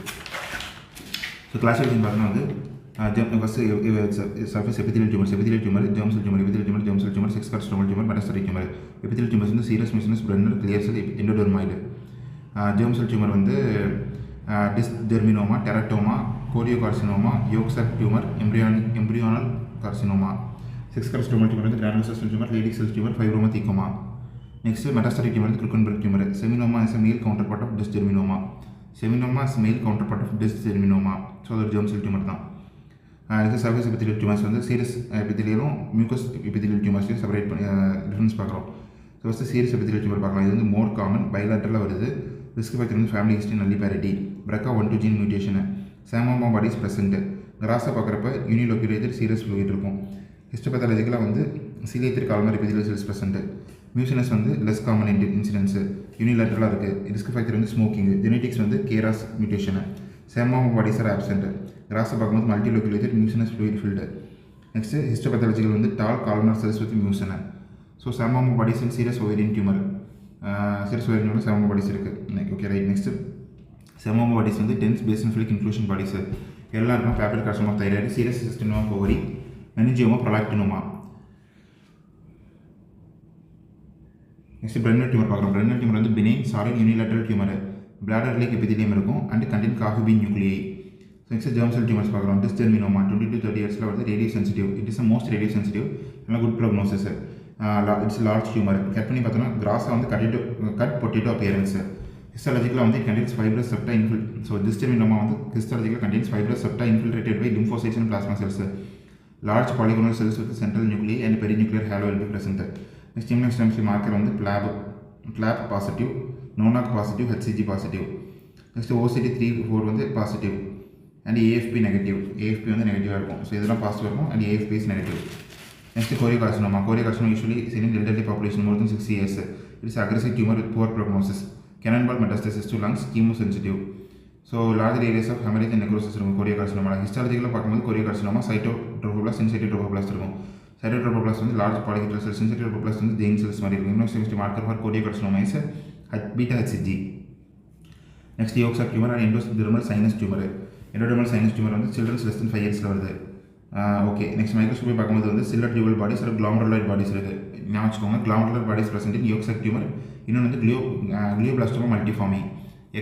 ஸோ கிளாசிஃபிகேஷன் பார்த்தோன்னா வந்து first surface epithelial tumour, germ cell tumour, sex carcinoma tumour, metastatic tumour. Epithelial tumours வந்து serous, mucinous, Brenner, clear cell, endometrioid. Germ cell tumour வந்து dysgerminoma, teratoma, choriocarcinoma, yolk sac tumour, embryonal carcinoma. Sex carcinoma tumour வந்து granulosa cell tumour, Leydig cell tumour, fibroma thecoma. Next metastatic tumour வந்து Krukenberg tumour. Seminoma is male counterpart of dysgerminoma. So அது ஒரு ஜெர்ம் செல் டியூமர் தான். நெக்ஸ்ட் சர்ஃபேஸ் எபிதிலியல் டியூமர்ஸ் வந்து சீரியஸ் எபிதிலியலும் மியூக்கஸ் எபிதிலியல் டியூமர்ஸையும் செப்பரேட் பண்ணி டிஃபரன்ஸ் பார்க்குறோம். So first serous epithelial tumour பார்க்கலாம். இது வந்து மோர் காமன், பைலாட்டரில் வருது. ரிஸ்க் ஃபேக்டர் வந்து family history, nulliparity, BRCA1-2 gene mutation, psammoma bodies present. கிராஸை பார்க்குறப்ப யூனிலோக்யூலேட்டட் சீரியஸ் ஃப்ளூயிட் இருக்கும். ஹிஸ்டோபேத்தாலஜிக்கலாக வந்து சீலியத்திற்கு columnar epithelial cells present. Mucinous வந்து லெஸ் காமன் இன்சிடென்ட்ஸு, யூனிலேட்டரலாக இருக்குது. ரிஸ்க் ஃபேக்டர் வந்து ஸ்மோக்கிங். ஜெனட்டிக்ஸ் வந்து KRAS mutation. Psammoma bodies are absent. கிராஸை பார்க்கும்போது multiloculated mucinous fluid filled. Next histopathological வந்து டால் கால்மர் செல்ஸ் வித் மியூசனை. So psammoma bodies in serous ovarian tumour. Psammoma bodies இருக்குது. Okay right. நெக்ஸ்ட்டு சாமோமா பாடிஸ் வந்து டென்ஸ் பேசன்ஃபிலிக் இன்க்ளூஷன் பாடிஸு. எல்லாம் இருக்கும். Paper carcinoma of thyroid, serious cystadenoma of ovary, meningioma, prolactinoma. Next Brenner tumour பார்க்குறோம். பிரென்னர் டியூமர் வந்து benign solid unilateral tumour. Bladder like epithelium இருக்கும் and contain coffee bean nuclei. Next germ cell tumours பார்க்குறோம். டிஸ்ஜெர்மினோமா 20 to 30 இயர்ஸில் வந்து radiosensitive. It is most radiosensitive, நல்லா good prognosis. It's large tumour. Cut பண்ணி பார்த்தோன்னா கிராஸாக வந்து கட் பொட்டேட்டோ அப்பியரன்ஸு. ஹிஸ்டாலஜிக்கலாக வந்து contains fibrous septa so dysgerminoma வந்து ஹிஸ்டாலஜிக்கலாக contains fibrous septa infiltrated by lymphocytes and plasma cells. Large polygonal cells with central nuclei and perinuclear halo will be present. Next immunohistochemistry marker வந்து PLAP positive, NANOG positive, HCG positive. Next OCD3-4 வந்து positive and AFP negative. AFP வந்து நெகட்டிவாக இருக்கும். ஸோ இதெல்லாம் பாசிட்டிவ் இருக்கும் and AFP is negative. Next choriocarcinoma. Choriocarcinoma usually seen in elderly population more than 60 years. It is aggressive tumor with poor prognosis. Cannonball metastasis to lungs, chemosensitive. So large areas of haemorrhage and necrosis இருக்கும் கோரியோகார்சினோமா. ஹிஸ்டாலஜிக்கலாக பார்க்கும்போது கோரியோகார்சினோமா சைட்டோட்ரோபோபிளாஸ்ட், இன்சைட்டோட்ரோபோபிளாஸ்ட் இருக்கும். சைட்டோட்ரோபோபிளாஸ்ட் வந்து லார்ஜ் பாலிஹெட்ரல் செல்ஸ், இன்சைட்டோட்ரோபோபிளாஸ்ட் வந்து ஜெயின் செல்ஸ் மாதிரி இருக்கும். Immunohistochemistry marker for choriocarcinoma is beta HCG. Next yolk sac tumour and endodermal sinus tumour. Endodermal sinus tumour வந்து சில்ட்ரன்ஸ் லெஸ் தென் 5 இயர்ஸில் வருது. ஓகே. நெக்ஸ்ட் மைக்ரோஸ்கோப்பி பார்க்கும்போது வந்து சில்லர் டியூவல் பாடிஸ் ஒரு கிளாமருலாய்ட் பாடிஸ் இருக்குது. ஞாபகம் வச்சுக்கோங்க, glomerular bodies present in yolk sac tumour. இன்னொன்று வந்து glioblastoma multiforme.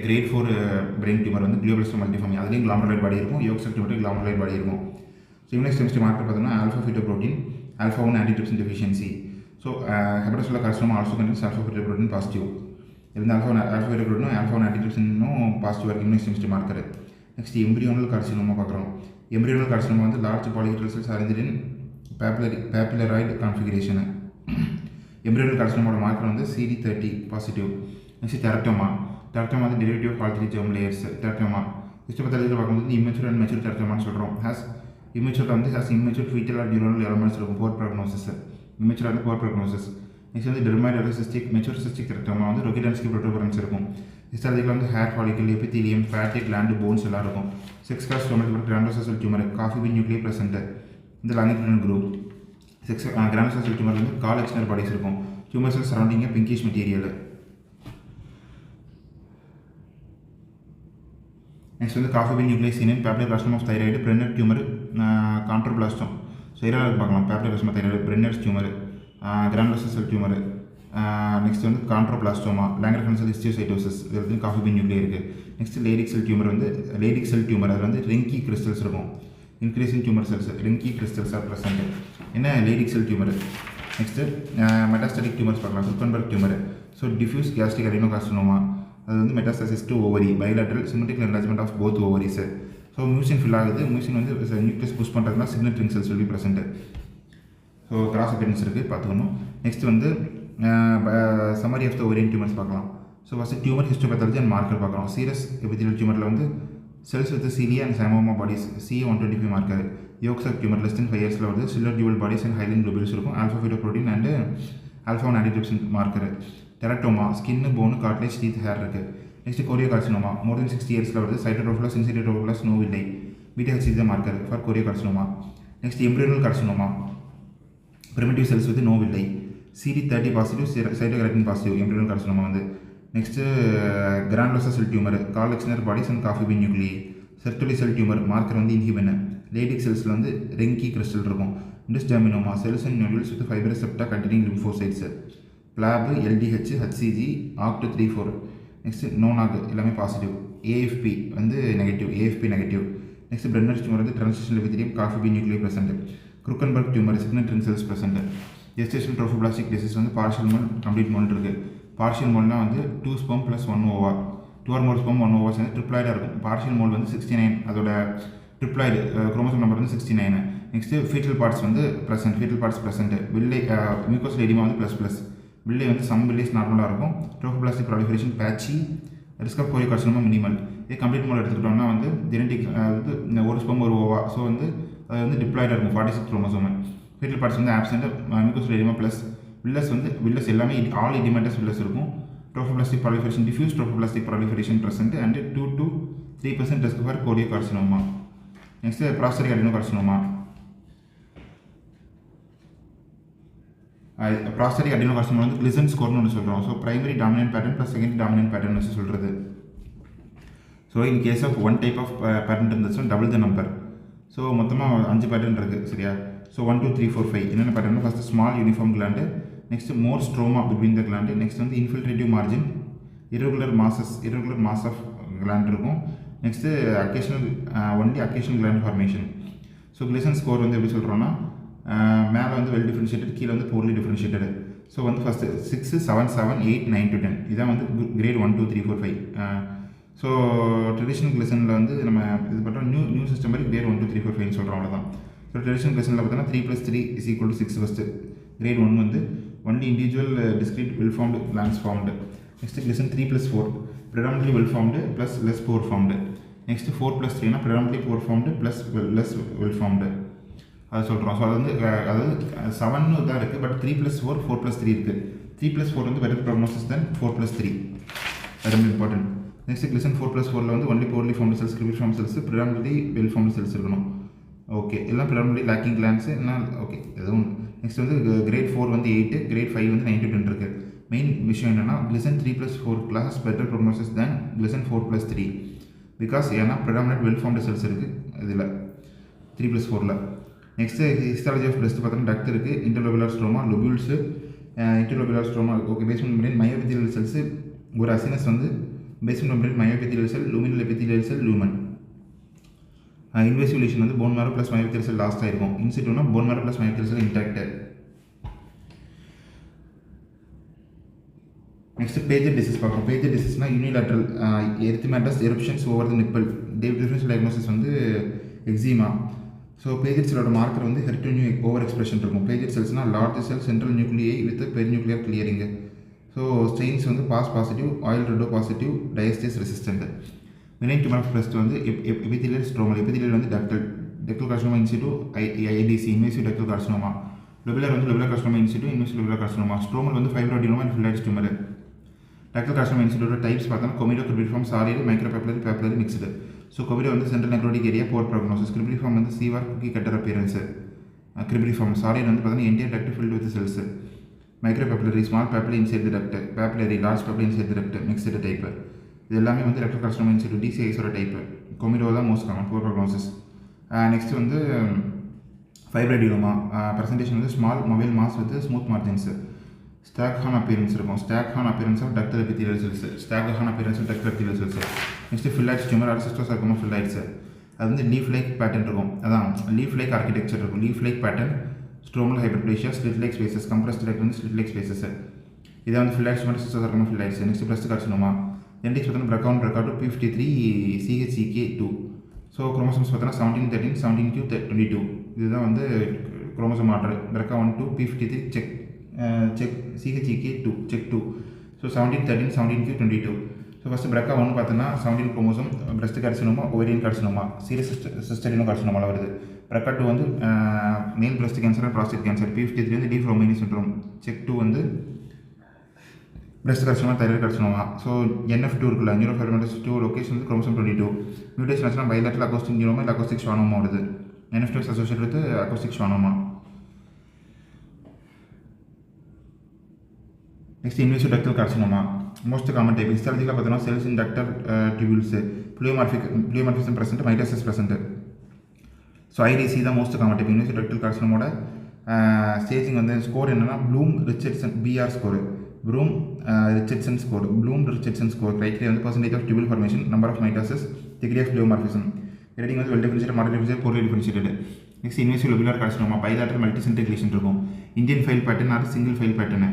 Grade 4 brain tumour வந்து கிளியோபிளாஸ்டோமா மல்டிஃபார்மி. அதுலேயும் கிளாமருலாய்ட் பாடி இருக்கும். யோக்சாக் டியூமர் கிளாமருலாய்ட் பாடி இருக்கும். ஸோ இம்யூனோஹிஸ்டோகெமிஸ்ட்ரி மார்க்கர் பார்த்தோன்னா alpha ஃபீட்டோப்ரோட்டீன், alpha-1 antitrypsin deficiency. So hepatocellular carcinoma also contains alpha-fetoprotein positive. இந்த alpha-fetoprotein alpha-1 antitrypsin பாசிட்டிவாக இருக்குது. Immunohistochemistry marker. Next embryonal carcinoma பார்க்குறோம். எம்ப்ரியோனல் கார்சினோமா வந்து large polyhedral cells arranged in papilloid configuration. Embryonal கார்சினோமோட மார்க்கர் வந்து CD30 positive. Next teratoma. Teratoma வந்து derivative of all 3 germ layers. Teratoma ஹிஸ்டோபேத்தாலஜியில் பார்க்கும்போது இம்மெச்சூர் அண்ட் மெச்சூர் டெரட்டோமான்னு சொல்கிறோம். இம்மெச்சூர் வந்து immature fetal or neuronal elements இருக்கும். Poor prognosis. இம்மெச்சூர் வந்து போர் ப்ரோக்னோசிஸ். நெக்ஸ்ட் வந்து டெர்மைடல் சிஸ்டிக் மெச்சூர் சிஸ்டிக் ரெக்டமா வந்து ரொகிடன்ஸ்கி ப்ரோட்டோபரன்ஸ் இருக்கும். ஹிஸ்டாலஜிக்கல் வந்து hair follicle epithelium fatty gland bones எல்லாம் இருக்கும். செக்ஸ் காஸ்ட் ஸ்டோமட்டிக் granulosa tumour coffee bean nuclear present இந்த longitudinal groove. Sex granulosa tumour வந்து கால் எக்ஸ்டர்னல் பாடிஸ் இருக்கும். Tumour cell surrounding pinkish material. Next வந்து coffee bean nucleus in papillary காஸ்டம் of thyroid Brenner tumour chondroblastoma. So இதெல்லாம் பார்க்கலாம். பேப்லர் காஸ்டம் of thyroid Brenner's tumour granulosa tumour. Next வந்து கான்ட்ரோபிளாஸ்டோமா லேங்கர் செல் ஹிஸ்டியோசைட்டோசிஸ் இது வந்து காஃபி பின் நியூக்ளியர் இருக்குது. நெக்ஸ்ட் லேடிக் செல் டியூமர் வந்து லேடிக் செல் டியூமர் அது வந்து ரெங்கி கிறிஸ்டல்ஸ் இருக்கும். Increasing tumour cells Reinke crystals are present. என்ன Leydig cell tumour. Next metastatic tumours பார்க்கலாம். Krukenberg tumour. So diffuse gastric adenocarcinoma அது வந்து metastasis to ovary bilateral symmetric enlargement of both ovaries. So mucin fill ஆகுது. மியூசின் வந்து நியூக்ளியஸ் புஷ் பண்ணுறதுனா சிக்னேட்டரிங் செல்ஸ் சொல்லி ப்ரெசென்ட். ஸோ கிராஸ் அப்பியரன்ஸ் இருக்குது பார்த்துக்கணும். நெக்ஸ்ட் வந்து summary of the ovarian tumours பார்க்கலாம். So first tumour histopathology and marker பார்க்குறோம். சீரஸ் எபித்திலியல் டியூமரில் வந்து cells with cilia and psammoma bodies CA125 marker. Yolk sac tumour less than 5 இயர்ஸில் வந்து Schiller Duval bodies and hyaline globules இருக்கும். Alpha fetoprotein and alpha 1 antitrypsin marker. Teratoma skin bone cartilage teeth hair இருக்குது. Next choriocarcinoma more than 60 இயர்ஸில் வருது. Cytotrophoblasts syncytiotrophoblasts no villi beta H marker for choriocarcinoma. Next embryonal carcinoma primitive cells with no villi. CD30 positive, cytokeratin positive, embryonal carcinoma வந்து. Next granulosa cell tumour Call Exner bodies and coffee bean nuclei. Sertoli cell tumour marker வந்து இன்ஹிபின். லேடிக் செல்ஸில் வந்து ரெங்கி கிறிஸ்டல் இருக்கும். Dysgerminoma cells and nucleus with fibrous septa containing lymphocytes. PLAP LDH HCG OCT34. Next NANOG எல்லாமே பாசிட்டிவ். AFP வந்து negative. AFP negative. Next Brenner's tumour வந்து transitional epithelium coffee bean nuclei present. Krukenberg tumour signet ring cells present. Gestational trophoblastic disease வந்து பார்ஷியல் மோல் கம்ப்ளீட் மோல் இருக்குது. பார்ஷியல் மோல்னால் வந்து 2 sperm + 1 Owa 2 or more sperm 1 ஓவா சேர்ந்து ட்ரிப்ளாய்டாக இருக்கும். பார்ஷியல் மோல் வந்து 69 அதோட ட்ரிப்ளாய்டு குரோமோசோம் நம்பர் வந்து 69. நெக்ஸ்ட்டு ஃபீட்டல் பார்ட்ஸ் வந்து present. Fetal parts present. Villi mucous oedema வந்து ++. வில்லை வந்து சம் வில்லைஸ் நார்மலாக இருக்கும். Trophoblastic proliferation patchy. Risk of choriocarcinoma minimal. இதே கம்ப்ளீட் மோல் எடுத்துக்கிட்டோம்னா வந்து ஜெனட்டிக் வந்து 1 ஸ்பெர்ம் 1 ஓவா. ஸோ வந்து அது வந்து டிப்ளாய்டாக இருக்கும் 46 குரோமோசோம். ஃபீட்டல் பார்ட்ஸ் வந்து absent. Mucous oedema plus. Villus வந்து வில்லஸ் எல்லாமே ஆல் இடிமெண்டஸ் வில்லஸ் இருக்கும். Trophoblastic proliferation diffuse trophoblastic proliferation present and 2 to 3% risk for choriocarcinoma. Next prostatic adenocarcinoma. Prostatic adenocarcinoma வந்து கிளிசன் ஸ்கோர்னு ஒன்று சொல்கிறோம். So primary dominant pattern plus secondary dominant pattern வச்சு சொல்கிறது. So in case of one type of pattern இருந்துச்சுன்னா டபுள் த நம்பர். ஸோ மொத்தமாக 5 பேட்டர்ன் இருக்குது சரியா. ஸோ 1 2 3 4 5 என்னென்ன pattern. First small uniform gland. Next more stroma between the gland. Next வந்து infiltrative margin. irregular mass of gland இருக்கும். Next only occasional gland formation. So Gleason score வந்து எப்படி சொல்கிறோன்னா மேலே வந்து வெல் டிஃபரன்ஷியேட்டட் கீழே வந்து போர்லி டிஃபரன்ஷியேட்டட். ஸோ வந்து ஃபஸ்ட்டு 6 7 7 8 9 to 10 இதான் வந்து கிரேட் 1 2 3 4 5. ஸோ ட்ரெடிஷ்னல் கிளிசனில் வந்து நம்ம இது பண்ணுறோம். நியூ சிஸ்டம் மாதிரி கிரேட் 1 2 3 4 5 சொல்கிறோம் அவ்வளோதான். ஸோ ட்ரெடிஷ்னல் கிளிசனில் பார்த்தோன்னா 3 + 3 = 6 ஃபஸ்ட்டு. கிரேட் 1 வந்து only individual discrete well formed glands formed. Next Gleason 3 + 4 predominantly well formed plus less poor formed. Next 4 + 3 னா predominantly poor formed plus less well formed அது சொல்கிறோம். ஸோ அது வந்து அதாவது 7 தான் இருக்குது. பட் 3 + 4 4 + 3 இருக்குது. 3 + 4 வந்து better prognosis than 4 + 3. very important. Next Gleason 4 + 4ல் வந்து only poorly formed cells cribriform cells predominantly well formed cells இருக்கணும். ஓகே எல்லாம் predominantly lacking glands என்ன ஓகே எதுவும். நெக்ஸ்ட் வந்து கிரேட் 4 வந்து 8 கிரேட் 5 வந்து 9 to 10 இருக்குது. மெயின் விஷயம் என்னென்னா Gleason 3 + 4 class better prognosis than Gleason 4 + 3 because ஏன்னா ப்ரெடாமினன்ட் வெல் ஃபார்ம்டு செல்ஸ் இருக்குது இதில் 3 + 4ல். நெக்ஸ்ட்டு ஹிஸ்டாலஜி ஆஃப் பிரெஸ்ட் பார்த்தோம்னா டக்ட் இருக்குது. Interlobular stroma lobules interlobular stroma okay. Basement membrane myoepithelial cells ஒரு அசினஸ் வந்து basement membrane myoepithelial cell luminal epithelial cell lumen. Invasive lesion வந்து bone marrow plus myoepithelial cell லாஸ்ட்டாக இருக்கும். இன்சிட்டோனா போன் மேரோ ப்ளஸ் மயோஎபித்திலியல் செல் இன்டாக்ட். நெக்ஸ்ட் பேஜர் டிசீஸ் பார்க்குறோம். பேஜர் டிசீஸ்னால் unilateral erythematous eruptions over the nipple. Differential diagnosis வந்து எக்ஸிமா. ஸோ பேஜர் செல்லோட மார்க்கர் வந்து ஹெரிட்டோனியூ ஓவர் எக்ஸ்பிரஷன் இருக்கும். பேஜர் செல்ஸ்னால் large cell central nuclei with perinuclear clearing. So stains வந்து PAS positive oil red O positive diastase resistant. மினைன் டியூமர் ஆஃப் பிரெஸ்ட் வந்து எபித்திலியல் ஸ்ட்ரோமல். எபித்திலியல் வந்து ductal carcinoma in situ IDC invasive ductal carcinoma. Lobular வந்து lobular carcinoma in situ invasive lobular carcinoma. Stromal வந்து fibroadenoma and phyllodes tumour. Ductal carcinoma இன்சிட்டோட டைப்ஸ் பார்த்தோம்னா comedo cribriform solid micropapillary papillary mixed. So comedo வந்து central necrotic area poor prognosis. Cribriform வந்து sieve cookie cutter appearance. Cribriform solid வந்து பார்த்தீங்கன்னா entire duct filled with cells. Micropapillary small papillary inside the duct, papillary large papillary inside the duct mixed type. இது எல்லாமே வந்து டக்டல் கார்சினோமா இன்சிட்டு டிசிஐஸோட டைப். கொமிடோ தான் most common poor prognosis. Next வந்து ஃபைப்ரோடினோமா. ப்ரெசன்டேஷன் வந்து small mobile mass with smooth margins. Staghorn appearance இருக்கும். Staghorn appearance of ductal epithelial cells. Staghorn appearance of ductal epithelial cells. Next phyllodes tumour or cystosarcoma phyllodes. அது வந்து லீஃப் லைக் பேட்டர்ன் இருக்கும். அதான் லீஃப் லைக் ஆர்கிடெக்சர் இருக்கும். Leaf like pattern, stromal hyperplasia, slit like spaces, compressed duct வந்து ஸ்லிட் லைக் ஸ்பேசஸ். இதை வந்து phyllodes tumour cystosarcoma phyllodes. Next breast carcinoma. Genetics பார்த்தோன்னா BRCA1 BRCA2 P53 CHCK2. So chromosomes பார்த்தோன்னா 17 13 17q 22. இதுதான் வந்து chromosome order. BRCA1 2 P53 check CHCK2 check 2. So 17 13 17q 22. So first BRCA1 பார்த்தோன்னா 17 chromosome breast carcinoma, ovarian carcinoma, serous சிஸ்டரினோ கார்சினோமாவில் வருது. BRCA2 வந்து மேல் breast cancer, prostate cancer. P53 வந்து டி ஃப்ரோமைனி சிண்ட்ரோம். செக் 2 வந்து breast carcinoma, thyroid carcinoma. So NF2 இருக்குல்ல, நியூரோஃபைப்ரோமேட்டோசிஸ் 2 லொகேஷன் வந்து குரோமோசோம் 22. மியூட்டேஷன் ஆச்சுன்னா பைலேட்ரல் அக்கோஸ்டிக் நியூரோமா இல்லை அக்கோஸ்டிக் ஷானோமா வருது. NF2 associate with acoustic schwannoma. Next invasive ductal carcinoma. Most common type. ஹிஸ்டாலஜிக்கலாக பார்த்தோன்னா cells in ductal tubules, pleomorphism present, mitosis present. So IDC தான் most common type. Invasive ductal கார்சினோமோட ஸ்டேஜிங் வந்து ஸ்கோர் என்னென்னா Bloom Richardson BR score, Bloom Richardson score. Criteria வந்து percentage of tubule formation, number of mitosis, degree of pleomorphism. Rating வந்து well differentiated, moderate differentiated, poorly differentiated. Next invasive lobular carcinoma. Bilateral multicentric lesion இருக்கும். Indian file pattern or single file pattern.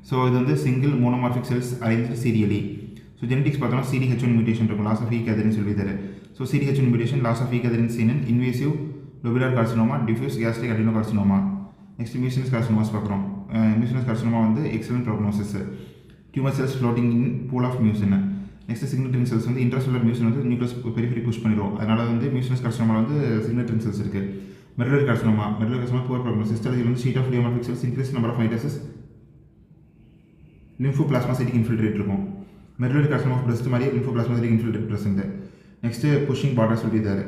So இது வந்து single monomorphic cells arranged serially. So genetics பார்த்தோம்னா CDH1 மியூட்டேஷன் இருக்கும். லாஸ் ஆஃப் கேதரின் சொல்லித்தரு. So CDH1 mutation, loss of cadherin seen in invasive lobular carcinoma, diffuse gastric அடினோ carcinoma. Next mucinous carcinomas பார்க்குறோம். மியூசினஸ் கார்சினோமா வந்து excellent prognosis. Tumour cells floating in pool of mucin. Next signet ring cells வந்து இன்ட்ராசெல்லுலர் மியூசின் வந்து நியூக்ளியஸ் பெரிஃபெரி புஷ் பண்ணிடும். அதனால வந்து மியூசினஸ் கார்சினோமா வந்து சிக்னேட்டரிங் செல்ஸ் இருக்குது. Medullary carcinoma. Poor prognosis. ஹிஸ்டாலஜியில் வந்து sheet of pleomorphic cells, increase number of mitosis, lymphoplasmacytic infiltrate இருக்கும். மெர்லரி கார்சினோமா ஆஃப் பிரஸ்ட் மாதிரி lymphoplasmacytic infiltrate present. Next pushing borders will be there.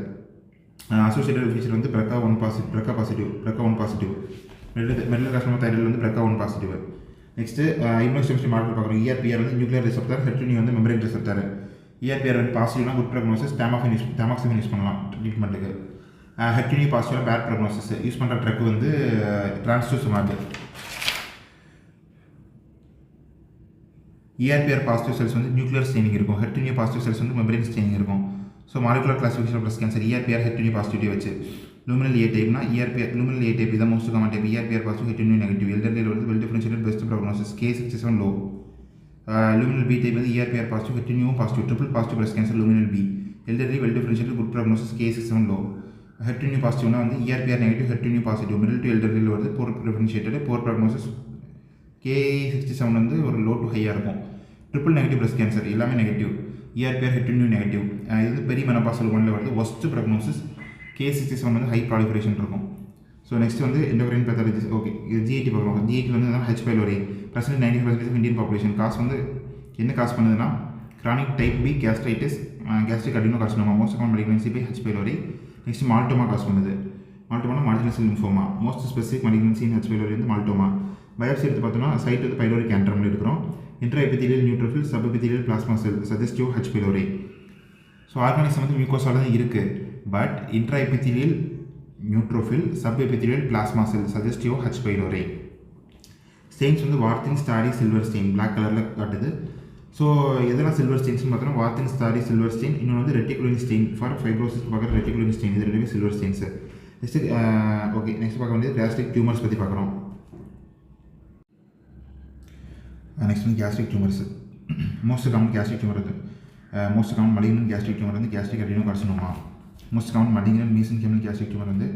Associated feature வந்து BRCA1 positive. Medullary carcinoma thyroid வந்து BRCA1 positive. Next immunohistochemistry model பார்க்குறோம். ERPR வந்து நியூக்ளியர் ரிசெப்டார், HER2 வந்து மெம்பரேன் ரிசெப்டார். ERPR வந்து பாசிட்டிவ்னா குட் ப்ரோக்னோசிஸ், டாமாக்ஸிஃபன் யூஸ் பண்ணலாம் ட்ரீட்மெண்ட்டுக்கு. HER2 பாசிட்டிவ்னா பேட் ப்ரோக்னோசிஸ். யூஸ் பண்ணுற ட்ரக் வந்து ட்ரான்ஸ்டூசமாப். ERPR பாசிட்டிவ் செல்ஸ் வந்து நியூக்ளியர் ஸ்டெயினிங் இருக்கும். HER2 பாசிட்டிவ் செல்ஸ் வந்து மெம்பரேன் ஸ்டெயினிங் இருக்கும். So molecular classification of breast cancer ERPR HER2 positivity வச்சு லூமினல் A டைப்னா லூமினல் A டைப் தான் most common type. ERPR positive, HER2 negative. Elderly வந்து well differentiated best prognosis, K67 low. Luminal B type வந்து ERPR positive, HER2 positive, triple positive breast cancer luminal B. Elderly well differentiated good prognosis, K67 low. HER2 பாசிட்டிவ்னா வந்து ERPR negative, HER2 positive, middle to elderly வருது, போர் டிஃபரன்ஷியேட்டட், போர் ப்ரோக்னோசிஸ். K67 வந்து ஒரு லோ டு ஹையாக இருக்கும். ட்ரிபிள் நெகட்டிவ் பிரஸ்ட் கேன்சர் எல்லாமே நெகட்டிவ். ERPR HER2 negative. இது பெரிய மெனபாசல் 1ல் வருது. Worst prognosis. K67 வந்து ஹை ப்ராலிஃபரேஷன் இருக்கும். ஸோ நெக்ஸ்ட் வந்து எண்டோக்ரைன் பேத்தாலஜிஸ். ஓகே, இது GIT பார்க்குறோம். GIT வந்து H. pylori present 90% of Indian population. Cause வந்து என்ன காசு பண்ணுதுன்னா chronic type B gastritis, gastric அடினோ carcinoma, most common malignancy by H. pylori. Next maltoma cause பண்ணுது. மால்டோமானா marginal cell lymphoma. Most specific மலிக்னன்சி இன் H. pylori வந்து மால்டோமா. பயாப்சி எடுத்து பார்த்தோம்னா சைட் வந்து பைலோரிக் ஆண்ட்ரம்ல இருக்கிறோம். Intraepithelial neutrophil, subepithelial plasma cell suggestive H. pylori. So organism வந்து மியூக்கோஸால தான் இருக்குது. But intraepithelial neutrophil, subepithelial plasma cell suggestive H. pylori. Stains வந்து Warthin Starry silver stain black கலரில் காட்டுது. ஸோ எதெல்லாம் சில்வர் ஸ்டெயின்ஸ்னு பார்த்தோன்னா வார்த்தின் ஸ்டாரி சில்வர் ஸ்டெயின், இன்னொன்று வந்து ரெட்டிகுலின் ஸ்டெயின் ஃபார் ஃபைப்ரோசிஸ் பார்க்குற ரெட்டிகுலின் ஸ்டெயின். இது ரெண்டுமே silver stains. Next okay, next பார்க்க வேண்டியது கேஸ்ட்ரிக் டியூமர்ஸ் பற்றி பார்க்குறோம். நெக்ஸ்ட் வந்து gastric tumours. Most common gastric tumour இருக்குது. Most common malignant gastric tumour வந்து gastric அடினோ carcinoma. Most common malignant mesenchymal gastric tumour வந்து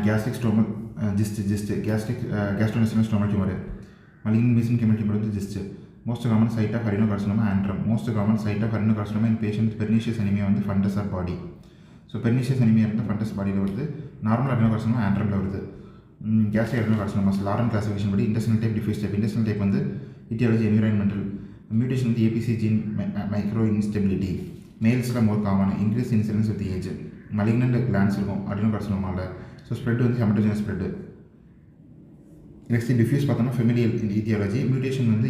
gastric stromal GIST gastric gastrointestinal stromal tumour. Malignant mesenchymal tumour வந்து GIST. Most common site of adenocarcinoma antrum. Most common site of adenocarcinoma in patient pernicious anaemia வந்து ஃபண்டஸ் ஆர் பாடி. ஸோ பெர்னிஷியஸ் அனிமியா இருந்தால் ஃபண்டஸ் பாடியில் வருது. நார்மல் அடினோ கார்சினோமா ஆண்ட்ரமில் வருது. gastric adenocarcinomas லாரன் கிளாசிஃபிகேஷன் படி intestinal type diffuse type. intestinal type வந்து etiology environmental mutation வந்து APC gene micro instability. மேல்ஸில் more common increase incidence with age. malignant glands இருக்கும் adenocarcinoma. ஸோ ஸ்ப்ரெட் வந்து ஹெமட்டோஜெனஸ் ஸ்ப்ரெட். நெக்ஸ்ட் டிஃப்யூஸ் பார்த்தோம்னா ஃபெமிலியல் etiology. மியூட்டேஷன் வந்து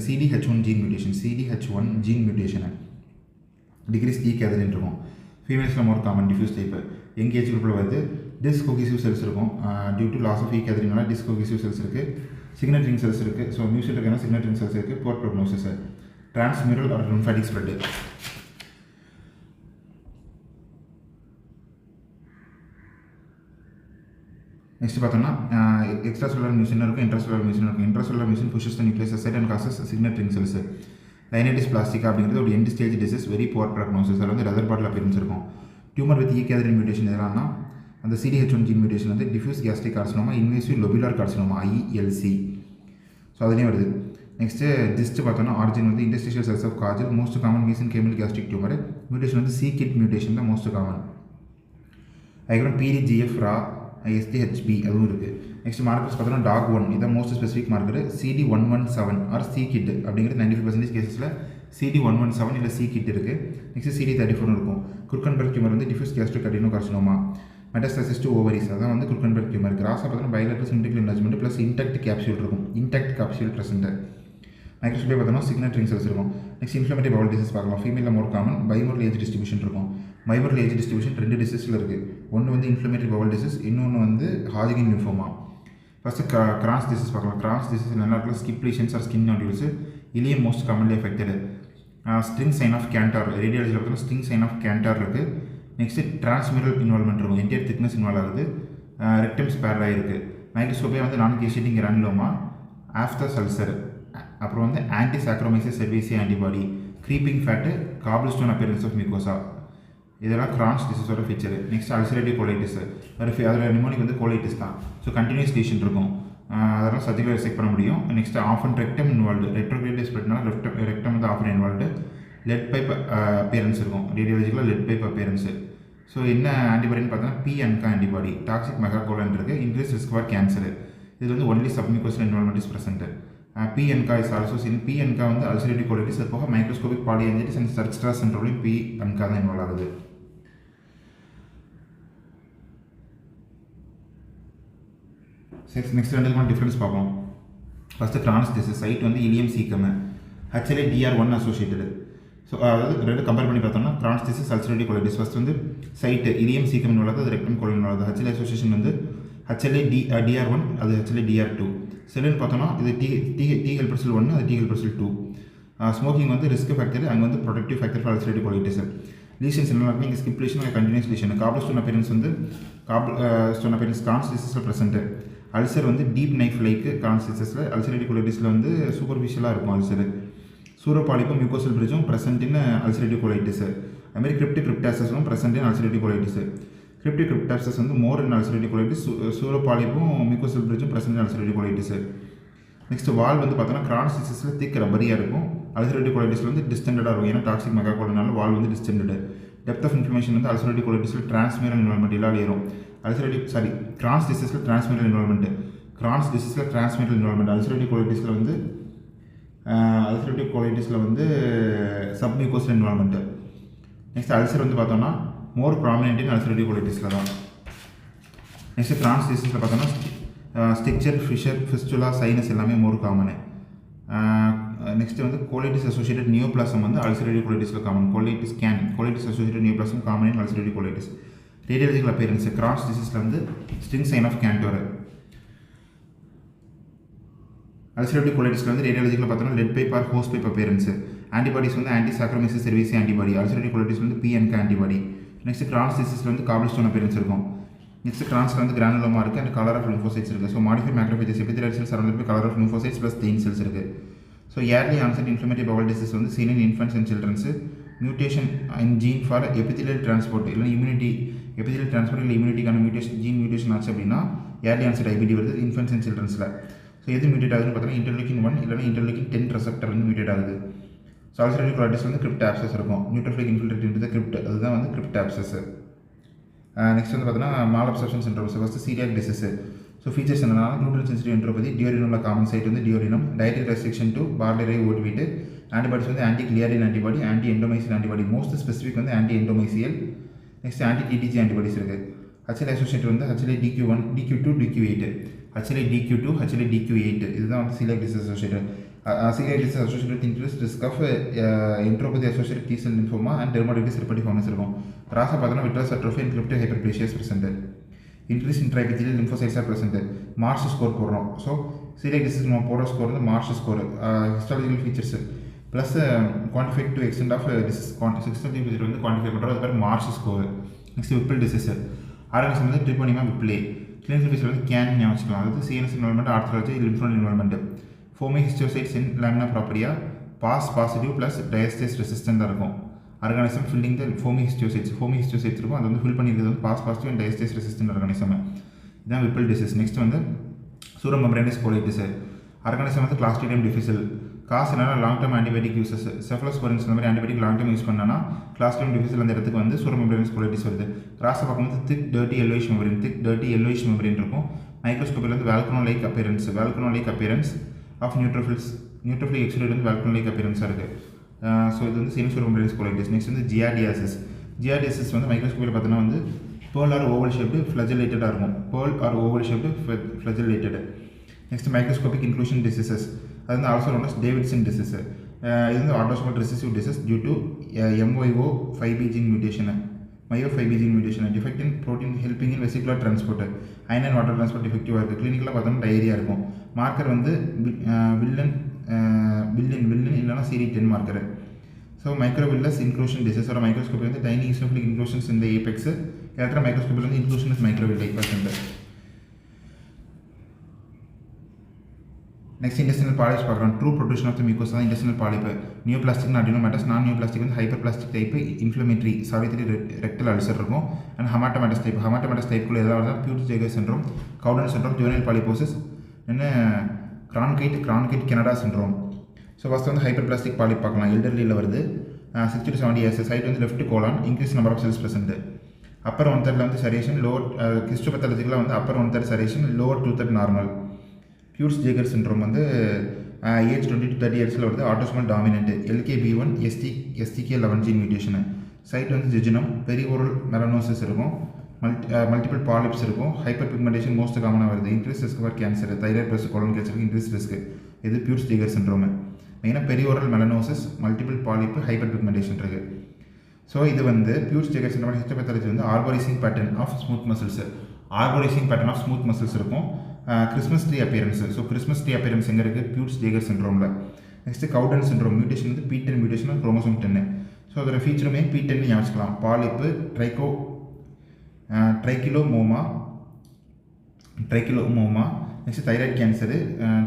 CDH1 gene mutation. CDH1 gene மியூட்டேஷனை டிக்ரீஸ் கேதரின் இருக்கும். ஃபீமேல்ஸில் more common diffuse type. Young age குரூப்பில் வந்து டிஸ்கோகிசிவ் செல்ஸ் இருக்கும். டியூ டு லாஸ் ஆஃப் கேதரினால டிஸ்கோகிசிவ் செல்ஸ் இருக்குது. சிக்னேட்டரிங் செல்ஸ் இருக்குது. ஸோ மியூசில் இருக்கிற சிக்னேட்டரிங் செல்ஸ் இருக்குது. Poor prognosis. Transmural or lymphatic spread. Next பார்த்தோம்னா எக்ஸ்ட்ரா செல்லுலர் மியூசின் இருக்கும், இன்ட்ராசெல்லுலர் மியூசின் இருக்கும். Intracellular mucin pushes the nucleus aside and causes signet ring cells. Linitis plastic அப்படிங்கிறது ஒரு end stage disease, very poor prognosis. அதில் வந்து ரதர் பாட்டில் அப்பியரன்ஸ் இருக்கும். டியூமர் வித் கேதரின் மியூட்டேஷன் எதெல்லாம்னா அந்த CDH1 ஜீன் மியூட்டேஷன் வந்து diffuse gastric carcinoma, invasive lobular carcinoma ILC. So அதுலேயும் வருது. நெக்ஸ்ட்டு ஜிஸ்ட் பார்த்தோன்னா ஆரிஜின் வந்து industrial cells of Cajal. Most common mesenchymal gastric tumour. Mutation வந்து C-KIT மியூட்டேஷன் தான் மோஸ்ட் காமன். அதுக்கப்புறம் PDGF ரா STHB அதுவும் இருக்குது. நெக்ஸ்ட் மார்க்கர்ஸ் பார்த்தோன்னா டாக் 1 இதான் most specific marker. CD117 R C-KIT அப்படிங்கிறது 95% கேசஸில் CD117 இல்லை C-KIT இருக்குது. நெக்ஸ்ட் CD34 இருக்கும். குர்கன்பர்க் டியூமர் வந்து diffuse gastric adenocarcinoma. Metastasis to ovaries அதான் வந்து குர்கன்பர்க் டியூமர். கிராஸாக பார்த்தோன்னா bilateral symmetrical enlargement plus intact capsule இருக்கும். Intact capsule present. மைக்ரோஸ்கோப்ல பார்த்தோம்னா சிக்னேட்டரிங் செல்ஸ் இருக்கும். நெக்ஸ்ட் இன்ஃப்ளமேட்டரி பவுல் டிசீஸ் பார்க்கலாம். ஃபீமேலில் more common. Bimodal age distribution இருக்கும். பைமோரல் ஏஜ் டிஸ்ட்ரிபியூஷன் 2 டிசீஸில் இருக்குது. ஒன்று வந்து இன்ஃப்ளமேட்டரி பவுல் டிசீஸ், இன்னொன்று வந்து Hodgkin lymphoma. First Crohn's disease பார்க்கலாம். கிராஸ் டிசீஸ் நல்லா இருக்கலாம். Skip lesions or skin nodules. Ileum most commonly affected. String sign of Kantor. ரேடியாலஜியில் பார்த்தோம்னா ஸ்ட்ரிங் சைன் ஆஃப் கேண்டார் இருக்குது. நெக்ஸ்ட்டு டிரான்ஸ்மியூரல் இன்வால்மெண்ட் இருக்கும். என்டையர் திக்னஸ் இன்வால்வ் ஆகுது. ரெக்டம் ஸ்பேர் ஆகிருக்கு. மைக்ரோஸ்கோப்பியாக வந்து நான் கேஷிட்டிங் கிரானுலோமா, ஆஃப்டர் சல்சர், அப்புறம் வந்து anti saccharomyces cerevisiae antibody, creeping fat, cobblestone appearance of mucosa. இதெல்லாம் கிரான்ஸ் டிசீஸோட ஃபீச்சர். Next ulcerative colitis. அதில் நிமோனிக் வந்து கோலைட்டிஸ் தான். ஸோ கண்டினியூஸ் லீஷன் இருக்கும். அதெல்லாம் சர்ஜிக்கல் செக் பண்ண முடியும். Next often rectum involved. Retrograde ஸ்ப்ரெட்னால ரெக்டம் வந்து often involved. Lead pipe appearance இருக்கும். ரேடியாலஜிக்கலாக லெட் பைப் அப்பியரன்ஸு. ஸோ என்ன ஆன்டிபாடின்னு பார்த்தோன்னா PNK ஆன்டிபாடி. டாக்ஸிக் மெகாகோலன் இருக்குது. Increase risk for cancer. இது வந்து only submucosal involvement is present. PNK is also seen. PNK வந்து அல்சரேட்டிவ் கோலைட்டிஸ். அது போக மைக்ரோஸ்கோபிக் பாலியன்ஜைட்டிஸ் அண்ட் சர்ச்ட்ரா சென்ட்ரோலையும் PNK தான் இன்வால்வ் ஆகுது. நெக்ஸ்ட் ரெண்டு டிஃப்ரென்ஸ் பார்ப்போம். First Crohn's disease. சைட் வந்து ileum caecum. HLA DR1 associated. So அதாவது ரெண்டு கம்பேர் பண்ணி பார்த்தோம்னா Crohn's disease ulcerative colitis. First வந்து சைட்டு இலியம் சீக்கம் இன்வால்வ், அது rectum colon involve. HLA association வந்து HLA DR1, அது HLA DR2. செல்லுன்னு பார்த்தோன்னா இது T ஹெல்பர் செல் 1, அது T ஹெல்பர் செல் 2. ஸ்மோக்கிங் வந்து ரிஸ்க் ஃபேக்டர், அங்கே வந்து protective factor for ulcerative colitis. Lesions என்ன இருக்கும், இங்கே ஸ்கிப் lesion, continuous lesion. Cobblestone appearance வந்து ஸ்டோன் அப்பியரன்ஸ் கிரான்ஸ் டிசீஸில் ப்ரெசென்ட். அல்சர் வந்து டீப் நைஃப் லைக்கு கிரான்ஸ் டிசீஸில். அல்சரேட்டிவ் கோலைட்டிஸில் வந்து சூப்பர்ஃபிஷியலாக இருக்கும் அல்சர். சூரோபாலிப்பும் மியூகோசல் பிரிட்ஜும் ப்ரெசென்ட் இன் அல்சரேட்டிவ் கோலைட்டிஸ். அதுமாதிரி கிரிப்டிகாப்சஸும் present in ulcerative colitis. Crypt abscess வந்து மோர் இன் அல்சரேட்டிவ் கோலைட்டிஸ். சூரோபாலிப்பும் மியூகோசல் பிரிட்ஜும் present in ulcerative colitis. Next wall வந்து பார்த்தோன்னா கிரான்ஸ் டிசீஸில் திக் ரப்பரியாக இருக்கும். அல்சரேட்டிவ் கோலைட்டிஸில் வந்து டிஸ்டெண்டடாக இருக்கும். ஏன்னா டாக்ஸிக் மெகாகோலனால வால் வந்து டிஸ்டெண்டடு. டெப்த் ஆஃப் இன்ஃப்ளமேஷன் வந்து அல்சரேட்டிவ் கோலைட்டிஸில் டிரான்ஸ்மியூரல் இன்வால்மெண்ட் இல்லாமல் ஏறும். கிரான்ஸ் டிசீஸில் டிரான்ஸ்மியூரல் இன்வால்மெண்ட். அல்சரேட்டிவ் கோலைட்டிஸில் வந்து சப்மியூகோசல் இன்வால்மெண்ட். நெக்ஸ்ட் அல்சர் வந்து பார்த்தோன்னா மோர் ப்ராமினென்ட் இன் அல்சரேட்டிவ் கோலைட்டிஸில் தான். நெக்ஸ்ட் கிரான்ஸ் டிசீஸில் பார்த்தோன்னா ஸ்டிக்சர், ஃபிஷர், ஃபிஸ்டுலா, சைனஸ் எல்லாமே மோர் காமனு. நெக்ஸ்ட் வந்து கோலைட்டிஸ் அசோசியேட்டட் நியோபிளாசம் வந்து அல்சரேட்டிவ் கோலைட்டிஸில் common. Colitis associated neoplasm common in ulcerative colitis. Radiological appearance Crohn's டிசீஸில் வந்து string sign of Kantor. Ulcerative கோலைட்டிஸில் வந்து ரேடியாலஜிக்கல் பார்த்தோன்னா lead pipe or hose pipe appearance. Antibodies வந்து anti saccharomyces cerevisiae antibody. Ulcerative colitis வந்து PNK ஆன்டிபாடி. நெக்ஸ்ட் கிரான்ஸ் டிசீஸில் வந்து காபிள் ஸ்டோன் அப்பியரன்ஸ் இருக்கும். நெக்ஸ்ட் கிரான்ஸில் வந்து கிரானுலோமா இருக்குது அண்ட் கலர் ஆஃப் லிம்போசைட்ஸ் இருக்குது. So modify macrophages epithelial cells surrounded by collar of lymphocytes plus stain cells இருக்குது. So early onset inflammatory bowel disease வந்து seen in infants and childrens. Mutation in gene for epithelial transport இல்லை இம்யூனிட்டி. எபித்தெலியல் டிரான்ஸ்போர்ட் இல்லை இம்யூனிட்டிக்கான ஜீன் மியூட்டேஷன் ஆச்சு அப்படின்னா ஏர்லி ஆன்செட் IBD வருது இன்ஃபன்ட்ஸ் அண்ட் சில்ட்ரன்ஸில். ஸோ எது மியூட்டேட் ஆகுதுன்னு பார்த்தீங்கன்னா இன்டர்லூக்கின் 1 இல்லைனா இன்டர்லூக்கின் 10 ரெசெப்டர் வந்து மியூட்டேட் ஆகுது. ஸோ அல்சரேட்டிவ் கோலைட்டிஸ் வந்து கிரிப்ட் ஆப்சஸ் இருக்கும். Neutrophilic infiltrate into the crypt, அதுதான் வந்து கிரிப்ட் ஆப்சஸ். நெக்ஸ்ட் வந்து பார்த்தீங்கன்னா malabsorption syndromes. First coeliac disease. So so features என்னன்னா நியூட்ரல் சென்சிட்டிவ் என்ட்ரோபதி, டியோரினமில் காமன் சைட் வந்து டியோரினம், டயட்டரி ரெஸ்ட்ரிக்ஷன் டு பார்லரை ஓட்வீட்டு, ஆன்டிபாடிஸ் வந்து anti gliadin antibody, anti எண்டோமைசியல் antibody, most specific வந்து anti endomysial. Next anti TTG antibodies இருக்குது. HLA அசோசியேட் வந்து HLA DQ1, DQ2, DQ8, HLA DQ2, HLA DQ8 இதுதான் வந்து celiac disease associated. Celiac disease associated with increased risk of enteropathy associated T-cell lymphoma and dermatitis herpetiformis இருக்கும். ராசா பார்த்தோன்னா vitreous atrophy and cryptic hyperplasia is present. Increase in intraepithelial lymphocytes are present. Marsh score போடுறோம். ஸோ celiac disease நம்ம போடுற ஸ்கோர் வந்து Marsh score. Histological features plus quantified to extent of disease histological feature வந்து குவான்டிஃபை பண்ணுறோம். அது பேர் Marsh score. Next Whipple disease. Organism வந்து ட்ரிபோனிமா விப்ளே. கிளினிக்கல் ஃபீச்சர் வந்து கேன் ஞாபகம் வச்சுக்கலாம். அதாவது CNS involvement, arthralgia, lymph node involvement. Foamy histiocytes in lamina propria positive plus diastase ரெசிஸ்டண்டாக இருக்கும். Organism filling the foamy histiocytes இருக்கும். அது வந்து ஃபில் பண்ணியிருக்கிறது வந்து பாசிட்டிவ் அண்ட் டயஸ்டேஸ் ரெசிஸ்டன்ட் ஆர்கானிசம். இதுதான் விப்பிள் டிசீஸ். நெக்ஸ்ட் வந்து சூரம் மெம்பரேனஸ் கோலைட்டிஸ். ஆர்கானிசம் வந்து கிளாஸ்ட்ரிடியம் டிஃபிசில். காசு என்னன்னா லாங் டர்ம் ஆன்டிபயோட்டிக் யூசஸ். செஃபலோஸ்போரின்ஸ் இந்த மாதிரி ஆன்டிபயோட்டிக் லாங் டர்ம் யூஸ் பண்ணனா கிளாஸ்ட்ரிடியம் டிஃபிசில் அந்த இடத்துக்கு வந்து சூரம் மெம்பரேனஸ் கோலைட்டிஸ் வருது. கிராஸை பார்க்கும்போது திக் டர்ட்டி எல்லோயிஷ் மெம்பரேன் இருக்கும். மைக்ரோஸ்கோப்பில் வந்து volcano like appearance of neutrophilic exudate வந்து வேல்கனோ லைக் அப்பியரன்ஸாக இருக்குது. ஸோ இது வந்து சூரம் மெம்பரேனஸ் கோலைட்டிஸ். நெக்ஸ்ட் வந்து ஜியார்டியாசிஸ் வந்து மைக்ரோஸ்கோப்பில் பார்த்தோன்னா வந்து பேர்ல் ஆர் ஓவல் ஷேப்டு ஃப்ளஜலேட்டடாக இருக்கும். Next microscopic inclusion diseases. அது வந்து also known as Davidson disease. இது வந்து autosomal recessive disease due to MYO5B gene mutation. Defect in protein helping in vesicular transport. Ion and water transport டிஃபெக்டிவாக இருக்குது. கிளினிக்கில் பார்த்தோம்னா டயரியா இருக்கும். மார்க்கர் வந்து வில்லன் இல்லைனா CD10 marker. So மைக்ரோவில்லஸ் inclusion டிசீஸோட microscopy வந்து டைனி ஈசோஃபிலிக் இன்க்ளூஷன்ஸ் இந்த ஏபெக்ஸ். எலக்ட்ரா மைக்ரோஸ்கோப்பில் வந்து inclusion is மைக்ரோவில்லை percent. Next intestinal polyps பார்க்குறோம். True protrusion of the mucous தான் இன்டெஸ்டினல் பாலிப். நியோபிளாஸ்டிக் அடினோமேட்டஸ். நான் நியோபிளாஸ்டிக் வந்து hyper plastic type inflammatory Savitri rectal ulcer இருக்கும். அண்ட் ஹமாட்டோமேட்டஸ் டைப்புக்குள்ள ஏதாவது pure ஜேகர் syndrome, கவுடன் syndrome, juvenile polyposis, என்ன கிரான்கைட் கெனடா சிண்ட்ரோம். ஸோ ஃபஸ்ட் வந்து ஹைப்பர் பிளாஸ்டிக் பாலிப் பார்க்கலாம். எல்டர்லியில் வருது. 60 to 70 years. சைட் வந்து left colon, increase number of cells present. Upper 1/3 வந்து சரேஷன், லோவர் ஹிஸ்டோபத்தாலஜிக்கலாக வந்து upper 1/3 serration, lower 2/3 normal. Peutz ஜேகர் சிண்ட்ரோம் வந்து ஏஜ் 20 to 30 இயர்ஸில் வருது. Autosomal dominant. LKB1 STK11 gene mutation. Site வந்து ஜெஜினம், பெரிஓரல் மெலனோசிஸ் இருக்கும். மல்டிபிள் பாலிப்ஸ் இருக்கும். ஹைப்பர் பிக்மெண்டேஷன் மோஸ்ட் காமனாக வருது. Increase risk for cancer, thyroid plus colon கேன்சருக்கு இன்க்ரீஸ் ரிஸ்க். இது பியூர்ஸ் ஜேகர் சிண்ட்ரோம். மெயினாக பெரிஓரல் melanosis, multiple polyp, hyper pigmentation இருக்குது. ஸோ இது வந்து பியூர்ஸ் ஜேகர் சிண்ட்ரோம் ஹிஸ்டோபத்தாலஜி வந்து ஆர்போரைசிங் பேட்டர்ன் ஆஃப் ஸ்மூத் மசில்ஸ் இருக்கும். Christmas tree appearance. So Christmas tree appearance எங்கே இருக்குது? பியூர்ஸ் ஜேகர் சிண்ட்ரோமில். நெக்ஸ்ட்டு கவுடன் சிண்ட்ரோம் மியூட்டேஷன் வந்து P10 மியூட்டேஷன், குரோமோசோம் 10. ஸோ அதோட ஃபீச்சருமே P10 ஞாபகம். Polyp, trichilemmoma. Next thyroid cancer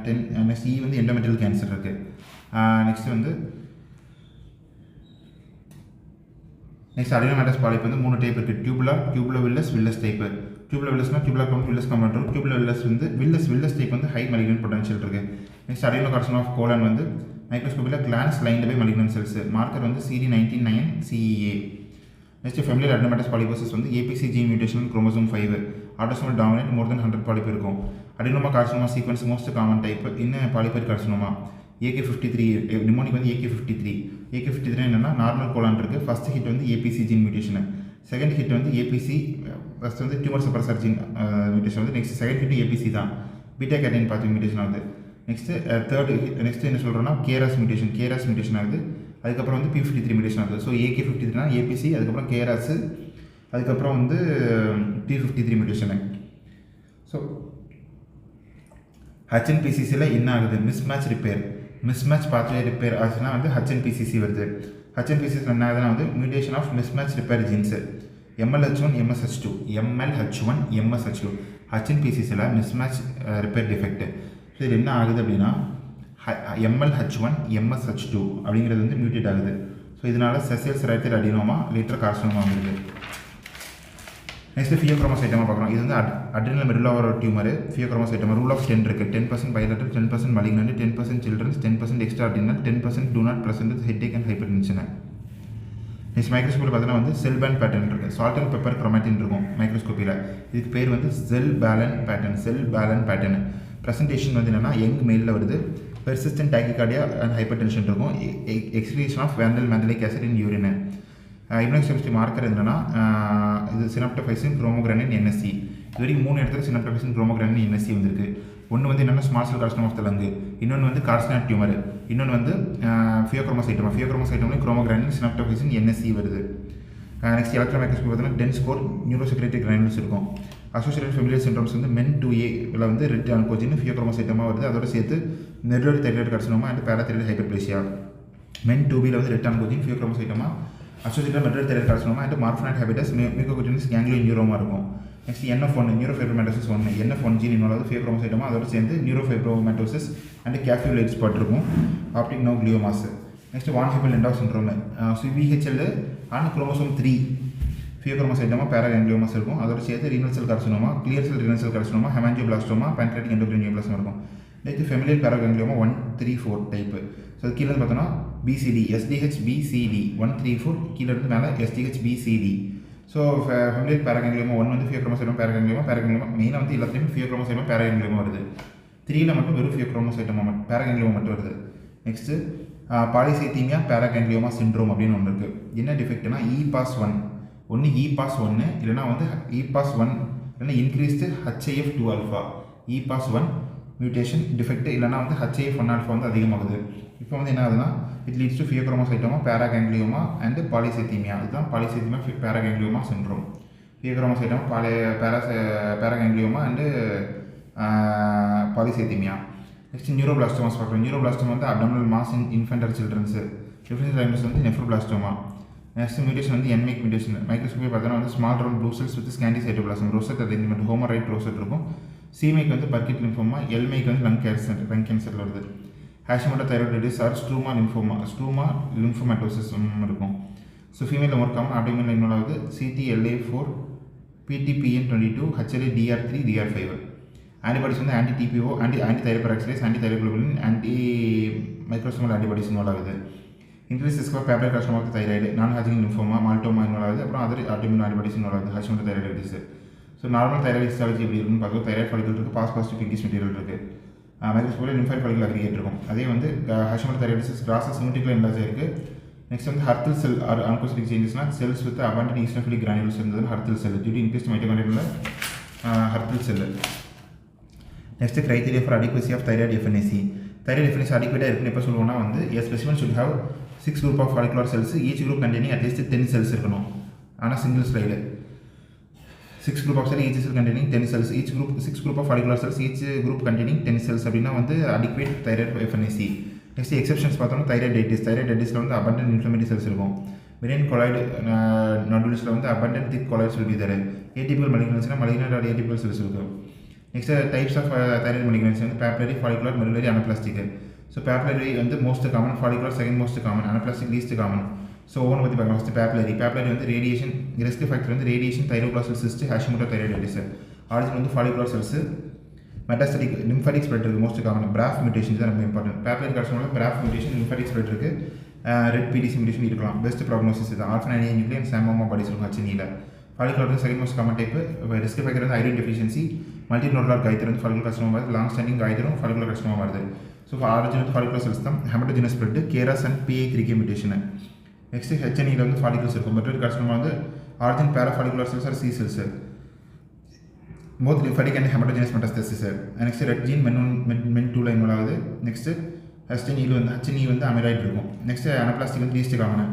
10. Next வந்து எண்டோமெட்ரியல் கேன்சர் இருக்குது. நெக்ஸ்ட் அடினோமேட்டஸ் பாலிப் வந்து 3 டைப் இருக்குது. Tubulovillous type. டியூபுலோவில்லஸ்னால் tubular count villous compound. Tubulovillous வந்து வில்லஸ் டைப் வந்து ஹை மலிக்னன்ட் பொட்டன்ஷியல் இருக்குது. நெக்ஸ்ட் அடினோகார்சினோமா ஆஃப் கோலன் வந்து மைக்ரோஸ்கோப்பில் glands lined by malignant cells. Marker வந்து CD19 CEA. Next familial adenomatous polyposis வந்து APC gene mutation, chromosome 5. Autosomal dominant, more than 100 polyp இருக்கும். Adenoma carcinoma sequence most common type இன்னும் பாலிபர் கார்சினோமா. AK53 நிமோனிக் வந்து AK53 என்னென்னா நார்மல் கோலான் இருக்குது. ஃபஸ்ட் ஹிட் வந்து APC gene mutation. Second hit வந்து APC. ஃபஸ்ட் வந்து டியூமர் சப்ரஸர் ஜீன் மியூட்டேஷன் வந்து. நெக்ஸ்ட் செகண்ட் ஹிட் APC தான். பீட்டா கேட்டின் பாத்வே மியூட்டேஷன் ஆகுது. நெக்ஸ்ட் என்ன சொல்கிறோன்னா கேராஸ் மியூட்டேஷன் ஆகுது. அதுக்கப்புறம் வந்து P53 மியூட்டேஷன் ஆகுது. ஸோ AK53 APC, அதுக்கப்புறம் கேராஸ், அதுக்கப்புறம் வந்து P53 மியூட்டேஷனு. ஸோ HNPCCயில் என்ன ஆகுது? மிஸ்மேட்ச் பாத்வே ரிப்பேர் ஆச்சுன்னா வந்து HNPCC வருது. HNPCC என்ன ஆகுதுன்னா வந்து mutation of mismatch repair genes. MLH1 MSH2 HNPCCயில் மிஸ்மேட்ச் ரிப்பேர் டிஃபெக்ட். ஸோ இது என்ன ஆகுது அப்படின்னா MLH1 MSH2 அப்படிங்கிறது வந்து மியூட்டேட் ஆகுது. ஸோ இதனால் sessile serrated adenoma later carcinoma வருது. நெக்ஸ்ட் ஃபியோக்ரோமோசைட்டோமா பார்க்குறோம். இது வந்து adrenal medullary tumour. Phaeochromocytoma rule of 10 இருக்குது. 10% bilateral, 10% malignant, 10% children's, 10% extra adrenal, 10% do not present with headache and hypertension. Next மைக்ரோஸ்கோப்பில் பார்த்தீங்கன்னா வந்து செல் பேண்ட் பேட்டர்ன் இருக்குது. சால்ட் அண்ட் பெப்பர் குரோமாட்டின் இருக்கும் மைக்ரோஸ்கோப்பியில். இதுக்கு பேர் வந்து செல் பேலன் பேட்டர்ன். ப்ரெசன்டேஷன் வந்து என்னென்னா யங் மேலில் வருது. Persistent tachycardia and hypertension இருக்கும். Excretion of mandelic acid in urine. Immunohistochemistry marker என்னன்னா இது சினப்டோஃபைசின் குரோமோகிரானின் NSC. இது வரைக்கும் 3 இடத்துல சினப்டோஃபைசின் குரோமோகிரானின் NSC வந்திருக்கு. ஒன்று வந்து என்னென்னா small cell carcinoma of the lung, இன்னொன்று வந்து கார்சினாட் டியூமர், இன்னொன்று வந்து ஃபியோக்ரோமோசைட்டோமா குரோமோகிரானின் சினப்டோஃபைசின் NSC வருது. நெக்ஸ்ட் எலக்ட்ரான் மைக்ரோஸ்கோப் பார்த்தீங்கன்னா டென்ஸ் கோர் நியூரோசெக்ரேட்டரி கிரானுல்ஸ் இருக்கும். அசோசியேட்டட் ஃபெமிலியர் சிண்ட்ரோம்ஸ் வந்து MEN 2A இதில் வந்து ரெட் ஆன்கோஜின் ஃபியோக்ரோமோசைட்டோமா வருது. அதோட சேர்த்து medullary thyroid carcinoma and parathyroid hyperplasia. MEN 2Bயில் வந்து RET oncogene pheochromocytoma, associated medullary thyroid carcinoma and marfanoid habitus mucocutaneous ganglioneuroma இருக்கும். Next NF1 neurofibromatosis 1 NF1 gene involve pheochromocytoma, அதோட சேர்ந்து நியூரோஃபைப்ரோமேட்டோசிஸ் அண்ட் கேஃபியூலைட் ஸ்பாட் இருக்கும். Optic no gliomas. Next von Hippel Lindau syndrome. VHL and chromosome 3 pheochromocytoma paragangliomas இருக்கும். அதோட சேர்த்து renal cell carcinoma, clear cell renal cell carcinoma, hemangioblastoma, pancreatic endocrine நியூப்ளாஸ்மா இருக்கும். Next familial paraganglioma 1, 3, 4 type. So அது கீழே பார்த்தோன்னா BCD SDH BCD 1, 3, 4 கீழே இருந்து மேலே SDH BCD. So familiar paraganglioma 1 வந்து ஃபியோக்ரோமோசைட்டோமா பேராகாங்கிலியோமா மெயினாக வந்து எல்லாத்தையுமே ஃபியோக்ரோமோசைட்டோமா பேராகாங்கிலியோமா வருது. 3ல் மட்டும் வெறும் ஃபியோக்ரோமோசைட்டோமா பேராகாங்கிலியோமா மட்டும் வருது. நெக்ஸ்ட்டு பாலிசைத்தீமியா பேராகாங்கிலியோமா சிண்ட்ரோம் அப்படின்னு ஒன்று இருக்குது. என்ன டிஃபெக்ட்னா EPAS1 ஒன்று EPAS1 இல்லைனா வந்து EPAS1 இல்லைனா increased HIF2 alpha. EPAS1 mutation defect இல்லைனா வந்து HIF1 ஆல்ஃபா வந்து அதிகமாகுது. இப்போ வந்து என்ன ஆகுதுன்னா it leads to pheochromocytoma paraganglioma and polycythemia. இதுதான் polycythemia paraganglioma syndrome. Pheochromocytoma paraganglioma and polycythemia. Next neuroblastomas பார்க்குறோம். நியூரோபிளாஸ்டோமா வந்து abdominal mass in infant and childrens. Difference diagnosis வந்து நெஃப்ரோபிளாஸ்டோமா. நெக்ஸ்ட் மியூட்டேஷன் வந்து NMIC மியூட்டேஷன். மைக்ரோஸ்கோப்பி பார்த்தோன்னா வந்து small round blue cells with scanty cytoplasm rosette alignment Homer Wright rosette இருக்கும். CMIC வந்து பர்கிட் லிம்போமா, LMIC வந்து லங் கேன்சரில் வருது. Hashimoto thyroiditis or struma lymphomatosa இருக்கும். So ஃபீமேலில் more common abdominal involve CTLA4 PTPN22 HLA-DR3 DR5. Antibodies வந்து anti-TPO anti thyroperoxidase anti thyroglobulin anti microsomal antibodies involve ஆகுது. Increase risk of papillary carcinoma of thyroid, non Hodgkin lymphoma, maltoma involve ஆகுது. அப்புறம் அதர் ஆட்டோமின் ஆன்டிபாடிஸ் இன்வால்வ் ஆகுது. Hashimoto thyroiditis. So normal thyroid histology எப்படி இருக்குன்னு பார்க்குறது. தைராய்டு ஃபாலிக்கல் இருக்குது, பாசிட்டிவ் பிங்கிஷ் மெட்டீரியல் இருக்குது. மைக்ரோஸ்கோப்பில் லிம்ஃபாய்டு ஃபாலிக்கல் அக்ரிகேட் இருக்கும். அதே வந்து Hashimoto thyroiditis gross symmetrical enlarge இருக்குது. நெக்ஸ்ட் வந்து ஹர்த்தல் செல் ஆர் ஆன்கோசிட்டிக் சேஞ்சஸ்னா cells with abundant eosinophilic granules இருந்தது Hurthle cell due to increased மைட்டோகாண்ட்ரியாவில் Hurthle cell. Next criteria for adequacy of thyroid FNAC. Thyroid FNAC அடிக்வேட்டாக இருக்குன்னு எப்போ சொல்லுவோம்னா வந்து specimen should have 6 group of follicular cells, each group containing at least 10 cells இருக்கணும். ஆனால் single slide 6 group of cells, each cell containing 10 cells, 6 group of follicular cells, each group containing 10 cells அப்படின்னா வந்து adequate thyroid FNAC. Next exceptions பார்த்தோம்னா தைராய்டைட்டிஸில் வந்து abundant inflammatory cells இருக்கும். மெரின் கொலாய்டு நடுவல்ஸில் வந்து abundant thick colloids will be there. Atypical malignancy malignant or atypical cells இருக்கும். Next types of thyroid malignancy வந்து papillary, follicular, medullary, anaplastic. So papillary வந்து most common, follicular second most common, anaplastic least common. So ஒவ்வொன்று பற்றி பார்க்கலாம். ஃபஸ்ட்டு papillary வந்து ரேடியேஷன் ரிஸ்க் ஃபேக்டர் வந்து radiation, thyroglossal cyst, Hashimoto thyroiditis. Origin வந்து follicular cells, metastatic lymphatic spread இருக்குது மோஸ்ட் காமன். BRAF மியூட்டேஷன் தான் ரொம்ப important. papillary carcinoma BRAF mutation, lymphatic spread இருக்குது, ரெட் PDC மியூட்டேஷன் இருக்கலாம். பெஸ்ட் ப்ராக்னோசிஸ் இது orphan Annie nuclei psammoma bodies இருக்கும் HNEல. follicular வந்து second most common type. Risk factor வந்து ஐரன் டெஃபிஷியன்சி, மல்டிநோடுலார் கைத்தர் வந்து follicular கார்சினோமா வருது, லாங் ஸ்டாண்டிங் கைத்தரும் follicular கார்சினோமா வருது. ஸோ ஆரிஜின் வந்து follicular cells தான். Hematogenous spread KRAS and PI3K mutation. Next HNEல வந்து follicles இருக்கும். மெட்ரோடி கார்சினோமா வந்து origin parafollicular cells or C cells, both lymphatic and hematogenous metastasis. Next RET gene MEN 2ல இன்வால்வ் ஆகுது. நெக்ஸ்ட் HNE வந்து அமிராய்டு இருக்கும். நெக்ஸ்ட் அனப்ளாஸ்டிக் வந்து least common.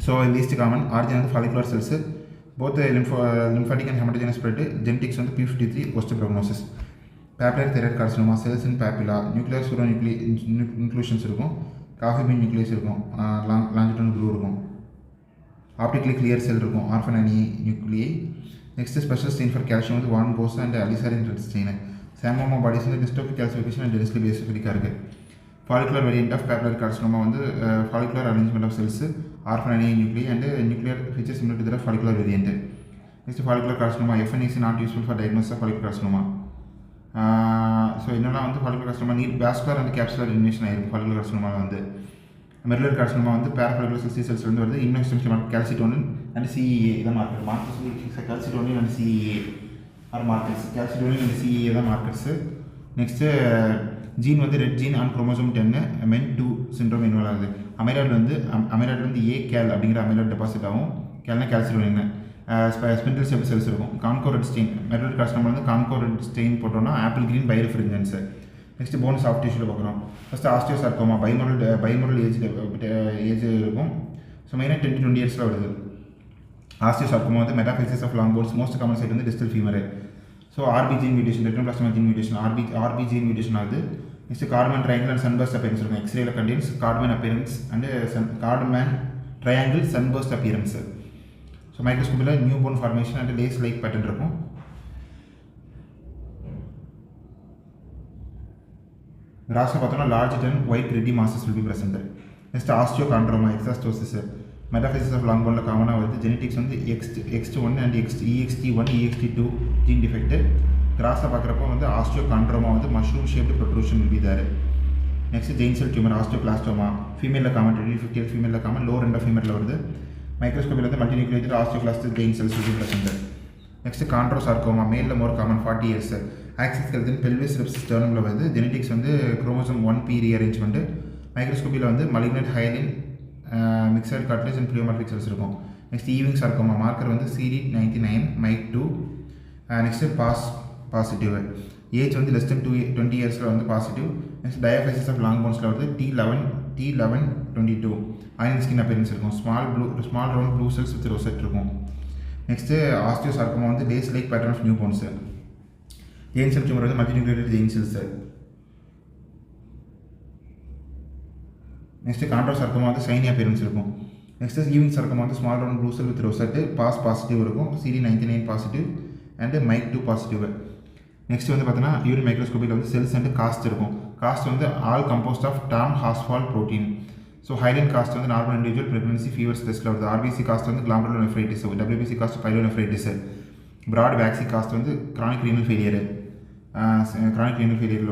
So least common origin வந்து follicular cells, both lymphatic and hematogenous spread. genetics வந்து P53 post prognosis. papillary thyroid carcinoma cells in papilla, nuclear pseudonuclei inclusions இருக்கும், காஃபி பீன் நியூக்ளியஸ் இருக்கும், longitudinal groove இருக்கும், optically clear cell இருக்கும், orphan ani nuclei. next special stain for calcium வந்து von Kossa and alizarin red stain. Psammoma bodies வந்து டிஸ்ட்ரோஃபிக் கால்சிஃபிகேஷன் அண்ட் டென்சிட்டி பேசிஃபிக்காக இருக்குது. follicular variant of papillary carcinoma வந்து follicular arrangement of cells, orphan ani nuclei and nuclear features similar to the follicular variant. next follicular carcinoma FNAC not useful for diagnosis of follicular carcinoma. So என்னெல்லாம் வந்து follicular carcinoma need vascular and capsular invasion ஆயிருக்கும். ஃபாலிகுலர் கார்சினோமா வந்து மெருலர் கார்சினோமா வந்து பேராஃபாலிகுலர் சிஸ்டி செல்ஸ் வந்து வருது. இம்யூனோஹிஸ்டோனிக் கேல்சிட்டோனின் அண்ட் சிஇஏ இதான் marker. Markers calcitonin and CEA are markers. Calcitonin and CEA தான் மார்க்கர்ஸு. நெக்ஸ்ட்டு ஜீன் வந்து RET gene on chromosome 10 MEN2 syndrome involve ஆகுது. அமைலாய்டு வந்து ஏ கேல் அப்படிங்கிற அமைலாய்டு டெபாசிட் ஆகும். கேல்னா கேல்சிட்டோனின். ஸ்பிண்டில் ஷேப் செல்ஸ் இருக்கும். கான்கோரெட் ஸ்டெயின் மெருலர் கார்சினோமா வந்து கான்கோரெட் ஸ்டெயின் போட்டோம்னா apple green birefringence. Next bone soft டிஷ்யூவில் பார்க்குறோம். ஃபஸ்ட்டு ஆஸ்டியோசார்கோமா பைமோரல் ஏஜ் இருக்கும். ஸோ மெயினாக 10 to 20 இயர்ஸில் வருது. ஆஸ்டியோசார்கோமா வந்து metaphysis of long bones. Most common site வந்து distal femur. So RB gene mutation retinoblastoma gene mutation RB gene mutation ஆகுது. Next Codman triangle and sunburst appearance இருக்கும். எக்ஸ்ரேல contains Codman appearance and Codman triangle sunburst appearance. So மைக்ரோஸ்கோப்பில் new bone formation and lace like pattern இருக்கும். கிராஸில் பார்த்தோம்னா large tan white gritty masses will be present. Next osteochondroma exostosis metaphysis of long போனில் காமனாக வருது. ஜெனட்டிக்ஸ் வந்து எக்ஸ்ட்1 and EXT1 EXT2 gene defect. கிராஸில் பார்க்குறப்போ வந்து ஆஸ்டியோகாண்ட்ரோமா வந்து mushroom shaped protrusion will be there. Next giant cell tumour osteoblastoma ஃபீமேலில் காமன் 20-50 ஃபீமேலில் காமன் லோ ரெண்ட் ஆஃப் ஃபீமேலில் வருது. மைக்ரோஸ்கோப்பில் வந்து multinucleated osteoblastic giant cells will be present. Next chondrosarcoma மேலில் மோர் காமன் 40 இயர்ஸ். ஆக்சிஸ் கெல்தின் பெல்விஸ் ரிப்ஸ் ஸ்டர்னமில் வருது. ஜெனட்டிக்ஸ் வந்து குரோமோசோம் 1P ரீஅரேஞ்ச்மெண்ட். மைக்ரோஸ்கோப்பியில் வந்து malignant hyaline mixed cartilage and pleomorphic cells இருக்கும். நெக்ஸ்ட் ஈவிங் சார்கோமா மார்க்கர் வந்து CD99 MIC2. Next positive age வந்து லெஸ் தென் 20 இயர்ஸில் வந்து positive. Next diaphysis of long போன்ஸில் வந்து T1122 ஆயில் ஸ்கின் அப்பியரன்ஸ் இருக்கும். Small round blue cells with rosette இருக்கும். நெக்ஸ்ட்டு ஆஸ்டியோசார்கோமா வந்து lace like pattern of new bones. Giant cell tumour வந்து multinucleated giant cells. Next chondrosarcoma வந்து சைனி அப்பியரன்ஸ் இருக்கும். நெக்ஸ்ட் ஈவிங் சார்கோமா வந்து small round blue cell with rosette positive இருக்கும். CD99 positive and MIC2 positive. Next வந்து பார்த்தீங்கன்னா யூரின் மைக்ரோஸ்கோப்பியில் வந்து செல்ஸ் அண்ட் காஸ்ட் இருக்கும். காஸ்ட் வந்து all composed of Tamm Horsfall protein. So hyaline cast வந்து நார்மல் இண்டிவிஜுவல் ப்ரெக்னன்சி ஃபீவர்ஸ் டெஸ்ட்டில் வருது. RBC காஸ்ட் வந்து glomerulonephritis. WBC cast pyelonephritis. Broad waxy cast வந்து கிரானிக் ரீனல் ஃபெயிலியரில்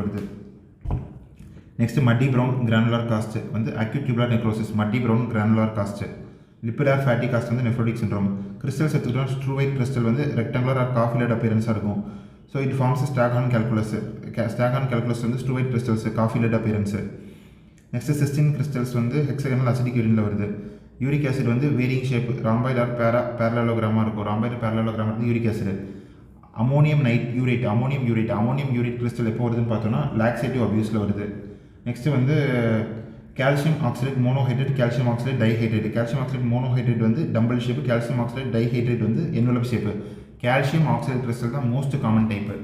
வருது. Next muddy brown granular cast வந்து acute tubular necrosis. Muddy brown granular cast. Lipid or fatty cast வந்து நெஃப்ரோடிக் சிண்ட்ரோம். கிறிஸ்டல்ஸ் எடுத்துக்கிட்டோம் ஸ்ட்ரூவைட் கிறிஸ்டல் வந்து ரெக்டாங்குலர் ஆர் காஃபிலட் அப்பியரன்ஸாக இருக்கும். So it forms staghorn calculus வந்து struvite crystals coffin lid appearance. Next cystine crystals வந்து ஹெக்ஸகனல் அசிடிக் யூரினில் வருது. யூரிக் ஆசிட் வந்து வேரியிங் ஷேப் ராம்பாய்டு ஆர் பேரலோகிராமாக இருக்கும். ராம்பாய்டு பேரலோகிராம் வந்து uric acid. Ammonium urate crystal எப்போ வருதுன்னு பார்த்தோன்னா லாக்ஸேட்டிவ் அபியூஸில் வருது. நெக்ஸ்ட்டு வந்து calcium oxide monohydrate calcium oxide dihydrate. Calcium oxide monohydrate வந்து dumbbell shape. Calcium oxide dihydrate வந்து envelope shape. Calcium oxide crystal தான் most common type.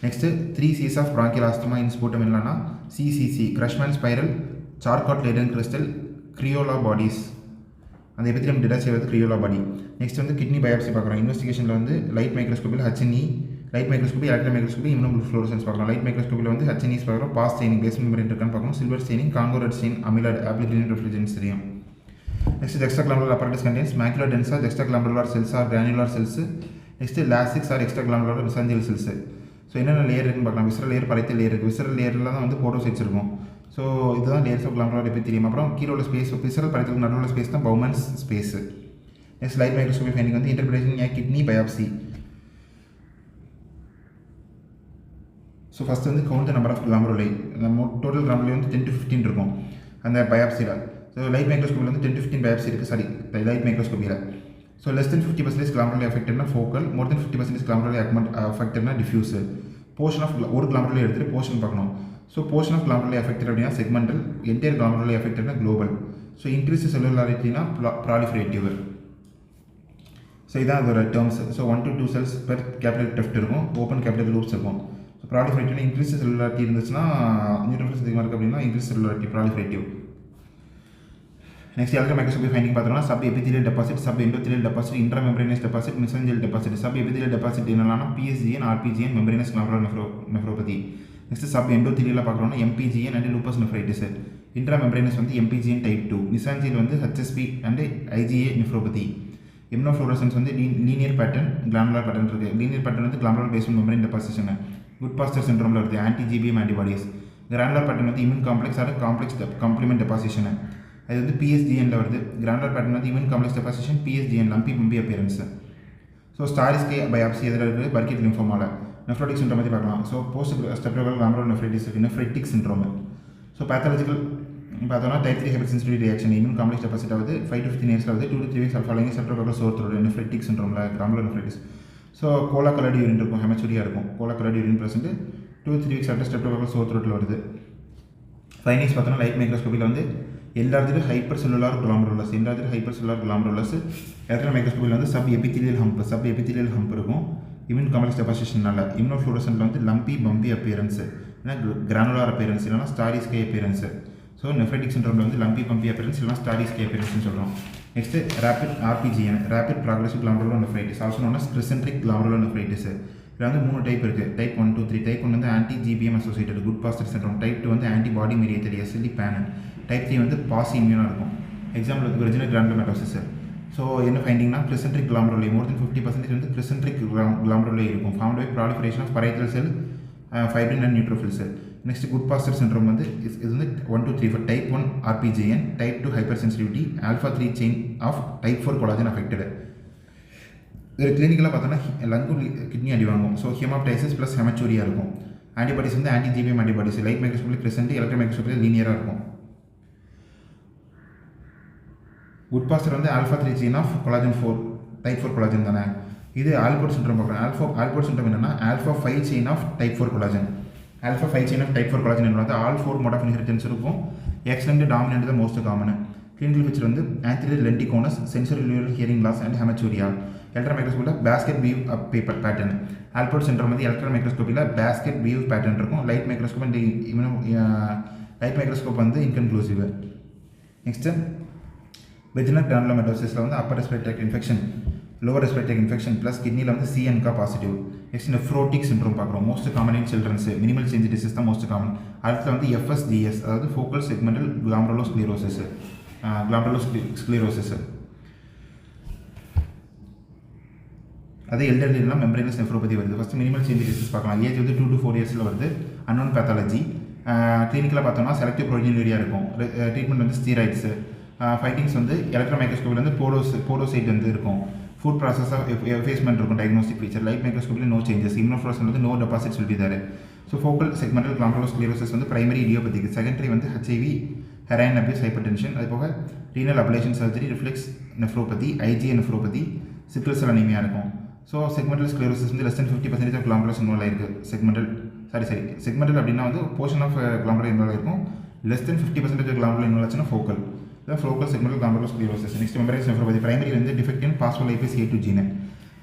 Next 3 C's of bronchial asthma in sputum என்னன்னா CCC Curschmann spiral Charcot Leyden crystal Creola bodies. அந்த எபித்திலியம் டிட்டாச் செய்வது கிரியோலா பாடி. நெக்ஸ்ட் வந்து கிட்னி பயாப்சி பார்க்குறோம். இன்வெஸ்டிகேஷனில் வந்து லைட் மைக்ரோஸ்கோப்பில் HNE light microscopy electron microscopy immunofluorescence பார்க்கலாம். லைட் மைக்ரோஸ்கோப்பில் வந்து HNEs பார்க்குறோம். பாஸ் ஸ்டெயினிங் பேஸ் மெம்பரேன் இருக்கான்னு பார்க்கணும். Silver staining Congo red stain amyloid application refringence தெரியும். Next juxtaglomerular apparatus contains macula densa juxtaglomerular cells or granular cells. நெக்ஸ்ட் lacis or extraglomerular mesangial cells. So என்னென்ன லேயர் இருக்குன்னு பார்க்கலாம். விசரல் லேயர் பரைத்தல் லேயர் இருக்குது. விசரல் லேயரில் தான் வந்து போட்டோசைட்ஸ் இருக்கும். ஸோ இதுதான் லேயர்ஸ் ஆஃப் கிளாமருலர் எபித்திலியம். அப்புறம் கீழே உள்ள ஸ்பேஸ் விசரல் பரைத்தலுக்கு நடுவில் உள்ள ஸ்பேஸ் தான் Bowman's space. Next light microscopy finding வந்து interpretation kidney biopsy. So first வந்து கவுண்ட் நம்பர் ஆஃப் கிளாமருலை. நம்ம டோட்டல் கிளாமருலை வந்து 10 to 15 இருக்கும் அந்த பயாப்சியில். ஸோ லைட் மைக்ரோஸ்கோப்பில் வந்து 10 to 15 பயாப்சி இருக்குது. லைட் மைக்ரோஸ்கோப்பியில். ஸோ லெஸ் தென் 50% கிளாமருலை அஃபெக்டட்னா ஃபோக்கல். மோர் தென் 50% கிளாமருலை அஃபெக்டட்னா டிஃப்யூஸ். போர்ஷன் ஆஃப் ஒரு கிளாமருலை எடுத்துகிட்டு போர்ஷன் பார்க்கணும். So portion of glomeruli affected அப்படின்னா செக்மெண்டல். என்டையர் கிளாமருலை அஃபெக்டட்னா குளோபல். ஸோ இன்க்ரீஸ் செல்லுலாரிட்டினா ப்ராலிஃபரேட்டிவ். ஸோ இதான் அதோட terms. So 1 to 2 cells per capillary tuft இருக்கும். ஓப்பன் கேபிலரி லூப்ஸ் இருக்கும். ஸோ ப்ராலிஃபரேட்டிவ்னா இன்க்ரீஸ் செல்லுலாரிட்டி இருந்துச்சுன்னா நியூட்ரோஃபில்ஸ் அதிகமாக இருக்குது அப்படின்னா increase செல்லுலாரிட்டி proliferative. Next electron microscopy finding பார்த்தோம்னா sub epithelial deposit, sub endothelial deposit, intramembranous deposit, mesangial deposit. Sub epithelial deposit என்னென்னா PSGN, RPGN, membranous glomerular nephropathy. Next sub எண்டோத்திலியலாக பார்க்குறோம்னா MPGN and lupus nephritis. Intramembranous வந்து MPGN டைப் 2. மெசஞ்சல் வந்து HSP and IgA nephropathy. Immunofluorescence வந்து லீனியர் பேட்டர்ன் கிளாமருலர் பேட்டர்ன் இருக்குது. லீனியர் பேட்டர்ன் வந்து glomerular basement membrane deposition. Goodpasture சிண்ட்ரோமில் வருது anti GBM antibodies. Granular pattern வந்து immune complex or complex complement deposition. அது வந்து பிஎஸ்டிஎனில் வருது. கிரானுலர் பேட்டர்ன் வந்து immune complex deposition, PSGN lumpy bumpy appearance. So starry sky biopsy எதில் இருக்குது? பர்கிட் லிம்போமாவில். நெஃப்ரோட்டிக் சிண்ட்ரோம் பற்றி பார்க்கலாம். ஸோ போஸ்ட் ஸ்டெப்டோகல் கிளாமருலோனெஃப்ரைட்டிஸ் இருக்குது, நெஃப்ரைட்டிக் சிண்ட்ரோம். ஸோ பேத்தாலஜிக்கல் பார்த்தோம்னா type 3 hyper sensitivity reaction immune complex deposit ஆகுது 5 to 15 இயர்ஸில் வந்து 2 to 3 weeks following streptococcal sore throat nephritic சிண்ட்ரோமில் glomerulonephritis. So cola coloured urine இருக்கும், ஹெமச்சூரியாக இருக்கும். Cola coloured urine present 2 to 3 weeks after streptococcal sore த்ரோட்டில் வருது. ஃபைனிங்ஸ் பார்த்தோம்னா லைட் மைக்ரோஸ்கோப்பில் வந்து எல்லாத்துலேயும் ஹைப்பர் செல்லுலார் கிளாமருலஸ், எல்லாத்துலேயும் ஹைப்பர் செல்லுலார் கிளாமருலஸ். எலக்ட்ரான் மைக்ரோஸ்கோப்பில் வந்து சப் எபித்திலியல் ஹம்ப் இருக்கும் இம்யூன் காம்ப்ளெக்ஸ் டெபாசிஷனால. இம்யூனோஃப்ளூரசன்ட்டில் வந்து லம்பி பம்பி அப்பியரன்ஸ், ஏன்னா கிரானுலார் அப்பியரன்ஸ் இல்லைனா ஸ்டாரிஸ்கே அப்பியரன்ஸ். ஸோ நெஃப்ரைட்டிக் சிண்ட்ரோமில் வந்து லம்பி பம்பி அப்பியரன்ஸ் இல்லைனா ஸ்டாரிஸ்கே அப்பியரன்ஸ்னு சொல்கிறோம். Next rapid RPGN, rapid progressive glomerulonephritis, also known as crescentic glomerulonephritis. இதில் வந்து 3 டைப் இருக்குது. டைப் 1, 2, 3. டைப் 1 வந்து anti GBM associated good pastor syndrome. Type 2 வந்து ஆன்டி பாடி மீடியேட்டட் எஸ்எல்இ பேனல். டைப் 3 வந்து பாசி இம்யூனாக இருக்கும். எக்ஸாம்பிள் வந்து ஒரிஜினல் கிரானுலோமேட்டோசிஸ். ஸோ என்ன ஃபைண்டிங்னா கிரிசென்ட்ரிக் கிளாமருலே மோர் தென் 50% வந்து கிரிசென்ட்ரிக் கிளாமருலே இருக்கும். Formed by proliferation of parietal cell, fibrin and neutrophils. Next Goodpasture syndrome வந்து இது வந்து 1, 2, 3 for type 1 RPGN, type 2 hyper sensitivity, alpha 3 chain of type 4 collagen affected. இது கிளினிக்கலாக பார்த்தோன்னா லங்கு கிட்னி அடி வாங்கும். ஸோ ஹெமாப்டைசிஸ் ப்ளஸ் ஹெமச்சூரியா இருக்கும். ஆன்டிபாடிஸ் வந்து ஆன்டி ஜிபிஎம் ஆன்டிபாடிஸ், லைட் மைக்ரோஸ்கோப்பில் கிரிசென்ட், எலக்ட்ரான் மைக்ரோஸ்கோப்பில் லீனியராக இருக்கும். குட் பாஸ்டர் வந்து alpha 3 chain of collagen 4 type 4 collagen தானே. இது ஆல்போர்ட் சிண்ட்ரோம் பார்க்குறோம். ஆல்போர்ட் சிண்ட்ரோம் என்னன்னா alpha 5 chain of type 4 collagen. Alpha 5 chain of type 4 collagen என்பது ஆல் 4 மோட் ஆஃப் இன்ஹெரிட்டன்ஸ் இருக்கும். எக்ஸ்டெண்ட் டாமினன்ட் தான் மோஸ்ட் காமன். கிளினிக்கல் ஃபீச்சர் வந்து anterior lenticonus, sensory hearing loss and haematuria. Electron மைக்ரோஸ்கோப்பில் basket weave paper pattern. Alport syndrome வந்து எலக்ட்ரான் மைக்ரோஸ்கோப்பில் பேஸ்கெட் வீவ் பேட்டர்ன் இருக்கும். லைட் மைக்ரோஸ்கோப் வந்து இன்கன்க்ளூசிவ். நெக்ஸ்ட்டு வெஜினல் கிரானுலோமேட்டோசிஸில் வந்து upper respiratory infection, lower respiratory infection plus கிட்னியில் வந்து சிஎன்கா பாசிட்டிவ். நெக்ஸ்ட் நெஃப்ரோட்டிக் சிண்ட்ரோம் பார்க்குறோம். Most common in children's, minimal change disease தான் மோஸ்ட் காமன். அடுத்து வந்து எஃப்எஸ்டிஎஸ், அதாவது ஃபோக்கல் செக்மெண்டல் கிளாமருலோஸ்க்ளீரோசிஸ். அதே எல்டர்லிலாம் மெம்பரேனஸ் நெஃப்ரோபதி வருது. ஃபஸ்ட்டு மினிமல் சேஞ்ச் டிசீஸ் பார்க்கலாம். ஏஜ் வந்து 2 to 4 இயர்ஸில் வருது. Unknown pathology. கிளினிக்கலாக பார்த்தோம்னா செலக்டிவ் ப்ரோஜினூரியா இருக்கும். ட்ரீட்மெண்ட் வந்து ஸ்டீராய்ட்ஸு. ஃபைட்டிங்ஸ் வந்து எலக்ட்ரான் மைக்ரோஸ்கோப்பில் வந்து போடோசைட் வந்து இருக்கும். ஃபுட் ப்ராசஸாக எஃபேஸ்மெண்ட் இருக்கும். டயக்னோஸ்டிக் ஃபீச்சர் லைட் மைக்ரோஸ்கோப்பில் நோ சேஞ்சஸ். இம்யூனோஃப்ளூரசன் வந்து no deposits will be there. So focal segmental glomerulosclerosis வந்து பிரைமரி இடியோபதிக். செகண்டரி வந்து HIV, heroin abuse, hyper tension. அது போக renal ablation surgery, reflux nephropathy, IgA nephropathy, sickle cell anaemia இருக்கும். ஸோ செக்மெண்டல் ஸ்க்ளீரோசிஸ் வந்து less than 50% of glomerulus involve ஆயிருக்கு. செக்மெண்டல் அப்படின்னா வந்து போர்ஷன் ஆஃப் கிளாமருலஸ் இன்வால்வ் ஆயிருக்கும். லெஸ் தென் 50% கிளாமருலஸ் இன்வால்வ் ஆச்சுன்னா focal. Focal segmental glomerulosclerosis. Next membranous nephropathy. Primary வந்து defect in phospholipase A2 gene.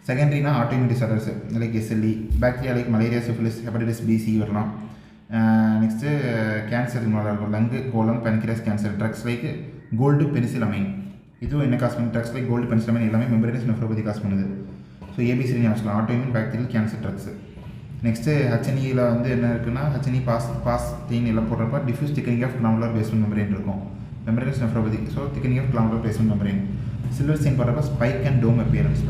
செகண்டரினா autoimmune disorders like SLE, bacteria like malaria, syphilis, hepatitis B, C வரலாம். நெக்ஸ்ட்டு கேன்சர் இன்வால்வ் இருக்கும். Lung, colon, pancreas cancer. Drugs like gold penicillamine, இதுவும் என்ன காசு பண்ணுது? ட்ரக்ஸ் லைக் கோல்டு பெனிசிலமைன் எல்லாமே மெம்பரேனஸ் நெஃப்ரோபதி காசு பண்ணுது. ஸோ ஏபிசி ஞாபகம் autoimmune bacterial cancer drugs. Next ஹெச்என்இயில் வந்து என்ன இருக்குன்னா ஹெச்என்இ பாஸ் தீன் எல்லாம் போடுறப்ப diffuse thickening of glomerular basement membrane இருக்கும். Membranous nephropathy. So thickening of glomerular basement membrane. Silver stain போடுறப்ப spike and dome appearance.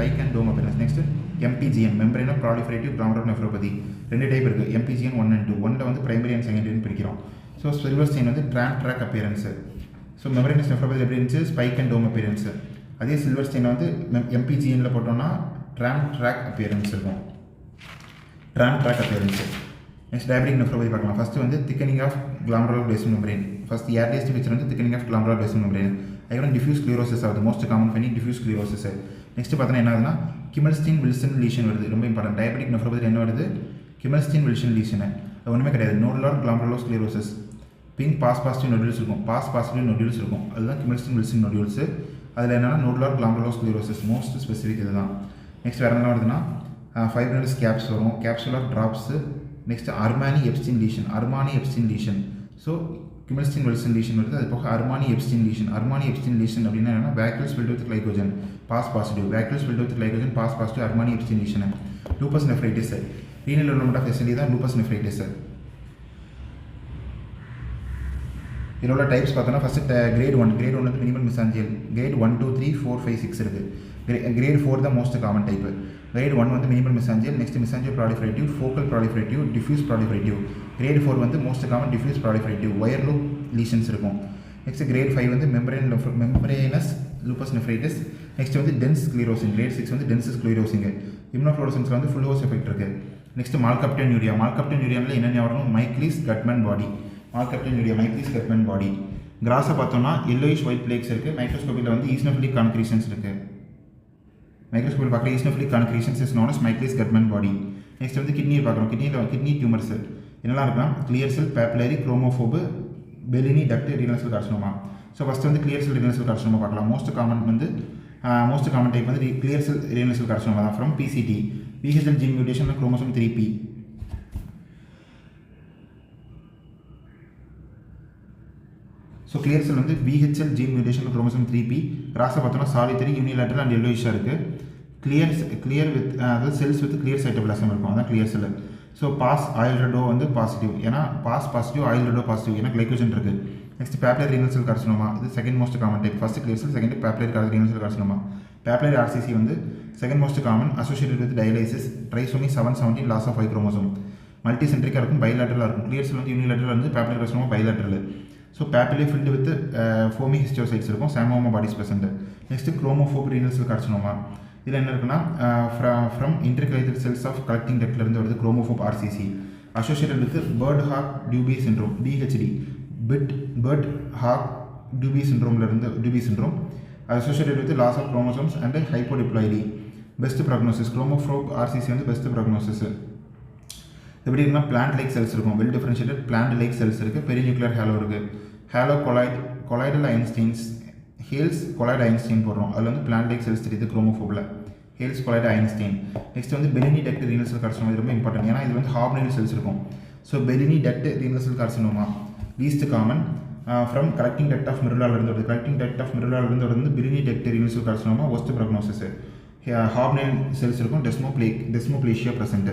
Next MPGN, membrane of proliferative glomerular nephropathy. 2 type இருக்குது. MPGN 1 and 2. 1ல் வந்து பிரைமரி அண்ட் செகண்டரின்னு பிரிக்கிறோம். ஸோ சில்வர் ஸ்டெயின் வந்து track appearance. So membranous nephropathy எப்படி இருந்துச்சு? Spike and dome appearance. அதே சில்வர் ஸ்டெயின் வந்து எம்பிஜிஎனில் போட்டோம்னா ட்ராக் அப்பியரன்ஸ் இருக்கும். நெக்ஸ்ட் டயபெட்டிக் நெஃப்ரோபதி பார்க்கலாம். ஃபஸ்ட்டு வந்து thickening of glomerular basement membrane. First earliest feature வந்து thickening of glomerular basement membrane. அதுக்கப்புறம் டிஃப்யூஸ் ஸ்க்ளீரோசிஸ் ஆகுது. Most common finding diffuse sclerosis. Next பார்த்தோன்னா என்ன ஆகுதுன்னா கிமல்ஸ்டீன் வில்சன் லீஷன் வருது. ரொம்ப இம்பார்ட்டன்ட். டயபெட்டிக் நெஃப்ரோபதியில் என்ன வருது? Kimmelstiel Wilson lesion. அது ஒன்றுமே கிடையாது. Nodular glomerulosclerosis. Pink positive nodules இருக்கும். அதுதான் கிமல்ஸ்டீன் வில்சன் நோடியூல்ஸ். அதில் என்னன்னா நோடுலார் கிளாமருலோஸ்க்ளீரோசிஸ் மோஸ்ட் ஸ்பெசிஃபிக் இதுதான். நெக்ஸ்ட் வேறு என்ன வருதுன்னா ஃபைப்ரினஸ் கேப்ஸ் வரும். Capsular drops. Next Armanni Ebstein lesion. So Kimmelstiel Wilson lesion வருது. அது போக அர்மானி எப்ஸ்டீன் லீஷன் அப்படின்னா என்னன்னா vacuoles filled with glycogen PAS positive Armanni Ebstein lesion. Lupus nephritis. Renal development of SLE தான் லூப்பஸ் நெஃப்ரைட்டிஸ். இதோட டைப்ஸ் பார்த்தோன்னா ஃபஸ்ட்டு கிரேட் 1 வந்து மினிமல் மிசாஞ்சியல். கிரேட் 1, 2, 3, 4, 5, 6 இருக்குது. Grade 4 the most common type. Grade 1 வந்து minimal mesangial, next mesangial proliferative, focal proliferative, diffuse proliferative. Grade 4 வந்து most common diffuse proliferative, wire loop lesions இருக்கும். Next grade 5 வந்து membranous lupus nephritis. Next வந்து dense sclerosing. Grade 6 வந்து dense sclerosing. Immunofluorescence வந்து full dose effect இருக்கு. Next malcaptanuria. Malcaptanuria என்னென்ன வரணும்? Michaelis Guttman body. Malcaptanuria, Michaelis Guttman body. கிராஸை பார்த்தோம்னா yellowish white plaques இருக்குது. மைக்ரோஸ்கோப்பில் வந்து eosinophilic concretions இருக்குது. மைக்ரோஸ்கோப்பில் பார்க்குற eosinophilic concretions is known as Michaelis Guttman body. Next வந்து கிட்னியை பார்க்குறோம். கிட்னி டியூமர்ஸ் என்னெல்லாம் இருக்குன்னா clear cell, papillary, chromophobe, Bellini duct, renal cell carcinoma. So first வந்து clear cell renal cell carcinoma பார்க்கலாம். மோஸ்ட் காமன் டைப் வந்து clear cell renal cell carcinoma தான் from PCT. VHL gene mutation chromosome 3P. So clear cell வந்து VHL gene mutation chromosome 3P. கிராஸை பார்த்தோம்னா solitary, unilateral and yellowishaக இருக்குது. clear with அதாவது cells with clear cytoplasm இருக்கும். அதான் clear cell. So PAS oil red O வந்து பாசிட்டிவ், ஏன்னா PAS positive, oil red O positive, ஏன்னா கிளைக்கோஜன் இருக்குது. Next papillary renal cell carcinoma, இது second most common type. First clear cell, second papillary renal cell carcinoma. Papillary RCC வந்து second most common, associated with dialysis, trisomy 717, loss of 5 chromosome. Multi சென்ட்ரிக்காக இருக்கும், பைலேட்டரலாக இருக்கும். கிளியர் செல் வந்து யூனிலேட்டரல் வந்து papillary carcinoma bilateral. So papillae filled with foamy ஹிஸ்டோசைட்ஸ் இருக்கும், psammoma bodies present. Next chromophobe renal cell carcinoma. இதில் என்ன இருக்குன்னா from intercalated cells of collecting டக்ட்லேருந்து வருது chromophobe RCC. Associated with Birt Hogg Dubé syndrome, BHD, Birt Hogg Dubé சிண்ட்ரோம்லேருந்து Dubé syndrome. Associated with loss of chromosomes and hypodiploidy. Best prognosis chromophobe RCC வந்து பெஸ்ட் ப்ராக்னோசிஸ். எப்படி இருக்குன்னா பிளான்ட் லைக் செல்ஸ் இருக்கும், well differentiated plant like cells இருக்குது. பெரிநியூக்ளியர் ஹேலோ இருக்குது. Hale colloidal iron stains, Hale's colloid Einstein போடுறோம். அதில் வந்து பிளான்ட் லைக் செல்ஸ் தெரியுது குரோமோஃபோபில், ஹேல்ஸ் கொலாய்டு ஐன்ஸ்டீன். நெக்ஸ்ட் வந்து Bellini duct renal cell carcinoma, இது ரொம்ப இம்பார்ட்டன்ட், ஏன்னா இது வந்து ஹாப்னைல் செல்ஸ் இருக்கும். So Bellini duct renal cell carcinoma least common from collecting duct of மிருலாலிருந்து வருது. கலெக்டிங் டக்ட் ஆஃப் மிருலாலிருந்து வருது Bellini duct renal cell carcinoma, worst prognosis. Hobnail cells இருக்கும், desmoplasia present.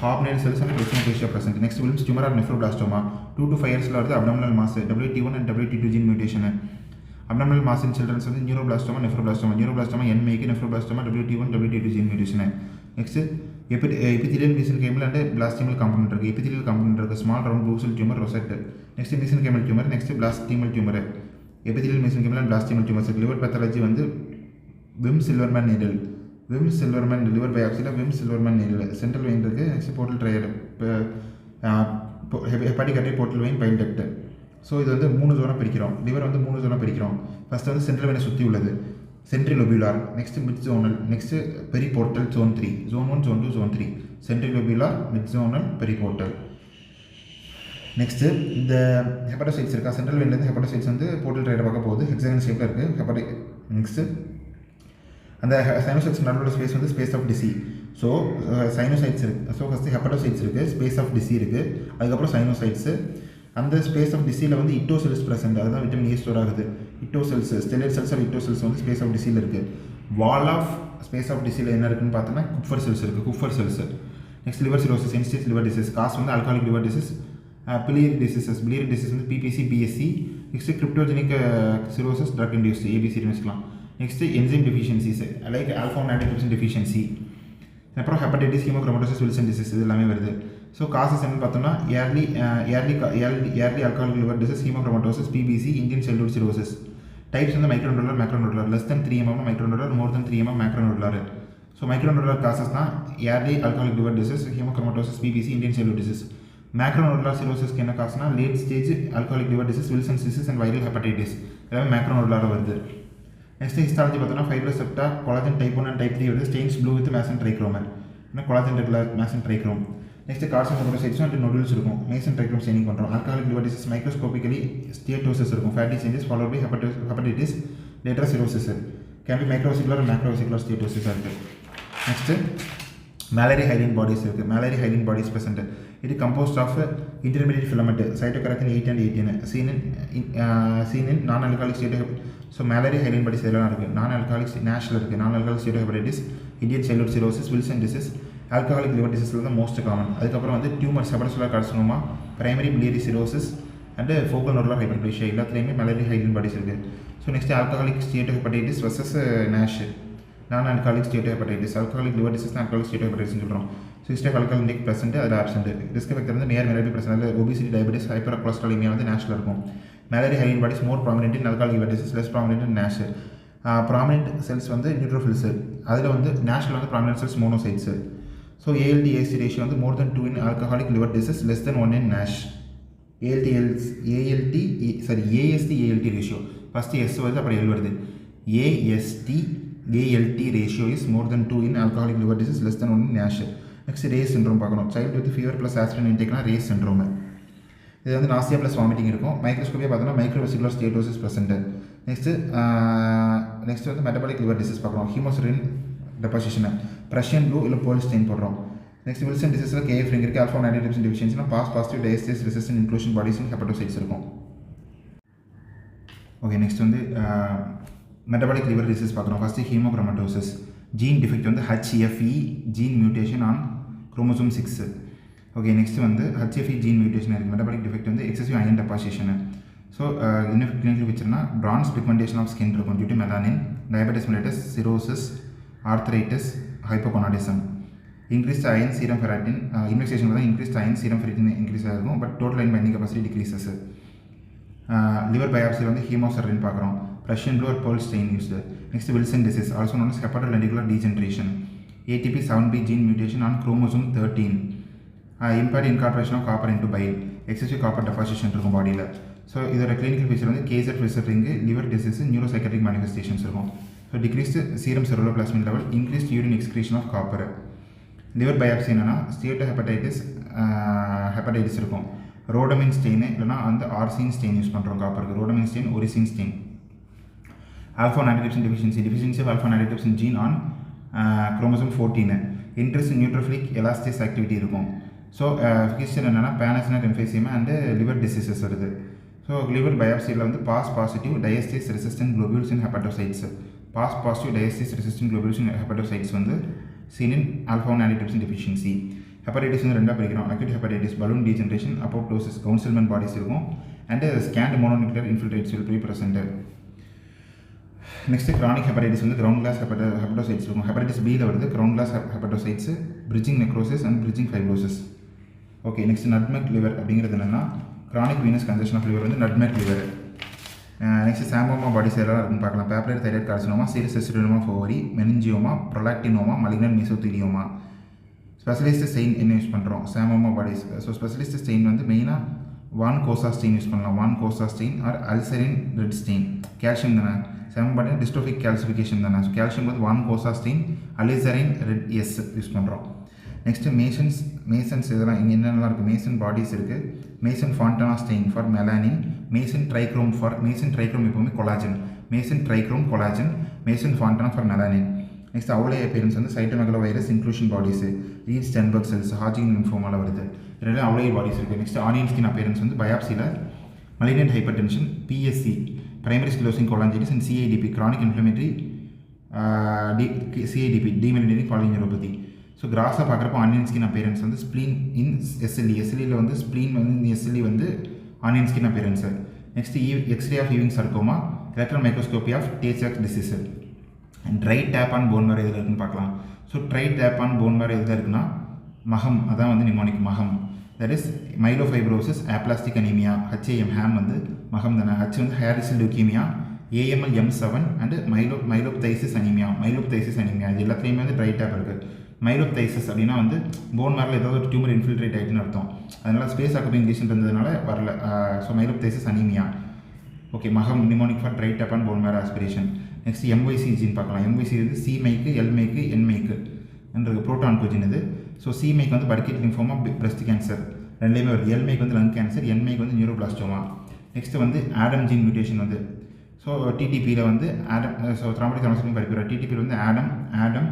Hobnail cells and desmoplasia present. Next Wilms tumour or nephroblastoma, 2 to 5 years வருது. Abdominal mass, WT1 and WT2 gene mutation. Abdominal mass in children's வந்து neuroblastoma, nephroblastoma NMA, nephroblastoma WT1 WT2 gene mutation. Next epithelial mesenchymal and blastemal component இருக்குது. எபித்திலியல் காம்பனன்ட் இருக்குது, small round blue cell tumour rosette. Next mesenchymal tumour, next blastemal tumour. Epithelial mesenchymal and blastemal tumours. Liver pathology வந்து விம் சில்வர்மேன் நீடல், லிவர் பயாப்சியில் Vim Silverman needle. Central vein இருக்குது. Next portal triad, hepatic artery, portal vein, bile duct. So இது வந்து 3 ஜோனாக பிரிக்கிறோம். லிவர் வந்து 3 ஜோனாக பிரிக்கிறோம். ஃபஸ்ட்டு வந்து சென்ட்ரல் வெயினை சுற்றி உள்ளது, centrilobular. Next mid zonal, next periportal, zone 3, zone 1, zone 2, zone 3. Centrilobular, mid zonal, periportal. Next இந்த ஹெப்படோசைட்ஸ் இருக்கா, சென்ட்ரல் வெயின்லேருந்து ஹெப்படோசைட்ஸ் வந்து போர்ட்டல் ட்ரையரை பார்க்க போகுது, ஹெக்ஸாகன் ஷேப்பில் இருக்குது ஹெப்படிக். நெக்ஸ்ட்டு அந்த சைனோசைட்ஸ் நடுவில் ஸ்பேஸ் வந்து ஸ்பேஸ் ஆஃப் டிசி. ஸோ சைனோசைட்ஸ் இருக்குது. ஸோ ஃபஸ்ட்டு ஹெப்படோசைட்ஸ் இருக்குது, ஸ்பேஸ் ஆஃப் டிசி இருக்குது, அதுக்கப்புறம் சைனோசைட்ஸு. அந்த ஸ்பேஸ் ஆஃப் டிசியில் வந்து இட்டோ செல்ஸ் ப்ரெசென்ட், அதுதான் விட்டமின் ஏ ஸ்டோர் ஆகுது. Ito cells, stellate cells or Ito cells வந்து ஸ்பேஸ் ஆஃப் டிசியில் இருக்குது. வால் ஆஃப் ஸ்பேஸ் ஆஃப் டிசியில் என்ன இருக்குன்னு பார்த்தோன்னா குப்பர் செல்ஸ் இருக்குது, Kupffer cells. Next liver cirrhosis, end stage liver disease. Cause வந்து alcoholic liver disease. Biliary diseases வந்து PPC, BSC. Next cryptogenic cirrhosis, drug induced, ABCன்னு வச்சுக்கலாம். Next enzyme deficiencies like alpha antitrypsin deficiency. அப்புறம் ஹெப்படைட்டிஸ், ஹீமோக்ரோமட்டோசிஸ், வில்சன் டிசீஸ், இது எல்லாமே வருது. ஸோ காசஸ் என்னன்னு பார்த்தோம்னா early alcoholic liver disease, haemochromatosis, PBC, Indian cellular cirrhosis. Types வந்து micronodular, macronodular. Less than 3 mm micronodular, more than 3 mm macronodular. So micronodular causes தான் early alcoholic liver disease, haemochromatosis, PBC, Indian cellular disease. Macronodular சிரோசிஸ்க்கு என்ன காசுனா late stage alcoholic liver disease, Wilson disease and viral hepatitis, எல்லாமே மேக்ரோநோடுலர் வருது. நெக்ஸ்ட் ஹிஸ்டாலஜி பார்த்தோம்னா fibrous septa, collagen type 1 and type 3 வருது. Stains blue with Masson trichrome, ஏன்னா collagen regular Masson trichrome. Next கார்சன் ஹெப்படோசைட்ஸும் அண்ட் நோடுல்ஸ் இருக்கும், மேசன் ட்ரைக்ரோம் ஸ்டெயினிங் பண்ணுறோம். Alcoholic liver disease microscopically steatosis இருக்கும், fatty changes followed by hepatitis, later cirrhosis. Can be microvesicular and macrovesicular ஸ்டியட்டோசிஸாக இருக்குது. நெக்ஸ்ட்டு malary hyaline bodies இருக்குது. malary hyaline bodies present. It is composed of intermediate filament, cytokeratin 8 and 18, seen in non-alcoholic steatohepatitis. So malary hyaline bodies எல்லாம் இருக்குது. non-alcoholic NASH இருக்குது, non-alcoholic steatohepatitis, Indian cellular cirrhosis, Wilson disease, alcoholic liver disease தான் மோஸ்ட் காமன். அதுக்கப்புறம் வந்து tumour, hepatocellular carcinoma, primary biliary cirrhosis and focal nodular hyperplasia, எல்லாத்துலேயுமே malary hyaline bodies இருக்குது. So next alcoholic steatohepatitis versus NASH. non-alcoholic steatohepatitis, alcoholic liver disease, alcoholic steatohepatitis சொல்கிறோம். So history of alcohol intake present, அதில் ஆப்சென்ட். ரிஸ்க் ஃபேக்டர் வந்து மேரேஜ் பிரச்சனை, அதில் ஒபிசிட்டி, டயபெட்டிஸ், ஹைப்பர் கொலஸ்ட்ராலிமியா வந்து நேஷில் இருக்கும். Mallory hyaline bodies more prominent in alcoholic liver disease, less prominent in NASH. Prominent cells வந்து நியூட்ரோஃபில்ஸ், அதில் வந்து நேஷில் வந்து prominent cells monocytes. So ALT AST ratio வந்து more then 2 in alcoholic liver disease, less than 1 in NASH. AST ALT ratio first S வருது, அப்புறம் L வருது. AST ALT ratio is more then 2 in alcoholic liver disease, less than 1 in NASH. Next Reye's syndrome பார்க்கணும். Child with fever plus aspirin இன்டேக்னா ரேஸ் சிண்ட்ரோம். இது வந்து நாசியா ப்ளஸ் வாமிட்டிங் இருக்கும். மைக்ரோஸ்கோப்பியாக பார்த்தோன்னா மைக்ரோவெசிகுலர் ஸ்டேட்டோசிஸ் ப்ரெசென்ட். நெக்ஸ்ட் வந்து மெட்டபாலிக் லிவர் டிசீஸ் பார்க்குறோம். ஹீமோசிரின் டெபாசிஷன், ப்ரஷியன் ப்ளூ இல்லை போலிஸ்டைன் போடுறோம். நெக்ஸ்ட் வில்சன் டிசீஸில் KF ரிங் இருக்குது. ஆல்ஃபா நைட்ரேட்ஸ் டிஃபிஷியன்சினா positive diastase resistant inclusion bodies hepatocytes இருக்கும். ஓகே, நெக்ஸ்ட் வந்து மெட்டபாலிக் லிவர் டிசீஸ் பார்க்குறோம். ஃபஸ்ட்டு ஹீமோக்ரோமட்டோசிஸ், ஜீன் டிஃபெக்ட் வந்து HFE gene mutation on chromosome 6. Okay, next வந்து HFE ஜீன் மியூட்டேஷன் இருக்குது. மெட்டபாலிக் டிஃபெக்ட் வந்து எக்ஸசிவ் அயன் டெபாசிஷன். ஸோ என்ன கிளினிக்கல் பிக்சர்னா பிரான்ஸ் பிக்மெண்டேஷன் ஆஃப் ஸ்கின் இருக்கும் due to melanin, diabetes mellitus, cirrhosis, arthritis, hypogonadism. Increase iron serum ferritin, investigation தான் increase iron serum ferritin increase ஆகும், but total iron binding capacity decreases. Liver பயாப்சியில் வந்து ஹீமோசரின் பார்க்குறோம். Prussian blue or Perls stain used. Next Wilson disease, also known as hepatolenticular degeneration, ATP7B gene mutation on chromosome 13, impaired incorporation of copper into bile, excessive copper deposition இருக்கும் பாடியில். ஸோ இதோட கிளினிக்கல் ஃபீச்சர் வந்து கேசர் ரிசர்விங்கு, லிவர் டிசீஸ், நியூரோசைக்கட்ரிக் மேனிஃபெஸ்டேஷன்ஸ் இருக்கும். So decreased serum ceruloplasmin level, increased urine excretion of copper. Liver biopsy என்னென்னா ஸ்டேட்டோஹெப்படைட்டிஸ் ஹெப்படைட்டிஸ் இருக்கும். ரோடமின் ஸ்டெயின் இல்லைனா அந்த ஆர்சின் ஸ்டெயின் யூஸ் பண்ணுறோம் காப்பருக்கு. Rhodamine stain, orcein stain. Alpha nitrates deficiency of alpha nitropsin gene on chromosome 14. Increased neutrophilic elastase activity இருக்கும். ஸோ ஃபிக்சர் என்னென்னா panacinar emphysema and liver diseases வருது. ஸோ லிவர் பயாப்சியில் வந்து positive diastase resistant globules in hepatocytes, positive diastase resistant globules in hepatocytes வந்து seen in alpha nitropsin deficiency. Hepatitis வந்து ரெண்டாக பிரிக்கிறோம். Acute hepatitis, balloon degeneration, apoptosis, Councilman bodies இருக்கும். And scant mononuclear இன்ஃபில்ட்ரேட்ஸ் will be present. Next chronic hepatitis வந்து கிரவுண்ட் கிளாஸ் ஹெப்படோசைட்ஸ் இருக்கும். ஹெப்படைட்டிஸ் பியில் வருது ground glass hepatocytes, bridging necrosis and bridging fibrosis. Okay, next nutmeg liver அப்படிங்கிறது என்னென்னா chronic venous congestion of liver வந்து nutmeg liver. Next psammoma bodies எல்லாம் இருக்குன்னு பார்க்கலாம். Papillary thyroid carcinoma, serous cystadenoma of ovary, meningioma, prolactinoma, malignant mesothelioma. Specialist stain என்ன யூஸ் பண்ணுறோம்? Psammoma bodies. So specialist stain வந்து மெயினாக வான் கோசா ஸ்டெயின் யூஸ் பண்ணலாம். Von Kossa stain or alizarin red stain. Calcium தானே சாம்பம் பார்த்தீங்கன்னா டிஸ்ட்ரோஃபிக் கால்சிஃபிகேஷன் தானே. ஸோ கால்சியம் வந்து von Kossa stain, alizarin red S use பண்ணுறோம். நெக்ஸ்ட்டு மேசன்ஸ் இதெல்லாம் இங்கே என்னென்னலாம் இருக்குது? மேசன் பாடிஸ் இருக்குது. Masson Fontana stain for melanin, Masson trichrome எப்போவுமே collagen, Masson trichrome collagen, Masson Fontana for melanin. Next owl eye appearance வந்து cytomegalo virus inclusion bodies, Reed Sternberg cells, ஹாஜிங் லிம்ஃபோமாவில் வருது. இதெல்லாம் அவுலே பாடிஸ் இருக்குது. நெக்ஸ்ட் ஆனியன் ஸ்கின் அப்பியரன்ஸ் வந்து பயாப்சியில் malignant hypertension, PSC primary sclerosing cholangitis and CIDP chronic inflammatory CIDP demyelinating polyneuropathy. So கிராஸாக பார்க்குறப்போ ஆனியன் ஸ்கின் அப்பியரன்ஸ் வந்து ஸ்ப்ளீன் இன் SLE வந்து ஸ்ப்ளீன் வந்து இந்த SLE வந்து onion skin appearance. Next X ray of Ewing sarcoma, electron microscopy of Tay Sachs disease. And dry tap on bone marrow எதில் இருக்குன்னு பார்க்கலாம். So dry tap on bone marrow எதில் இருக்குன்னா மகம், அதான் வந்து நிமோனிக் மகம். That is myelofibrosis, aplastic anaemia, HAM ஹேம் வந்து மகம் தானே. H வந்து hairy cell leukaemia, AML M7 and myelophthisis anaemia. இது எல்லாத்துலேயுமே வந்து ட்ரை டேப் இருக்குது. மைலோப்தைசிஸ் அப்படின்னா வந்து போன் மேரில் ஏதாவது ஒரு டியூமர் இன்ஃபில்ட்ரேட் ஆகிட்டுன்னு அர்த்தம். அதனால் ஸ்பேஸ் ஆக்குபைங் லீஷன் இருந்ததுனால வரல. So myelophthisis anaemia. ஓகே, மகம் mnemonic for dry tap and bone marrow aspiration. Next MYC gene பார்க்கலாம். MYC வந்து C myc, L myc, N myc என்ற ப்ரோட்டான் கோஜின் இது. ஸோ C மைக்கு வந்து பர்கெட் லிம்ஃபோமா, பிரஸ்ட் கேன்சர் ரெண்டுலேயுமே வருது. L மைக்கு வந்து லங் கேன்சர், N மைக்கு வந்து நியூரோபிளாஸ்டோமா. நெக்ஸ்ட்டு வந்து ஆடம் ஜீன் மியூட்டேஷன் வந்து ஸோ TTPயில் வந்து ஆடம், ஸோ த்ராம்படிக் த்ராம்பசின் பரிப்புற TTPயில் வந்து ஆடம்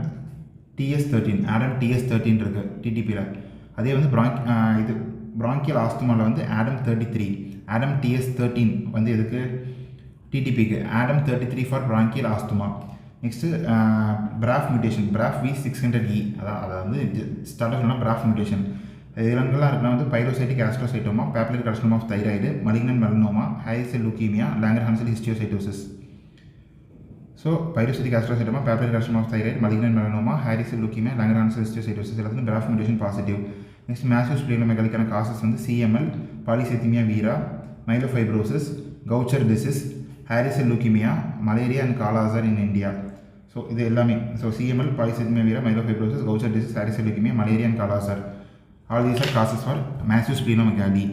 TS13 இருக்குது TTPயில். அதே வந்து பிராங்கியல் ஆஸ்துமாவில் வந்து ஆடம் 33, ஆடம் TS13 வந்து எதுக்கு? TTPக்கு. ADAM 33 for bronchial asthma. Next BRAF mutation, BRAF V600E, அதை வந்து ஸ்டார்ட் சொன்னால் பிராஃப் மியூட்டேஷன். இதெல்லாம் இருக்குன்னா வந்து pilocytic astrocytoma, papillary carcinoma of thyroid, malignant melanoma, hairy cell leukaemia, Langerhans cell histiocytosis. So so pilocytic astrocytoma, papillary carcinoma of thyroid, malignant melanoma, hairy cell leukaemia, Langerhans cell histiocytosis எல்லாத்துக்கும் BRAF mutation positive. Next massive ஸ்ப்ளீனோமெகாலிக்கான காசஸ் வந்து CML, polycythaemia vera, myelofibrosis, Gaucher disease, hairy cell leukaemia, malaria and kala azar in India. So இது எல்லாமே so CML, polycythaemia vera, myelofibrosis, Gaucher disease, hairy cell leukaemia, malaria and காலாசார். All these are causes for massive ஸ்ப்ளீனோமெகாலி.